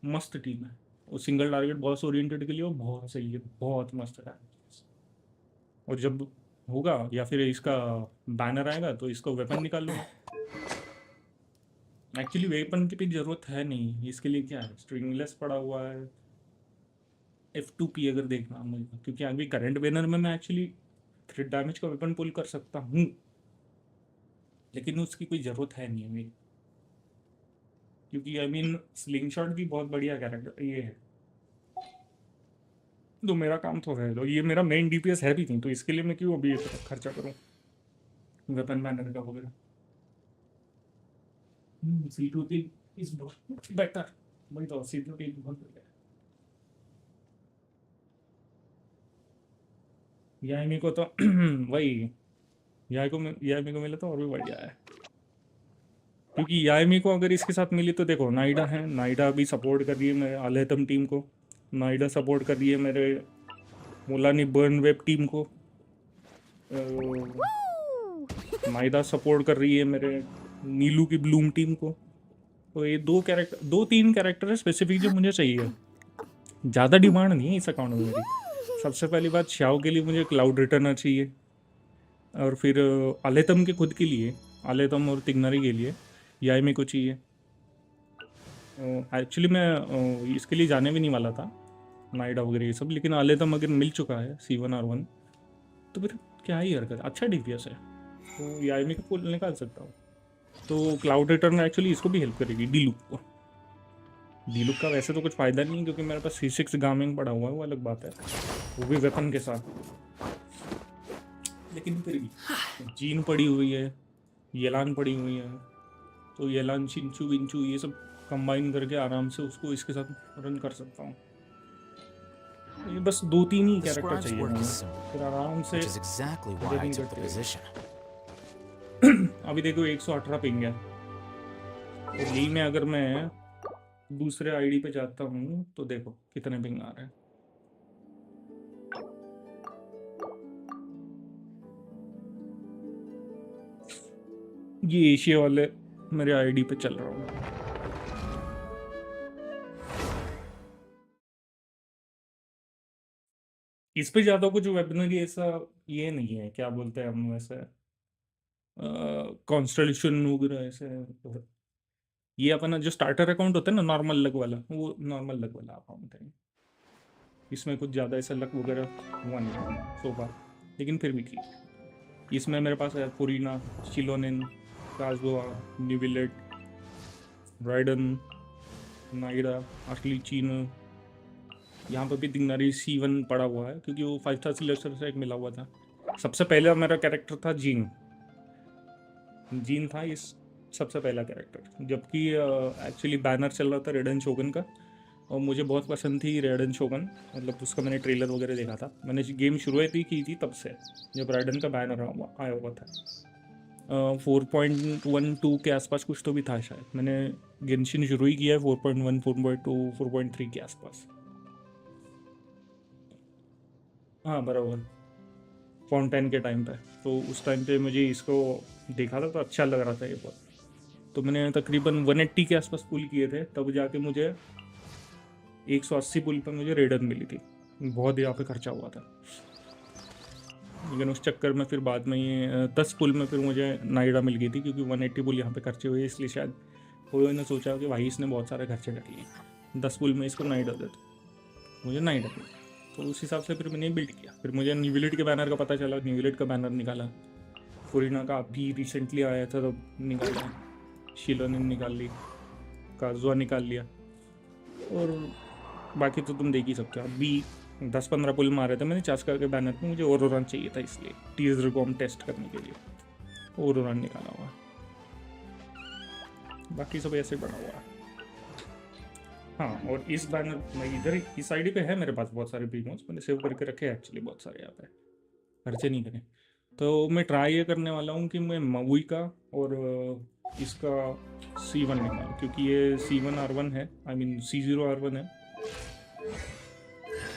मस्त टीम है, और सिंगल टारगेट बॉस ओरिएंटेड के लिए वो बहुत सही है, बहुत मस्त है, और जब होगा या फिर इसका बैनर आएगा तो इसको वेपन निकाल लूँगा, एक्चुअली वेपन की भी ज़रूरत है नहीं, इसके लिए क्या है स्ट्रिंगलेस पड़ा हुआ है, F2P अगर देखना मुझे, क्योंकि अभी करंट बैनर में मैं एक्चुअली थ्रेड डैमेज का वेपन पुल कर सकता हूँ, लेकिन उसकी कोई ज़रूरत है नहीं मेरी, क्योंकि आई मीन स्लिंग शॉट भी बहुत बढ़िया कैरेक्टर ये है, तो मेरा काम तो है, तो ये मेरा मेन डीपीएस है भी नहीं, तो इसके लिए मैं क्यों अभी खर्चा करूँ वेपन बैनर का वगैरह। C2 इज बेटर, वही तो C2 बहुत बढ़िया है, यामी को तो वही यामी को मिला तो और भी बढ़िया है, क्योंकि यामी को अगर इसके साथ मिली तो देखो नाइडा है, नाइडा भी सपोर्ट कर रही है मेरे आलेतम टीम को, नाइडा सपोर्ट कर रही है मेरे मोलानी बर्न वेब टीम को, नाइडा सपोर्ट कर रही है मेरे नीलू की ब्लूम टीम को, तो ये दो तीन कैरेक्टर है स्पेसिफिक जो मुझे चाहिए, ज़्यादा डिमांड नहीं है इस अकाउंट में मेरी। सबसे पहली बात श्याओ के लिए मुझे क्लाउड रिटर्नर चाहिए, और फिर आलेतम के खुद के लिए, आलेतम और तिग्नारी के लिए याइमी को चाहिए, एक्चुअली मैं इसके लिए जाने भी नहीं वाला था नाइडा वगैरह ये सब, लेकिन आलेतम अगर मिल चुका है C1 R1 तो फिर क्या ही हरकत, अच्छा DPS है, तो याइमी को पुल निकाल सकता हूँ, तो क्लाउड रिटर्न एक्चुअली इसको भी हेल्प करेगी डीलुक को, डीलुक का वैसे तो कुछ फ़ायदा नहीं है क्योंकि मेरे पास C6 गामिंग पड़ा हुआ है, वो अलग बात है, वो भी वेपन के साथ, लेकिन फिर भी जीन पड़ी हुई है, येलान पड़ी हुई है, तो येलान चिंचू विंचू ये सब कंबाइन करके आराम से उसको इसके साथ रन कर सकता हूँ, ये बस 2-3 ही कैरेक्टर चाहिए मुझे, फिर आराम से अभी देखो 118 पिंग है, और यही में अगर मैं दूसरे आईडी पे जाता हूँ तो देखो कितने पिंग आ रहे हैं, ये एशिया वाले मेरे आईडी पे चल रहा हूँ, इस पे ज़्यादा कुछ वेबिनरी ऐसा ये नहीं है, क्या बोलते हैं हम वैसे, कॉन्स्टलेशन वगैरह ऐसे, ये अपना जो स्टार्टर अकाउंट होता है ना नॉर्मल लक वाला, वो नॉर्मल लक वाला अकाउंट है, इसमें कुछ ज़्यादा ऐसा लक वगैरह हुआ नहीं सो फार, लेकिन फिर भी ठीक, इसमें मेरे पास है पुरीना, चिलोनिन, काजुआ, निविलेट, राइडन, नाइडा, असली चीनो, यहाँ पर भी तिग्नारी C1 पड़ा हुआ है क्योंकि वो 5 स्टार सिलेक्टर से एक मिला हुआ था, सबसे पहले मेरा कैरेक्टर था जीन था इस सबसे पहला कैरेक्टर, जबकि एक्चुअली बैनर चल रहा था रेडन शोगन का, और मुझे बहुत पसंद थी रेडन शोगन, मतलब उसका मैंने ट्रेलर वगैरह देखा था, मैंने गेम शुरुआत ही की थी तब से जब रेडन का बैनर आया हुआ था, 4.12 के आसपास कुछ तो भी था शायद। मैंने गेंशिन शुरू ही किया है 4.1, 4.2, 4.3 के आसपास। हाँ बराबर, फाउंटेन के टाइम पे। तो उस टाइम पे मुझे इसको देखा था तो अच्छा लग रहा था ये बहुत। तो मैंने तकरीबन 180 के आसपास पुल किए थे, तब जाके मुझे 180 पुल पर मुझे रेडन मिली थी। बहुत यहाँ पे खर्चा हुआ था, लेकिन उस चक्कर में फिर बाद में ये 10 पुल में फिर मुझे नाइडा मिल गई थी, क्योंकि 180 पुल यहाँ पे खर्चे हुए, इसलिए शायद कोई ने सोचा कि भाई इसने बहुत सारे खर्चे कर लिए, 10 पुल में इसको नाइडा दे दो। मुझे नाइडा मिली, तो उस हिसाब से फिर मैंने बिल्ड किया। फिर मुझे न्यूविलेट के बैनर का पता चला, न्यूविलेट का बैनर निकाला। फुरिना का अभी रिसेंटली आया था तो निकाला, शिलोनिन निकाल ली, काजुआ निकाल लिया, और बाकी तो तुम देख ही सकते हो। अभी 10-15 पुल मारे थे मैंने चास्का के बैनर पे, मुझे और रन चाहिए था, इसलिए टीजर को हम टेस्ट करने के लिए और रन निकाला हुआ। बाकी सब ऐसे बना हुआ है। हाँ, और इस बैनर में इधर इस आईडी पे है मेरे पास बहुत सारे प्रीमोस, मैंने सेव करके रखे हैं एक्चुअली बहुत सारे यहाँ पे, खर्चे नहीं करें। तो मैं ट्राई ये करने वाला हूँ कि मैं मवुई का और इसका C1 निकालूँ, क्योंकि ये C1R1 है, आई मीन C0R1 है।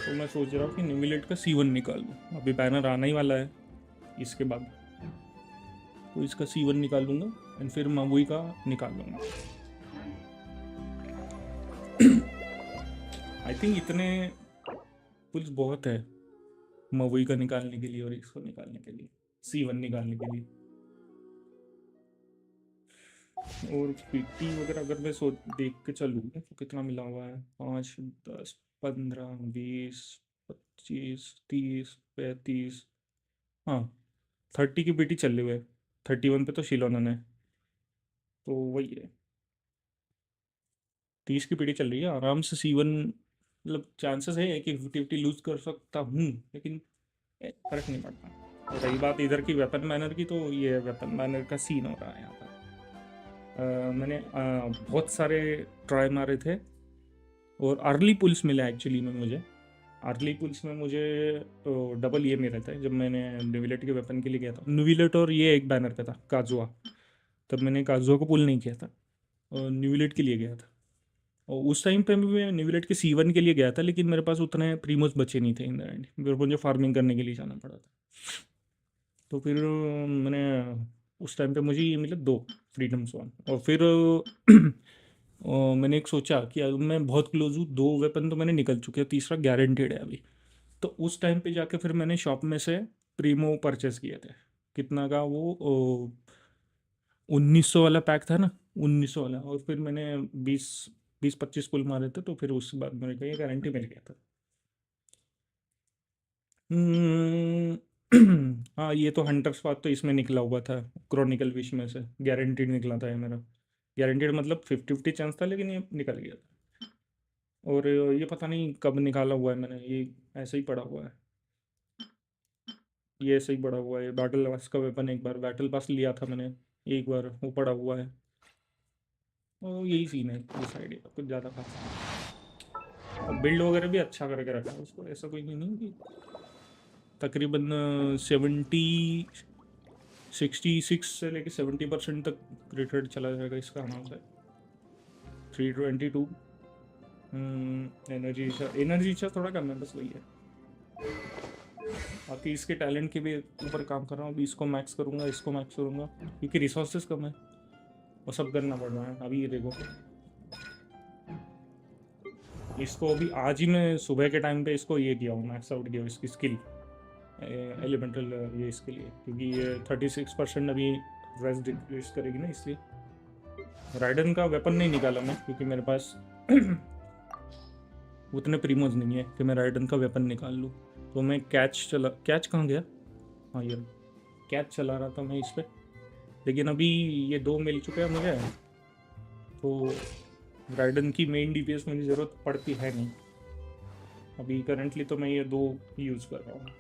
तो मैं सोच रहा हूँ कि न्यूविलेट का C1 निकाल लूँ। अभी बैनर आना ही वाला है इसके बाद, तो इसका C1 निकाल लूँगा एंड फिर मवुई का निकाल लूँगा। आई थिंक इतने पुल्स बहुत है मवुई का निकालने के लिए और इसको निकालने के लिए, C1 निकालने के लिए। और पीटी वगैरह अगर मैं देख के चलूँ तो कितना मिला हुआ है, 5, 10, 15, 20, 25, 30, 35, हाँ 30 की पीटी चल रही है। 31 पे तो शिलोनन है, तो वही है, 30 की पीटी चल रही है आराम से। C1 मतलब चांसेस है कि 50-50 लूज कर सकता हूँ, लेकिन फर्क नहीं पड़ता। और रही बात इधर की वेपन बैनर की, तो ये वेपन बैनर का सीन हो रहा है यहाँ पर। मैंने बहुत सारे ट्राई मारे थे और अर्ली पुल्स मिले एक्चुअली में मुझे। अर्ली पुल्स में मुझे डबल ये मिले थे जब मैंने न्यूविलेट के वेपन के लिए गया था। न्यूविलेट और ये एक बैनर पे था काजुआ, तब मैंने काजुआ को पुल नहीं किया था और न्यूविलेट के लिए गया था। और उस टाइम पे भी मैं न्यूविलेट के C1 के लिए गया था, लेकिन मेरे पास उतने प्रीमोस बचे नहीं थे इन द एंड, मेरे को मुझे फार्मिंग करने के लिए जाना पड़ा था। तो फिर मैंने उस टाइम पे मुझे ये मिले 2 फ्रीडम वन, और फिर मैंने एक सोचा कि अब मैं बहुत क्लोज हूँ, 2 वेपन तो मैंने निकल चुके हैं, तीसरा गारंटेड है अभी। तो उस टाइम पे जाके फिर मैंने शॉप में से प्रीमो परचेस किए थे। कितना का वो 1900 वाला पैक था ना, 1900 वाला, और फिर मैंने 20-25 पुल मारे थे, तो फिर उसके बाद मेरे को ये गारंटी मिल गया था। हाँ, ये तो हंटर स्पाथ तो इसमें निकला हुआ था, क्रॉनिकल विश में से गारंटीड निकला था ये मेरा। गारंटीड मतलब 50-50 चांस था, लेकिन ये निकल गया था। और ये पता नहीं कब निकाला हुआ है मैंने, ये ऐसे ही पड़ा हुआ है, ये ऐसे ही पड़ा हुआ है। बैटल पास का वेपन एक बार बैटल पास लिया था मैंने एक बार, वो पड़ा हुआ है। और यही सीन है इस आईडी का, कुछ ज़्यादा खास नहीं। और बिल्ड वगैरह भी अच्छा करके रखा है उसको, ऐसा कोई नहीं कि तकरीबन 66 से लेके 70% तक क्रिट रेट चला जाएगा इसका आराम से। 322 एनर्जी थोड़ा कम है, बस वही है। बाकी इसके टैलेंट के भी ऊपर काम कर रहा हूँ अभी, इसको मैक्स करूँगा, इसको मैक्स करूँगा, क्योंकि रिसोर्सेज कम है और सब करना पड़ रहा है। अभी ये देखो, इसको अभी आज ही मैं सुबह के टाइम पे इसको ये किया हूँ, मैक्स आउट किया इसकी स्किल एलिमेंटल ये इसके लिए, क्योंकि ये 36% अभी रेस्ट डिक्रीज करेगी ना, इसलिए। राइडन का वेपन नहीं निकाला मैं, क्योंकि मेरे पास उतने प्रीमोज नहीं है कि मैं राइडन का वेपन निकाल लूँ। तो मैं कैच कहाँ गया, हाँ ये कैच चला रहा था मैं इस पर, लेकिन अभी ये 2 मिल चुके हैं मुझे, तो राइडन की मेन DPS मुझे ज़रूरत पड़ती है नहीं अभी करंटली। तो मैं ये 2 यूज़ कर रहा हूँ,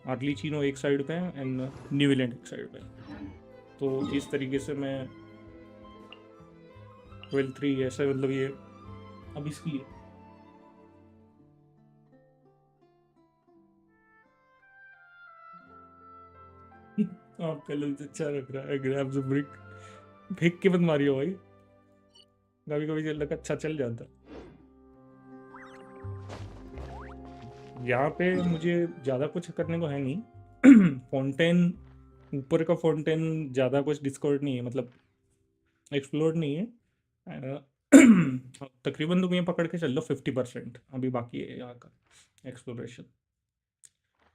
अर्ली चीनो एक साइड पे है एंड न्यूविलेंड एक साइड पे। तो इस तरीके से मैं 12-3 ऐसे, मतलब ये अब इसकी है। आपका लफ्ज अच्छा लग रहा है, ग्रैब द ब्रिक। फेंक के मत मारियो भाई, कभी कभी चल लगा अच्छा चल जाता। यहाँ पे मुझे ज़्यादा कुछ करने को है नहीं। फाउंटेन, ऊपर का फाउंटेन ज़्यादा कुछ डिस्कवर्ड नहीं है, मतलब एक्सप्लोर नहीं है। तकरीबन तुम ये पकड़ के चल लो 50% अभी बाकी है यहाँ का एक्सप्लोरेशन।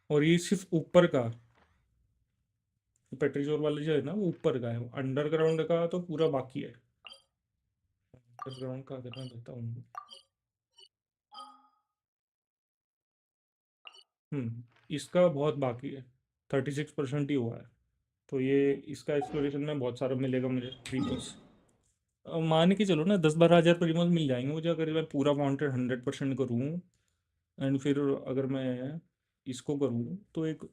और ये सिर्फ ऊपर का, पेट्रीजोर वाले जो है ना वो ऊपर का है, अंडरग्राउंड का तो पूरा बाकी है। अंडरग्राउंड का अगर मैं बताऊँ, इसका बहुत बाकी है, 36% ही हुआ है। तो ये इसका एक्सप्लोरेशन में बहुत सारा मिलेगा मुझे प्रीमोस। मान के चलो ना 10-12 हज़ार प्रीमोस मिल जाएंगे मुझे अगर मैं पूरा माउंटेड 100% करूँ। एंड फिर अगर मैं इसको करूँ तो एक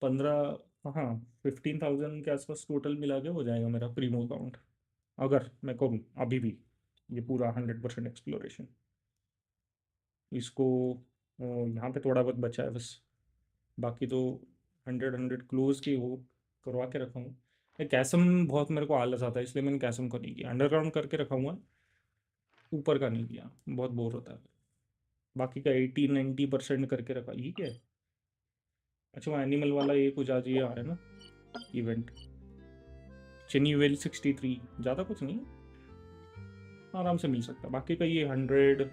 15, हाँ 15,000 के आसपास टोटल मिला के हो जाएगा मेरा प्रीमो काउंट, अगर मैं करूँ अभी भी ये पूरा 100% एक्सप्लोरेशन। इसको यहाँ पे थोड़ा बहुत बचा है बस, बाकी तो 100 क्लोज की वो करवा के रखा हूँ। ये कैसम बहुत मेरे को आलस आता है, इसलिए मैंने कैसम को नहीं किया, अंडरग्राउंड करके रखा हुआ है, ऊपर का नहीं किया, बहुत बोर होता है। बाकी का 80-90% करके रखा। ये क्या है? अच्छा वो एनिमल वाला ये कुछ आज ये आ रहा है ना इवेंट, चनी वेल 63, ज़्यादा कुछ नहीं, आराम से मिल सकता है। बाकी का ये 100,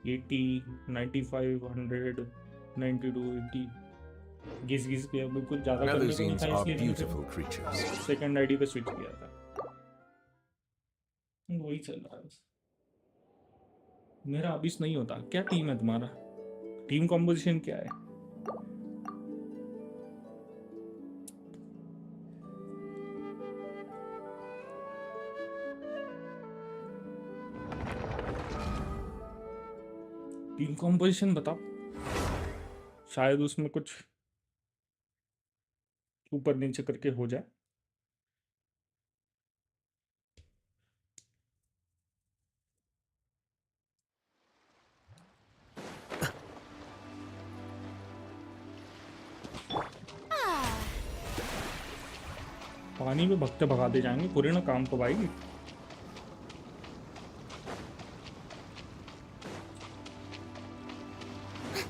80, 95, 100, 92, 80 घिस घिस के बिल्कुल ज़्यादा करने को नहीं था, इसलिए मैंने सेकंड आईडी पे स्विच किया था। वही चल रहा है बस। मेरा अभी नहीं होता। क्या टीम है तुम्हारा? टीम कॉम्पोजिशन क्या है? टीम कॉम्पोजिशन बताओ, शायद उसमें कुछ ऊपर नीचे करके हो जाए। पानी में भगते भगाते जाएंगे पूरे ना, काम कब आएगी।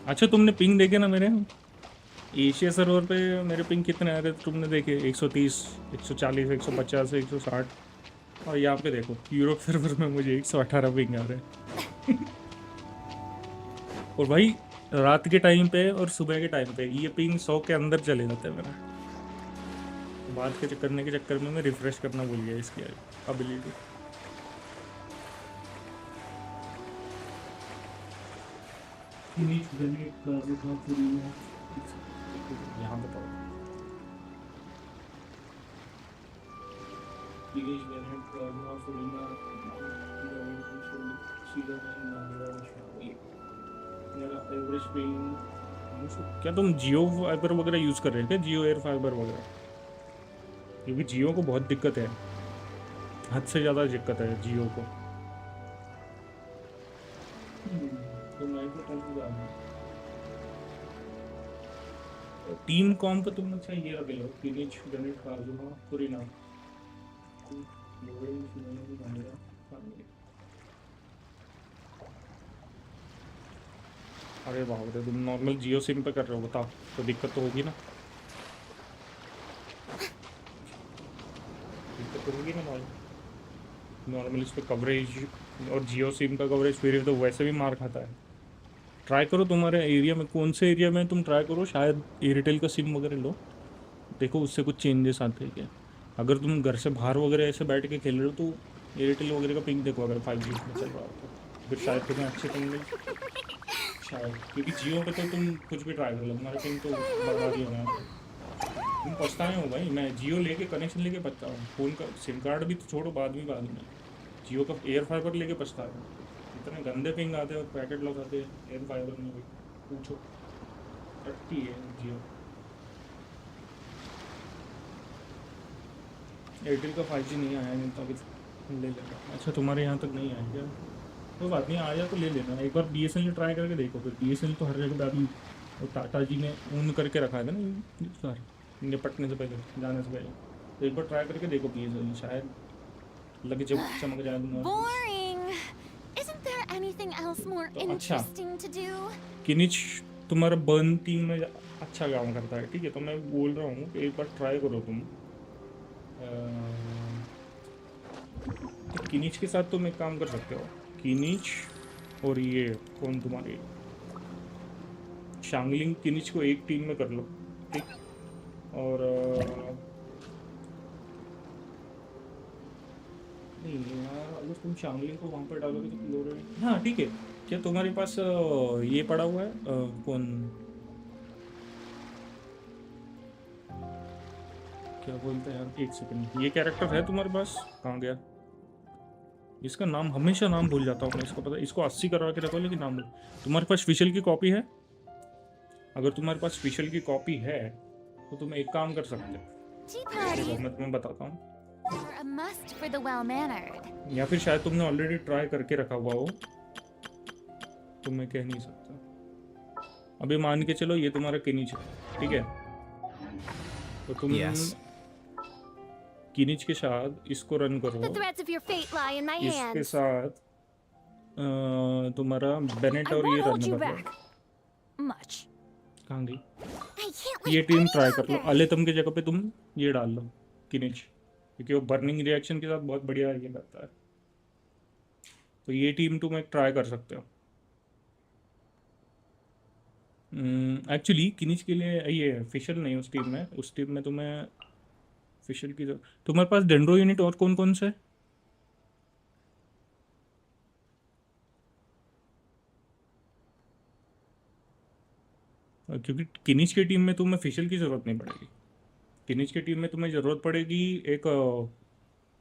अच्छा तुमने पिंग देखे ना मेरे एशिया सर्वर पे, मेरे पिंग कितने आ रहे थे तुमने देखे? 130, 140, 150, 160। और यहाँ पे देखो यूरोप सर्वर में मुझे 118 पिंग आ रहे हैं। और भाई रात के टाइम पे और सुबह के टाइम पे ये पिंग 100 के अंदर चले जाते हैं मेरा। बात के करने के चक्कर में मैं रिफ्रेश करना भूल गया इसकी एबिलिटी। यहाँ बताओ क्या तुम जियो फाइबर वगैरह यूज़ कर रहे हैं क्या? जियो एयर फाइबर वगैरह? क्योंकि जियो को बहुत दिक्कत है, हद से ज़्यादा दिक्कत है जियो को। टीम कॉम का तुम अच्छा ये रख लो, फिनिश जनरेट काजुमा पूरी नाम। अरे बाप रे, तुम नॉर्मल जियो सिम पे कर रहे हो, बताओ तो दिक्कत तो होगी ना, दिक्कत तो होगी ना भाई। नॉर्मल इस पर कवरेज और जियो सिम का कवरेज फिर तो वैसे भी मार खाता है। ट्राई करो तुम्हारे एरिया में, कौन से एरिया में तुम ट्राई करो, शायद एयरटेल का सिम वगैरह लो, देखो उससे कुछ चेंजेस आते हैं क्या। अगर तुम घर से बाहर वगैरह ऐसे बैठ के खेल रहे हो तो एयरटेल वगैरह का पिंग देखो, अगर 5G में चल रहा हो तो फिर शायद तुम्हें अच्छे पिंग मिल शायद, क्योंकि जियो पे तो तुम कुछ भी ट्राई कर लो, तुम्हारा पिंग तो बर्बाद ही होना है। तुम पछताए हो भाई, मैं जियो लेके कनेक्शन लेके पछता हूँ, फ़ोन का सिम कार्ड भी तो छोड़ो, बाद में जियो का एयर फाइबर लेके पछता हूँ। इतने गंदे पिंग आते हैं और पैकेट लॉस आते हैं एयर फाइबर में भी, पूछो कटती है जियो। एयरटेल का 5G नहीं आया, नहीं तो अभी ले लेना। अच्छा तुम्हारे यहाँ तक नहीं आया क्या? कोई बात नहीं, आ जाए तो ले लेना। एक बार BSNL ट्राई करके देखो, फिर BSNL तो हर जगह अभी टाटा जी ने ऑन करके रखा है ना सर, निपटने से पहले, जाने से पहले। तो एक बार ट्राई करके देखो प्लीज, शायद लगे चमक जाए तुम्हारे पास।
Boring. Isn't there anything else more
तो अच्छा,
interesting to do?
किनिच तुम्हारा बर्न टीम में अच्छा काम करता है, ठीक है, तो मैं बोल रहा हूँ कि एक बार ट्राई करो तुम। तो किनिच के साथ तुम एक काम कर सकते हो, किनिच और ये कौन तुम्हारे शांगलिंग, किनिच को एक टीम में कर लो, ठीक। और नहीं यार, अगर तुम शांगलिंग को वहाँ पर डालोगे तो क्लोराइड, हाँ ठीक है। क्या तुम्हारे पास ये पड़ा हुआ है, कौन, क्या बोलते हैं यार, एक सेकंड, ये कैरेक्टर है तुम्हारे पास, कहाँ गया इसका नाम, हमेशा नाम भूल जाता हूँ मैं, इसको पता, इसको 80 करवा के रखो, लेकिन नाम भूल। तुम्हारे पास स्पेशल की कॉपी है? अगर तुम्हारे पास स्पेशल की कॉपी है तो तुम एक काम कर सकते हो, देखो मैं तुम्हें बताता हूँ,
Are a must for the well-mannered.
या फिर शायद तुमने ऑलरेडी ट्राई करके रखा हुआ हो, तो मैं कह नहीं सकता। अभी मान के चलो ये तुम्हारा किनिच है, ठीक है, तो तुम किनिच के साथ इसको रन करो,
The threads of your fate lie in my
इसके
hands.
साथ तुम्हारा बेनेट और ये रन कर लो।
Much.
कहाँ गई
I can't
ये
wait
टीम,
any
ट्राई कर लो,
longer.
अलेतम की जगह पे तुम ये डाल लो, किनिच, क्योंकि वो बर्निंग रिएक्शन के साथ बहुत बढ़िया ये करता है। तो ये टीम तुम एक ट्राई कर सकते हो। एक्चुअली किनिच के लिए ये फिशल नहीं, उस टीम में तुम्हें फिशल की तुम्हारे पास डेंड्रो यूनिट और कौन कौन से है? क्योंकि किनिच की टीम में तुम्हें फिशल की ज़रूरत नहीं पड़ेगी, किनिच की टीम में तुम्हें ज़रूरत पड़ेगी एक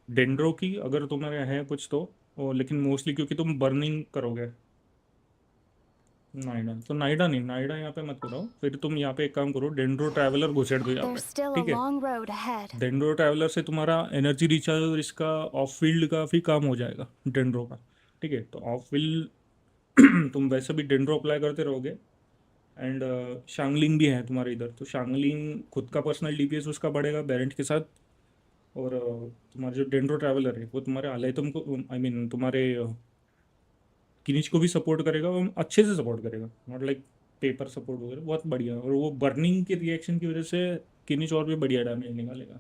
डेंड्रो की, अगर तुम्हारे है कुछ तो, लेकिन मोस्टली क्योंकि तुम बर्निंग करोगे। नाइडा, तो नाइडा नहीं, नाइडा यहाँ पे मत करो, फिर तुम यहाँ पे एक काम करो, डेंड्रो ट्रैवलर घुसेड़ दो यहाँ
There's
पे,
still a
ठीक है।
long road ahead.
Dendro traveller से तुम्हारा एनर्जी रिचार्ज और इसका ऑफ फील्ड का भी काम हो जाएगा डेंड्रो का, ठीक है। तो ऑफ फील्ड तुम वैसे भी डेंड्रो अप्लाई करते रहोगे, एंड शांगलिंग भी है तुम्हारे इधर, तो शांगलिंग खुद का पर्सनल डीपीएस उसका बढ़ेगा बेरेंट के साथ, और तुम्हारा जो डेंड्रो ट्रैवलर है वो तुम्हारे आलयतम को, आई मीन तुम्हारे किनिच को भी सपोर्ट करेगा, और अच्छे से सपोर्ट करेगा, नॉट लाइक पेपर सपोर्ट वगैरह, बहुत बढ़िया। और वो बर्निंग के रिएक्शन की वजह से किनिच और भी बढ़िया डैमेज निकालेगा।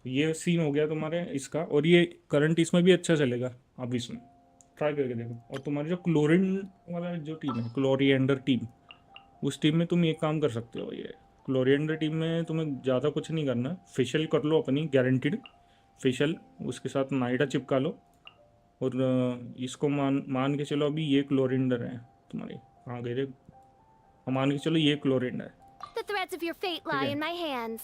तो ये सीन हो गया तुम्हारे इसका, और ये करंट इसमें भी अच्छा चलेगा, अब इसमें ट्राई करके देखो। और तुम्हारी जो क्लोरिन वाला जो टीम है, क्लोरिएंडर टीम, उस टीम में तुम एक काम कर सकते हो, ये क्लोरिएंडर टीम में तुम्हें ज़्यादा कुछ नहीं करना, फेशियल कर लो अपनी गारंटीड फेशियल, उसके साथ नाइडा चिपका लो, और इसको मान के चलो अभी ये क्लोरिंडर है तुम्हारी, कहाँ गए रे, मान के चलो ये क्लोरिंडर है,
The threads of your fate lie in my hands.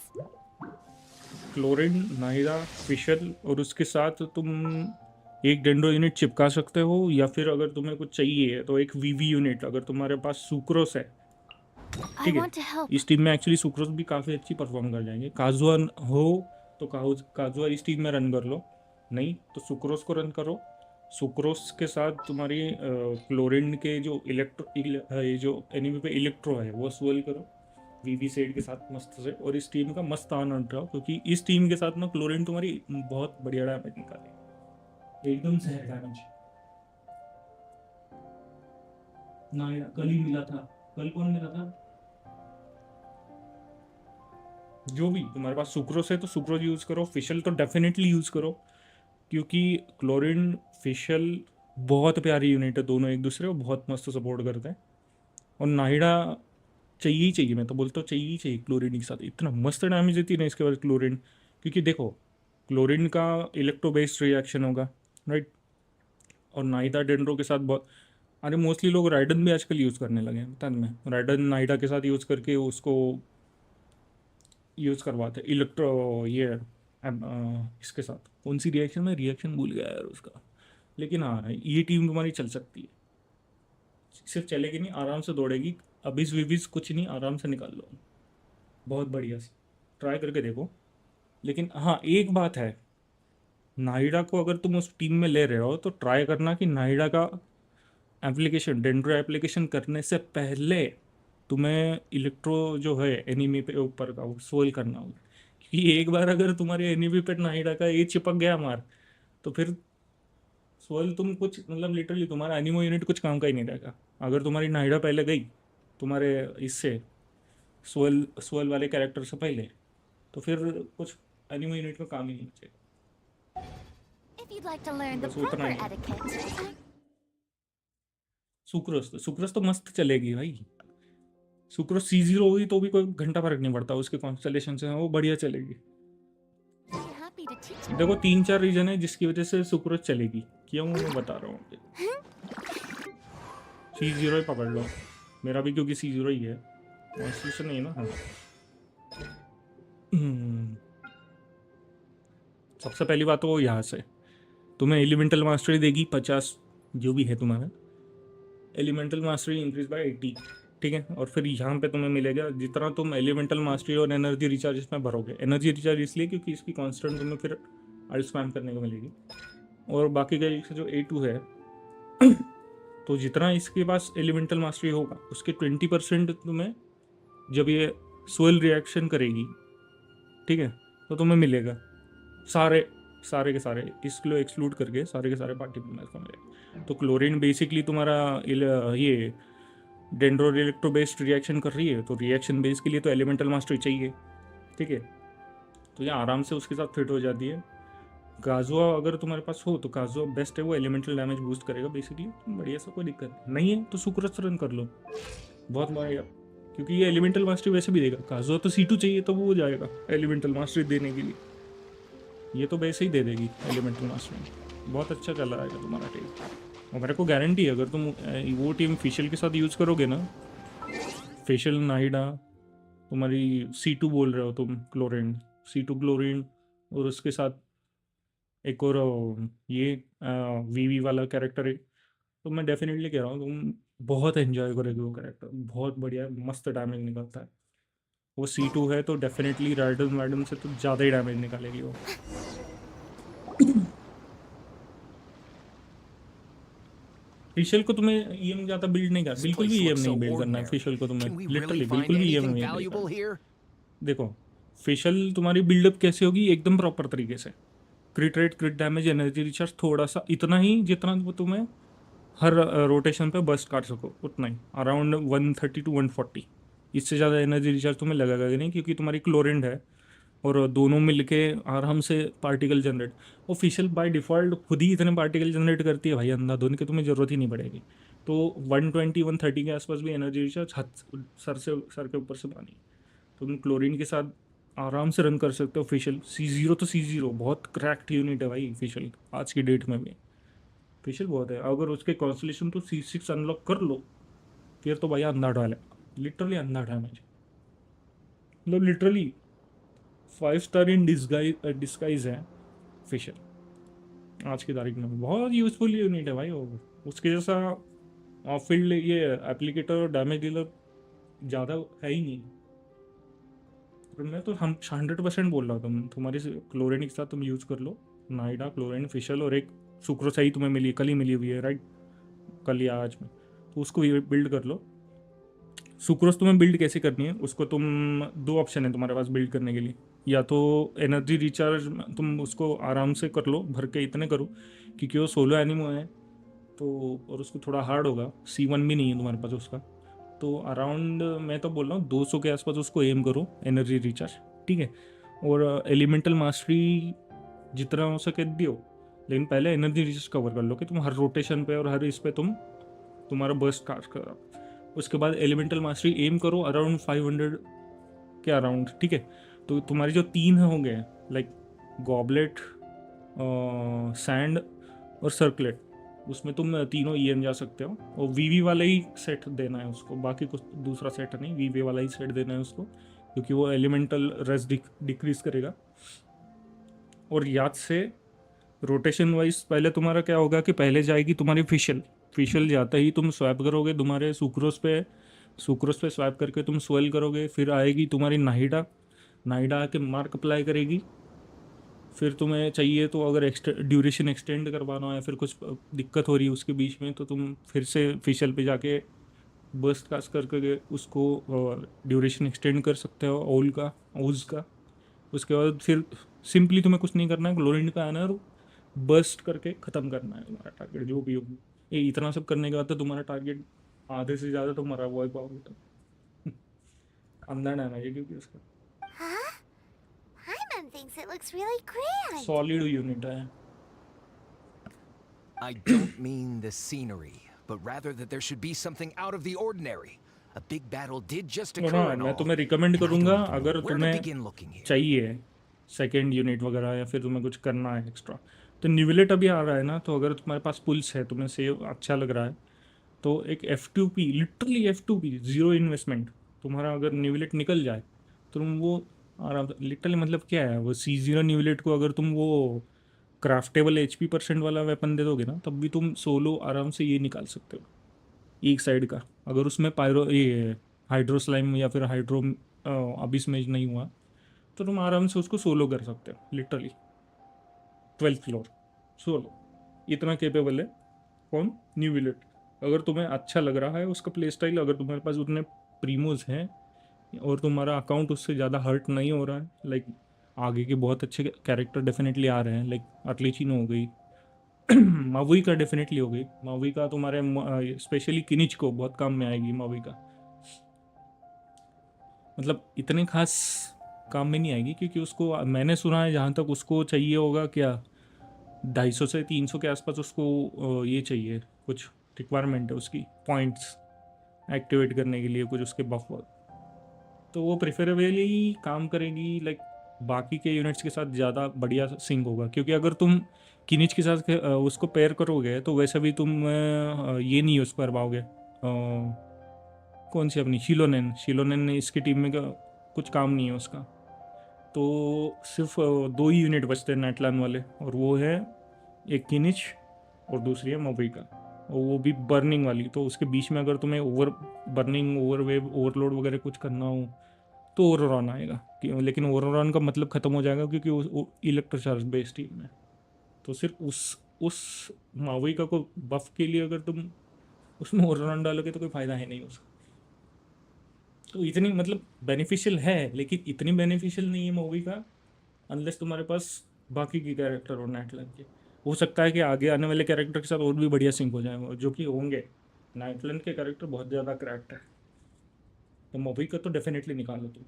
Clorinde, Nahida, Fischl, और उसके साथ तुम एक डेंड्रो यूनिट चिपका सकते हो, या फिर अगर तुम्हें कुछ चाहिए तो एक वीवी यूनिट, अगर तुम्हारे पास सुक्रोस है, ठीक है। इस टीम में एक्चुअली सुक्रोस भी काफ़ी अच्छी परफॉर्म कर जाएंगे। काजुआ हो तो काजुआ इस टीम में रन कर लो, नहीं तो सुक्रोस को रन करो। सुक्रोस के साथ तुम्हारी क्लोरिन के जो ये जो एनिमी पे इलेक्ट्रो है वो स्वेल करो वीवी सेड के साथ मस्त से, और इस टीम का मस्त आनंद उठाओ, क्योंकि इस टीम के साथ ना क्लोरिन तुम्हारी बहुत बढ़िया डैमेज निकाले, एकदम से डैमेज। ना कल ही मिला था, कल कौन मिला था, जो भी तुम्हारे पास सुक्रोस है तो सुक्रोस यूज करो, फिशल तो डेफिनेटली यूज करो, क्योंकि क्लोरिन फिशल बहुत प्यारी यूनिट है, दोनों एक दूसरे को बहुत मस्त सपोर्ट करते हैं। और नाइडा चाहिए ही चाहिए, मैं तो बोलता हूँ चाहिए ही चाहिए, क्लोरिन के साथ इतना मस्त डैमेज देती है ना इसके बाद क्लोरिन, क्योंकि देखो क्लोरिन का इलेक्ट्रो बेस्ड रिएक्शन होगा, राइट, और नाइडा डेंड्रो के साथ बहुत, अरे मोस्टली लोग राइडन भी आजकल यूज़ करने लगे हैं, पता नहीं, मैं राइडन नाइडा के साथ यूज़ करके उसको यूज़ करवाते इलेक्ट्रो ये इसके साथ, कौन सी रिएक्शन में रिएक्शन भूल गया यार उसका, लेकिन हाँ ये टीम तुम्हारी चल सकती है, सिर्फ चलेगी नहीं, आराम से दौड़ेगी, अबिस विबिस कुछ नहीं, आराम से निकाल लो, बहुत बढ़िया से ट्राई करके देखो। लेकिन हाँ एक बात है, नाइडा को अगर तुम उस टीम में ले रहे हो तो ट्राई करना कि नाइडा का एप्लीकेशन, डेंड्रो एप्लीकेशन करने से पहले तुम्हें इलेक्ट्रो जो है एनिमी पे ऊपर का वो सोल करना होगा, क्योंकि एक बार अगर तुम्हारे एनिमी पे नाहिडा का ये चिपक गया मार, तो फिर सोल तुम कुछ मतलब लिटरली तुम्हारा एनिमो यूनिट कुछ काम का ही नहीं रहेगा। अगर तुम्हारी नाहिडा पहले गई तुम्हारे इससे सोल सोल वाले कैरेक्टर से पहले, तो फिर कुछ एनिमो यूनिट में काम ही नहीं बचेगा।
If you'd like to learn the
बस उतना
proper
ही।
etiquette.
सुक्रोस तो मस्त चलेगी भाई। सुक्रोस C0 होगी तो भी कोई घंटा फर्क नहीं पड़ता, उसके कॉन्स्टलेशन से वो बढ़िया चलेगी।
Happy to teach you.
देखो 3-4 रीजन है जिसकी वजह से सुक्रोस चलेगी, क्यों मैं बता रहा हूँ। C0 ही पकड़ लो, मेरा भी क्योंकि C0 ही है, कॉन्स्टलेशन नहीं है ना। हाँ। सबसे पहली बात तो वो यहाँ से तुम्हें एलिमेंटल मास्टरी देगी 50, जो भी है तुम्हारा एलिमेंटल मास्टरी इंक्रीज बाय 80, ठीक है। और फिर यहाँ पे तुम्हें मिलेगा जितना तुम एलिमेंटल मास्टरी और एनर्जी रिचार्ज इसमें भरोगे, एनर्जी रिचार्ज इसलिए क्योंकि इसकी कांस्टेंट तुम्हें फिर अल्ट स्पैम करने को मिलेगी। और बाकी का जो A2 है तो जितना इसके पास एलिमेंटल मास्टरी होगा उसके 20% तुम्हें जब ये सोल रिएक्शन करेगी, ठीक है, तो तुम्हें मिलेगा सारे के सारे इसको एक्सक्लूड करके सारे के सारे पार्टिकल को मिलेगा। तो क्लोरीन बेसिकली तुम्हारा ये डेंड्रो इलेक्ट्रो बेस्ड रिएक्शन कर रही है, तो रिएक्शन बेस के लिए तो एलिमेंटल मास्टरी चाहिए, ठीक है। तो ये आराम से उसके साथ फिट हो जाती है। गाजुआ अगर तुम्हारे पास हो तो गाजुआ बेस्ट है, वो एलिमेंटल डैमेज बूस्ट करेगा बेसिकली, बढ़िया सा, कोई दिक्कत नहीं है। तो सुक्रस रन कर लो, बहुत बढ़िया, क्योंकि ये एलिमेंटल मास्टरी वैसे भी देगा। गाजुआ तो C2 चाहिए तो वो हो जाएगा एलिमेंटल मास्टरी देने के लिए, ये तो वैसे ही दे देगी एलिमेंटल मास्टरी। बहुत अच्छा चल रहा है तुम्हारा टीम, और मेरे को गारंटी है अगर तुम वो टीम फेशियल के साथ यूज़ करोगे ना, फेशियल नाहिडा, तुम्हारी C2 बोल रहे हो तुम, क्लोरीन, C2 क्लोरीन, और उसके साथ एक और ये VV वाला कैरेक्टर है, तो मैं डेफिनेटली कह रहा हूँ तुम बहुत एंजॉय करोगे वो कैरेक्टर, बहुत बढ़िया मस्त डैमेज निकलता है। वो C2 है तो डेफिनेटली राइडन वाइडन से तो ज़्यादा ही डैमेज निकालेगी वो। फेशियल को तुम्हें EM ज़्यादा बिल्ड नहीं करना, बिल्कुल भी EM नहीं बिल्ड करना है फेशियल को तुम्हें, लिटरली बिल्कुल भी EM नहीं बिल्ड करना। देखो फेशियल तुम्हारी बिल्डअप कैसे होगी, एकदम प्रॉपर तरीके से, क्रिट रेट, क्रिट डैमेज, एनर्जी रिचार्ज, थोड़ा सा इतना ही जितना वो तुम्हें हर रोटेशन पे बस्ट काट सको, उतना ही, अराउंड 130 to 140। इससे ज़्यादा एनर्जी रिचार्ज तुम्हें लगेगा नहीं, क्योंकि तुम्हारी क्लोरिंड है और दोनों मिलके आराम से पार्टिकल जनरेट, और फिशल बाय डिफ़ॉल्ट खुद ही इतने पार्टिकल जनरेट करती है भाई, अंधाधुन की तुम्हें ज़रूरत ही नहीं पड़ेगी। तो 120-130 के आसपास भी एनर्जी रिचार्ज सर के ऊपर से पानी, तुम क्लोरीन के साथ आराम से रन कर सकते हो फिशल। C0 तो C0 बहुत क्रैक्ड यूनिट है भाई फिशल, आज की डेट में भी फिशल बहुत है। अगर उसके कॉन्सलेशन तो C6 अनलॉक कर लो, फिर तो भैया अंधा डाल है, लिटरली अंधा डैमेज, मतलब लिटरली 5 स्टार इन डिस्गाइज है फिशर आज की तारीख में, बहुत यूजफुल यूनिट है भाई वो। उसके जैसा ऑफ फील्ड ये एप्लीकेटर और डैमेज डीलर ज़्यादा है ही नहीं। तो मैं तो हम 100% बोल रहा हूँ, तुम्हारी क्लोरीन के साथ तुम यूज़ कर लो, नाइडा, क्लोरीन, फिशल, और एक सुक्रोसाई तुम्हें मिली, कल ही मिली हुई है राइट, कल या आज में, तो उसको बिल्ड कर लो। सुक्रोस तुम्हें बिल्ड कैसे करनी है, उसको तुम 2 ऑप्शन है तुम्हारे पास बिल्ड करने के लिए, या तो एनर्जी रिचार्ज तुम उसको आराम से कर लो, भर के इतने करो, क्योंकि वो सोलो एनिमो है तो, और उसको थोड़ा हार्ड होगा, C1 भी नहीं है तुम्हारे पास उसका, तो अराउंड मैं तो बोल रहा हूँ 200 के आसपास उसको एम करो एनर्जी रिचार्ज, ठीक है। और एलिमेंटल मास्टरी जितना हो सके दियो, लेकिन पहले एनर्जी रिचार्ज कवर कर लो कि तुम हर रोटेशन पे और हर इस पे तुम्हारा बर्स्ट कास्ट करो। उसके बाद एलिमेंटल मास्टरी एम करो अराउंड 500 के अराउंड, ठीक है। तो तुम्हारी जो 3 हो गए लाइक गॉबलेट, सैंड और सर्कलेट, उसमें तुम तीनों EM जा सकते हो, और VV वाला ही सेट देना है उसको, बाकी कुछ दूसरा सेट नहीं, VV वाला ही सेट देना है उसको, क्योंकि वो एलिमेंटल रेस डिक्रीज करेगा। और याद से रोटेशन वाइज पहले तुम्हारा क्या होगा कि पहले जाएगी तुम्हारी फिशल जाता ही तुम स्वैप करोगे तुम्हारे सुक्रोस पे स्वैप करके तुम स्वेल करोगे, फिर आएगी तुम्हारी नाइडा आके मार्क अप्लाई करेगी, फिर तुम्हें चाहिए तो अगर ड्यूरेशन एक्सटेंड करवाना है, फिर कुछ दिक्कत हो रही है उसके बीच में, तो तुम फिर से फिशल पे जाके बर्स्ट कास्ट करके उसको ड्यूरेशन एक्सटेंड कर सकते हो ओज का। उसके बाद फिर सिंपली तुम्हें कुछ नहीं करना है, ग्लोरिंड का आना है और बर्स्ट करके ख़त्म करना है तुम्हारा टारगेट जो भी हो। ये इतना सब करने के बाद तो तुम्हारा टारगेट आधे से ज़्यादा तो मरा हुआ है पाओगे तो अंदर आना है क्योंकि उसका
Huh? Paimon thinks it looks really grand.
Solid unit है।
I don't mean the scenery, but rather that there should be something out of the ordinary. A big battle did just occur
हाँ,
and
मैं
all.
तुम्हें recommend करूँगा
know
अगर
where to
तुम्हें
begin looking here.
चाहिए second unit वगैरह या फिर तुम्हें कुछ करना है एक्स्ट्रा, तो न्यूविलेट अभी आ रहा है ना, तो अगर तुम्हारे पास पुल्स है, तुम्हें सेव अच्छा लग रहा है, तो एक F2P, literally F2P, zero investment, तुम्हारा अगर न्यूविलेट निकल जाए तो तुम वो आराम से, लिटरली मतलब क्या है वो C0 न्यूविलेट को अगर तुम वो क्राफ्टेबल HP % वाला वेपन दे दोगे ना, तब भी तुम सोलो आराम से ये निकाल सकते हो एक साइड का। अगर उसमें पायरो ये हाइड्रो स्लाइम या फिर हाइड्रो अबिस मेज नहीं हुआ तो तुम आराम से उसको सोलो कर सकते हो, लिटरली 12th फ्लोर सोलो, इतना केपेबल है कौन, न्यू विलेट। अगर तुम्हें अच्छा लग रहा है उसका प्ले स्टाइल, अगर तुम्हारे पास उतने प्रीमोज हैं और तुम्हारा अकाउंट उससे ज़्यादा हर्ट नहीं हो रहा है, लाइक आगे के बहुत अच्छे कैरेक्टर डेफिनेटली आ रहे हैं, लाइक अर्लीचिनो हो गई मावई का डेफिनेटली हो गई, मावई का तुम्हारे स्पेशली किनिच को बहुत काम में आएगी मावई का, मतलब इतने खास काम में नहीं आएगी क्योंकि उसको मैंने सुना है जहाँ तक उसको चाहिए होगा क्या 250 से 300 के आसपास उसको ये चाहिए, कुछ रिक्वायरमेंट है उसकी पॉइंट्स एक्टिवेट करने के लिए, कुछ उसके बफ वर्क, तो वो प्रेफरेबली काम करेगी लाइक बाकी के यूनिट्स के साथ ज़्यादा बढ़िया सिंक होगा। क्योंकि अगर तुम किनिच के साथ उसको पेयर करोगे तो वैसे भी तुम ये नहीं यूज़ कर पाओगे, कौन सी अपनी शिलोनेन इसकी टीम में कुछ काम नहीं है उसका, तो सिर्फ 2 ही यूनिट बचते हैं नेटलान वाले, और वो है एक किनिच और दूसरी है मोबई का, और वो भी बर्निंग वाली। तो उसके बीच में अगर तुम्हें बर्निंग ओवरवेव ओवरलोड वगैरह कुछ करना हो तो ओवररन आएगा, लेकिन ओवररन का मतलब ख़त्म हो जाएगा क्योंकि वो इलेक्ट्रोचार्ज बेस्ड टीम है। तो सिर्फ उस मावई का को बफ के लिए अगर तुम उसमें ओवररन डालोगे तो कोई फ़ायदा है नहीं उसका। तो इतनी मतलब बेनिफिशियल है, लेकिन इतनी बेनिफिशियल नहीं है मूवी का अनलेस तुम्हारे पास बाकी के कैरेक्टर हो नाइटलैंड के। हो सकता है कि आगे आने वाले कैरेक्टर के साथ और भी बढ़िया सिंक हो जाए, जो कि होंगे। नाइटलैंड के कैरेक्टर बहुत ज़्यादा क्रैक्ड है, तो मूवी का तो डेफिनेटली निकालो तुम।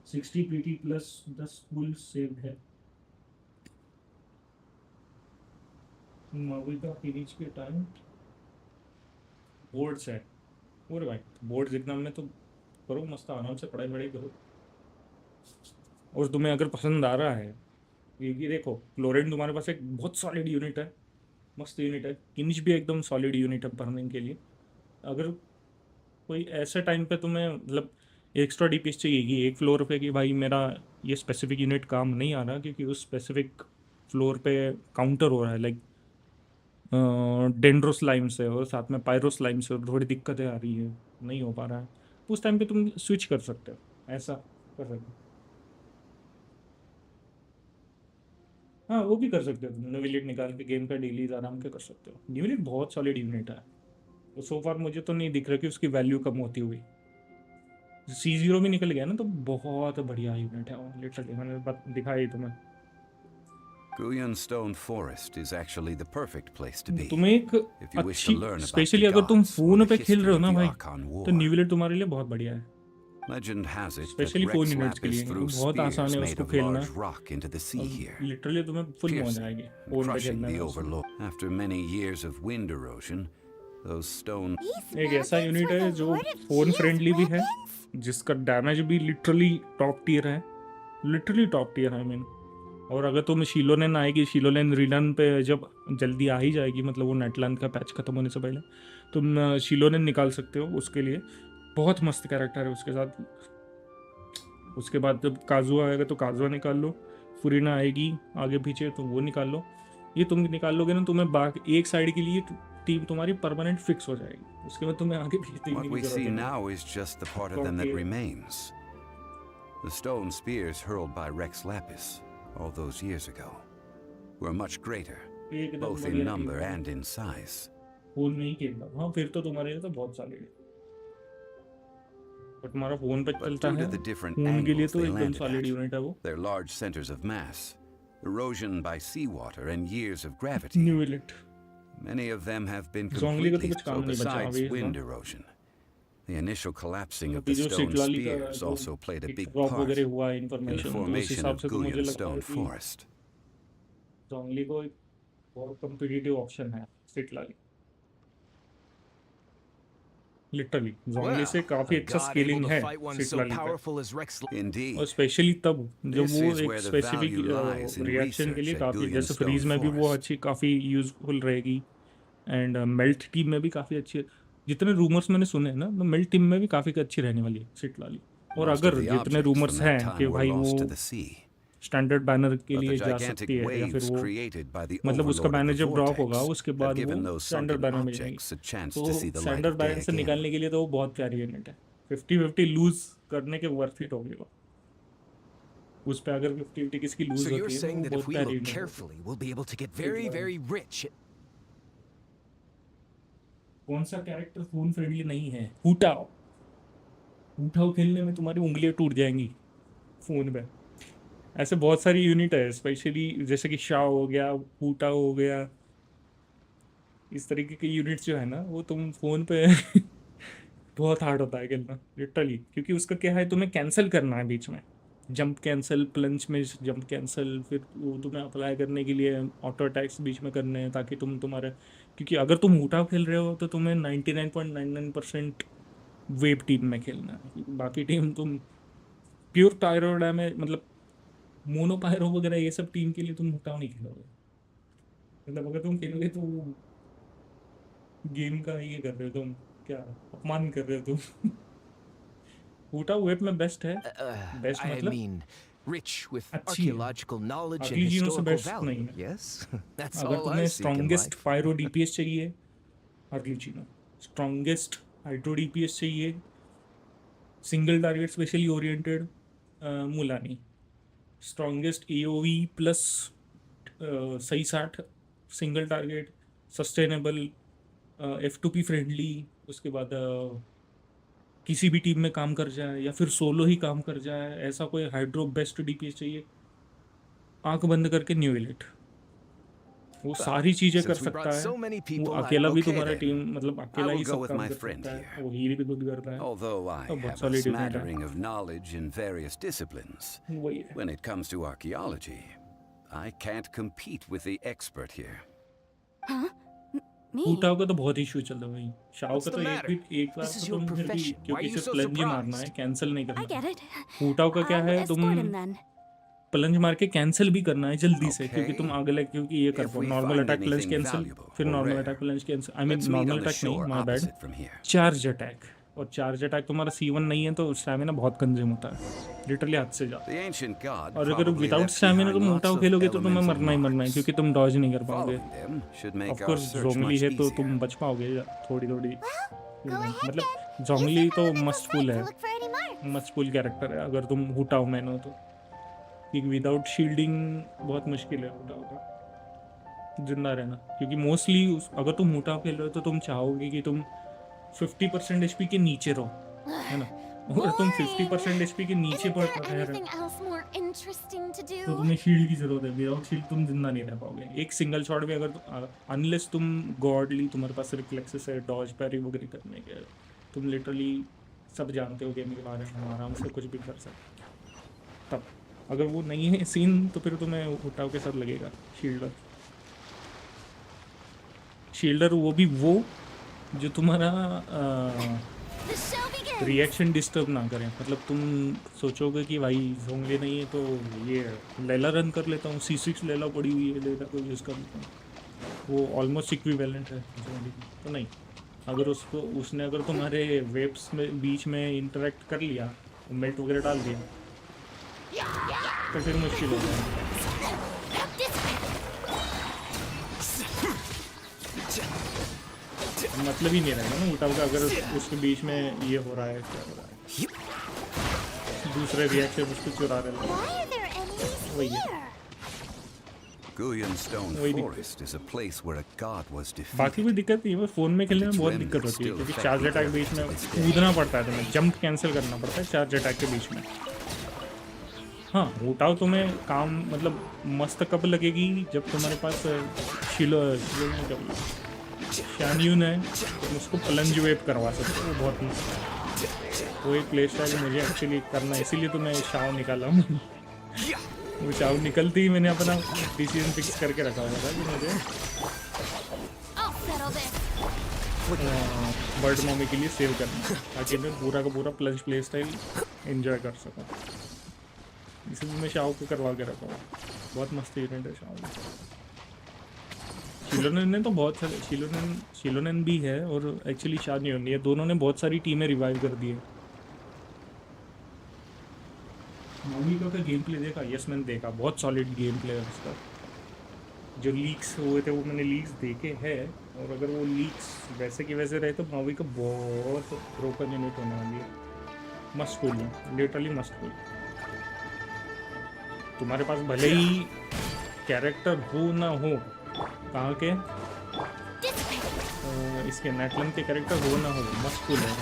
60 PT प्लस 10 फुल सेव है मूवी का फिनिश के टाइम। बोर्ड्स है और भाई बोर्ड्स एग्जाम में तो करो मस्त आराम से पढ़ाई वढ़ाई करो, और तुम्हें अगर पसंद आ रहा है ये देखो क्लोरेन तुम्हारे पास एक बहुत सॉलिड यूनिट है, मस्त यूनिट है। किनिच भी एकदम सॉलिड यूनिट है बर्निंग के लिए। अगर कोई ऐसे टाइम पे तुम्हें मतलब एक्स्ट्रा DPS चाहिए कि एक फ्लोर पे कि भाई मेरा ये स्पेसिफिक यूनिट काम नहीं आ रहा क्योंकि उस स्पेसिफिक फ्लोर पे काउंटर हो रहा है, लाइक डेंड्रो स्लाइम से और साथ में पायरो स्लाइम से थोड़ी दिक्कतें आ रही है, नहीं हो पा रहा है, उस टाइम पे तुम स्विच कर सकते हो, ऐसा कर सकते हो। हाँ वो भी कर सकते हो तुम, न्यूविलेट निकाल के गेम का डेलीज आराम के कर सकते हो। न्यूविलेट बहुत सॉलिड यूनिट है, तो सो फार मुझे तो नहीं दिख रहा कि उसकी वैल्यू कम होती हुई। C0 भी निकल गया ना तो बहुत बढ़िया यूनिट है वो, लिटरली मैंने दिखाई तुम्हें।
Guyan Stone Forest is actually the perfect place to be.
तुम्हें एक
If you wish to
अच्छी,
learn about
स्पेशली
the
अगर तुम
gods or
फोन
the
पे खेल रहे हो
history
ना
of the
भाई,
Archon
तो
War.
न्यूविलेट तुम्हारे लिए बहुत बढ़िया है,
Legend has it that
specially 4
Rex
units के
Lapis
लिए
threw
बहुत आसान
spears
है
made
उसको
of
खेलना,
large rock into the sea here,
literally तुम्हें फुल मजा
piercing
आएगी
and
फोन पे
crushing
खेलने
the
में उसको।
overlord. After many years of wind erosion, those stone
एक ऐसा यूनिट है जो फोन फ्रेंडली भी है, जिसका डैमेज भी लिटरली टॉप टियर है, लिटरली टॉप टियर है मीन। और अगर तुम शिलोनेन आएगी, शिलोनेन रिलन पे जब जल्दी आ ही जाएगी, मतलब वो नेटलैंड का पैच खत्म होने से पहले तुम शिलोनेन निकाल सकते हो, उसके लिए बहुत मस्त कैरेक्टर है उसके साथ। उसके बाद जब काजुआ आएगा तो काजुआ निकाल लो, फुरीना आएगी आगे पीछे तो वो निकाल लो। ये तुम निकाल लोगे ना, तुम्हें बाकी एक साइड के लिए टीम तुम्हारी परमानेंट फिक्स हो जाएगी, उसके बाद तुम्हें आगे पीछे देखने
What
की
we
जरूरत
see
नहीं।
now is just the part of them that remains. The stone spears hurled by Rex Lapis all those years ago were much greater,
एकदम
both in
बढ़िया
number
team है।
and in size.
फोन में ही खेलता हूँ। हाँ फिर तो तुम्हारे लिए तो बहुत सॉलिड है, बट तुम्हारा फोन पे
But
चलता
due
है,
to the different
फोन के लिए
angles
तो
they
एकदम
landed
सॉलिड
at,
यूनिट है वो।
their large centers of mass, erosion by seawater and years of gravity.
New elect
Many of them have been
जोंगली का तो
completely
कुछ काम
so
नहीं बचा
besides
अभी इस
wind
bar.
erosion. The initial collapsing of
अभी
the
जो
stone
सिटलाली का
spears
जो
also played a
एक
big
ड्रॉप
part
वगैरह हुआ है
in the
इन्फॉर्मेशन, तो उस
formation
हिसाब
of
से तो मुझे
Guyan
लगता है
stone
कि
forest.
जोंगली को एक बहुत कम्पिटिटिव ऑप्शन है सिटलाली, लिटरली जोंगली से
Well,
काफी
a
अच्छा
god able
स्केलिंग
to
है
fight one so
सिटलाली पे,
powerful as Rex.
और
Indeed.
स्पेशली तब जब
This
वो
is
एक
where the
specific
value lies in
reaction के लिए
research at
काफी,
Guyan
जैसे
stone
फ्रीज में भी वो
forest.
अच्छी काफी यूजफुल रहेगी, एंड मेल्ट टीम में भी काफी अच्छी, जितने रूमर्स मैंने सुने हैं ना, तो मेल्ट टीम में भी काफी अच्छी रहने वाली है सिटलाली। और
Most of
अगर
the
जितने
objects
रूमर्स
from that
हैं कि
time were
भाई वो
lost to the sea.
Standard banner के
But the
लिए जा
gigantic
सकती है, या फिर
waves
वो
created by the
मतलब उसका
overlord of
बैनर
the
जब ड्रॉप होगा
vortex
उसके
have
बाद वो
given those
standard
sunken
banner में जाएंगी,
objects a chance
तो
to see the light
standard
of day
banner से
again.
निकालने के लिए तो वो बहुत प्यारी यूनिट है, 50-50 लूज करने के वर्थ इट होगी वो, उस पे अगर 50-50 किसकी लूज
So you're
होती है तो
saying
वो
that if
बहुत
we
प्यारी
look
यूनिट होगी।
carefully, we'll be able to get very, very rich.
कौन सा कैरेक्टर फोन फ्रेंडली नहीं है? हूटाओ, हूटाओ खेलने में तुम्हारी उंगलियां टूट जाएंगी फोन पे। ऐसे बहुत सारी यूनिट है, स्पेशली जैसे कि शाओ हो गया, हूटाओ हो गया, इस तरीके के यूनिट्स जो है ना वो तुम फोन पे बहुत हार्ड होता है खेलना लिटरली, क्योंकि उसका क्या है, तुम्हें कैंसिल करना है बीच में, जंप कैंसिल, प्लंज में जंप कैंसिल, फिर वो तुम्हें अप्लाई करने के लिए ऑटो अटैक्स बीच में करने हैं ताकि तुम तुम्हारे, क्योंकि अगर तुम हूटाओ खेल रहे हो तो तुम्हें 99.99% वेब टीम में खेलना है, बाकी टीम तुम प्योर टायरोडा में, मतलब मोनो पायरो वगैरह ये सब टीम के लिए तुम हूटाओ नहीं खेलोगे, मतलब अगर तुम खेलोगे तो गेम का ये कर रहे हो तुम, क्या अपमान कर रहे हो तुम। हूटाओ वेब में बेस्ट है, बेस्ट
I
मतलब
mean, rich with
अच्छी है,
archaeological knowledge and
अगली चीज़ों से
historical
बेस्ट
value.
नहीं है।
Yes, that's
अगर
all I
तुम्हें
seek in
strongest
life.
Pyro DPS चाहिए अर्गलीचिनो, स्ट्रॉन्गेस्ट हाइड्रो डीपीएस चाहिए single target specially oriented Mualani, strongest AoE plus सही 60 single target sustainable F2P friendly, उसके बाद किसी भी टीम में काम कर जाए या फिर सोलो ही काम कर जाए, ऐसा कोई हाइड्रो बेस्ट डीपीएस चाहिए, आंख बंद करके न्यू इलेट, वो सारी चीजें कर सकता है, वो अकेला भी तुम्हारा टीम, मतलब अकेला ही सब काम कर सकता है, वो हील भी खुद करता है,
Although I
तो बहुत
have a
सॉलिड यूनिट है।
smattering of knowledge in various disciplines,
वही है।
when it comes to archaeology, I can't compete with the expert here.
Huh? Me?
हूटाओ का तो बहुत इशू चल रहा है भाई, शाओ का तो एक बार
This is
तो
your
तुम फिर भी,
profession. Why
क्योंकि
are you
सिर्फ
so
प्लंज ही
surprised?
मारना है, कैंसिल नहीं
I
करना।
get it.
हूटाओ का क्या है, तुम
Escort him then.
प्लंज मार के कैंसिल भी करना है जल्दी से, क्योंकि तुम आगे क्योंकि ये कर
If
पाओ
we
normal
find
attack plunge
anything
cancel,
valuable
फिर
or
normal
rare,
attack plunge cancel, I mean
let's meet
normal
on the
attack नहीं,
shore
my bad,
opposite from here.
Charge attack, और charge attack तुम्हारा C1 नहीं है तो stamina बहुत consume होता है, लिटरली हद से ज्यादा।
The ancient god
और अगर
probably
without
left
stamina
behind
तुम
lots
हूटाओ
of
खेलोगे तो तुम्हें
elemental
मरना ही मरना है,
marks.
क्योंकि तुम डॉज नहीं कर पाओगे।
Following them should make
of
our
course
search
जोंगली
much
है तो
easier.
तुम बच पाओगे थोड़ी थोड़ी, मतलब जोंगली तो मस्ट फुल है, मस्ट फुल कैरेक्टर है अगर तुम हूटाओ मैन हो तो, क्योंकि विदाउट शील्डिंग बहुत मुश्किल है हूटाओ का जिंदा रहना, क्योंकि मोस्टली अगर तुम हूटाओ खेल रहे हो तो तुम चाहोगे कि तुम 50% HP के नीचे रहो, है ना, अगर तुम 50% HP के नीचे पर रह रहे हो
Anything else more interesting to
तो
do?
तुम्हें शील्ड की जरूरत है, विदाउट शील्ड तुम जिंदा नहीं रह पाओगे, एक सिंगल शॉट भी अगर अनलेस तुम गॉडली तुम्हारे पास रिफ्लेक्सेस है डॉज पैरी वगैरह करने के, तुम लिटरली सब जानते हो गेम के बारे में, आराम से कुछ भी कर सकते हो, तब अगर वो नहीं है सीन तो फिर तुम्हें हूटाओ के साथ लगेगा शील्डर। शील्डर वो भी वो जो तुम्हारा रिएक्शन डिस्टर्ब ना करें, मतलब तुम सोचोगे कि भाई जोंगली नहीं है तो ये लेला रन कर लेता हूँ, C6 लेला पड़ी हुई है, लेला को यूज़ कर लेता हूँ, वो ऑलमोस्ट इक्विवेलेंट है जोंगली, तो नहीं, अगर उसको उसने अगर तुम्हारे वेब्स में बीच में इंटरेक्ट कर लिया, मेल्ट वगैरह डाल दिया तो फिर मुश्किल हो जाएगा, मतलब ही नहीं रहेगा ना हूटाओ का, अगर उसके बीच में ये हो रहा है, क्या हो रहा है, दूसरे रिएक्शन उसको चुरा रहे हैं, वही है।
Stone Forest is a place where a god was defeated.
बाकी कोई दिक्कत नहीं है, फोन में खेलने में बहुत दिक्कत होती है क्योंकि चार्ज अटैक बीच में कूदना पड़ता है, तुम्हें जंप कैंसिल करना पड़ता है चार्ज अटैक के बीच में। हाँ उठाओ तुम्हें काम मतलब मस्त कब लगेगी जब तुम्हारे पास शानयून है, तुम उसको प्लंज वेव करवा सकते हो, वो बहुत मस्त। वो एक प्ले स्टाइल मुझे एक्चुअली करना है, इसीलिए तो मैं शाव निकाला हूँ। वो शाव निकलती ही मैंने अपना डिसीजन फिक्स करके रखा हुआ था कि मुझे बर्ड मॉमी के लिए सेव करना है ताकि मैं पूरा का पूरा प्लंज प्ले स्टाइल एंजॉय कर सकूँ। इसलिए मैं शाव को करवा के रखा हुआ, बहुत मस्त इवेंट है शाव। शिलोनेन ने तो बहुत सारे शिलोनेन भी है और एक्चुअली शानयून, ये दोनों ने बहुत सारी टीमें रिवाइव कर दी है। मॉमी का गेम प्ले देखा? यस मैंने देखा, बहुत सॉलिड गेम प्ले है उसका। जो लीक्स हुए थे वो मैंने लीक्स देखे हैं, और अगर वो लीक्स वैसे के वैसे रहे तो मॉमी का बहुत ब्रोकन यूनिट होने वाली है। मस्टफुल, लिटरली मस्टफुल। तुम्हारे पास भले ही कैरेक्टर हो ना हो, कहाँ के इसके नेटलन के कैरेक्टर हो ना हो, मस्टफुल है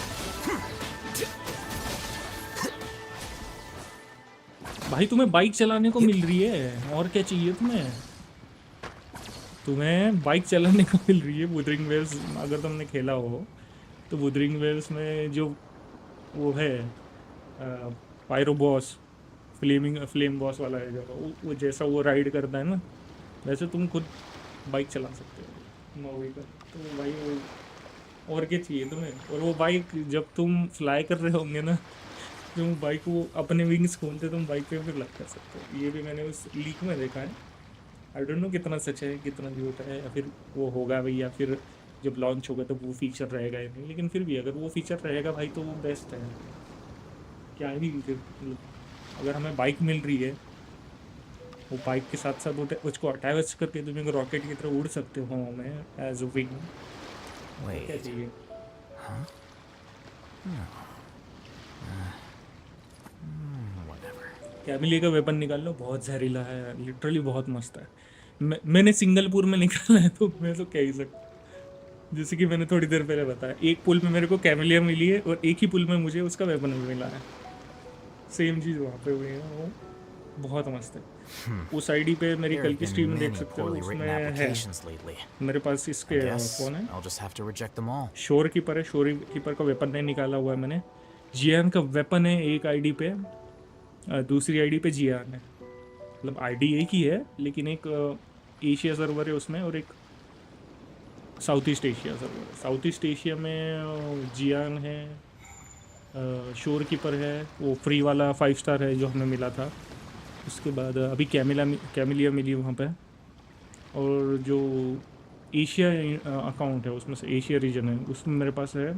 भाई। तुम्हें बाइक चलाने को मिल रही है, और क्या चाहिए तुम्हें? तुम्हें बाइक चलाने को मिल रही है। वुदरिंग वेव्स अगर तुमने खेला हो तो वुदरिंग वेव्स में जो वो है पायरो बॉस, फ्लेम बॉस वाला है जो वो जैसा वो राइड करता है ना, वैसे तुम खुद बाइक चला सकते हो मॉवी का। तो भाई वो और क्या चाहिए तुम्हें? और वो बाइक जब तुम फ्लाई कर रहे होंगे ना, तुम बाइक को अपने विंग्स खोलते तुम बाइक पे फिर लग कर सकते हो। ये भी मैंने उस लीक में देखा है। आई डोंट नो कितना सच है कितना झूठ है, या फिर वो होगा भाई, या फिर जब लॉन्च होगा तो वो फीचर रहेगा या नहीं। लेकिन फिर भी अगर वो फीचर रहेगा भाई तो वो बेस्ट है। क्या ही फिर अगर हमें बाइक मिल रही है, वो बाइक के साथ साथ उसको अटैच करके तुम एक रॉकेट की तरह उड़ सकते हो हमें एज अ विंग। क्या चाहिए? कैमिली का वेपन निकाल लो, बहुत जहरीला है, लिटरली बहुत मस्त है। मैंने सिंगलपुर में निकाला है तो मैं तो कह ही सकता, जैसे कि मैंने थोड़ी देर पहले बताया, एक पुल में मेरे को कैमिलिया मिली है और एक ही पुल में मुझे उसका वेपन भी मिला है। सेम चीज़ वहाँ पे हुई है, वो बहुत मस्त है। उस आईडी पे मेरी कल की स्ट्रीम देख सकते हो, उसमें है मेरे पास इसके कौन है, शोर कीपर है। शोर कीपर का वेपन नहीं निकाला हुआ है मैंने। जियान का वेपन है एक आईडी पे, दूसरी आईडी पे जियान है। मतलब आईडी एक ही है लेकिन एक एशिया सर्वर है उसमें और एक साउथ ईस्ट एशिया सर्वर है। साउथ ईस्ट एशिया में जियान है, शोर कीपर है, वो फ्री वाला 5 स्टार है जो हमें मिला था। उसके बाद अभी कैमिलिया मिली वहाँ पे। और जो एशिया अकाउंट है उसमें से एशिया रीजन है उसमें मेरे पास है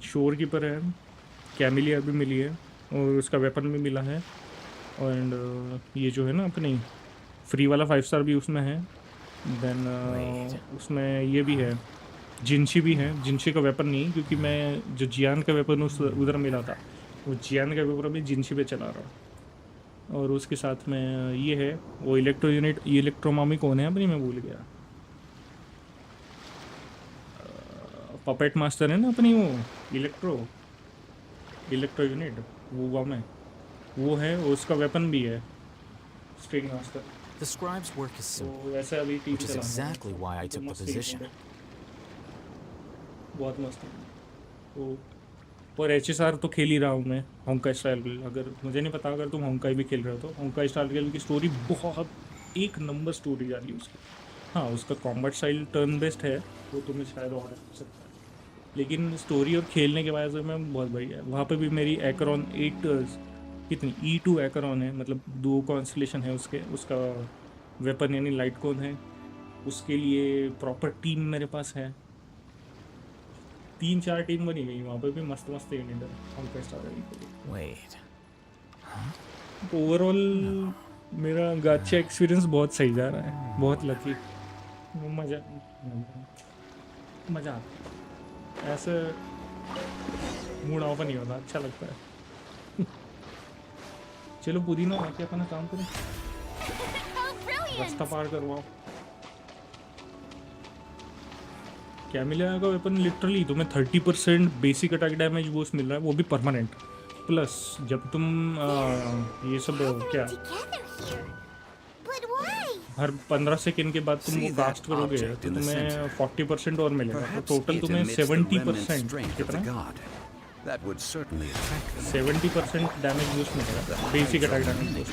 शोर कीपर है, कैमिलिया भी मिली है और उसका वेपन भी मिला है। एंड ये जो है ना अपनी फ्री वाला 5 स्टार भी उसमें है। देन उसमें ये भी है, जिनशी भी है। जिनशी का वेपन नहीं, क्योंकि मैं जो जियान का वेपन उधर मिला था वो जियान का वेपन अभी जिनशी पे चला रहा हूँ। और उसके साथ में ये है वो इलेक्ट्रो यूनिट, ये इलेक्ट्रोमामी कौन है अपनी, मैं भूल गया। पपेट मास्टर है ना अपनी, वो इलेक्ट्रो यूनिट वो में वो है, उसका वेपन भी है string master.
The scribe's work is simple,
वैसे अभी team
which is exactly why I took the position.
बहुत मस्त है वो। और HSR तो खेल ही रहा हूँ मैं, होंका स्टाइल। अगर मुझे नहीं पता अगर तुम होंका भी खेल रहे हो तो होंका स्टाइल की स्टोरी बहुत एक नंबर स्टोरी जा रही है उसकी। हाँ उसका कॉम्बैट स्टाइल टर्न बेस्ड है, वो तुम्हें शायद और हो सकता है, लेकिन स्टोरी और खेलने के वजह से मैं बहुत बढ़िया है। वहाँ पे भी मेरी एकरॉन 8 कितनी E2 एकरॉन है, मतलब 2 कॉन्स्टलेशन है उसके, उसका वेपन यानी लाइट कॉन है। उसके लिए प्रॉपर टीम मेरे पास है, 3-4 टीम बनी गई वहाँ पे भी मस्त मस्त यूनिट है। ओवरऑल मेरा गाचा एक्सपीरियंस बहुत सही जा रहा है, बहुत लकी, मज़ा आता है। ऐसे मूड ऑफ नहीं होता, अच्छा लगता है। चलो पुदीना आके अपना काम करो, रास्ता पार करवाओ। कैमिलिया का वेपन लिटरली तुम्हें 30% बेसिक अटैक डैमेज बूस्ट मिल रहा है, वो भी परमानेंट। प्लस जब तुम ये सब क्या हर 15 सेकेंड के बाद तुम वो कास्ट करोगे तो तुम्हें 40% और मिलेगा, तो टोटल तुम्हें 70% कितना 70% डैमेज बूस्ट मिलेगा, basic attack damage boost.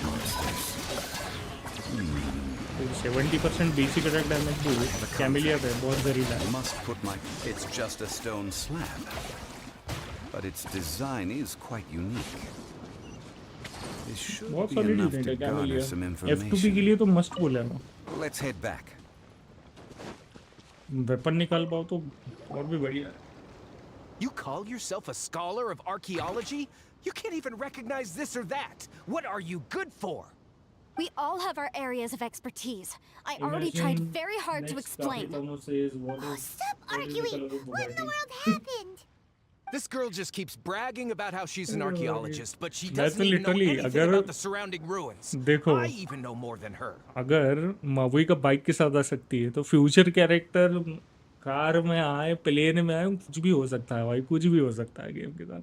70% basic attack damage boost Camellia पे बहुत जरूरी है।
It's just a stone slab, but its design is quite unique. This should
बहुत
be
सारी
enough
डिटेल है
to garner
Camellia,
some
F2P के
information.
लिए तो मस्ट बोला ना।
Let's head back.
वेपन निकाल पाओ तो और भी बढ़िया है।
You call yourself a scholar of archaeology? You can't even recognize this or that. What are you good for?
We all have our areas of expertise. I already tried very hard to explain.
Stop arguing! What in the world happened?
This girl just keeps bragging about how she's an archaeologist, but she
That's
doesn't even know
literally,
anything
अगर
about the surrounding ruins.
देखो,
I even know more than her.
अगर मावई का bike के साथ आ सकती है तो future character car में आए, प्लेन में आए, कुछ भी हो सकता है भाई, कुछ भी हो सकता है गेम के साथ।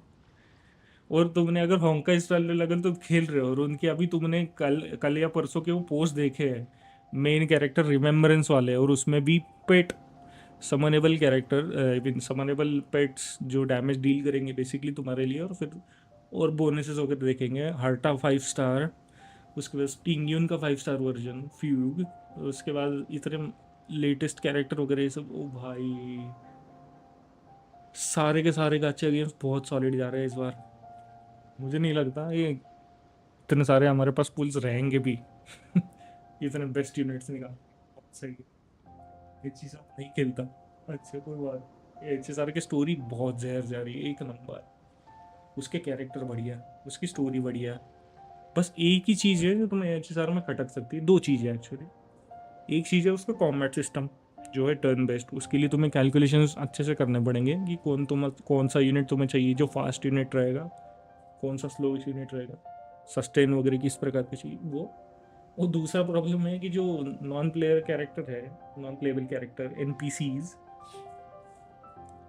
और तुमने अगर होंका स्टाइल में लगन तो खेल रहे हो, और उनके अभी तुमने कल या परसों के वो पोस्ट देखे हैं मेन कैरेक्टर रिमेम्बरेंस वाले, और उसमें भी पेट समनेबल कैरेक्टर समनेबल पेट्स जो डैमेज डील करेंगे बेसिकली तुम्हारे लिए, और फिर और बोनसेस वगैरह देखेंगे। हर्टा 5 स्टार, उसके बाद पिंगियन का 5 स्टार वर्जन, फ्यूग, उसके बाद इतने लेटेस्ट कैरेक्टर वगैरह ये सब। ओ भाई सारे के सारे गाचा गेम्स बहुत सॉलिड जा रहे हैं इस बार। मुझे नहीं लगता ये इतने सारे हमारे पास पुल्स रहेंगे भी इतने बेस्ट यूनिट्स निकाल। सही है, एचएसआर नहीं खेलता, अच्छा कोई बात। एचएसआर की स्टोरी बहुत जहर जा रही है, एक नंबर। उसके कैरेक्टर बढ़िया, उसकी स्टोरी बढ़िया। बस एक ही चीज़ है जो तुम्हें एचएसआर में खटक सकती है, दो चीज़ें एक्चुअली। एक चीज़ है उसका कॉम्बैट सिस्टम जो है टर्न बेस्ड, उसके लिए तुम्हें कैलकुलेशंस अच्छे से करने पड़ेंगे कि कौन सा यूनिट तुम्हें चाहिए, जो फास्ट यूनिट रहेगा, कौन सा स्लो यूनिट रहेगा, सस्टेन वगैरह किस प्रकार की चाहिए वो। और दूसरा प्रॉब्लम है कि जो नॉन प्लेयर कैरेक्टर है, नॉन प्लेएबल कैरेक्टर एनपीसीज,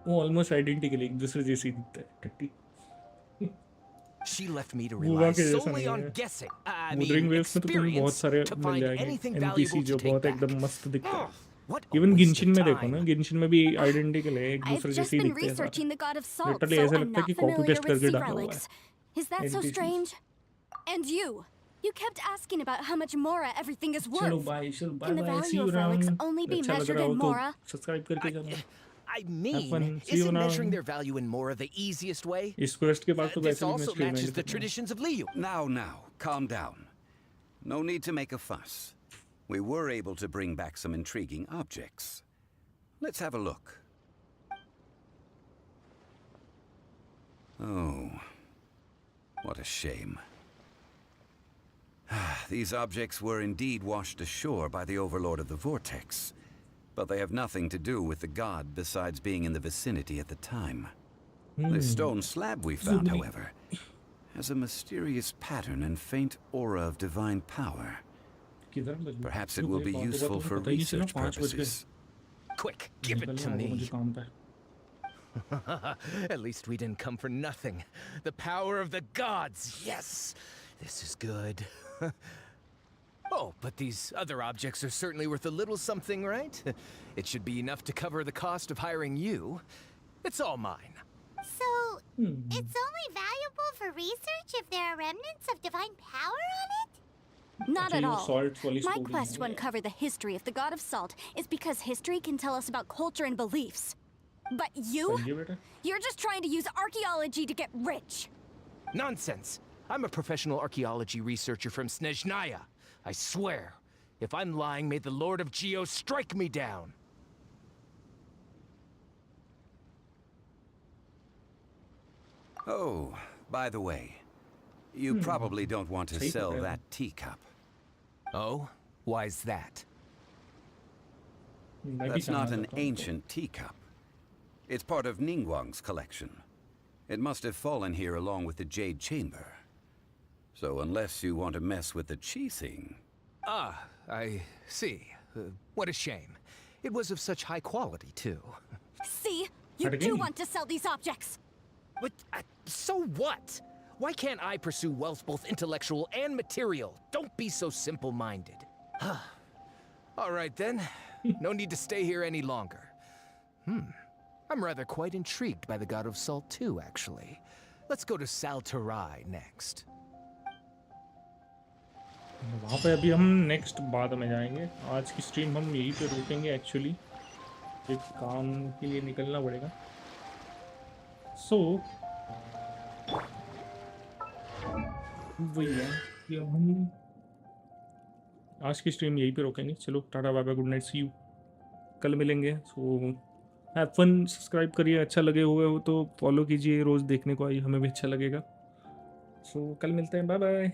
वो ऑलमोस्ट आइडेंटिकल एक दूसरे जैसे दिखते हैं, टट्टी।
She left me to rely solely on guessing. I mean, experience to find anything valuable to take back.
एकदम मस्त दिखता है।
What
इवन गिंशिन में देखो ना, गिंशिन में भी आइडेंटिकल है, एक दूसरे जैसे ही दिखते हैं।
researching the god of salt,
literally
so
ऐसा
I'm
लगता है
not
कि कॉपी
familiar
पेस्ट
with
करके
sea
डाला हुआ है।
relics. Is that so
NPCs.
strange? And you kept asking about how much Mora everything is
चलो
worth.
बाय, चलो
Can the
bye, see
value
you
of relics
around.
only be
अच्छा लग
measured
रहा हो
in
तो
Mora?
Subscribe करके जाना।
I mean,
See you
isn't measuring
around.
their value in Mora the easiest way?
इस quest के बाद तो
This
वैसे भी मैं
also
stream
matches
and
the
करना है।
traditions of Liu.
Now, calm down. No need to make a fuss. We were able to bring back some intriguing objects. Let's have a look. Oh, what a shame. These objects were indeed washed ashore by the Overlord of the Vortex, but they have nothing to do with the god besides being in the vicinity at the time. The stone slab we found, however, has a mysterious pattern and faint aura of divine power. Perhaps it will be useful for research purposes.
Quick, give it to me. At least we didn't come for nothing. The power of the gods, yes! This is good. Oh, but these other objects are certainly worth a little something, right? It should be enough to cover the cost of hiring you. It's all mine.
So, it's only valuable for research if there are remnants of divine power on it?
Not at all. My
story
quest to uncover the history of the god of salt is because history can tell us about culture and beliefs. But you're just trying to use archaeology to get rich.
Nonsense. I'm a professional archaeology researcher from Snezhnaya. I swear, if I'm lying, may the Lord of Geo strike me down.
Oh, by the way, you probably don't want to sell that teacup.
Oh? Why's that?
That's not an ancient teacup. It's part of Ningguang's collection. It must have fallen here along with the Jade Chamber. So unless you want to mess with the cheesing...
Ah, I see. What a shame. It was of such high quality, too.
See? You do want to sell these objects!
But, so what? Why can't I pursue wealth both intellectual and material? Don't be so simple-minded. All right, then. No need to stay here any longer. I'm rather quite intrigued by the God of Salt too, actually. Let's go to Saltarai next.
वहाँ पे अभी हम next बाद में जाएंगे. आज की stream हम यहीं पे रोकेंगे एक्चुअली. एक काम के लिए निकलना पड़ेगा. सो वही है कि हम आज की स्ट्रीम यहीं पे रोकेंगे. चलो tata bye bye, good night, see you. कल मिलेंगे. So have fun. सब्सक्राइब करिए, अच्छा लगे हुए हो तो फॉलो कीजिए. रोज़ देखने को आइए, हमें भी अच्छा लगेगा. सो कल मिलते हैं. Bye bye.